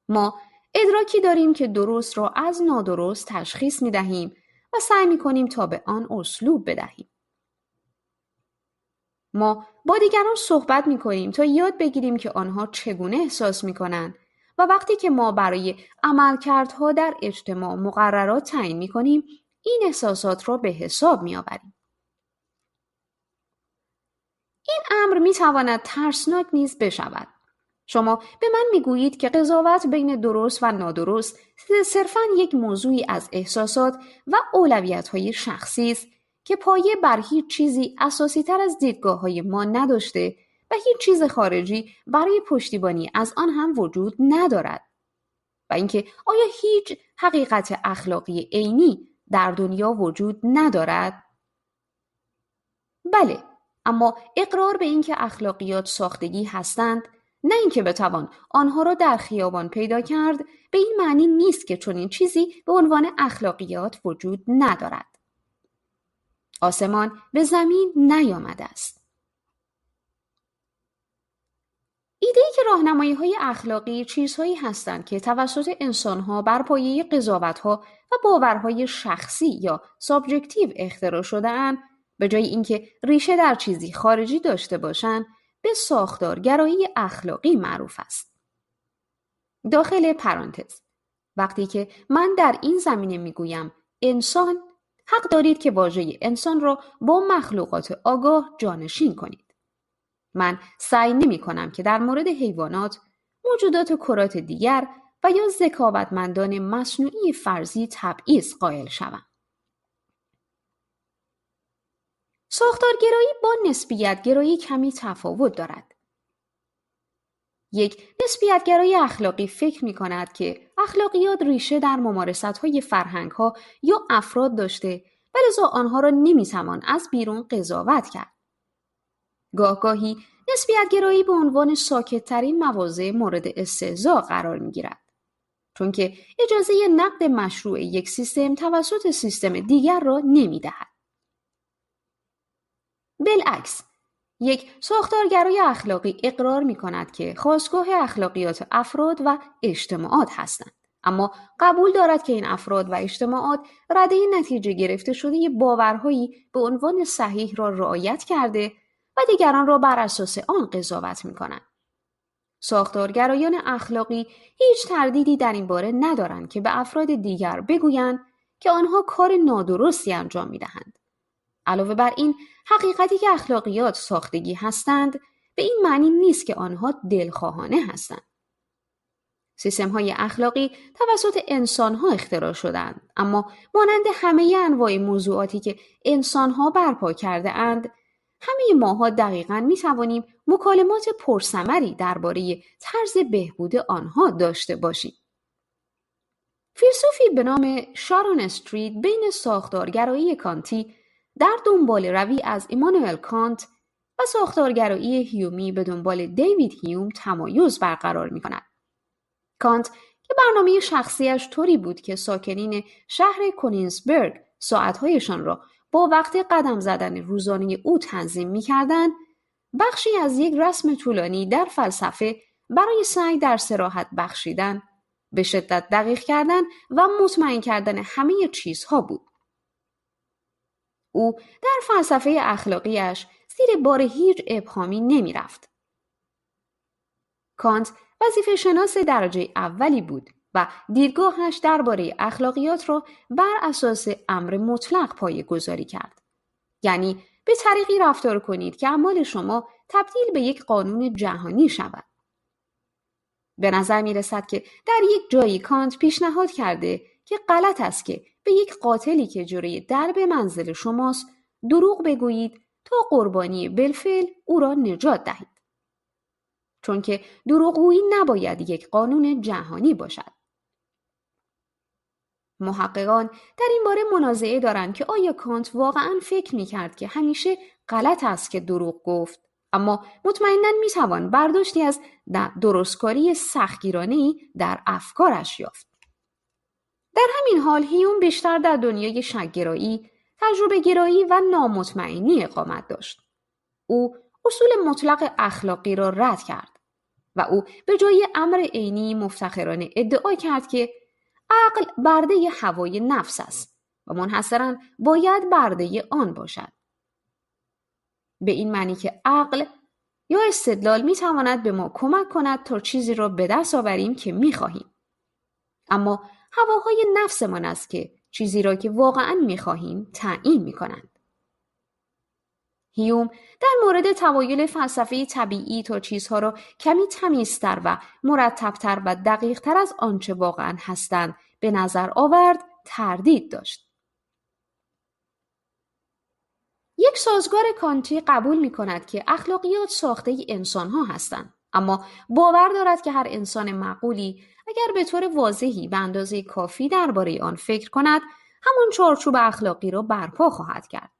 ما ادراکی داریم که درست را از نادرست تشخیص می‌دهیم و سعی می‌کنیم تا به آن اسلوب بدهیم. ما با دیگران صحبت می‌کنیم تا یاد بگیریم که آنها چگونه احساس می‌کنند و وقتی که ما برای عملکردها در اجتماع مقررات تعیین می‌کنیم، این احساسات را به حساب می‌آوریم. این امر می‌تواند ترسناک نیز بشود. شما به من می‌گویید که قضاوت بین درست و نادرست صرفاً یک موضوعی از احساسات و اولویت‌های شخصی است که پایه بر هیچ چیزی اساسی‌تر از دیدگاه‌های ما نداشته و هیچ چیز خارجی برای پشتیبانی از آن هم وجود ندارد. و اینکه آیا هیچ حقیقت اخلاقی عینی در دنیا وجود ندارد؟ بله، اما اقرار به اینکه اخلاقیات ساختگی هستند، نه اینکه بتوان آنها را در خیابان پیدا کرد، به این معنی نیست که چنین چیزی به عنوان اخلاقیات وجود ندارد. آسمان به زمین نیامده است. ایده‌ای که راهنمایی‌های اخلاقی چیزهایی هستند که توسط انسان‌ها بر پایه قضاوت‌ها و باورهای شخصی یا سابجکتیو اختراع شده‌اند، به جای اینکه ریشه در چیزی خارجی داشته باشند، به ساختارگرایی اخلاقی معروف است. داخل پرانتز، وقتی که من در این زمینه میگویم انسان، حق دارید که واژه انسان را با مخلوقات آگاه جانشین کنید. من سعی نمی کنم که در مورد حیوانات، موجودات کرات دیگر و یا ذکاوتمندان مصنوعی فرضی تبعیض قائل شوم. ساختارگرایی با نسبیت‌گرایی کمی تفاوت دارد. یک نسبیت‌گرای اخلاقی فکر می‌کند که اخلاقیات ریشه در ممارست‌های فرهنگ‌ها یا افراد داشته و لذا آنها را نمی‌توان از بیرون قضاوت کرد. گاهگاهی نسبیت‌گرایی به عنوان ساکت‌ترین مواضع مورد استهزاء قرار می‌گیرد، چون که اجازه نقد مشروع یک سیستم توسط سیستم دیگر را نمی‌دهد. بالعکس، یک ساختارگرای اخلاقی اقرار می‌کند که خاستگاه اخلاقیات افراد و اجتماعات هستند، اما قبول دارد که این افراد و اجتماعات رده نتیجه گرفته شده باورهایی به عنوان صحیح را رعایت کرده و دیگران را بر اساس آن قضاوت می‌کنند. ساختارگرایان اخلاقی هیچ تردیدی در این باره ندارند که به افراد دیگر بگویند که آنها کار نادرستی انجام می‌دهند. علاوه بر این، حقیقتی که اخلاقیات ساختگی هستند به این معنی نیست که آنها دلخواهانه هستند. سیستم‌های اخلاقی توسط انسان‌ها اختراع شدند، اما مانند همه انواع موضوعاتی که انسان‌ها برپا کرده اند، همه ماها دقیقاً می‌توانیم مکالمات پرثمری درباره طرز بهبود آنها داشته باشیم. فیلسوفی به نام شارون استریت بین ساختارگرایی کانتی در دنبال روی از ایمانوئل کانت و ساختارگرایی هیومی به دنبال دیوید هیوم تمایز برقرار می‌کند. کانت که برنامه شخصیش طوری بود که ساکنین شهر کونینزبرگ ساعت‌هایشان را با وقت قدم زدن روزانه او تنظیم می‌کردند، بخشی از یک رسم طولانی در فلسفه برای سعی در صراحت بخشیدن، به شدت دقیق کردن و مطمئن کردن همه چیزها بود. او در فلسفه اخلاقیش زیر بار هیچ ابهامی نمی رفت. کانت وظیفه شناس درجه اولی بود و دیدگاهش درباره اخلاقیات را بر اساس امر مطلق پایه‌گذاری کرد. یعنی به طریقی رفتار کنید که اعمال شما تبدیل به یک قانون جهانی شود. به نظر می رسد که در یک جایی کانت پیشنهاد کرده که غلط است که به یک قاتلی که جلوی درب منزل شماست دروغ بگویید تا قربانی بالفعل او را نجات دهید. چون که دروغگویی نباید یک قانون جهانی باشد. محققان در این باره منازعه دارند که آیا کانت واقعاً فکر می‌کرد که همیشه غلط است که دروغ گفت، اما مطمئناً می‌توان برداشتی از درستکاری سختگیرانه‌ای در افکارش یافت. در همین حال هیوم بیشتر در دنیای شک‌گرایی، تجربه‌گرایی و نامطمئنی اقامت داشت. او اصول مطلق اخلاقی را رد کرد و او به جای امر عینی مفتخرانه ادعا کرد که عقل برده هوای نفس است و منحصراً باید برده آن باشد. به این معنی که عقل یا استدلال میتواند به ما کمک کند تا چیزی را به دست آوریم که میخواهیم. اما هواهای نفسمان است که چیزی را که واقعاً میخواهیم تعیین میکنند. هیوم در مورد تمایل فلسفه طبیعی تا چیزها را کمی تمیزتر و مرتبتر و دقیقتر از آنچه واقعاً هستند به نظر آورد تردید داشت. یک سازگار کانتی قبول می کند که اخلاقیات ساخته انسان ها هستند، اما باور دارد که هر انسان معقولی اگر به طور واضحی به اندازه کافی درباره آن فکر کند، همان چارچوب اخلاقی را برپا خواهد کرد.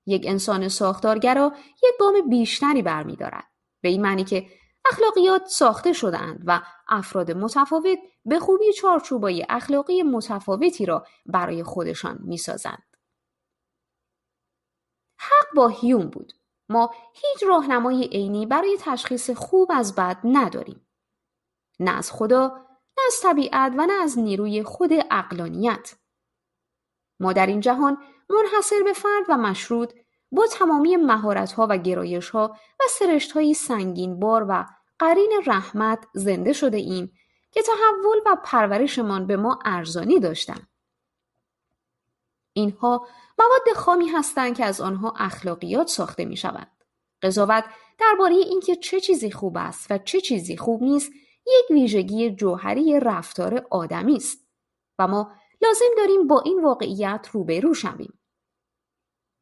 یک انسان ساختارگرا یک گام بیشتری برمی‌دارد، به این معنی که اخلاقیات ساخته شده‌اند و افراد متفاوت به خوبی چارچوبای اخلاقی متفاوتی را برای خودشان می‌سازند. حق با هیوم بود. ما هیچ راهنمای عینی برای تشخیص خوب از بد نداریم. نه از خدا، نه از طبیعت و نه از نیروی خود عقلانیت. ما در این جهان منحصر به فرد و مشروط با تمامی مهارت‌ها و گرایش‌ها و سرشت‌های سنگین بار و قرین رحمت زنده شده ایم که تحول و پرورشمان به ما ارزانی داشتند. اینها مواد خامی هستند که از آنها اخلاقیات ساخته می شود. قضاوت درباره اینکه چه چیزی خوب است و چه چیزی خوب نیست یک ویژگی جوهری رفتار آدمی است و ما لازم داریم با این واقعیت روبرو شویم.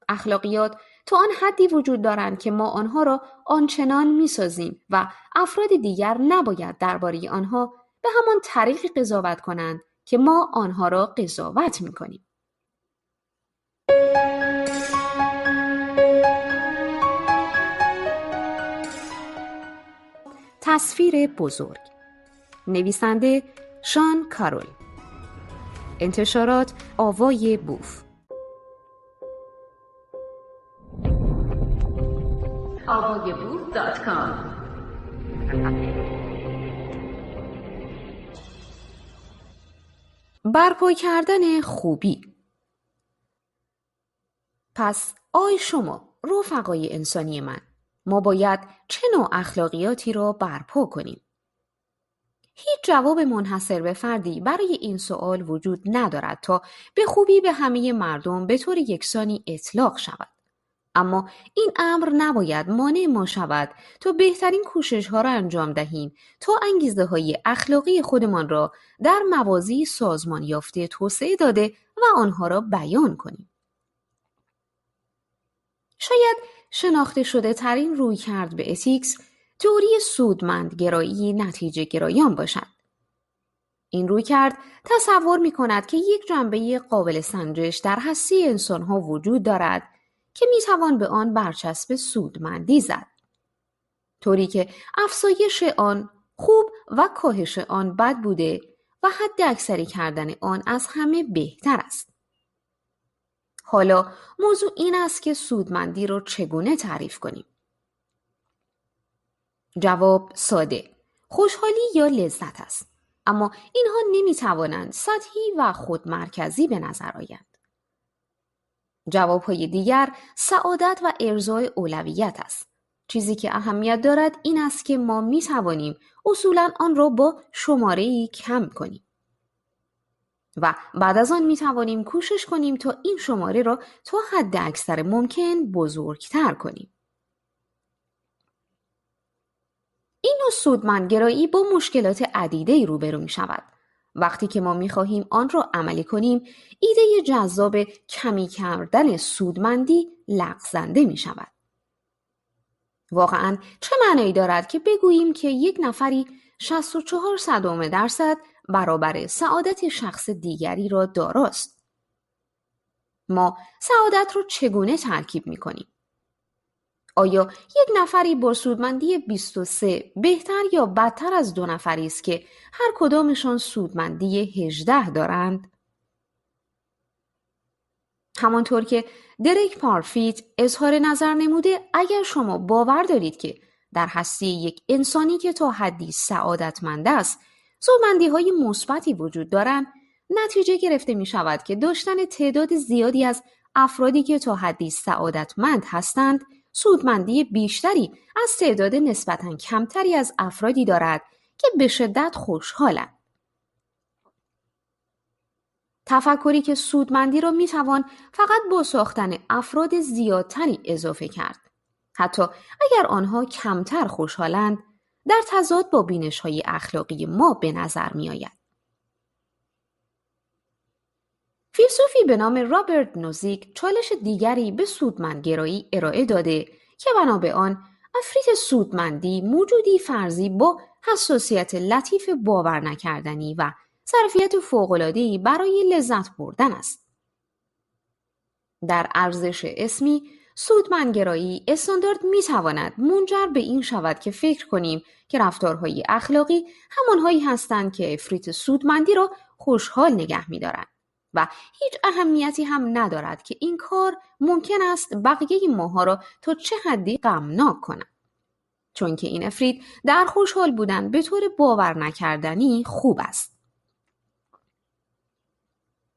اخلاقیات تا آن حدی وجود دارند که ما آنها را آنچنان می سازیم و افراد دیگر نباید درباره آنها به همان طریق قضاوت کنند که ما آنها را قضاوت می کنیم. تصویر بزرگ. نویسنده شان کارول. انتشارات آوای بوف. avayaboof.com. برپا کردن خوبی. پس آی شما رفقای انسانی من، ما باید چه نوع اخلاقیاتی را برپا کنیم؟ هیچ جواب منحصر به فردی برای این سوال وجود ندارد تا به خوبی به همه مردم به طور یکسانی اطلاق شود. اما این امر نباید مانع ما شود تا بهترین کوشش‌ها را انجام دهیم تا انگیزه‌های اخلاقی خودمان را در موازی سازمان یافته توسعه داده و آنها را بیان کنیم. شاید شناخته شده ترین روی کرد به اتیکس تئوری سودمندگرایی نتیجه گرایان باشد. این روی کرد تصور می کند که یک جنبه قابل سنجش در هستی انسان‌ها وجود دارد که می توان به آن برچسب سودمندی زد. طوری که افزایش آن خوب و کاهش آن بد بوده و حد اکثری کردن آن از همه بهتر است. حالا موضوع این است که سودمندی را چگونه تعریف کنیم؟ جواب ساده، خوشحالی یا لذت است. اما اینها نمی توانند سطحی و خودمرکزی به نظر آیند. جوابهای دیگر سعادت و ارضای اولویت است. چیزی که اهمیت دارد این است که ما می توانیم اصولاً آن را با شماره‌ای کم کنیم. و بعد از آن می توانیم کوشش کنیم تا این شماره را تا حد اکثر ممکن بزرگتر کنیم. این نوع سودمندگرایی با مشکلات عدیده‌ای روبرو می شود. وقتی که ما می خواهیم آن را عملی کنیم، ایده جذاب کمی کردن سودمندی لغزنده می شود. واقعاً چه معنی دارد که بگوییم که یک نفری 64% برابر سعادت شخص دیگری را داراست؟ ما سعادت را چگونه ترکیب می کنیم؟ آیا یک نفری با سودمندی 23 بهتر یا بدتر از دو نفری است که هر کدامشان سودمندی 18 دارند؟ همانطور که دریک پارفیت اظهار نظر نموده، اگر شما باور دارید که در هستی یک انسانی که تا حدی سعادتمند است، سودمندی‌های مثبتی وجود دارند، نتیجه گرفته می شود که داشتن تعداد زیادی از افرادی که تا حدی سعادتمند هستند سودمندی بیشتری از تعداد نسبتاً کمتری از افرادی دارد که به شدت خوشحالند. تفکری که سودمندی را می توان فقط با ساختن افراد زیادتری اضافه کرد. حتی اگر آنها کمتر خوشحالند، در تضاد با بینش‌های اخلاقی ما به نظر می آید. فیلسوفی به نام رابرت نوزیک چالش دیگری به سودمندگرایی ارائه داده که بنا به آن افریط سودمندی موجودی فرضی با حساسیت لطیف باور نکردنی و ظرفیت فوق‌العاده‌ای برای لذت بردن است. در ارزش اسمی سودمندگرایی استاندارد می‌تواند منجر به این شود که فکر کنیم که رفتارهای اخلاقی همانهایی هستند که افریط سودمندی را خوشحال نگه می‌دارند و هیچ اهمیتی هم ندارد که این کار ممکن است بقیه ماها را تا چه حدی غمناک کند، چون که این افریط در خوشحال بودن به طور باور نکردنی خوب است.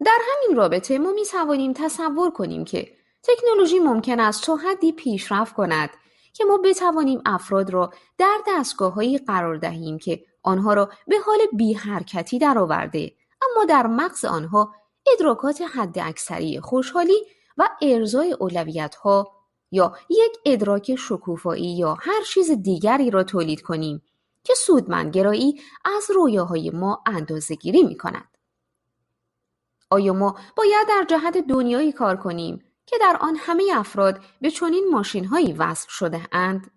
در همین رابطه ما می توانیم تصور کنیم که تکنولوژی ممکن است تا حدی پیشرفت کند که ما بتوانیم افراد را در دستگاه‌هایی قرار دهیم که آنها را به حال بی حرکتی درآورده، اما در مغز آنها ادراکات حد اکثری خوشحالی و ارضای اولویت‌ها یا یک ادراک شکوفایی یا هر چیز دیگری را تولید کنیم که سودمندگرایی از رویاهای ما اندازه‌گیری می‌کند. آیا ما باید در جهت دنیایی کار کنیم که در آن همه افراد به چنین ماشین‌هایی وصل شده اند؟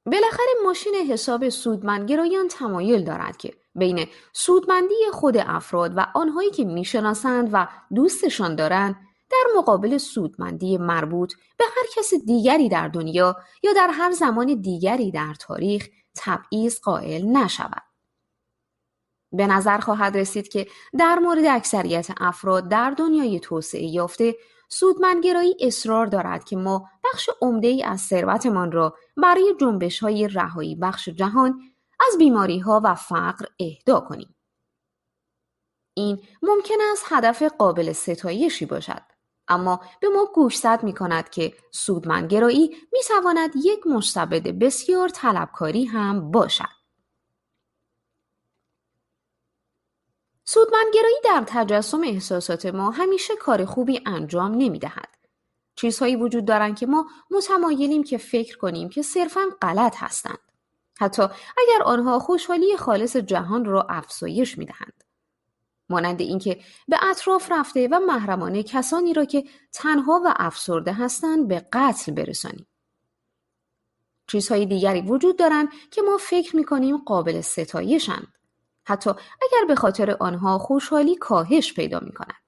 بالاخره ماشین حساب سودمندگرایان تمایل دارد که بین سودمندی خود افراد و آنهایی که میشناسند و دوستشان دارند در مقابل سودمندی مربوط به هر کس دیگری در دنیا یا در هر زمان دیگری در تاریخ تبعیض قائل نشود. به نظر خواهد رسید که در مورد اکثریت افراد در دنیای توسعه یافته سودمندگرایی اصرار دارد که ما بخش عمده‌ای از ثروتمان را برای جنبش‌های رهایی بخش جهان از بیماری‌ها و فقر اهدا کنیم. این ممکن است هدف قابل ستایشی باشد، اما به ما گوشزد می‌کند که سودمندگرایی می‌تواند یک مستبد بسیار طلبکاری هم باشد. سودمندگرایی در تجسم احساسات ما همیشه کار خوبی انجام نمی‌دهد. چیزهایی وجود دارند که ما متمایلیم که فکر کنیم که صرفاً غلط هستند، حتی اگر آنها خوشحالی خالص جهان را افزایش می‌دهند. مانند اینکه به اطراف رفته و محرمانه کسانی را که تنها و افسرده هستند به قتل برسانیم. چیزهای دیگری وجود دارند که ما فکر می‌کنیم قابل ستایشند، حتی اگر به خاطر آنها خوشحالی کاهش پیدا می‌کند.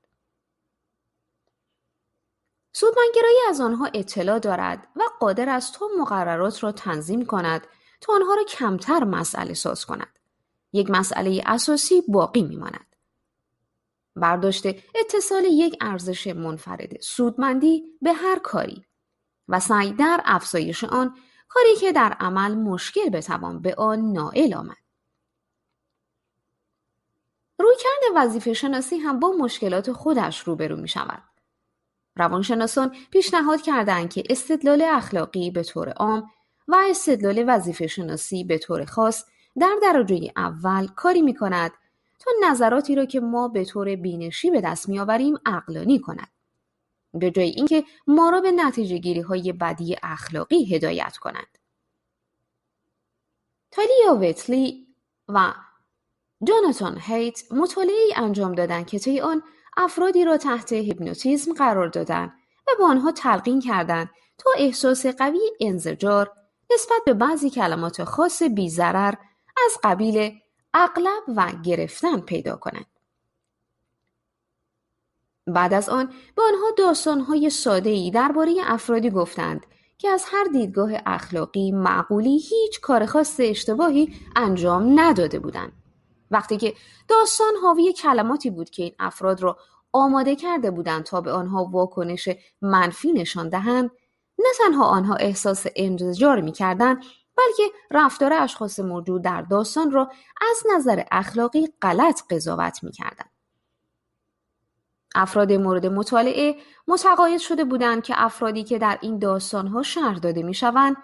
سودمندگرایی از آنها اطلاع دارد و قادر است تا مقررات را تنظیم کند تا آنها را کمتر مسئله ساز کند. یک مسئله اساسی باقی می‌ماند: برداشت اتصال یک ارزش منفرد سودمندی به هر کاری و سعی در افزایش آن، کاری که در عمل مشکل بتوان به آن نائل آمد. رویکرد وظیفه شناسی هم با مشکلات خودش روبرو می شود. روانشناسان پیشنهاد کردند که استدلال اخلاقی به طور عام و استدلال وظیفه شناسی به طور خاص در درجه اول کاری می کند تا نظراتی را که ما به طور بینشی به دست می آوریم عقلانی کند، به جای اینکه ما را به نتیجه گیری های بدی اخلاقی هدایت کند. تالیا ویتلی و جاناتان هایت مطالعه‌ای انجام دادند که طی آن افرادی را تحت هیپنوتیزم قرار دادند و به آنها تلقین کردند تا احساس قوی انزجار نسبت به بعضی کلمات خاص بی‌ضرر از قبیل اغلب و گرفتن پیدا کنند. بعد از آن به آنها داستان‌های ساده‌ای درباره افرادی گفتند که از هر دیدگاه اخلاقی معقولی هیچ کار خاص اشتباهی انجام نداده بودند. وقتی که داستان حاوی کلماتی بود که این افراد را آماده کرده بودند تا به آنها واکنش منفی نشان دهند، نه تنها آنها احساس انزجار می‌کردند، بلکه رفتار اشخاص موجود در داستان را از نظر اخلاقی غلط قضاوت می‌کردند. افراد مورد مطالعه متقاعد شده بودند که افرادی که در این داستان‌ها شرح داده می‌شوند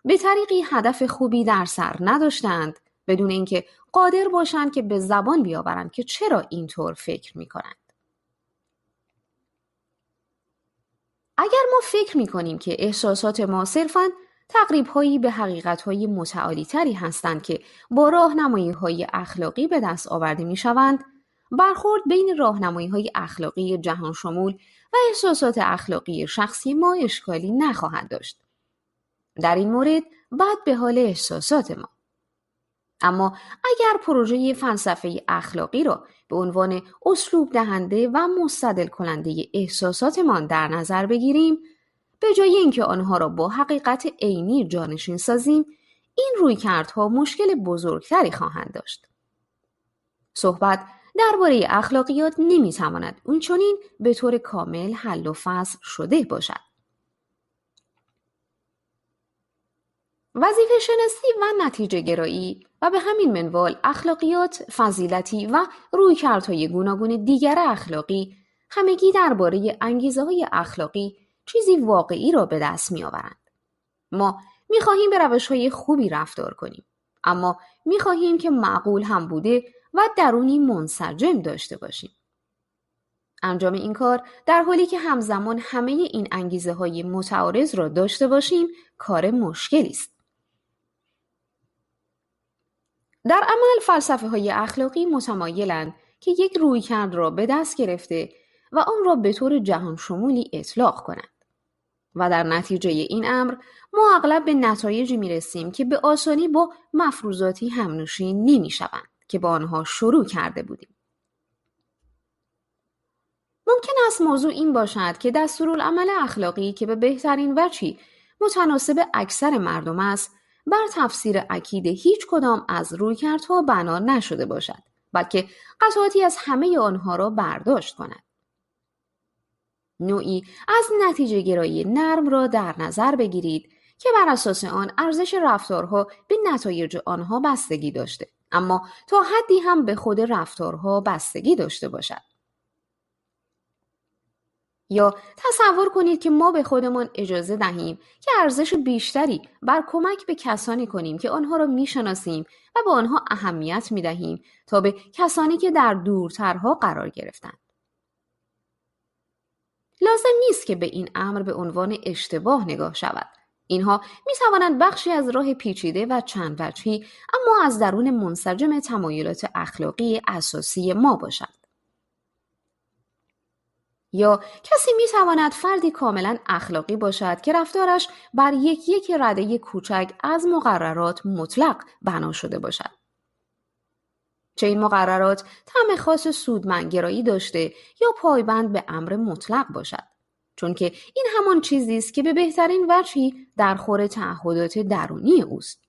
به طریقی هدف خوبی در سر نداشتند، بدون اینکه قادر باشند که به زبان بیاورند که چرا اینطور فکر می‌کنند. اگر ما فکر می‌کنیم که احساسات ما صرفاً تقریب‌هایی به حقیقت‌های متعالی‌تری هستند که با راهنمایی‌های اخلاقی به دست آورده می‌شوند، برخورد بین راهنمایی‌های اخلاقی جهان شمول و احساسات اخلاقی شخصی ما اشکالی نخواهد داشت. در این مورد بد به حال احساسات ما. اما اگر پروژه فلسفه اخلاقی را به عنوان اسلوب دهنده و مستدل کننده احساساتمان در نظر بگیریم، به جای اینکه آنها را با حقیقت عینی جانشین سازیم، این رویکردها مشکل بزرگتری خواهند داشت. صحبت درباره اخلاقیات نمیتواند اونچنین به طور کامل حل و فصل شده باشد. وظیفه شناسی و نتیجه گرایی و به همین منوال اخلاقیات، فضیلتی و رویکردهای گوناگون دیگر اخلاقی همگی درباره انگیزه‌های اخلاقی چیزی واقعی را به دست می‌آورند. ما می‌خواهیم به روش‌های خوبی رفتار کنیم، اما می‌خواهیم که معقول هم بوده و درونی منسجم داشته باشیم. انجام این کار در حالی که همزمان همه این انگیزه‌های متعارض را داشته باشیم، کار مشکلی است. در عمل فلسفه‌های اخلاقی متمایلند که یک رویکرد را به دست گرفته و آن را به طور جهان شمولی اطلاق کنند. و در نتیجه این امر ما اغلب به نتایجی می‌رسیم که به آسانی با مفروضاتی همنشین نمی‌شوند که با آنها شروع کرده بودیم. ممکن است موضوع این باشد که دستورالعمل اخلاقی که به بهترین وجهی متناسب اکثر مردم است، بر تفسیر اکید هیچ کدام از رویکردها بنا نشده باشد، بلکه قطعاتی از همه آنها را برداشت کند. نوعی از نتیجه گرایی نرم را در نظر بگیرید که بر اساس آن ارزش رفتارها به نتایج آنها بستگی داشته، اما تا حدی هم به خود رفتارها بستگی داشته باشد. یا تصور کنید که ما به خودمان اجازه دهیم که ارزش بیشتری بر کمک به کسانی کنیم که آنها را میشناسیم و به آنها اهمیت میدهیم تا به کسانی که در دورترها قرار گرفتند. لازم نیست که به این امر به عنوان اشتباه نگاه شود. اینها میتوانند بخشی از راه پیچیده و چند وجهی اما از درون منسجم تمایلات اخلاقی اساسی ما باشند. یا کسی میتواند فردی کاملا اخلاقی باشد که رفتارش بر یک رده کوچک از مقررات مطلق بنا شده باشد. چه این مقررات طعم خاص سودمندگرایی داشته یا پایبند به امر مطلق باشد، چون که این همان چیزی است که به بهترین وجهی در خور تعهدات درونی اوست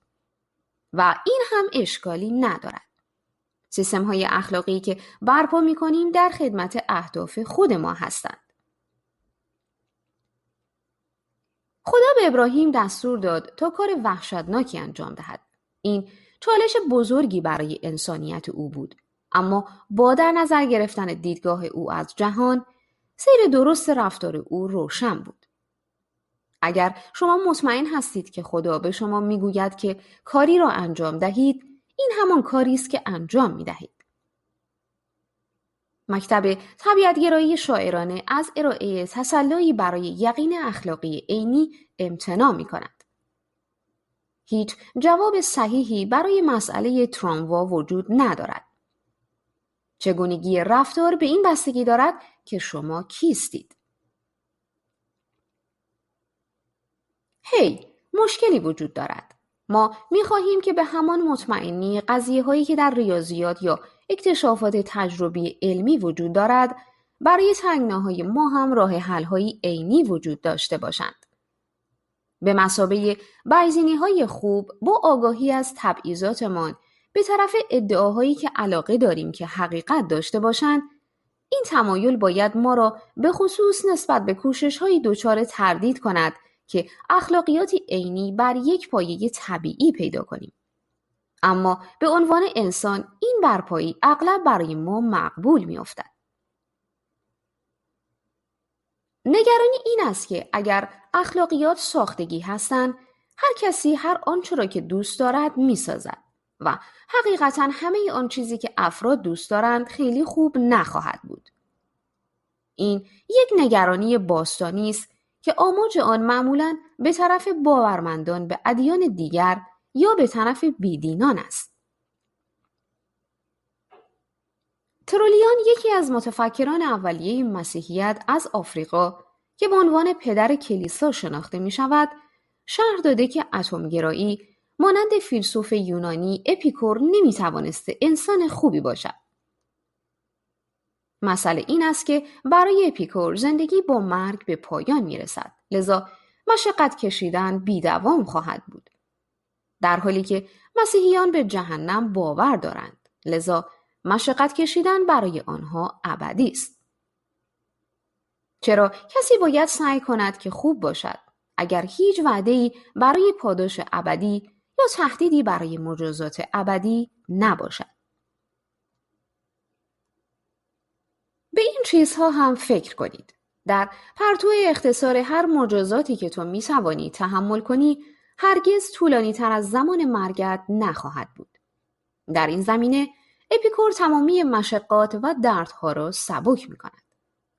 و این هم اشکالی ندارد. سیستم‌های اخلاقی که برپا می‌کنیم در خدمت اهداف خود ما هستند. خدا به ابراهیم دستور داد تا کار وحشتناکی انجام دهد. این چالش بزرگی برای انسانیت او بود، اما با در نظر گرفتن دیدگاه او از جهان، سیر درست رفتار او روشن بود. اگر شما مطمئن هستید که خدا به شما میگوید که کاری را انجام دهید، این همان کاری است که انجام می‌دهید. مکتب طبیعت‌گرایی شاعرانه از ارائه تسلایی برای یقین اخلاقی عینی امتناع می‌کند. هیچ جواب صحیحی برای مسئله تراموا وجود ندارد. چگونگی رفتار به این بستگی دارد که شما کیستید. مشکلی وجود دارد. ما می‌خواهیم که به همان مطمئنی قضیه‌هایی که در ریاضیات یا اکتشافات تجربی علمی وجود دارد، برای تنگناهای ما هم راه حل‌های عینی وجود داشته باشند. به مثابه بیضینی‌های خوب با آگاهی از تبعیضاتمان به طرف ادعاهایی که علاقه داریم که حقیقت داشته باشند، این تمایل باید ما را به خصوص نسبت به کوشش‌هایی دچار تردید کند که اخلاقیاتی عینی بر یک پایه طبیعی پیدا کنیم. اما به عنوان انسان این برپایی اغلب برای ما مقبول می‌افتد. نگرانی این است که اگر اخلاقیات ساختگی هستند، هر کسی هر آنچه را که دوست دارد می‌سازد و حقیقتاً همه آن چیزی که افراد دوست دارند خیلی خوب نخواهد بود. این یک نگرانی باستانی است که آموج آن معمولاً به طرف باورمندان به ادیان دیگر یا به طرف بیدینان است. ترولیان یکی از متفکران اولیه مسیحیت از آفریقا که به عنوان پدر کلیسا شناخته می شود، شرح داده که اتم‌گرایی مانند فیلسوف یونانی اپیکور نمی توانسته انسان خوبی باشد. مسئله این است که برای اپیکور زندگی با مرگ به پایان می رسد، لذا مشقت کشیدن بی‌دوام خواهد بود. در حالی که مسیحیان به جهنم باور دارند، لذا مشقت کشیدن برای آنها ابدی است. چرا کسی باید سعی کند که خوب باشد اگر هیچ وعده‌ای برای پاداش ابدی یا تهدیدی برای مجازات ابدی نباشد؟ به این چیزها هم فکر کنید. در پرتو اختصار هر مجازاتی که تو می‌توانی تحمل کنی، هرگز طولانی تر از زمان مرگت نخواهد بود. در این زمینه اپیکور تمامی مشقات و دردها را سبک می‌کند.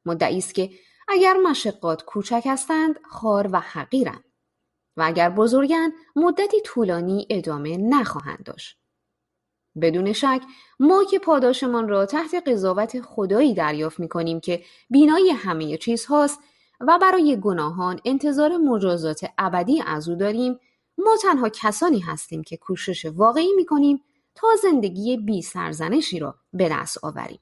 مدعی است که اگر مشقات کوچک هستند، خوار و حقیرند و اگر بزرگند، مدتی طولانی ادامه نخواهند داشت. بدون شک ما که پاداشمان را تحت قضاوت خدایی دریافت می‌کنیم که بینای همه چیز هاست و برای گناهان انتظار مجازات ابدی از او داریم، ما تنها کسانی هستیم که کوشش واقعی می‌کنیم تا زندگی بی سرزنشی را به دست آوریم.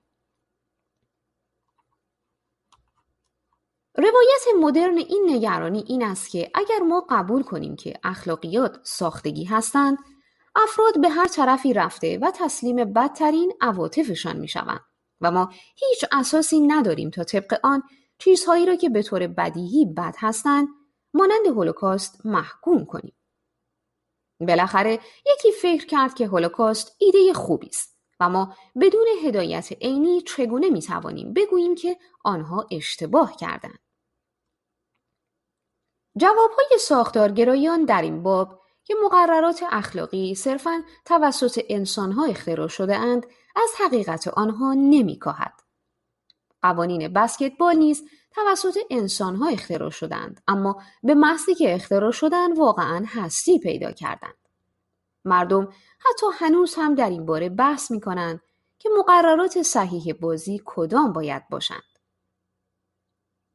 روایت مدرن این نگرانی این است که اگر ما قبول کنیم که اخلاقیات ساختگی هستند، افراد به هر طرفی رفته و تسلیم بدترین عواطفشان می‌شوند و ما هیچ اساسی نداریم تا طبق آن چیزهایی را که به طور بدیهی بد هستند مانند هولوکاست محکوم کنیم. بالاخره یکی فکر کرد که هولوکاست ایده خوبی است و ما بدون هدایت عینی چگونه می‌توانیم بگوییم که آنها اشتباه کردند؟ جوابهای ساختارگرایان در این باب که مقررات اخلاقی صرفاً توسط انسانها اختراع شده اند، از حقیقت آنها نمی‌کاهد. قوانین بسکتبال نیز توسط انسانها اختراع شدند، اما به محضی که اختراع شدند واقعاً هستی پیدا کردند. مردم حتی هنوز هم در این باره بحث می‌کنند که مقررات صحیح بازی کدام باید باشند.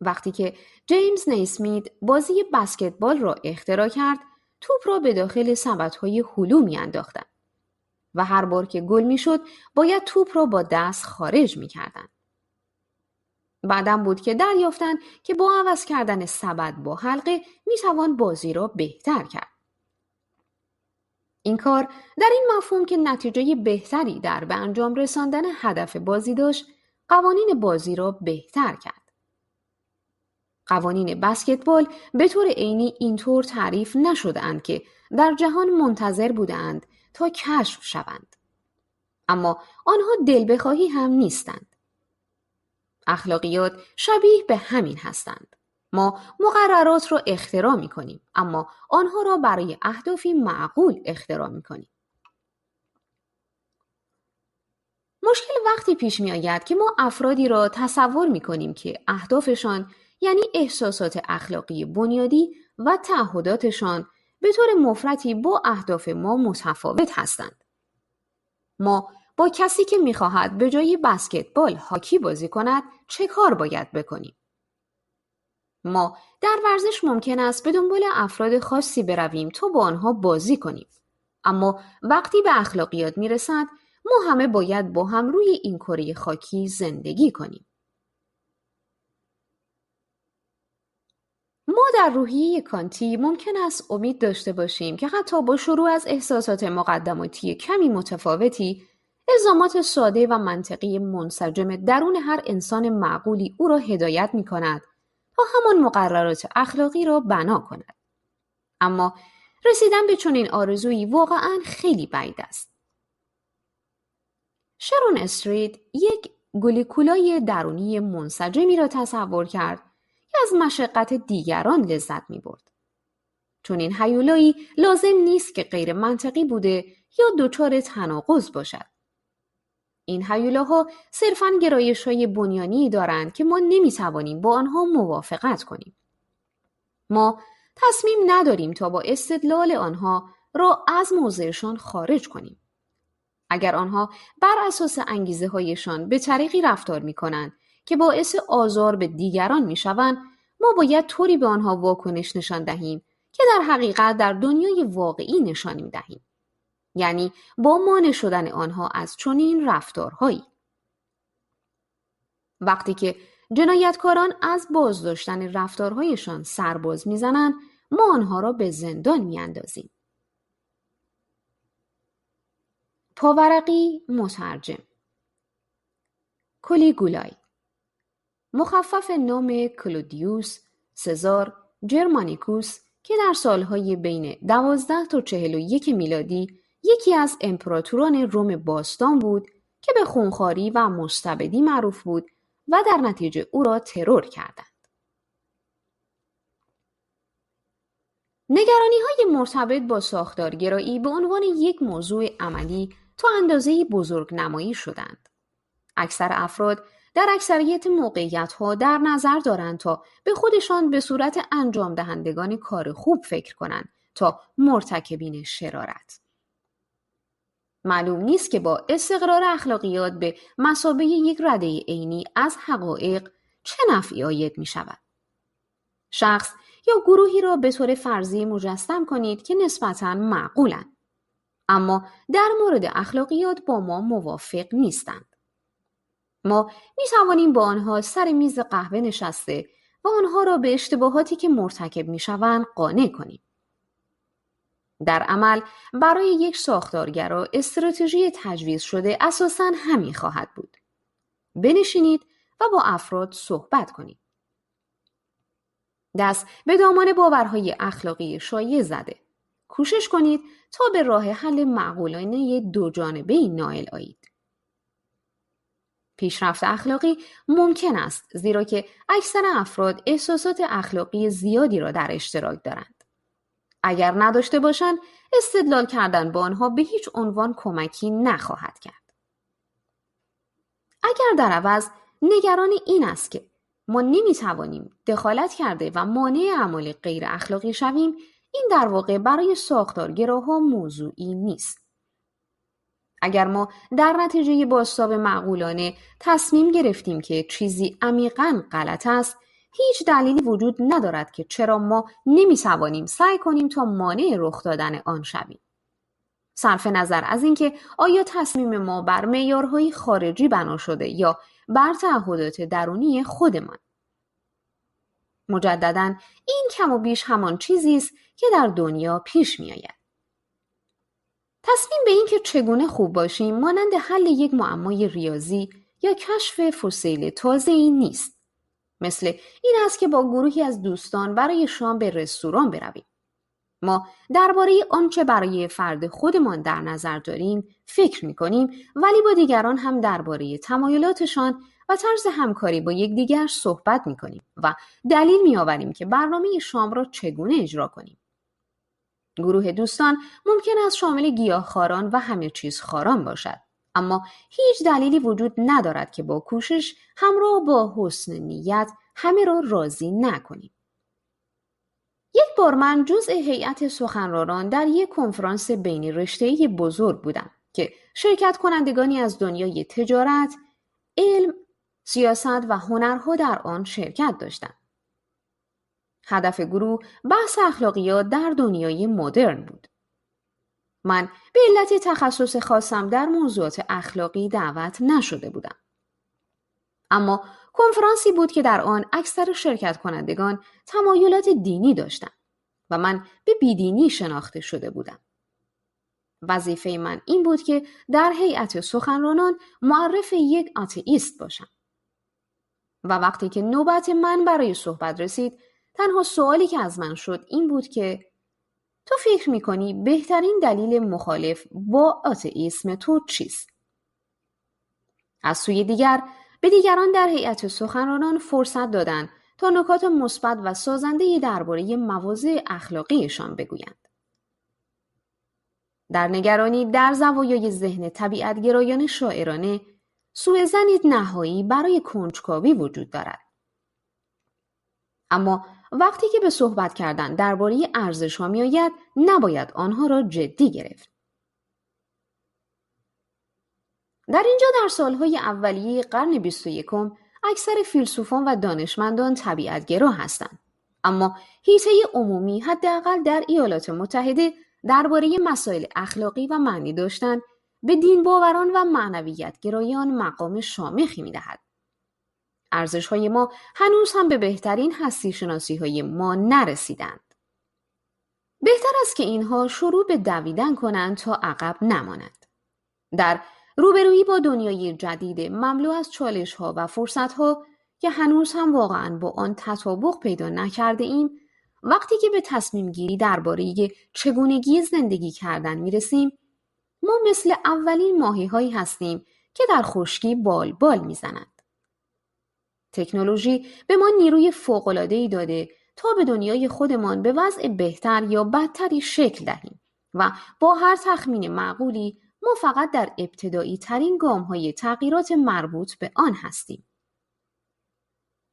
وقتی که جیمز نیسمیت بازی بسکتبال را اختراع کرد، توپ را به داخل سبدهای هلو می‌انداختند و هر بار که گل می‌شد باید توپ را با دست خارج می‌کردند. بعدم بود که دریافتند که با عوض کردن سبد با حلقه می‌توان بازی را بهتر کرد. این کار در این مفهوم که نتیجه بهتری در به انجام رساندن هدف بازی داشت، قوانین بازی را بهتر کرد. قوانین بسکتبال به طور عینی اینطور تعریف نشده‌اند که در جهان منتظر بودند تا کشف شوند. اما آنها دل بخواهی هم نیستند. اخلاقیات شبیه به همین هستند. ما مقررات را اختراع می‌کنیم، اما آنها را برای اهدافی معقول اختراع می‌کنیم. مشکل وقتی پیش می‌آید که ما افرادی را تصور می‌کنیم که اهدافشان یعنی احساسات اخلاقی بنیادی و تعهداتشان به طور مفرطی با اهداف ما متفاوت هستند. ما با کسی که می‌خواهد به جای بسکتبال هاکی بازی کند چه کار باید بکنیم؟ ما در ورزش ممکن است به دنبال افراد خاصی برویم تا با آنها بازی کنیم، اما وقتی به اخلاقیات می‌رسد ما همه باید با هم روی این کره خاکی زندگی کنیم. ما در روحیه کانتی ممکن است امید داشته باشیم که حتی با شروع از احساسات مقدماتی کمی متفاوتی، الزامات ساده و منطقی منسجم درون هر انسان معقولی او را هدایت می کند تا همان مقررات اخلاقی را بنا کند. اما رسیدن به چنین آرزویی واقعاً خیلی بعید است. شرون استرید یک گلوکولای درونی منسجمی را تصور کرد که از مشقت دیگران لذت می‌برد. چنین هیولایی لازم نیست که غیر منطقی بوده یا دچار تناقض باشد. این هیولاها صرفاً گرایش‌های بنیانی دارند که ما نمی‌توانیم با آنها موافقت کنیم. ما تصمیم نداریم تا با استدلال آنها را از موضعشان خارج کنیم. اگر آنها بر اساس انگیزه‌هایشان به طریقی رفتار می‌کنند که باعث آزار به دیگران می‌شوند، ما باید طوری به آنها واکنش نشان دهیم که در حقیقت در دنیای واقعی نشان دهیم. یعنی با مانع شدن آنها از چنین رفتارهایی. وقتی که جنایتکاران از بازداشتن رفتارهایشان سرباز می‌زنند، ما آنها را به زندان می‌اندازیم. پاورقی مترجم کلیگولای مخفف نام کلودیوس سزار جرمانیکوس که در سالهای بین 12 تا 41 میلادی یکی از امپراتوران روم باستان بود که به خونخواری و مستبدی معروف بود و در نتیجه او را ترور کردند. نگرانی‌های مرتبط با ساختارگرایی به عنوان یک موضوع عملی تا اندازه‌ای بزرگ نمایی شدند. اکثر افراد در اکثریت موقعیت‌ها در نظر دارند تا به خودشان به صورت انجام دهندگان کار خوب فکر کنند تا مرتکبین شرارت. معلوم نیست که با استقرار اخلاقیات به مثابه یک رده عینی از حقایق چه نفعی عاید می شود. شخص یا گروهی را به طور فرضی مجسم کنید که نسبتاً معقولند، اما در مورد اخلاقیات با ما موافق نیستند. ما می توانیم با آنها سر میز قهوه نشسته و آنها را به اشتباهاتی که مرتکب می شوند قانع کنیم. در عمل برای یک ساختارگرا استراتژی تجویز شده اساساً همین خواهد بود. بنشینید و با افراد صحبت کنید. دست به دامان باورهای اخلاقی شایع زده. کوشش کنید تا به راه حل معقولانه دو جانبه‌ای نائل آیید. پیشرفت اخلاقی ممکن است زیرا که اکثر افراد احساسات اخلاقی زیادی را در اشتراک دارند. اگر نداشته باشند، استدلال کردن با آنها به هیچ عنوان کمکی نخواهد کرد. اگر در عوض نگران این است که ما نمیتوانیم دخالت کرده و مانع اعمال غیر اخلاقی شویم، این در واقع برای ساختارگراها موضوعی نیست. اگر ما در نتیجه بازتاب معقولانه تصمیم گرفتیم که چیزی عمیقاً غلط است، هیچ دلیلی وجود ندارد که چرا ما نمیتوانیم سعی کنیم تا مانع رخ دادن آن شویم. صرف نظر از اینکه آیا تصمیم ما بر معیارهای خارجی بنا شده یا بر تعهدات درونی خودمان. مجدداً این کم و بیش همان چیزی است که در دنیا پیش می آید. تصمیم به این که چگونه خوب باشیم مانند حل یک معمای ریاضی یا کشف فسیل تازه‌ای نیست. مثل این است که با گروهی از دوستان برای شام به رستوران برویم. ما درباره آنچه برای فرد خودمان در نظر داریم فکر می‌کنیم، ولی با دیگران هم درباره تمایلاتشان و طرز همکاری با یکدیگر صحبت می‌کنیم و دلیل می‌آوریم که برنامه شام را چگونه اجرا کنیم. گروه دوستان ممکن است شامل گیاهخواران و همه چیز خواران باشد، اما هیچ دلیلی وجود ندارد که با کوشش همراه با حسن نیت همه را راضی نکنیم. یک بار من جزء هیئت سخنرانان در یک کنفرانس بین رشته‌ای بزرگ بودم که شرکت کنندگانی از دنیای تجارت، علم، سیاست و هنرها در آن شرکت داشتند. هدف گروه بحث اخلاقیات در دنیای مدرن بود. من به علت تخصص خاصم در موضوعات اخلاقی دعوت نشده بودم. اما کنفرانسی بود که در آن اکثر شرکت کنندگان تمایلات دینی داشتند و من به بیدینی شناخته شده بودم. وظیفه من این بود که در هیئت سخنرانان معرف یک آتئیست باشم. و وقتی که نوبت من برای صحبت رسید، تنها سوالی که از من شد این بود که تو فکر میکنی بهترین دلیل مخالف با آتئیسم تو چیست؟ از سوی دیگر به دیگران در هیئت سخنرانان فرصت دادند تا نکات مثبت و سازنده درباره مواضع اخلاقیشان بگویند. در نگرانی در زوایای ذهن طبیعت‌گرایان شاعرانه، سوءظنی نهایی برای کنجکاوی وجود دارد. اما وقتی که به صحبت کردن درباره ارزش‌ها می‌آید، نباید آنها را جدی گرفت. در اینجا در سالهای اولیه قرن 21 اکثر فیلسوفان و دانشمندان طبیعت‌گرا هستند. اما هیته عمومی حداقل در ایالات متحده درباره مسائل اخلاقی و معنی داشتن به دین باوران و معنویت گرایان مقام شامخی می‌دهد. ارزش‌های ما هنوز هم به بهترین هستی شناسی‌های ما نرسیدند. بهتر است که اینها شروع به دویدن کنند تا عقب نمانند. در روبرویی با دنیای جدید مملو از چالش‌ها و فرصت‌ها که هنوز هم واقعاً با آن تطابق پیدا نکرده ایم، وقتی که به تصمیم گیری درباره چگونگی زندگی کردن می‌رسیم، ما مثل اولین ماهی‌هایی هستیم که در خشکی بال می‌زنند. تکنولوژی به ما نیروی فوق‌العاده‌ای داده تا به دنیای خودمان به وضع بهتر یا بدتری شکل دهیم و با هر تخمین معقولی ما فقط در ابتدایی ترین گام‌های تغییرات مربوط به آن هستیم.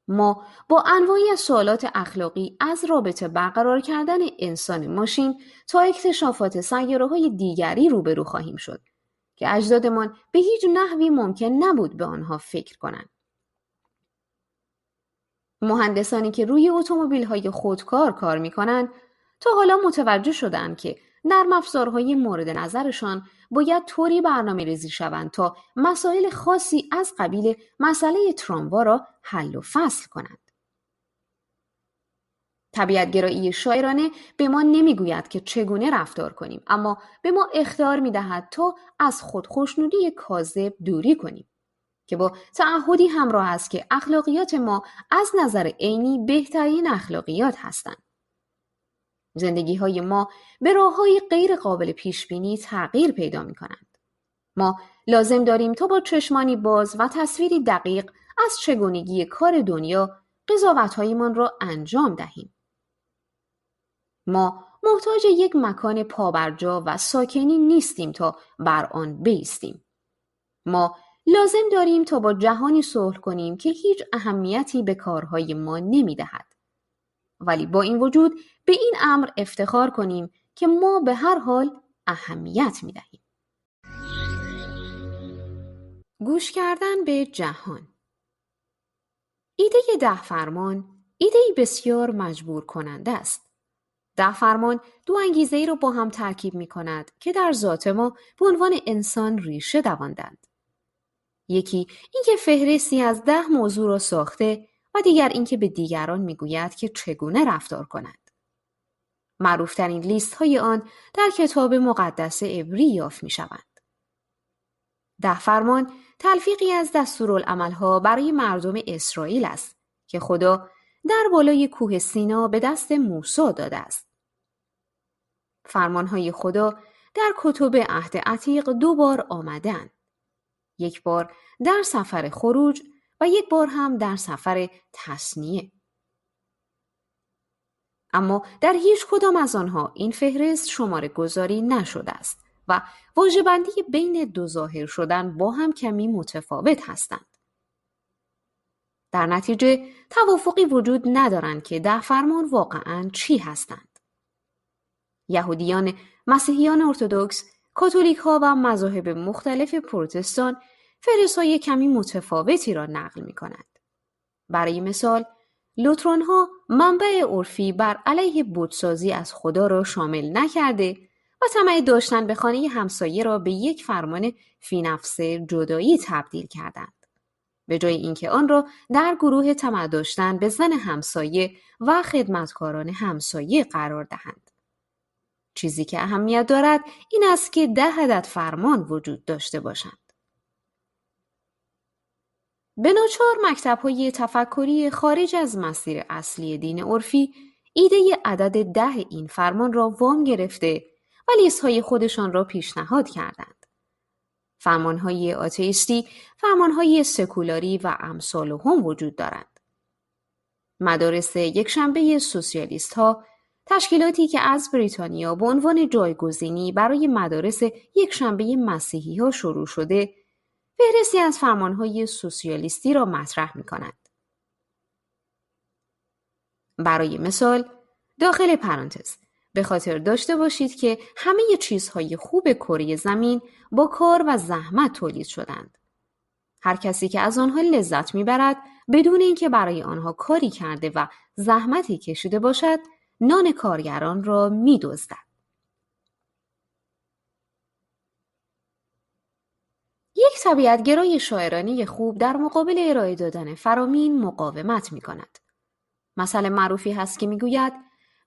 ما با انواعی از سوالات اخلاقی از رابطه برقرار کردن انسان ماشین تا اکتشافات سیاره‌های دیگری روبرو خواهیم شد که اجدادمان به هیچ نحوی ممکن نبود به آنها فکر کنند. مهندسانی که روی اتومبیل‌های خودکار کار می‌کنند تا حالا متوجه شدند که نرم افزارهای مورد نظرشان باید طوری برنامه‌ریزی شوند تا مسائل خاصی از قبیل مسئله تراموا را حل و فصل کنند. طبیعت‌گرایی شاعرانه به ما نمیگوید که چگونه رفتار کنیم، اما به ما اخطار می‌دهد تا از خودخوشنودی کاذب دوری کنیم که با تعهدی همراه است که اخلاقیات ما از نظر عینی بهترین اخلاقیات هستند. زندگی‌های ما به راه‌های غیر قابل پیش‌بینی تغییر پیدا می‌کنند. ما لازم داریم تا با چشمانی باز و تصویری دقیق از چگونگی کار دنیا قضاوت‌هایمان را انجام دهیم. ما محتاج یک مکان پابرجا و ساکنی نیستیم تا بر آن بایستیم. ما لازم داریم تا با جهانی صلح کنیم که هیچ اهمیتی به کارهای ما نمی‌دهد. ولی با این وجود به این امر افتخار کنیم که ما به هر حال اهمیت می‌دهیم. گوش کردن به جهان. ایده 10 فرمان ایده‌ای بسیار مجبور کننده است. 10 فرمان دو انگیزه‌ای را با هم ترکیب می‌کند که در ذات ما به عنوان انسان ریشه دواندند. یکی اینکه فهرستی از 10 موضوع را ساخته و دیگر اینکه به دیگران میگوید که چگونه رفتار کنند. معروفترین لیست های آن در کتاب مقدس عبری یافت میشوند. 10 فرمان تلفیقی از دستورالعملها برای مردم اسرائیل است که خدا در بالای کوه سینا به دست موسی داده است. فرمانهای خدا در کتب عهد عتیق 2 بار آمدند. یک بار در سفر خروج و یک بار هم در سفر تثنیه. اما در هیچ کدام از آنها این فهرست شماره گذاری نشده است و واژه‌بندی بین دو ظاهر شدن با هم کمی متفاوت هستند. در نتیجه توافقی وجود ندارند که 10 فرمان واقعاً چی هستند. یهودیان، مسیحیان ارتدوکس، کاتولیک‌ها و مذاهب مختلف پروتستان فهرست‌های کمی متفاوتی را نقل می‌کنند. برای مثال، لوتران‌ها منبع عرفی بر علیه بت‌سازی از خدا را شامل نکرده و طمع داشتن به خانه همسایه را به یک فرمان فی نفسه جدایی تبدیل کردند، به جای اینکه آن را در گروه طمع داشتن به زن همسایه و خدمتکاران همسایه قرار دهند. چیزی که اهمیت دارد این است که 10 عدد فرمان وجود داشته باشند. به ناچار مکتب‌های تفکری خارج از مسیر اصلی دین عرفی ایده عدد 10 این فرمان را وام گرفته و لیست‌های خودشان را پیشنهاد کردند. فرمانهای آتئیستی، فرمانهای سکولاری و امثالهم وجود دارند. مدارس یکشنبه سوسیالیست‌ها، تشکیلاتی که از بریتانیا به عنوان جایگزینی برای مدارس یکشنبه مسیحی‌ها شروع شده، فهرستی از فرمانهای سوسیالیستی را مطرح می‌کنند. برای مثال، داخل پرانتز به خاطر داشته باشید که همه چیزهای خوب کره زمین با کار و زحمت تولید شدند. هر کسی که از آنها لذت میبرد بدون اینکه برای آنها کاری کرده و زحمتی کشیده باشد، نان کارگران را می‌دزدد. یک طبیعتگرای شاعرانه خوب در مقابل ارائه دادن فرامین مقاومت می‌کند. مثل معروفی هست که میگوید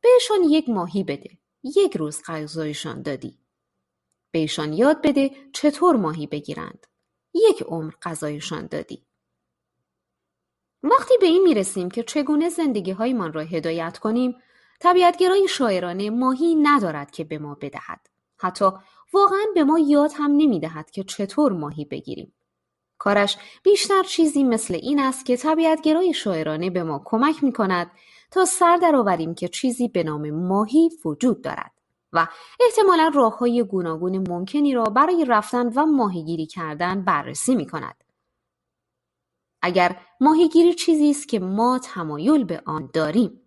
بهشان 1 ماهی بده، 1 روز غذایشان دادی. بهشان یاد بده چطور ماهی بگیرند، 1 عمر غذایشان دادی. وقتی به این میرسیم که چگونه زندگی‌هایمان را هدایت کنیم، طبیعتگرای شاعرانه ماهی ندارد که به ما بدهد. حتی واقعاً به ما یاد هم نمیدهد که چطور ماهی بگیریم. کارش بیشتر چیزی مثل این است که طبیعتگرای شاعرانه به ما کمک می‌کند تا سر درآوریم که چیزی به نام ماهی وجود دارد و احتمالاً راه‌های گوناگون ممکنی را برای رفتن و ماهیگیری کردن بررسی می‌کند. اگر ماهیگیری چیزی است که ما تمایل به آن داریم،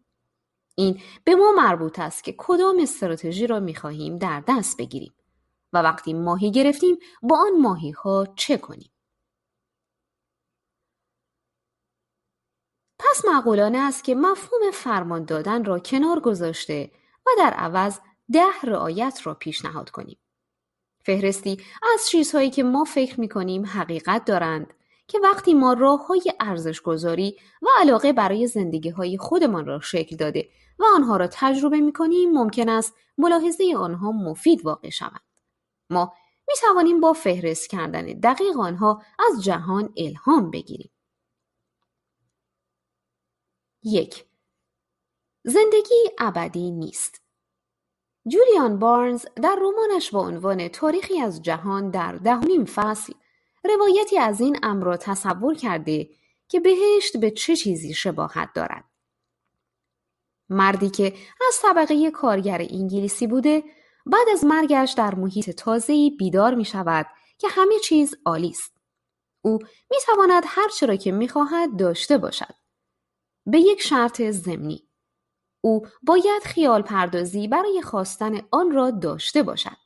این به ما مربوط است که کدام استراتژی را می‌خواهیم در دست بگیریم و وقتی ماهی گرفتیم با آن ماهی‌ها چه کنیم. پس معقولانه است که مفهوم فرمان دادن را کنار گذاشته و در عوض 10 رعایت را پیشنهاد کنیم. فهرستی از چیزهایی که ما فکر می‌کنیم حقیقت دارند که وقتی ما راه‌های ارزش‌گذاری و علاقه برای زندگی‌های خودمان را شکل داده و آنها را تجربه می‌کنیم، ممکن است ملاحظه آنها مفید واقع شوند. ما می‌توانیم با فهرست کردن دقیق آنها از جهان الهام بگیریم. 1. زندگی ابدی نیست. جولیان بارنز در رمانش با عنوان تاریخی از جهان در 10مین فصل روایتی از این امر را تصور کرده که بهشت به چه چیزی شباهت دارد. مردی که از طبقه کارگر انگلیسی بوده، بعد از مرگش در محیط تازه‌ای بیدار می شود که همه چیز عالی است. او می تواند هر چه را که می خواهد داشته باشد. به یک شرط ضمنی. او باید خیال پردازی برای خواستن آن را داشته باشد.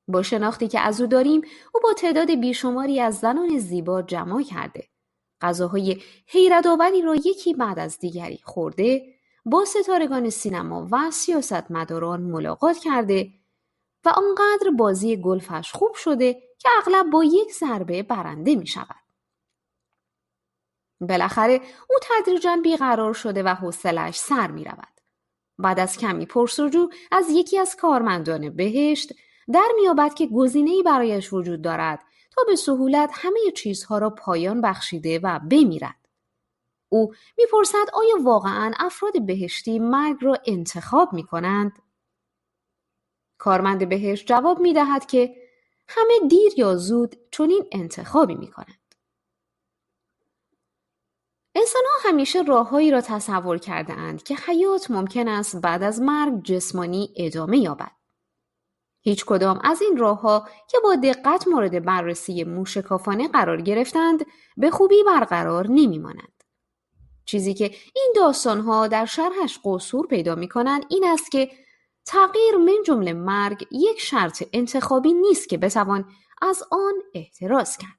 با شناختی که از او داریم، او با تعداد بیشماری از زنان زیبا جمع کرده. غذاهای حیرت‌آوری را یکی بعد از دیگری خورده، با ستارگان سینما و سیاستمداران ملاقات کرده و آنقدر بازی گلفش خوب شده که اغلب با 1 ضربه برنده می شود. بالاخره او تدریجاً بیقرار شده و حوصله‌اش سر می رود. بعد از کمی پرس‌وجو از یکی از کارمندان بهشت در می‌یابد که گزینه‌ای برایش وجود دارد تا به سهولت همه چیزها را پایان بخشیده و بمیرد. او می‌پرسد آیا واقعاً افراد بهشتی مرگ را انتخاب می‌کنند؟ کارمند بهشت جواب می‌دهد که همه دیر یا زود چنین انتخابی می‌کنند. انسان‌ها همیشه راه‌هایی را تصور کرده‌اند که حیات ممکن است بعد از مرگ جسمانی ادامه یابد. هیچ کدام از این راه‌ها که با دقت مورد بررسی موشکافانه قرار گرفتند، به خوبی برقرار نمی‌مانند. چیزی که این داستان‌ها در شرحش قصور پیدا می‌کنند این است که تغییر من جمله مرگ یک شرط انتخابی نیست که بتوان از آن احتراز کرد.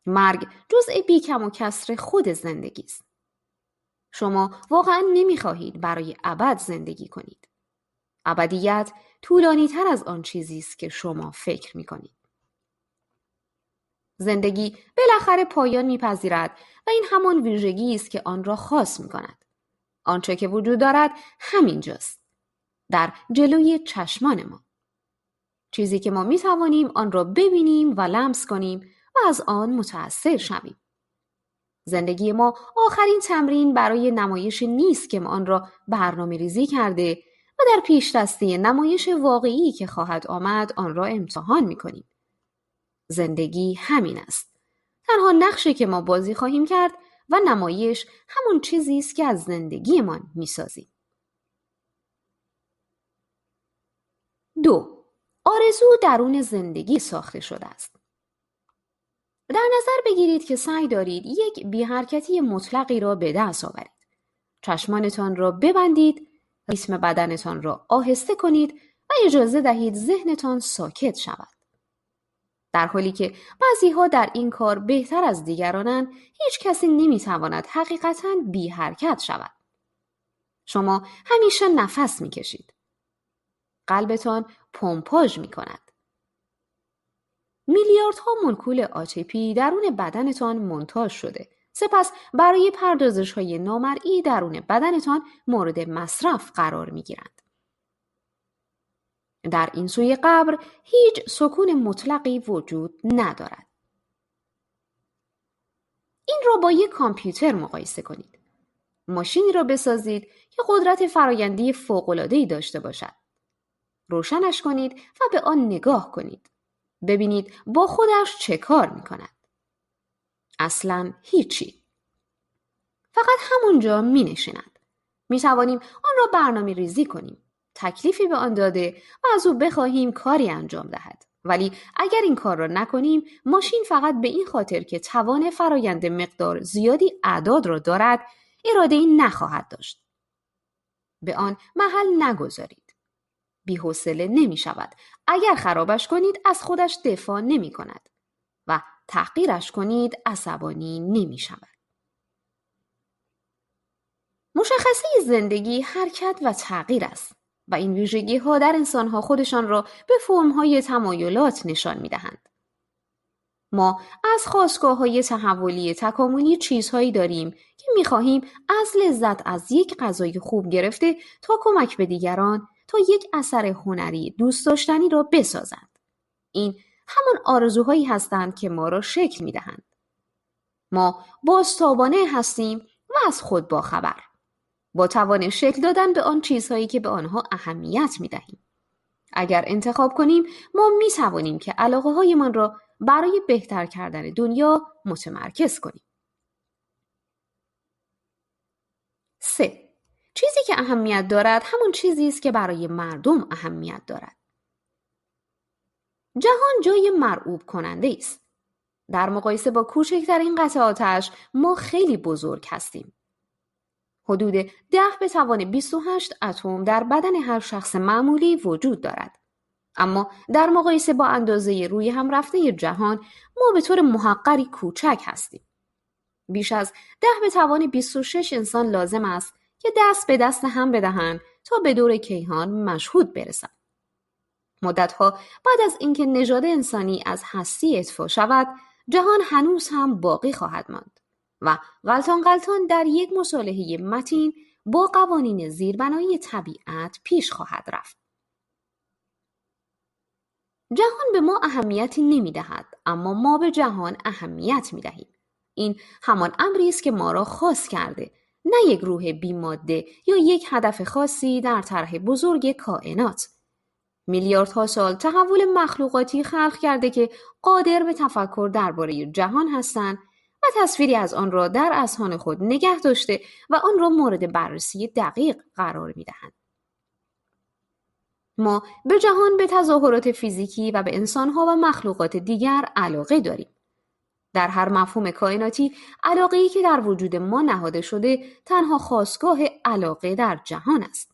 مرگ جزء بی کم و کسر خود زندگی است. شما واقعا نمی‌خواهید برای ابد زندگی کنید. ابدیت طولانی تر از آن چیزی است که شما فکر می‌کنید. زندگی بالاخره پایان می‌پذیرد و این همان ویژگی است که آن را خاص می‌کند. آنچه که وجود دارد همینجاست، در جلوی چشمان ما. چیزی که ما می‌توانیم آن را ببینیم و لمس کنیم و از آن متأثر شویم. زندگی ما آخرین تمرین برای نمایش نیست که ما آن را برنامه ریزی کرده و در پیش دستی نمایش واقعی که خواهد آمد آن را امتحان می‌کنیم. زندگی همین است. تنها نقشی که ما بازی خواهیم کرد و نمایش همون چیزی است که از زندگیمان می‌سازیم. 2. آرزو درون زندگی ساخته شده است. در نظر بگیرید که سعی دارید یک بی‌حرکتی مطلقی را به دست آورید. چشمانتان را ببندید، ریتم بدنتان را آهسته کنید و اجازه دهید ذهنتان ساکت شود. در حالی که بعضی‌ها در این کار بهتر از دیگرانند، هیچ کسی نمی‌تواند حقیقتاً بی حرکت شود. شما همیشه نفس می‌کشید. قلبتان پمپاژ می‌کند. میلیاردها مولکول ATP درون بدنتان منتاج شده. سپس برای پردازش‌های نامرئی درون بدنتان مورد مصرف قرار می‌گیرند. در این سوی قبر هیچ سکون مطلقی وجود ندارد. این را با یک کامپیوتر مقایسه کنید. ماشینی را بسازید که قدرت فرآیندی فوق‌العاده‌ای داشته باشد. روشنش کنید و به آن نگاه کنید. ببینید با خودش چه کار می‌کند. اصلاً هیچی. فقط همونجا می‌نشیند. می‌توانیم آن را برنامه ریزی کنیم. تکلیفی به آن داده و از او بخواهیم کاری انجام دهد. ولی اگر این کار را نکنیم، ماشین فقط به این خاطر که توان فرآیند مقدار زیادی اعداد را دارد، اراده‌ای نخواهد داشت. به آن محل نگذارید. بی‌حوصله نمی‌شود. اگر خرابش کنید از خودش دفاع نمی‌کند و تحقیرش کنید عصبانی نمی‌شود. مشخصه زندگی حرکت و تغییر است و این ویژگی‌ها در انسان‌ها خودشان را به فرم‌های تمایلات نشان می‌دهند. ما از خاستگاه‌های تحولی تکاملی چیزهایی داریم که می‌خواهیم از لذت از یک غذای خوب گرفته تا کمک به دیگران تا یک اثر هنری دوست داشتنی را بسازند. این همان آرزوهایی هستند که ما را شکل می‌دهند. ما بازتابانه هستیم و از خود باخبر. با توان شکل دادن به آن چیزهایی که به آنها اهمیت می‌دهیم. اگر انتخاب کنیم ما می‌توانیم که علاقه‌هایمان را برای بهتر کردن دنیا متمرکز کنیم. 3. چیزی که اهمیت دارد همان چیزی است که برای مردم اهمیت دارد. جهان جای مرعوب کننده است. در مقایسه با کوچکترین قطعه آتش ما خیلی بزرگ هستیم. حدود 10⁻28 اتم در بدن هر شخص معمولی وجود دارد. اما در مقایسه با اندازه روی هم رفته جهان ما به طور محقری کوچک هستیم. بیش از 10⁻26 انسان لازم است که دست به دست هم بدهند تا به دور کیهان مشهود برسند. مدتها بعد از اینکه نژاد انسانی از هستی اطفا شود، جهان هنوز هم باقی خواهد ماند و غلطان غلطان در یک مصالحه متین با قوانین زیربنایی طبیعت پیش خواهد رفت. جهان به ما اهمیتی نمی‌دهد، اما ما به جهان اهمیت می‌دهیم. این همان امری است که ما را خاص کرده، نه یک روح بی‌ماده یا یک هدف خاصی در طرح بزرگ کائنات. میلیاردها سال تحول مخلوقاتی خلق کرده که قادر به تفکر درباره جهان هستند و تصویری از آن را در اذهان خود نگه داشته و آن را مورد بررسی دقیق قرار می‌دهند. ما به جهان، به تظاهرات فیزیکی و به انسان‌ها و مخلوقات دیگر علاقه داریم. در هر مفهوم کائناتی، علاقه‌ای که در وجود ما نهاده شده تنها خاستگاه علاقه در جهان است.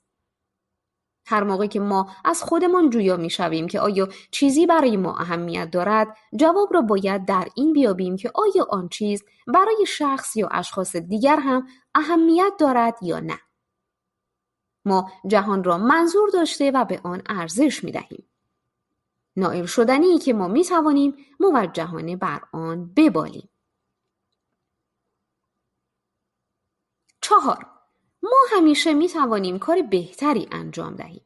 هر موقع که ما از خودمان جویا می‌شویم که آیا چیزی برای ما اهمیت دارد، جواب را باید در این بیابیم که آیا آن چیز برای شخص یا اشخاص دیگر هم اهمیت دارد یا نه. ما جهان را منظور داشته و به آن ارزش می‌دهیم. نائل شدنی که ما می‌توانیم موجهانه بر آن ببالیم. 4. ما همیشه می‌توانیم کار بهتری انجام دهیم.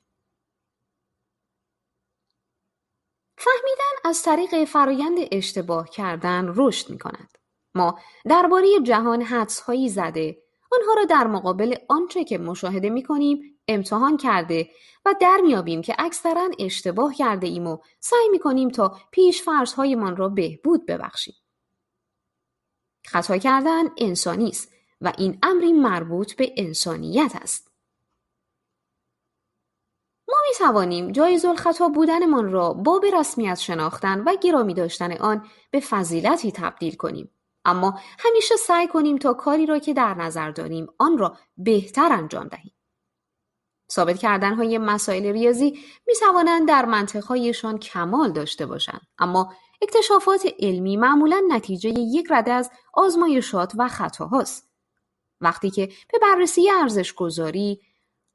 فهمیدن از طریق فرایند اشتباه کردن رشد می‌کند. ما درباره جهان حدس‌هایی زده، آنها را در مقابل آنچه که مشاهده می‌کنیم امتحان کرده و در می‌یابیم که اکثراً اشتباه کرده ایم و سعی می‌کنیم تا پیش‌فرض‌هایمان را بهبود ببخشیم. خطا کردن انسانی است و این امری مربوط به انسانیت است. ما می‌توانیم جایز الخطا بودنمان را با به رسمیت شناختن و گرامی داشتن آن به فضیلتی تبدیل کنیم. اما همیشه سعی کنیم تا کاری را که در نظر داریم آن را بهتر انجام دهیم. ثابت کردن‌های مسائل ریاضی می‌توانند در منطق‌هایشان کمال داشته باشند، اما اکتشافات علمی معمولاً نتیجه یک رده از آزمایشات و خطاهاست. وقتی که به بررسی ارزش‌گذاری،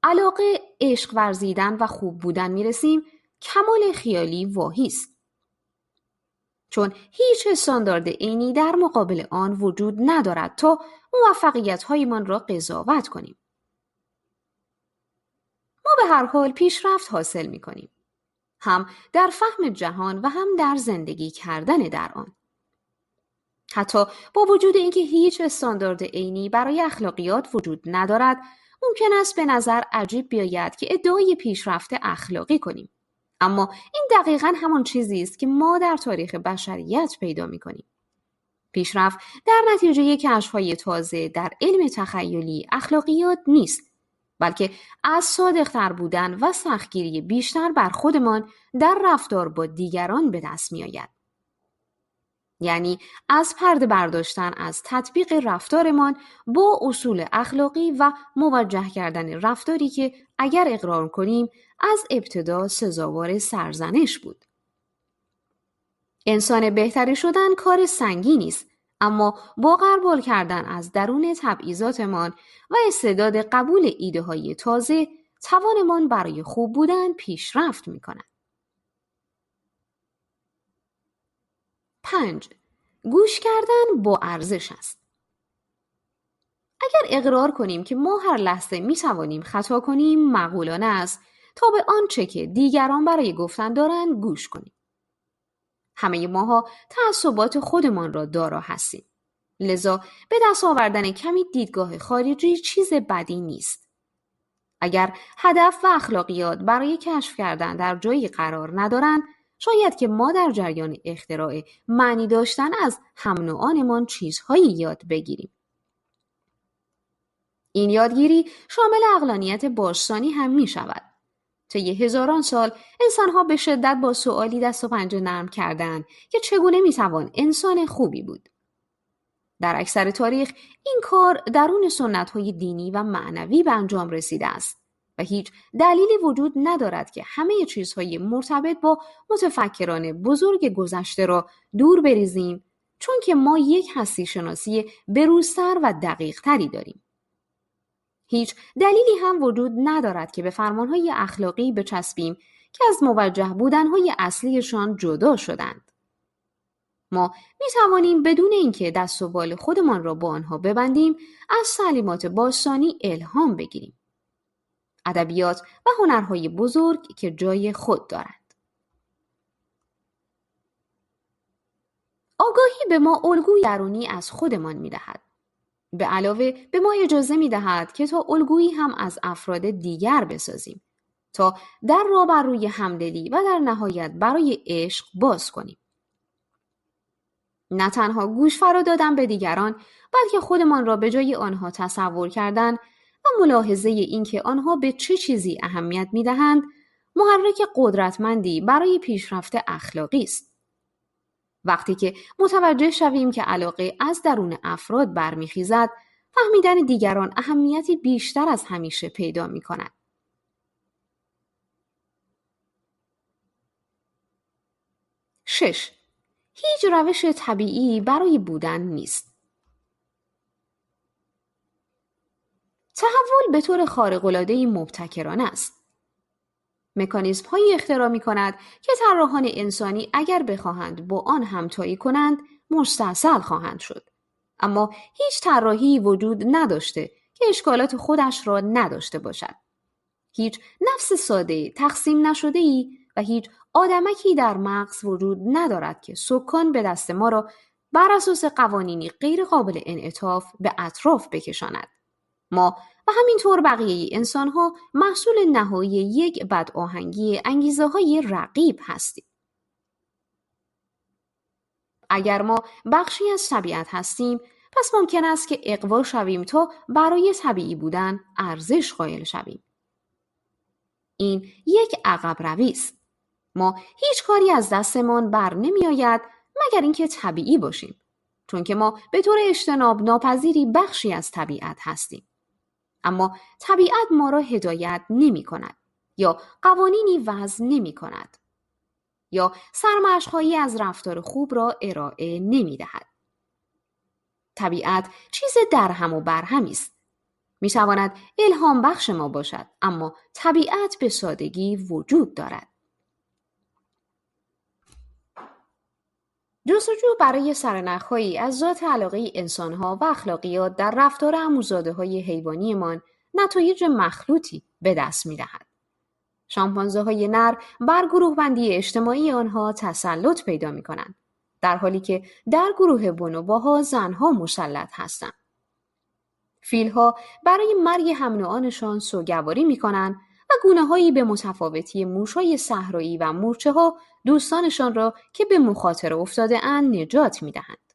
علاقه، عشق ورزیدن و خوب بودن می‌رسیم، کمال خیالی واهی است. چون هیچ استاندارد عینی در مقابل آن وجود ندارد تا موفقیت‌هایمان را قضاوت کنیم. ما به هر حال پیشرفت حاصل می‌کنیم، هم در فهم جهان و هم در زندگی کردن در آن. حتی با وجود اینکه هیچ استاندارد عینی برای اخلاقیات وجود ندارد، ممکن است به نظر عجیب بیاید که ادعای پیشرفت اخلاقی کنیم. اما این دقیقاً همان چیزی است که ما در تاریخ بشریت پیدا می‌کنیم. پیشرفت در نتیجه کشف‌های تازه در علم تخیلی اخلاقیات نیست، بلکه از صادق‌تر بودن و سختگیری بیشتر بر خودمان در رفتار با دیگران به دست می‌آید. یعنی از پرده برداشتن از تطبیق رفتارمان با اصول اخلاقی و موجه کردن رفتاری که اگر اقرار کنیم از ابتدا سزاوار سرزنش بود. انسان بهتری شدن کار سنگینی است، اما با غربال کردن از درون تبعیضاتمان و استعداد قبول ایده‌های تازه، توانمان برای خوب بودن پیشرفت می‌کند. 5. گوش کردن با ارزش است. اگر اقرار کنیم که ما هر لحظه می‌توانیم خطا کنیم، معقولانه است تا به آنچه که دیگران برای گفتن دارند گوش کنیم. همه ماها تعصبات خودمان را دارا هستیم. لذا به دست آوردن کمی دیدگاه خارجی چیز بدی نیست. اگر هدف و اخلاقیات برای کشف کردن در جایی قرار ندارند، شاید که ما در جریان اختراع معنی داشتن از هم نوعانمان چیزهایی یاد بگیریم. این یادگیری شامل عقلانیت باستانی هم می شود. طی هزاران سال انسان‌ها به شدت با سؤالی دست و پنجه نرم کردند که چگونه می‌توان انسان خوبی بود. در اکثر تاریخ این کار درون سنت‌های دینی و معنوی به انجام رسیده است و هیچ دلیلی وجود ندارد که همه چیزهای مرتبط با متفکران بزرگ گذشته را دور بریزیم، چون که ما یک هستی شناسی بروزتر و دقیق‌تری داریم. هیچ دلیلی هم وجود ندارد که به فرمانهای اخلاقی بچسبیم که از موجه بودنهای اصلیشان جدا شدند. ما می توانیم بدون اینکه دست و بال خودمان را با آنها ببندیم از تعلیمات باستانی الهام بگیریم. ادبیات و هنرهای بزرگ که جای خود دارند. آگاهی به ما الگوی درونی از خودمان می دهد. به علاوه به ما اجازه می دهد که تا الگویی هم از افراد دیگر بسازیم تا در را بر روی همدلی و در نهایت برای عشق باز کنیم. نه تنها گوش فرا دادن به دیگران، بلکه خودمان را به جای آنها تصور کردن و ملاحظه اینکه آنها به چه چیزی اهمیت می دهند، محرک قدرتمندی برای پیشرفت اخلاقی است. وقتی که متوجه شویم که علاقه از درون افراد برمیخیزد، فهمیدن دیگران اهمیتی بیشتر از همیشه پیدا می کند. 6. هیچ روش طبیعی برای بودن نیست. تحول به طور خارق‌العاده‌ای مبتکرانه است. مکانیزم هایی اختراع می کند که طراحان انسانی اگر بخواهند با آن همتایی کنند مستاصل خواهند شد. اما هیچ طراحی وجود نداشته که اشکالات خودش را نداشته باشد. هیچ نفس ساده تقسیم نشده‌ای و هیچ آدمکی در مغز وجود ندارد که سکان به دست ما را بر اساس قوانینی غیر قابل انعطاف به اطراف بکشاند. ما و همینطور بقیه انسان‌ها محصول نهایی یک بدآهنگی انگیزه‌های رقیب هستیم. اگر ما بخشی از طبیعت هستیم، پس ممکن است که اغوا شویم تا برای طبیعی بودن ارزش قائل شویم. این یک عقب روی است. ما هیچ کاری از دستمان بر نمی آید مگر اینکه طبیعی باشیم، چون که ما به طور اجتناب ناپذیری بخشی از طبیعت هستیم. اما طبیعت ما را هدایت نمی کند یا قوانینی وضع نمی کند یا سرمشق‌هایی از رفتار خوب را ارائه نمی دهد. طبیعت چیز درهم و برهمی است. می تواند الهام بخش ما باشد، اما طبیعت به سادگی وجود دارد. جستجو برای سرنخ‌هایی از ذات علاقه انسان‌ها و اخلاقیات در رفتار عموزاده‌های حیوانیمان نتایج مخلوطی به دست می‌دهد. شامپانزه‌های نر بر گروه بندی اجتماعی آنها تسلط پیدا می‌کنند، در حالی که در گروه بونوبوها زنها مسلط هستند. فیل‌ها برای مرگ هم نوعانشان سوگواری می‌کنند و گونه‌هایی به متفاوتی موش‌های صحرایی و مورچه‌ها دوستانشان را که به مخاطره افتاده‌اند نجات می‌دهند.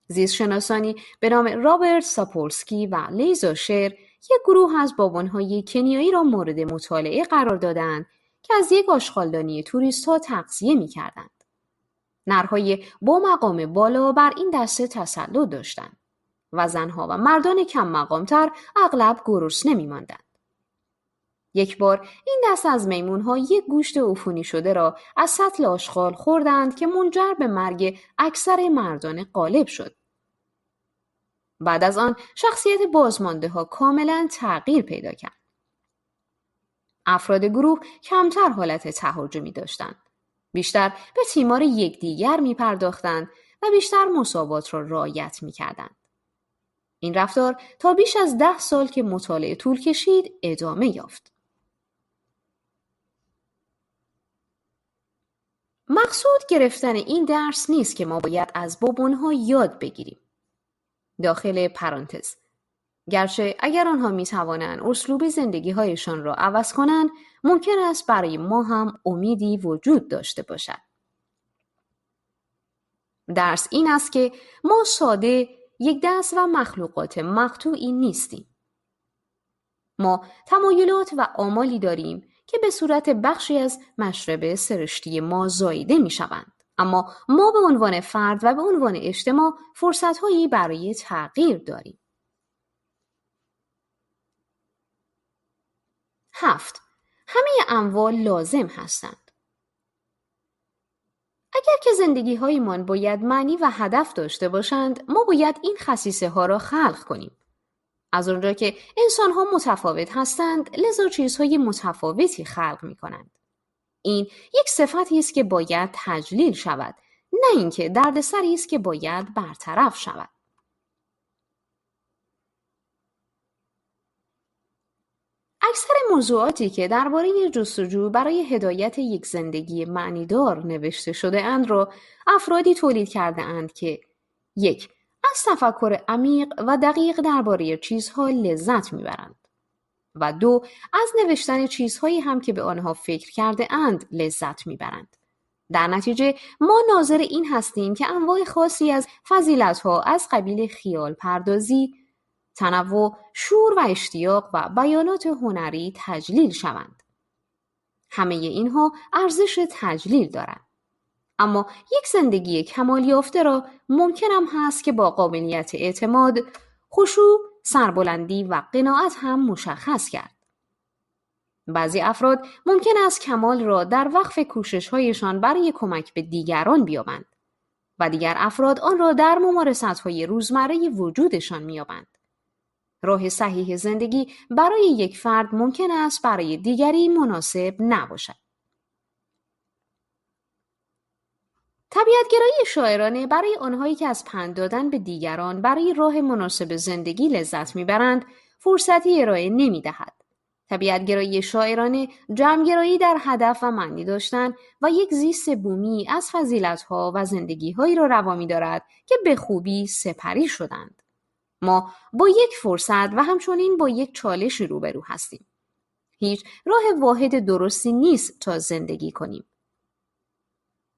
زیستشناسانی به نام رابرت ساپولسکی و لیزا شر یک گروه از بابون‌های کنیایی را مورد مطالعه قرار دادند که از یک آشغالدانی توریست‌ها تغذیه می‌کردند. نرهای با مقام بالا بر این دسته تسلط داشتند و زنها و مردان کم مقام‌تر اغلب گرسنه می‌ماندند. یک بار این دست از میمون‌ها یک گوشت عفونی شده را از سطل آشغال خوردند که منجر به مرگ اکثر مردان غالب شد. بعد از آن شخصیت بازمانده‌ها کاملاً تغییر پیدا کرد. افراد گروه کمتر حالت تهاجمی داشتند. بیشتر به تیمار یکدیگر می‌پرداختند و بیشتر مساوات را رعایت می‌کردند. این رفتار تا بیش از 10 سال که مطالعه طول کشید ادامه یافت. مقصود گرفتن این درس نیست که ما باید از بابون‌ها یاد بگیریم. داخل پرانتز، گرچه اگر آنها می‌توانند اسلوب زندگی‌هایشان را عوض کنند، ممکن است برای ما هم امیدی وجود داشته باشد. درس این است که ما ساده، یک دست و مخلوقات مقطوعی نیستیم. ما تمایلات و آمالی داریم که به صورت بخشی از مشرب سرشتی ما زاییده می شوند. اما ما به عنوان فرد و به عنوان اجتماع فرصت‌هایی برای تغییر داریم. 7. همه اموال لازم هستند. اگر که زندگی‌هایمان باید معنی و هدف داشته باشند، ما باید این خصیصه ها را خلق کنیم. از اونجا که انسان‌ها متفاوت هستند، لذا چیزهای متفاوتی خلق می‌کنند. این یک صفتی است که باید تجلیل شود، نه اینکه دردسری است که باید برطرف شود. اکثر موضوعاتی که درباره جستجو برای هدایت یک زندگی معنیدار نوشته شده اند را افرادی تولید کرده اند که 1. از تفکر عمیق و دقیق درباره چیزها لذت میبرند و 2. از نوشتن چیزهایی هم که به آنها فکر کرده اند لذت میبرند. در نتیجه ما ناظر این هستیم که انواع خاصی از فضیلت‌ها از قبیل خیال پردازی، تنوع، شور و اشتیاق و بیانات هنری تجلیل شوند. همه اینها ارزش تجلیل دارند. اما یک زندگی کمال یافته را ممکن هم هست که با قابلیت اعتماد، خشوع، سربلندی و قناعت هم مشخص کرد. بعضی افراد ممکن است کمال را در وقف کوشش‌هایشان برای کمک به دیگران بیابند و دیگر افراد آن را در ممارست‌های روزمره وجودشان می‌یابند. راه صحیح زندگی برای یک فرد ممکن است برای دیگری مناسب نباشد. طبیعت‌گرایی شاعرانه برای آنهایی که از پند دادن به دیگران برای راه مناسب زندگی لذت می‌برند، فرصتی ارائه نمی‌دهد. طبیعت‌گرایی شاعرانه جمع‌گرایی در هدف و معنی داشتن و یک زیست بومی از فضیلت‌ها و زندگی‌هایی را روا می‌دارد که به خوبی سپری شدند. ما با یک فرصت و همچنین با یک چالش روبرو هستیم. هیچ راه واحد درستی نیست تا زندگی کنیم.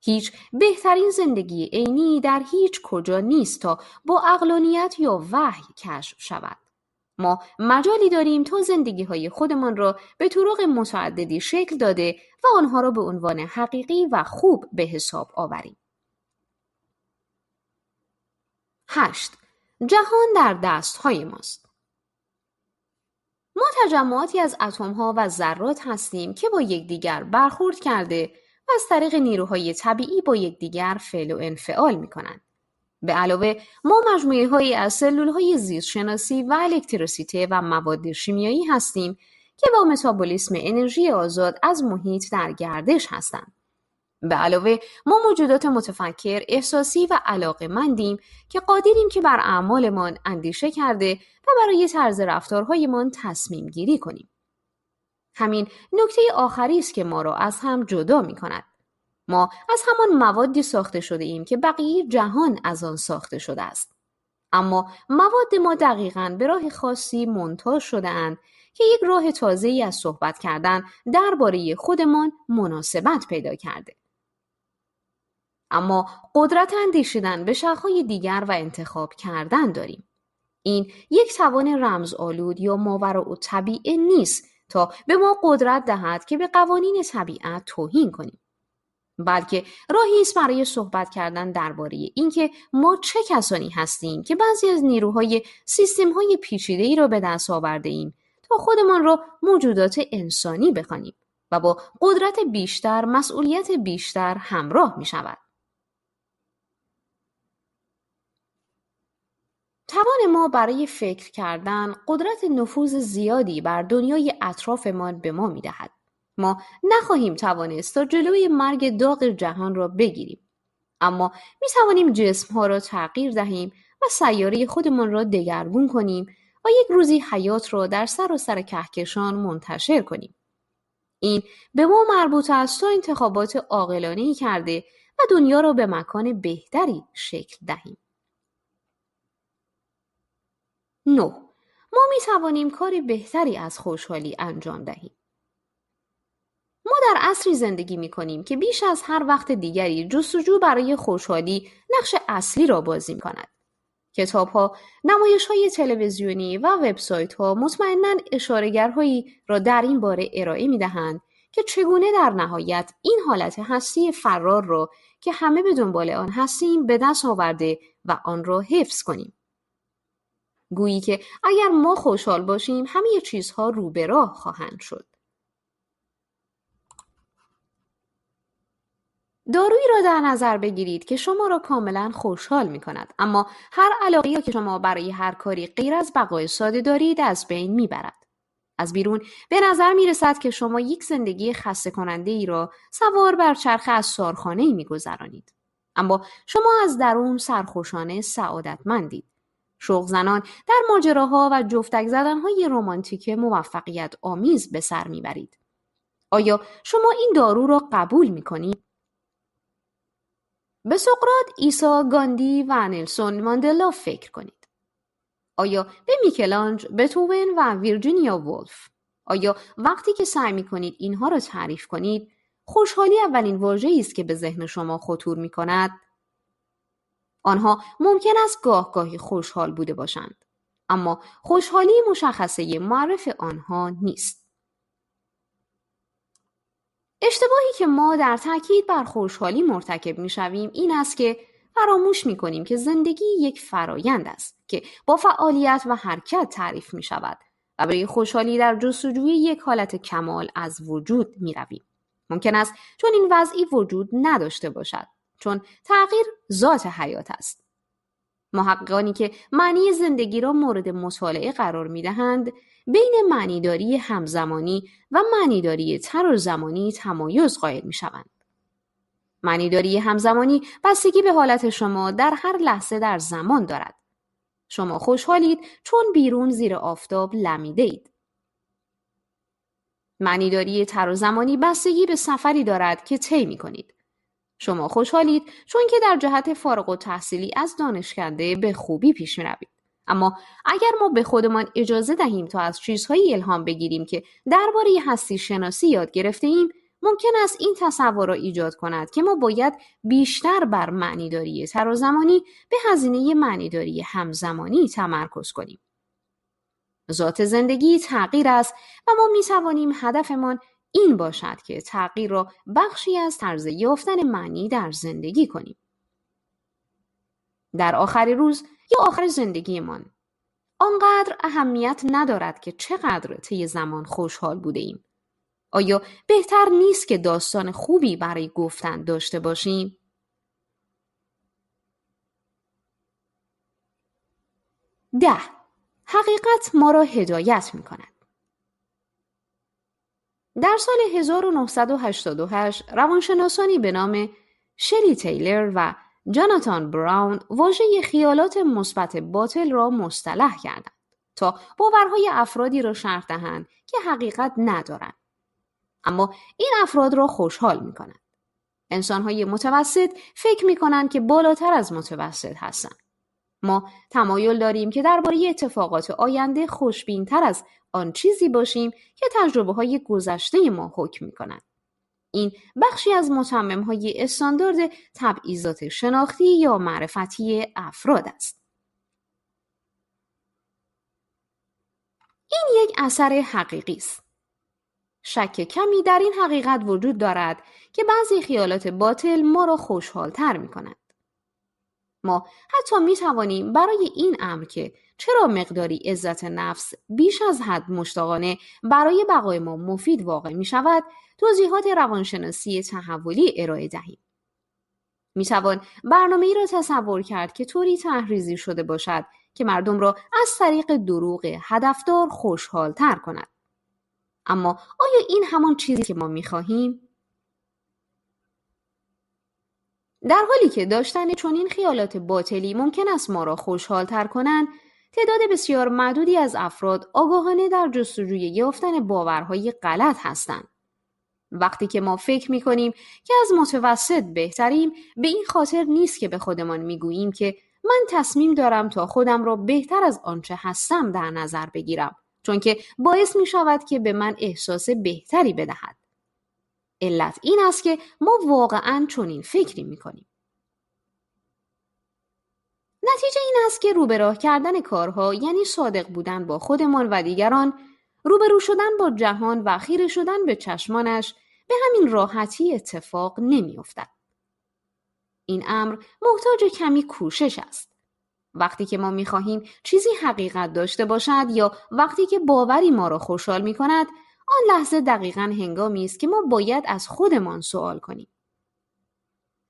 هیچ بهترین زندگی عینی در هیچ کجا نیست تا با عقلانیت یا وحی کشف شود. ما مجالی داریم تا زندگی‌های خودمان را به طرق متعددی شکل داده و آنها را به عنوان حقیقی و خوب به حساب آوریم. 8. جهان در دست‌های ماست. ما تجمعاتی از اتم‌ها و ذرات هستیم که با یکدیگر برخورد کرده و از طریق نیروهای طبیعی با یکدیگر فعل و انفعال می‌کنند. به علاوه ما مجموعه‌هایی از سلول‌های زیست‌شناسی و الکتریسیته و مواد شیمیایی هستیم که با متابولیسم انرژی آزاد از محیط در گردش هستند. به علاوه ما موجودات متفکر، احساسی و علاقه‌مندیم که قادریم که بر اعمالمان اندیشه کرده و برای طرز رفتارهایمان تصمیم گیری کنیم. همین نکته آخری است که ما را از هم جدا می‌کند. ما از همان موادی ساخته شده ایم که بقیه جهان از آن ساخته شده است. اما مواد ما دقیقاً به راه خاصی مونتاژ شده اند که یک راه تازه‌ای از صحبت کردن درباره خودمان مناسبت پیدا کرده. اما قدرت اندیشیدن به شاخه‌های دیگر و انتخاب کردن داریم. این یک توان رمزآلود یا ماوراءالطبیعه نیست تا به ما قدرت دهد که به قوانین طبیعت توهین کنیم، بلکه راهی است برای صحبت کردن درباره اینکه ما چه کسانی هستیم که بعضی از نیروهای سیستم‌های پیچیده‌ای را به دست آورده ایم تا خودمان را موجودات انسانی بخوانیم و با قدرت بیشتر، مسئولیت بیشتر همراه می‌شود. توان ما برای فکر کردن قدرت نفوذ زیادی بر دنیای اطرافمان به ما می‌دهد. ما نخواهیم توانست تا جلوی مرگ داغ جهان را بگیریم، اما می‌توانیم جسم‌ها را تغییر دهیم و سیاره خودمان را دگرگون کنیم و یک روزی حیات را در سراسر کهکشان منتشر کنیم. این به ما مربوط است تا انتخابات عاقلانه‌ای کرده و دنیا را به مکان بهتری شکل دهیم. 9. ما می‌توانیم کار بهتری از خوشحالی انجام دهیم. ما در عصری زندگی می‌کنیم که بیش از هر وقت دیگری جستجو برای خوشحالی نقش اصلی را بازی می‌کند. کتاب‌ها، نمایش‌های تلویزیونی و وبسایت‌ها مطمئناً اشاره‌گرهایی را در این باره ارائه می‌دهند که چگونه در نهایت این حالت هستی فرار را که همه به دنبال آن هستیم به دست آورده و آن را حفظ کنیم. گویی که اگر ما خوشحال باشیم همه چیزها رو به راه خواهند شد. دارویی را در نظر بگیرید که شما را کاملا خوشحال می کند، اما هر علاقه‌ای که شما برای هر کاری غیر از بقای ساده دارید از بین می برد. از بیرون به نظر می رسد که شما یک زندگی خسته کننده ای را سوار بر چرخ اسارخانه‌ای می گذرانید. اما شما از درون سرخوشانه سعادتمندید. شوق زنان در ماجراها و جفتک زدنهای رمانتیک موفقیت آمیز به سر می برید. آیا شما این دارو را قبول می کنید؟ به سقراط، عیسی، گاندی و نلسون ماندلا فکر کنید. آیا به میکلانج، بتوون و ویرجینیا وولف؟ آیا وقتی که سعی می‌کنید اینها را تعریف کنید، خوشحالی اولین واژه‌ای است که به ذهن شما خطور می‌کند؟ آنها ممکن است گاهی خوشحال بوده باشند، اما خوشحالی مشخصه معرف آنها نیست. اشتباهی که ما در تاکید بر خوشحالی مرتکب می‌شویم این است که فراموش می‌کنیم که زندگی یک فرایند است که با فعالیت و حرکت تعریف می‌شود و برای خوشحالی در جستجوی یک حالت کمال از وجود می‌رویم. ممکن است چون این وضعی وجود نداشته باشد، چون تغییر ذات حیات است. محققانی که معنی زندگی را مورد مطالعه قرار می‌دهند، بین معنیداری همزمانی و معنیداری طرازمانی تمایز قائل می‌شوند. معنیداری همزمانی بستگی به حالت شما در هر لحظه در زمان دارد. شما خوشحالید چون بیرون زیر آفتاب لمیده اید. معنیداری تر و زمانی بستگی به سفری دارد که طی می‌کنید. شما خوشحالید چون که در جهت فارغ التحصیلی از دانشکده به خوبی پیش می‌روید. اما اگر ما به خودمان اجازه دهیم تا از چیزهایی الهام بگیریم که درباره هستی شناسی یاد گرفته‌ایم، ممکن است این تصور را ایجاد کند که ما باید بیشتر بر معنیداری تر و زمانی به هزینه معنیداری همزمانی تمرکز کنیم. ذات زندگی تغییر است و ما می توانیم هدفمان این باشد که تغییر را بخشی از طرز یافتن معنی در زندگی کنیم. در آخر روز یا آخر زندگیمان آنقدر اهمیت ندارد که چقدر طی زمان خوشحال بوده ایم. آیا بهتر نیست که داستان خوبی برای گفتن داشته باشیم؟ 10. حقیقت ما را هدایت می کند. در سال 1988 روانشناسانی به نام شری تیلر و جاناتان براون واژه خیالات مثبت باطل را مصطلح کردند تا باورهای افرادی را شرح دهند که حقیقت ندارند. اما این افراد را خوشحال می کنند. انسان‌های متوسط فکر می کنند که بالاتر از متوسط هستند. ما تمایل داریم که درباره اتفاقات آینده خوشبین‌تر از آن چیزی باشیم که تجربه‌های گذشته ما حکم می‌کنند. این بخشی از مصمم‌های استاندارد تبعیضات شناختی یا معرفتی افراد است. این یک اثر حقیقی است. شک کمی در این حقیقت وجود دارد که بعضی خیالات باطل ما را خوشحال‌تر می‌کنند. ما حتی می توانیم برای این امر که چرا مقداری عزت نفس بیش از حد مشتاقانه برای بقای ما مفید واقع می شود، توضیحات روانشناسی تحولی ارائه دهیم. می توان برنامه‌ای را تصور کرد که طوری طرح‌ریزی شده باشد که مردم را از طریق دروغ هدفدار خوشحال‌تر کند. اما آیا این همان چیزی که ما می خواهیم؟ در حالی که داشتن چنین خیالات باطلی ممکن است ما را خوشحال‌تر کنند، تعداد بسیار معدودی از افراد آگاهانه در جستجوی یافتن باورهای غلط هستند. وقتی که ما فکر می‌کنیم که از متوسط بهتریم، به این خاطر نیست که به خودمان می‌گوییم که من تصمیم دارم تا خودم را بهتر از آنچه هستم در نظر بگیرم، چون که باعث می‌شود که به من احساس بهتری بدهد. علت این است که ما واقعاً چنین فکری می‌کنیم. نتیجه این است که روبه راه کردن کارها یعنی صادق بودن با خودمان و دیگران، روبرو شدن با جهان و خیره شدن به چشمانش به همین راحتی اتفاق نمی‌افتد. این امر محتاج کمی کوشش است. وقتی که ما می‌خواهیم چیزی حقیقت داشته باشد یا وقتی که باوری ما را خوشحال می‌کند، آن لحظه دقیقاً هنگامی است که ما باید از خودمان سوال کنیم.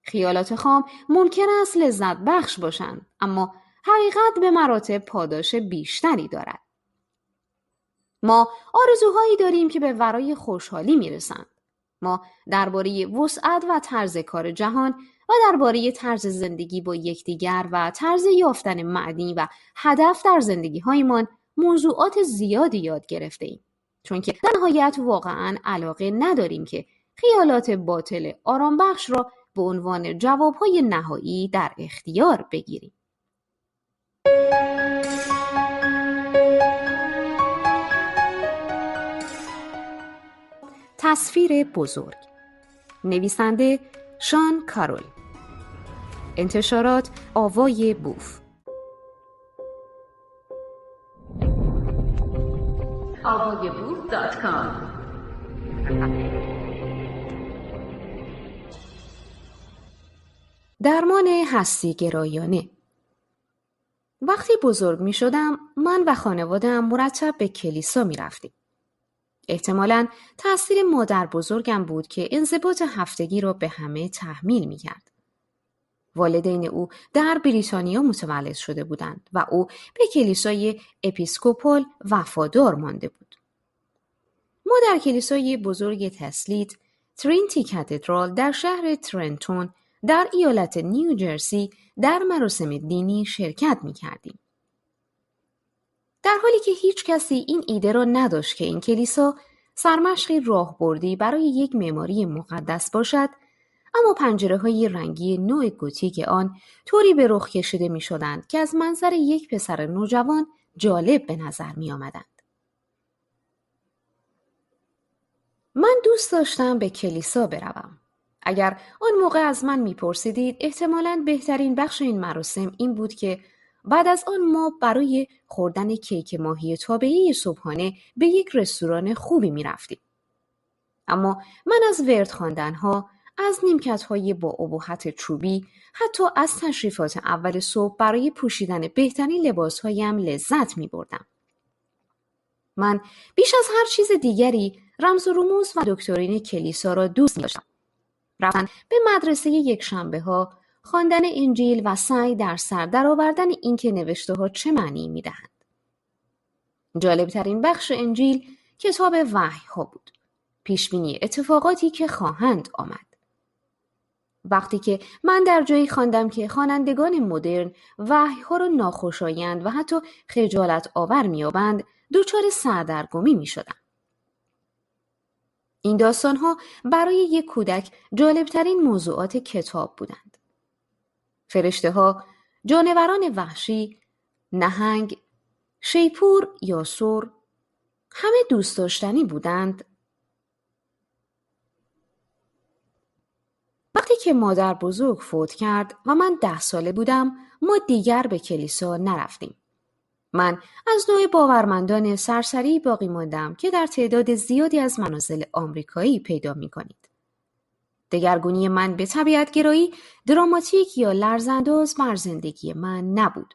خیالات خام ممکن است لذت بخش باشند، اما حقیقت به مراتب پاداش بیشتری دارد. ما آرزوهایی داریم که به ورای خوشحالی میرسند. ما درباره وسعت و طرز کار جهان و درباره طرز زندگی با یکدیگر و طرز یافتن معنی و هدف در زندگی‌هایمان موضوعات زیادی یاد گرفته‌ایم. چون که در نهایت واقعاً علاقه نداریم که خیالات باطل آرام بخش را به عنوان جوابهای نهایی در اختیار بگیریم. تصویر بزرگ. نویسنده شان کارول. انتشارات آوای بوف. avayaboof.com. درمان هستی گرایانه. وقتی بزرگ می شدم، من و خانواده‌ام مرتب به کلیسا می رفتیم. احتمالاً تأثیر مادر بزرگم بود که انضباط هفتگی را به همه تحمیل می کرد. والدین او در بریتانیا متولد شده بودند و او به کلیسای اپیسکوپال وفادار مانده بود. ما در کلیسای بزرگ تسلیت، ترینیتی کاتدرال در شهر ترنتون در ایالت نیوجرسی در مراسم دینی شرکت می کردیم. در حالی که هیچ کسی این ایده را نداشت که این کلیسا سرمشقی راهبردی برای یک معماری مقدس باشد، اما پنجره‌های رنگی نوع گوتیک آن طوری به رخ کشیده می‌شدند که از منظر یک پسر نوجوان جالب به نظر می‌آمدند. من دوست داشتم به کلیسا بروم. اگر آن موقع از من می‌پرسیدید، احتمالاً بهترین بخش این مراسم این بود که بعد از آن ما برای خوردن کیک ماهی تابعی صبحانه به یک رستوران خوبی می‌رفتیم. اما من از ورد خواندن‌ها، از نیمکت‌های با ابهت چوبی، حتی از تشریفات اول صبح برای پوشیدن بهترین لباس‌هایم لذت می‌بردم. من بیش از هر چیز دیگری رمز و رموز و دکترین کلیسا را دوست داشتم. رفتن به مدرسه یکشنبه‌ها، خواندن انجیل و سعی در سر درآوردن اینکه نوشته‌ها چه معنی می‌دهند. جالب‌ترین بخش انجیل کتاب وحی‌ها بود. پیشبینی اتفاقاتی که خواهند آمد. وقتی که من در جایی خواندم که خوانندگان مدرن وحی‌ها را ناخوشایند و حتی خجالت آور می‌یابند، دچار سردرگمی می‌شدم. این داستان‌ها برای یک کودک جالبترین موضوعات کتاب بودند. فرشته‌ها، جانوران وحشی، نهنگ، شیپور یا سور، همه دوست داشتنی بودند. وقتی که مادر بزرگ فوت کرد و من 10 ساله بودم، ما دیگر به کلیسا نرفتیم. من از نوع باورمندان سرسری باقی ماندم که در تعداد زیادی از منازل آمریکایی پیدا می کنید. دگرگونی من به طبیعت‌گرایی دراماتیک یا لرزانداز بر زندگی من نبود.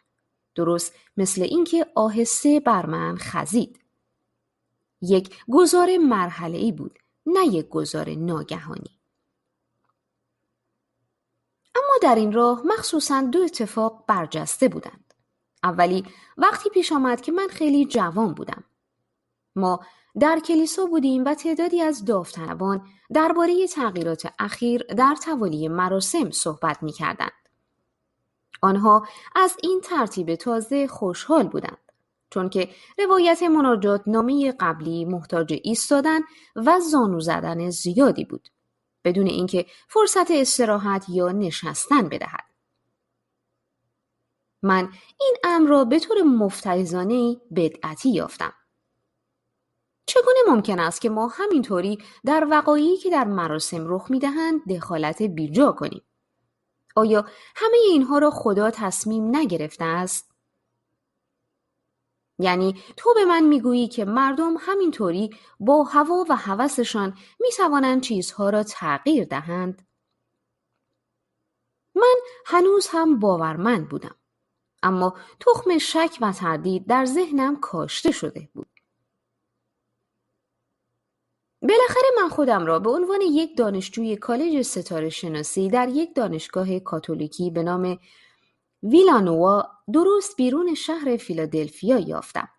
درست مثل اینکه آهسته بر من خزید. یک گذار مرحله‌ای بود، نه یک گذار ناگهانی. اما در این راه مخصوصاً 2 اتفاق برجسته بودند. اولی وقتی پیش آمد که من خیلی جوان بودم. ما در کلیسا بودیم و تعدادی از داوطلبان درباره تغییرات اخیر در توالی مراسم صحبت می‌کردند. آنها از این ترتیب تازه خوشحال بودند، چون که روایت مناجات نامه قبلی محتاج ایستادن و زانو زدن زیادی بود، بدون اینکه فرصت استراحت یا نشستن بدهد. من این امر را به طور مفترضانه بدعتی یافتم. چگونه ممکن است که ما همینطوری در وقایعی که در مراسم رخ می‌دهند دخالت بیجا کنیم؟ آیا همه اینها را خدا تصمیم نگرفته است؟ یعنی تو به من میگویی که مردم همینطوری با هوا و هوسشان میتوانند چیزها را تغییر دهند؟ من هنوز هم باورمند بودم، اما تخم شک و تردید در ذهنم کاشته شده بود. بالاخره من خودم را به عنوان یک دانشجوی کالج ستاره شناسی در یک دانشگاه کاتولیکی به نام ویلانووا درست بیرون شهر فیلادلفیا یافتم.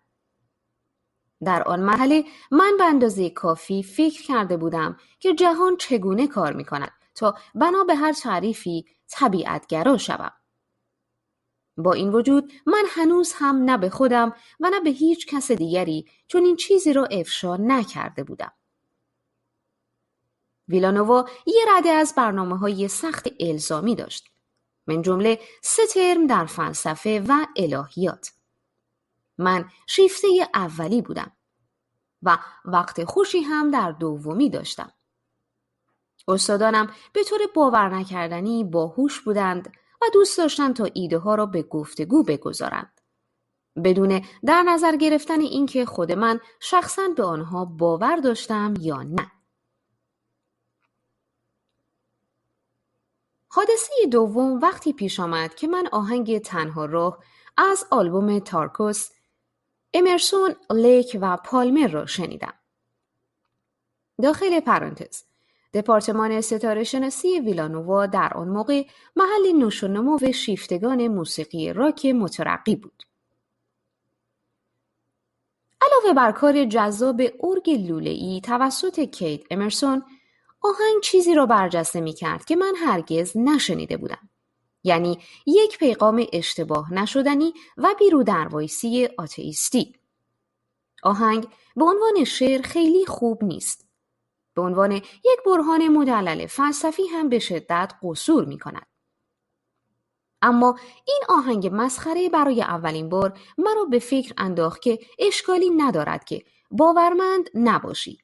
در آن مرحله من به اندازه کافی فکر کرده بودم که جهان چگونه کار می کند تا بنا به هر تعریفی طبیعتگرا شوم. با این وجود من هنوز هم نه به خودم و نه به هیچ کس دیگری چون این چیزی را افشا نکرده بودم. ویلانووا یه رده از برنامه‌های سخت الزامی داشت، من جمله 3 ترم در فلسفه و الهیات. من شیفته اولی بودم و وقت خوشی هم در دومی داشتم. استادانم به طور باور نکردنی باهوش بودند و دوست داشتند تا ایده ها را به گفتگو بگذارند، بدون در نظر گرفتن اینکه خود من شخصاً به آنها باور داشتم یا نه. حادثه دوم وقتی پیش آمد که من آهنگ تنها راه از آلبوم تارکوس، امرسون، لیک و پالمر را شنیدم. داخل پرانتز، دپارتمان ستاره شناسی ویلانووا در آن موقع محل نوش و نمو شیفتگان موسیقی راک مترقی بود. علاوه بر کار جذاب ارگ لوله‌ای توسط کیت امرسون، آهنگ چیزی را برجسته می کرد که من هرگز نشنیده بودم. یعنی یک پیغام اشتباه نشدنی و بیرودرواسی آتئیستی. آهنگ به عنوان شعر خیلی خوب نیست. به عنوان یک برهان مدلل فلسفی هم به شدت قصور می کند. اما این آهنگ مسخره برای اولین بار مرا به فکر انداخت که اشکالی ندارد که باورمند نباشی.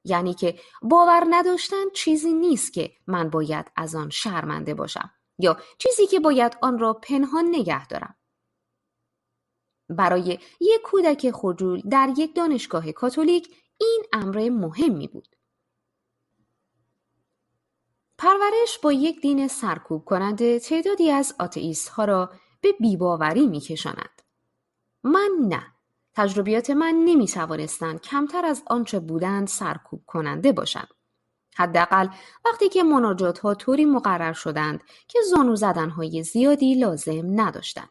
یعنی که باور نداشتن چیزی نیست که من باید از آن شرمنده باشم یا چیزی که باید آن را پنهان نگه دارم. برای یک کودک خجول در یک دانشگاه کاتولیک این امر مهمی بود. پرورش با یک دین سرکوب کننده تعدادی از آتئیست ها را به بی‌باوری می کشاند. من نه. تجربیات من نمی توانستند کمتر از آنچه بودند سرکوب کننده باشند. حداقل وقتی که مناجات ها طوری مقرر شدند که زانو زدن های زیادی لازم نداشتند.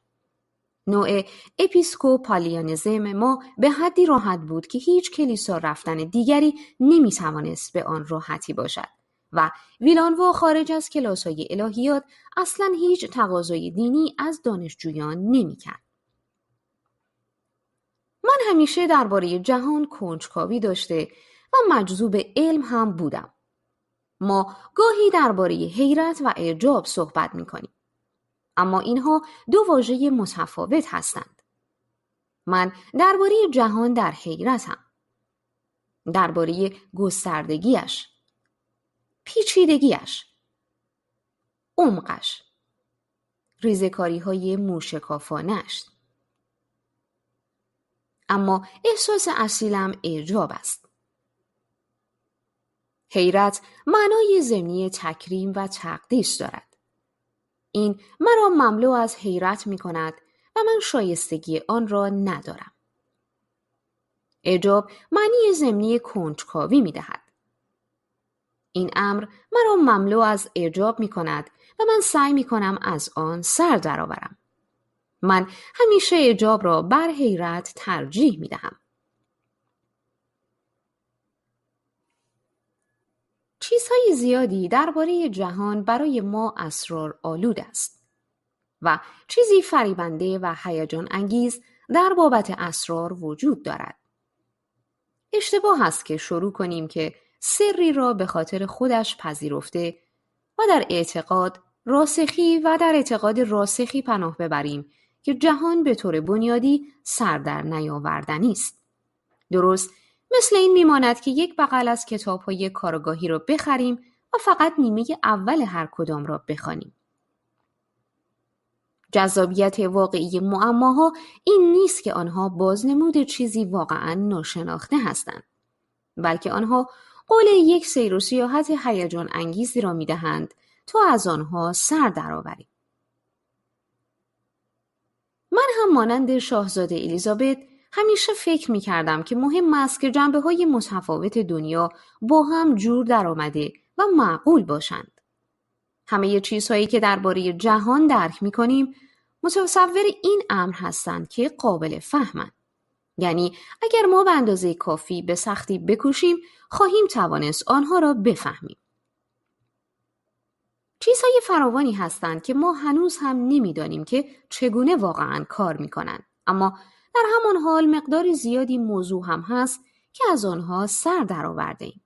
نوع اپیسکوپالیانیزم ما به حدی راحت بود که هیچ کلیسا رفتن دیگری نمی توانست به آن راحتی باشد و ویلانوا خارج از کلاس‌های الهیات اصلاً هیچ تقاضای دینی از دانشجویان نمی کرد. من همیشه درباره جهان کنجکاوی داشته و مجذوب علم هم بودم. ما گاهی درباره حیرت و اعجاب صحبت می‌کنیم. اما اینها دو واژه متفاوت هستند. من درباره جهان در حیرتم. درباره گستردگیش، پیچیدگیش، عمقش، ریزه‌کاری‌های موشکافانه‌اش. اما احساس اصیلم اعجاب است. حیرت معنای ضمنی تکریم و تقدیس دارد. این مرا مملو از حیرت می کند و من شایستگی آن را ندارم. اعجاب معنی ضمنی کنجکاوی می دهد. این امر مرا مملو از اعجاب می کند و من سعی می کنم از آن سر درآورم. من همیشه اعجاب را بر حیرت ترجیح می دهم. چیزهای زیادی درباره جهان برای ما اسرارآلود است و چیزی فریبنده و هیجان انگیز در بابت اسرار وجود دارد. اشتباه است که شروع کنیم که سری را به خاطر خودش پذیرفته و در اعتقاد راسخی پناه ببریم که جهان به طور بنیادی سر در نیاوردنی است. درست مثل این میماند که یک بغل از کتاب‌های کارگاهی را بخریم و فقط نیمه اول هر کدام را بخوانیم. جذابیت واقعی معماها این نیست که آنها بازنمود چیزی واقعاً ناشناخته هستند، بلکه آنها قول یک سیر و سیاحت هیجان انگیزی را می‌دهند تا از آنها سر درآوریم. من هم مانند شاهزاده الیزابت همیشه فکر می‌کردم که مهم است که جنبه‌های متفاوت دنیا با هم جور درآمده و معقول باشند. همه چیزهایی که درباره جهان درک می‌کنیم متصور این امر هستند که قابل فهمند. یعنی اگر ما به اندازه کافی به سختی بکوشیم خواهیم توانست آنها را بفهمیم. چیزهای فراوانی هستند که ما هنوز هم نمی‌دانیم که چگونه واقعاً کار می‌کنند، اما در همان حال مقدار زیادی موضوع هم هست که از آنها سر درآورده‌ایم.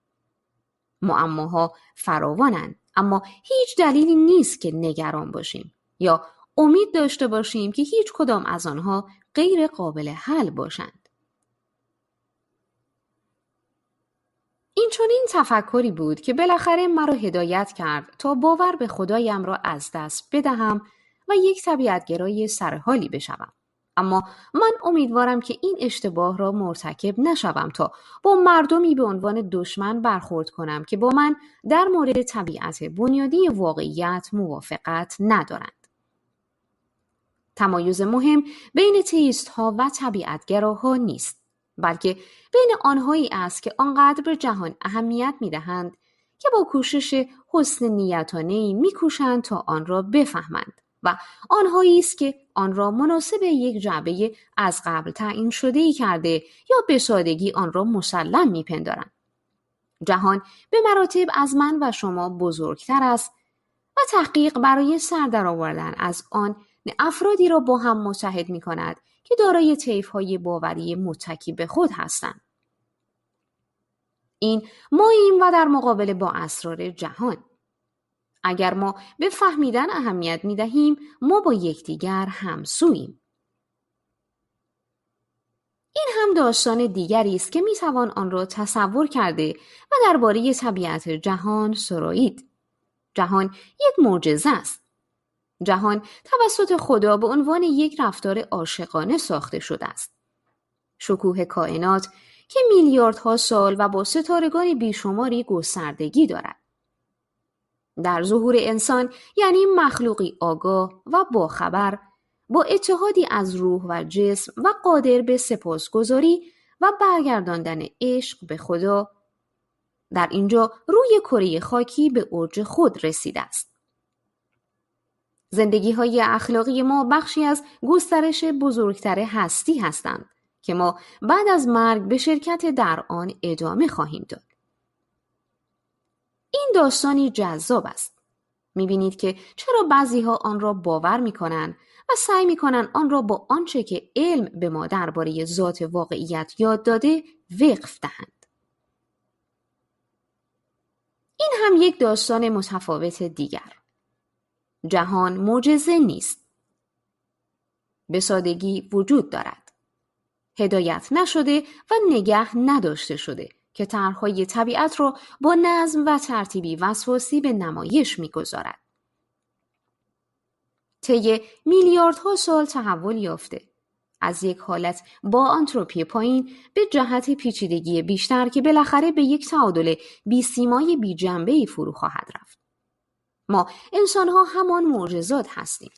معماها فراوانند، اما هیچ دلیلی نیست که نگران باشیم یا امید داشته باشیم که هیچ کدام از آنها غیر قابل حل باشند. این چنین تفکری بود که بالاخره مرا هدایت کرد تا باور به خدایم را از دست بدهم و یک طبیعتگرای سرحالی بشوم. اما من امیدوارم که این اشتباه را مرتکب نشوم تا با مردمی به عنوان دشمن برخورد کنم که با من در مورد طبیعت بنیادی واقعیت موافقت ندارند. تمایز مهم بین تئیست‌ها و طبیعتگراها نیست، بلکه بین آنهایی است که آنقدر به جهان اهمیت می‌دهند که با کوشش حسن نیتانه‌ای می‌کوشند تا آن را بفهمند و آنهایی است که آن را مناسب یک جعبه از قبل تعیین شده‌ای کرده یا به سادگی آن را مسلم می‌پندارند. جهان به مراتب از من و شما بزرگتر است و تحقیق برای سر درآوردن از آن افرادی را با هم متحد می کند که دارای طیف‌های باوری متکی به خود هستند. این ماییم و در مقابله با اسرار جهان. اگر ما به فهمیدن اهمیت می دهیم، ما با یکدیگر همسوییم. این هم داستان دیگری است که می توان آن را تصور کرده و درباره طبیعت جهان سرایید. جهان یک معجزه است. جهان توسط خدا به عنوان یک رفتار عاشقانه ساخته شده است. شکوه کائنات که میلیاردها سال و با ستارگان بیشماری گستردگی دارد. در ظهور انسان یعنی مخلوقی آگاه و باخبر با اتحادی از روح و جسم و قادر به سپاسگزاری و برگرداندن عشق به خدا، در اینجا روی کره خاکی به اوج خود رسیده است. زندگی‌های اخلاقی ما بخشی از گسترش بزرگتر هستی هستند که ما بعد از مرگ به شرکت در آن ادامه خواهیم داد. این داستانی جذاب است. می‌بینید که چرا بعضی‌ها آن را باور می‌کنند و سعی می‌کنند آن را با آنچه که علم به ما درباره ذات واقعیت یاد داده وقف دهند. این هم یک داستان متفاوت دیگر. جهان معجزه نیست. به سادگی وجود دارد. هدایت نشده و نگه نداشته شده که طرح‌های طبیعت را با نظم و ترتیبی وسواسی به نمایش می‌گذارد. طی میلیاردها سال تحول یافته از یک حالت با آنتروپی پایین به جهت پیچیدگی بیشتر که بالاخره به یک تعادل بی‌سیمای بی‌جنبه‌ای فرو خواهد رفت. ما انسان‌ها همان معجزات هستیم.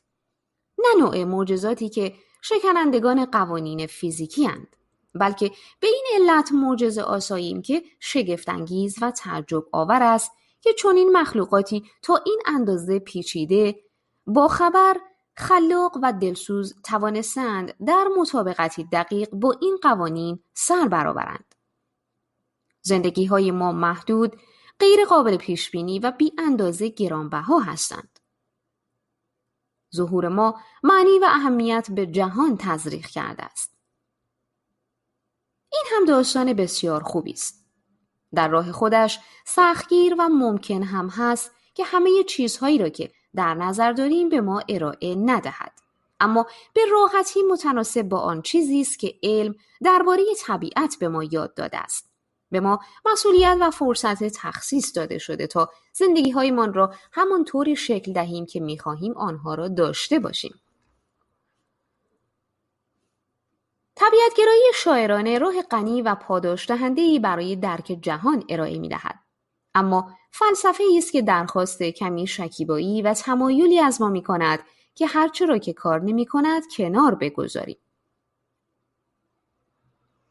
نه نوع معجزاتی که شکنندگان قوانین فیزیکی اند، بلکه به این علت معجزه آساییم که شگفت‌انگیز و تعجب آور است که چنین مخلوقاتی تا این اندازه پیچیده، باخبر، خلاق و دلسوز توانستند در مطابقتی دقیق با این قوانین سر برآورند. زندگی‌های ما محدود، غیر قابل پیشبینی و بی اندازه گرانبها هستند. ظهور ما معنی و اهمیت به جهان تزریق کرده است. این هم داستان بسیار خوبی است. در راه خودش سختگیر و ممکن هم هست که همه چیزهایی را که در نظر داریم به ما ارائه ندهد. اما به راحتی متناسب با آن چیزی است که علم درباره طبیعت به ما یاد داده است. به ما مسئولیت و فرصت تخصیص داده شده تا زندگی‌هایمان را همانطوری شکل دهیم که می‌خواهیم آنها را داشته باشیم. طبیعت‌گرایی شاعرانه راه غنی و پاداش دهنده‌ای برای درک جهان ارائه می‌دهد. اما فلسفه‌ای است که درخواست کمی شکیبایی و تمایلی از ما می‌کند که هرچه را که کار نمی‌کند کنار بگذاریم.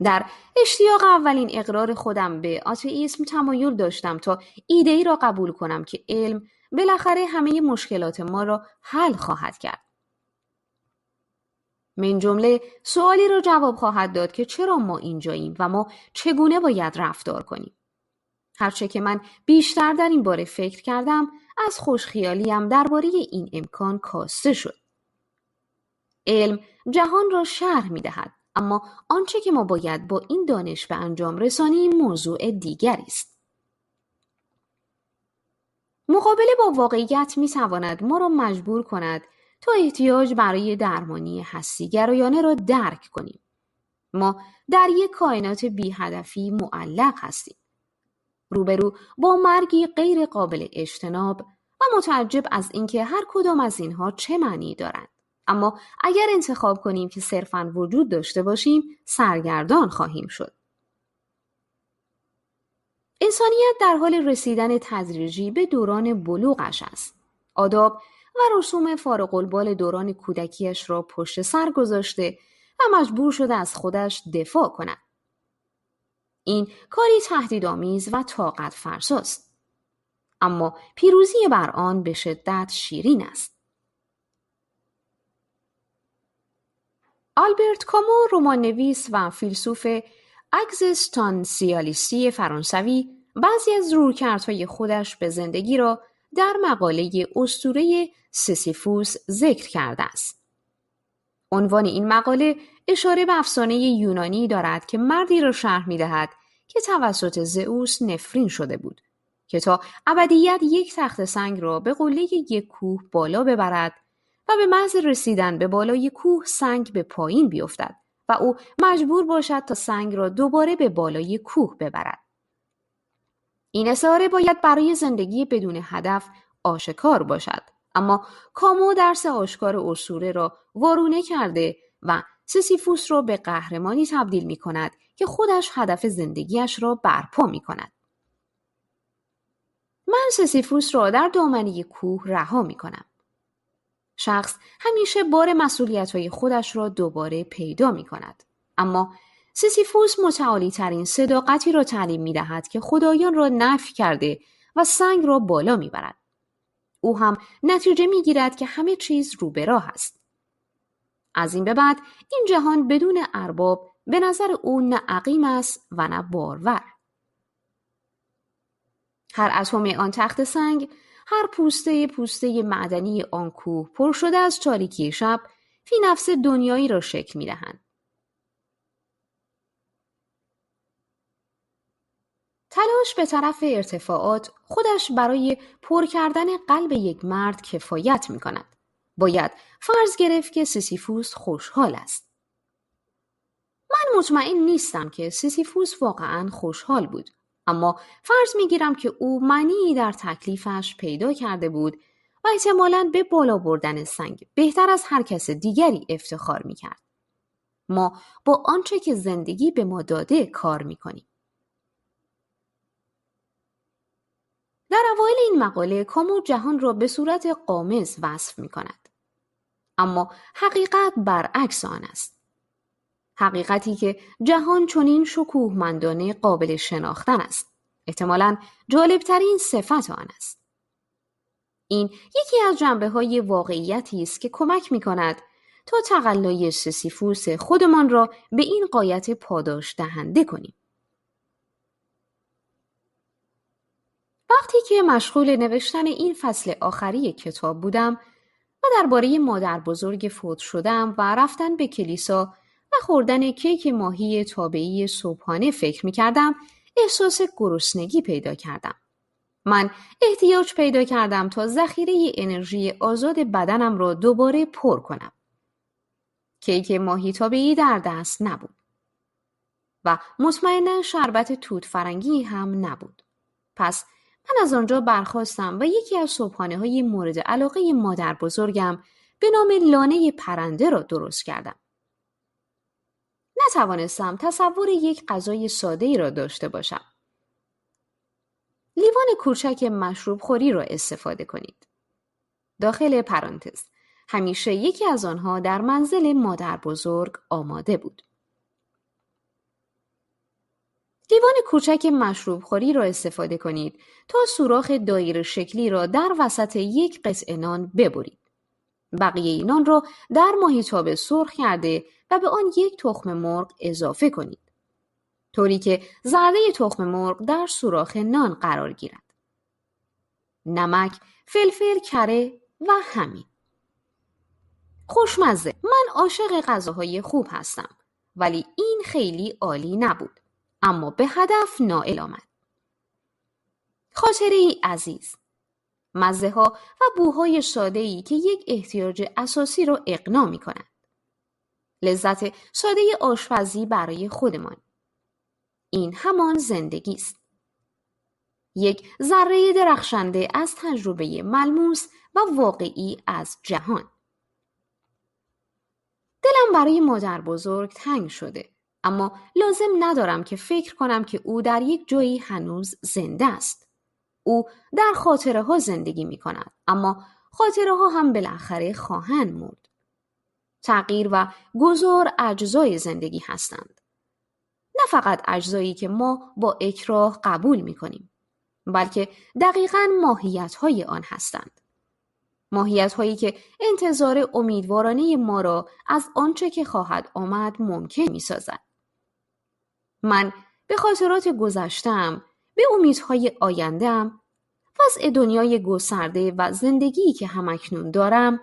در اشتیاق اولین اقرار خودم به آتئیسم تمایل داشتم تا ایده‌ای را قبول کنم که علم بالاخره همه مشکلات ما را حل خواهد کرد. من جمله سوالی را جواب خواهد داد که چرا ما اینجاییم و ما چگونه باید رفتار کنیم. هرچه که من بیشتر در این باره فکر کردم، از خوشخیالیم درباره این امکان کاسته شد. علم جهان را شرح می‌دهد، اما آنچه که ما باید با این دانش به انجام رسانیم موضوع دیگری است. مقابله با واقعیت می‌تواند ما را مجبور کند تا احتیاج برای درمانی هستی‌گرایانه را درک کنیم. ما در یک کائنات بی هدفی معلق هستیم. روبرو با مرگی غیر قابل اجتناب و متعجب از اینکه هر کدام از اینها چه معنی دارند. اما اگر انتخاب کنیم که صرفاً وجود داشته باشیم، سرگردان خواهیم شد. انسانیت در حال رسیدن تدریجی به دوران بلوغش است. آداب و رسوم فارغ البال دوران کودکیش را پشت سر گذاشته و مجبور شده از خودش دفاع کند. این کاری تهدیدآمیز و طاقت فرساست. اما پیروزی بر آن به شدت شیرین است. آلبرت کامو، رمان‌نویس و فیلسوف اگزیستانسیالیستی فرانسوی، بعضی از رویکردهای خودش به زندگی را در مقاله اسطوره سیسیفوس ذکر کرده است. عنوان این مقاله اشاره به افسانه یونانی دارد که مردی را شرح می‌دهد که توسط زئوس نفرین شده بود که تا ابدیت یک تخت سنگ را به قله یک کوه بالا ببرد و به محض رسیدن به بالای کوه سنگ به پایین بیفتد و او مجبور باشد تا سنگ را دوباره به بالای کوه ببرد. این استعاره باید برای زندگی بدون هدف آشکار باشد، اما کامو درس آشکار اسطوره را وارونه کرده و سیسیفوس را به قهرمانی تبدیل می کند که خودش هدف زندگیش را برپا می کند. من سیسیفوس را در دامنه کوه رها می کنم. شخص همیشه بار مسئولیت‌های خودش را دوباره پیدا می کند. اما سیسیفوس متعالی ترین صداقتی را تعلیم می دهد که خدایان را نفی کرده و سنگ را بالا می برد. او هم نتیجه می گیرد که همه چیز رو به راه است. از این به بعد این جهان بدون ارباب به نظر او نه عقیم است و نه بارور. هر اتم آن تخت سنگ، هر پوسته معدنی آن کوه پر شده از تاریکی شب فی نفس دنیایی را شکل می دهند. تلاش به طرف ارتفاعات خودش برای پر کردن قلب یک مرد کفایت می کند. باید فرض گرفت که سیسیفوس خوشحال است. من مطمئن نیستم که سیسیفوس واقعاً خوشحال بود، اما فرض می گیرم که او معنی در تکلیفش پیدا کرده بود و احتمالاً به بالا بردن سنگ بهتر از هر کس دیگری افتخار می کرد. ما با آنچه که زندگی به ما داده کار می کنیم. در اوایل این مقاله کامو جهان را به صورت قامز وصف می کند. اما حقیقت برعکس آن است. حقیقتی که جهان چنین شکوهمندانه قابل شناختن است. احتمالاً جالبترین صفت آن است. این یکی از جنبه‌های واقعیتی است که کمک می کند تا تقلای سیسیفوس خودمان را به این غایت پاداش دهنده کنیم. وقتی که مشغول نوشتن این فصل آخری کتاب بودم و درباره مادر بزرگ فوت شدم و رفتن به کلیسا و خوردن کیک ماهی تابعی صبحانه فکر می کردم، احساس گرسنگی پیدا کردم. من احتیاج پیدا کردم تا ذخیره انرژی آزاد بدنم را دوباره پر کنم. کیک ماهی تابعی در دست نبود و مطمئناً شربت توت فرنگی هم نبود. پس من از آنجا برخاستم و یکی از صبحانه‌های مورد علاقه مادر بزرگم به نام لانه پرنده را درست کردم. نتوانستم تصور یک غذای ساده‌ای را داشته باشم. لیوان کوچک مشروب خوری را استفاده کنید. داخل پرانتز، همیشه یکی از آنها در منزل مادر بزرگ آماده بود. لیوان کوچک مشروب خوری را استفاده کنید تا سوراخ دایره شکلی را در وسط یک قطعه نان ببرید. بقیه نان را در ماهیتابه سرخ کرده و به آن یک تخم مرغ اضافه کنید، طوری که ذره تخم مرغ در سوراخ نان قرار گیرد. نمک، فلفل کره و همین. خوشمزه. من عاشق غذاهای خوب هستم، ولی این خیلی عالی نبود، اما به هدف نائل آمد. خاطره ای عزیز. مزه ها و بوهای ساده ای که یک احتیاج اساسی را اقناع می کند. لذت ساده آشپزی برای خودمان. این همان زندگی است. یک ذره درخشنده از تجربه ملموس و واقعی از جهان. دلم برای مادر بزرگ تنگ شده، اما لازم ندارم که فکر کنم که او در یک جایی هنوز زنده است. او در خاطره ها زندگی می کند، اما خاطره ها هم بالاخره خواهند مرد. تغییر و گذار اجزای زندگی هستند. نه فقط اجزایی که ما با اکراه قبول می کنیم، بلکه دقیقاً ماهیت های آن هستند. ماهیت هایی که انتظار امیدوارانه ما را از آنچه که خواهد آمد ممکن می سازد. من به خاطرات گذشته‌ام، به امیدهای آینده‌ام، وضع دنیای گسترده و زندگیی که همکنون دارم،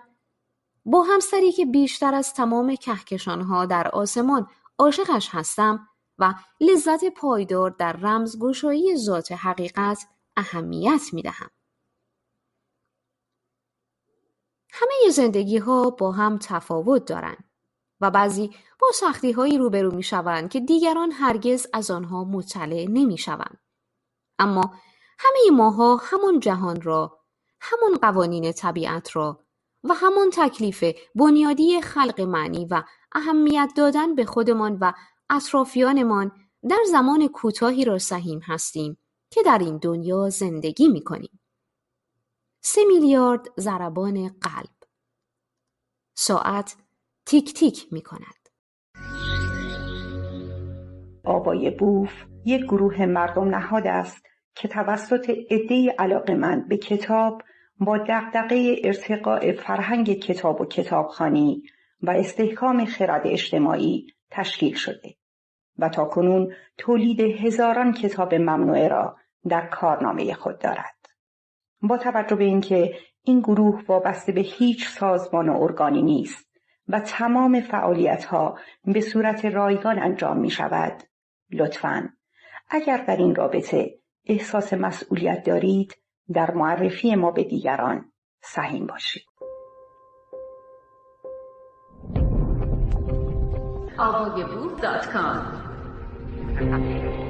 با همسری که بیشتر از تمام کهکشانها در آسمان عاشقش هستم و لذت پایدار در رمزگشایی ذات حقیقت اهمیت می دهم. همه زندگی ها با هم تفاوت دارند و بعضی با سختی هایی روبرو می شوند که دیگران هرگز از آنها مطلع نمی شوند. اما همه ماها همان جهان را، همان قوانین طبیعت را و همان تکلیف بنیادی خلق معنی و اهمیت دادن به خودمان و اطرافیانمان در زمان کوتاهی را سهیم هستیم که در این دنیا زندگی می کنیم. 3 میلیارد ضربان قلب. ساعت تیک تیک می کند. آوای بوف یک گروه مردم نهاد است که توسط عده‌ای علاقه‌مند به کتاب با دغدغه ارتقاء فرهنگ کتاب و کتابخوانی و استحکام خرد اجتماعی تشکیل شده و تاکنون تولید هزاران کتاب ممنوعه را در کارنامه خود دارد. با توجه به اینکه این گروه وابسته به هیچ سازمان و ارگانی نیست و تمام فعالیت‌ها به صورت رایگان انجام می‌شود، لطفاً اگر در این رابطه احساس مسئولیت دارید در معرفی ما به دیگران سهیم باشید. avogabooth.com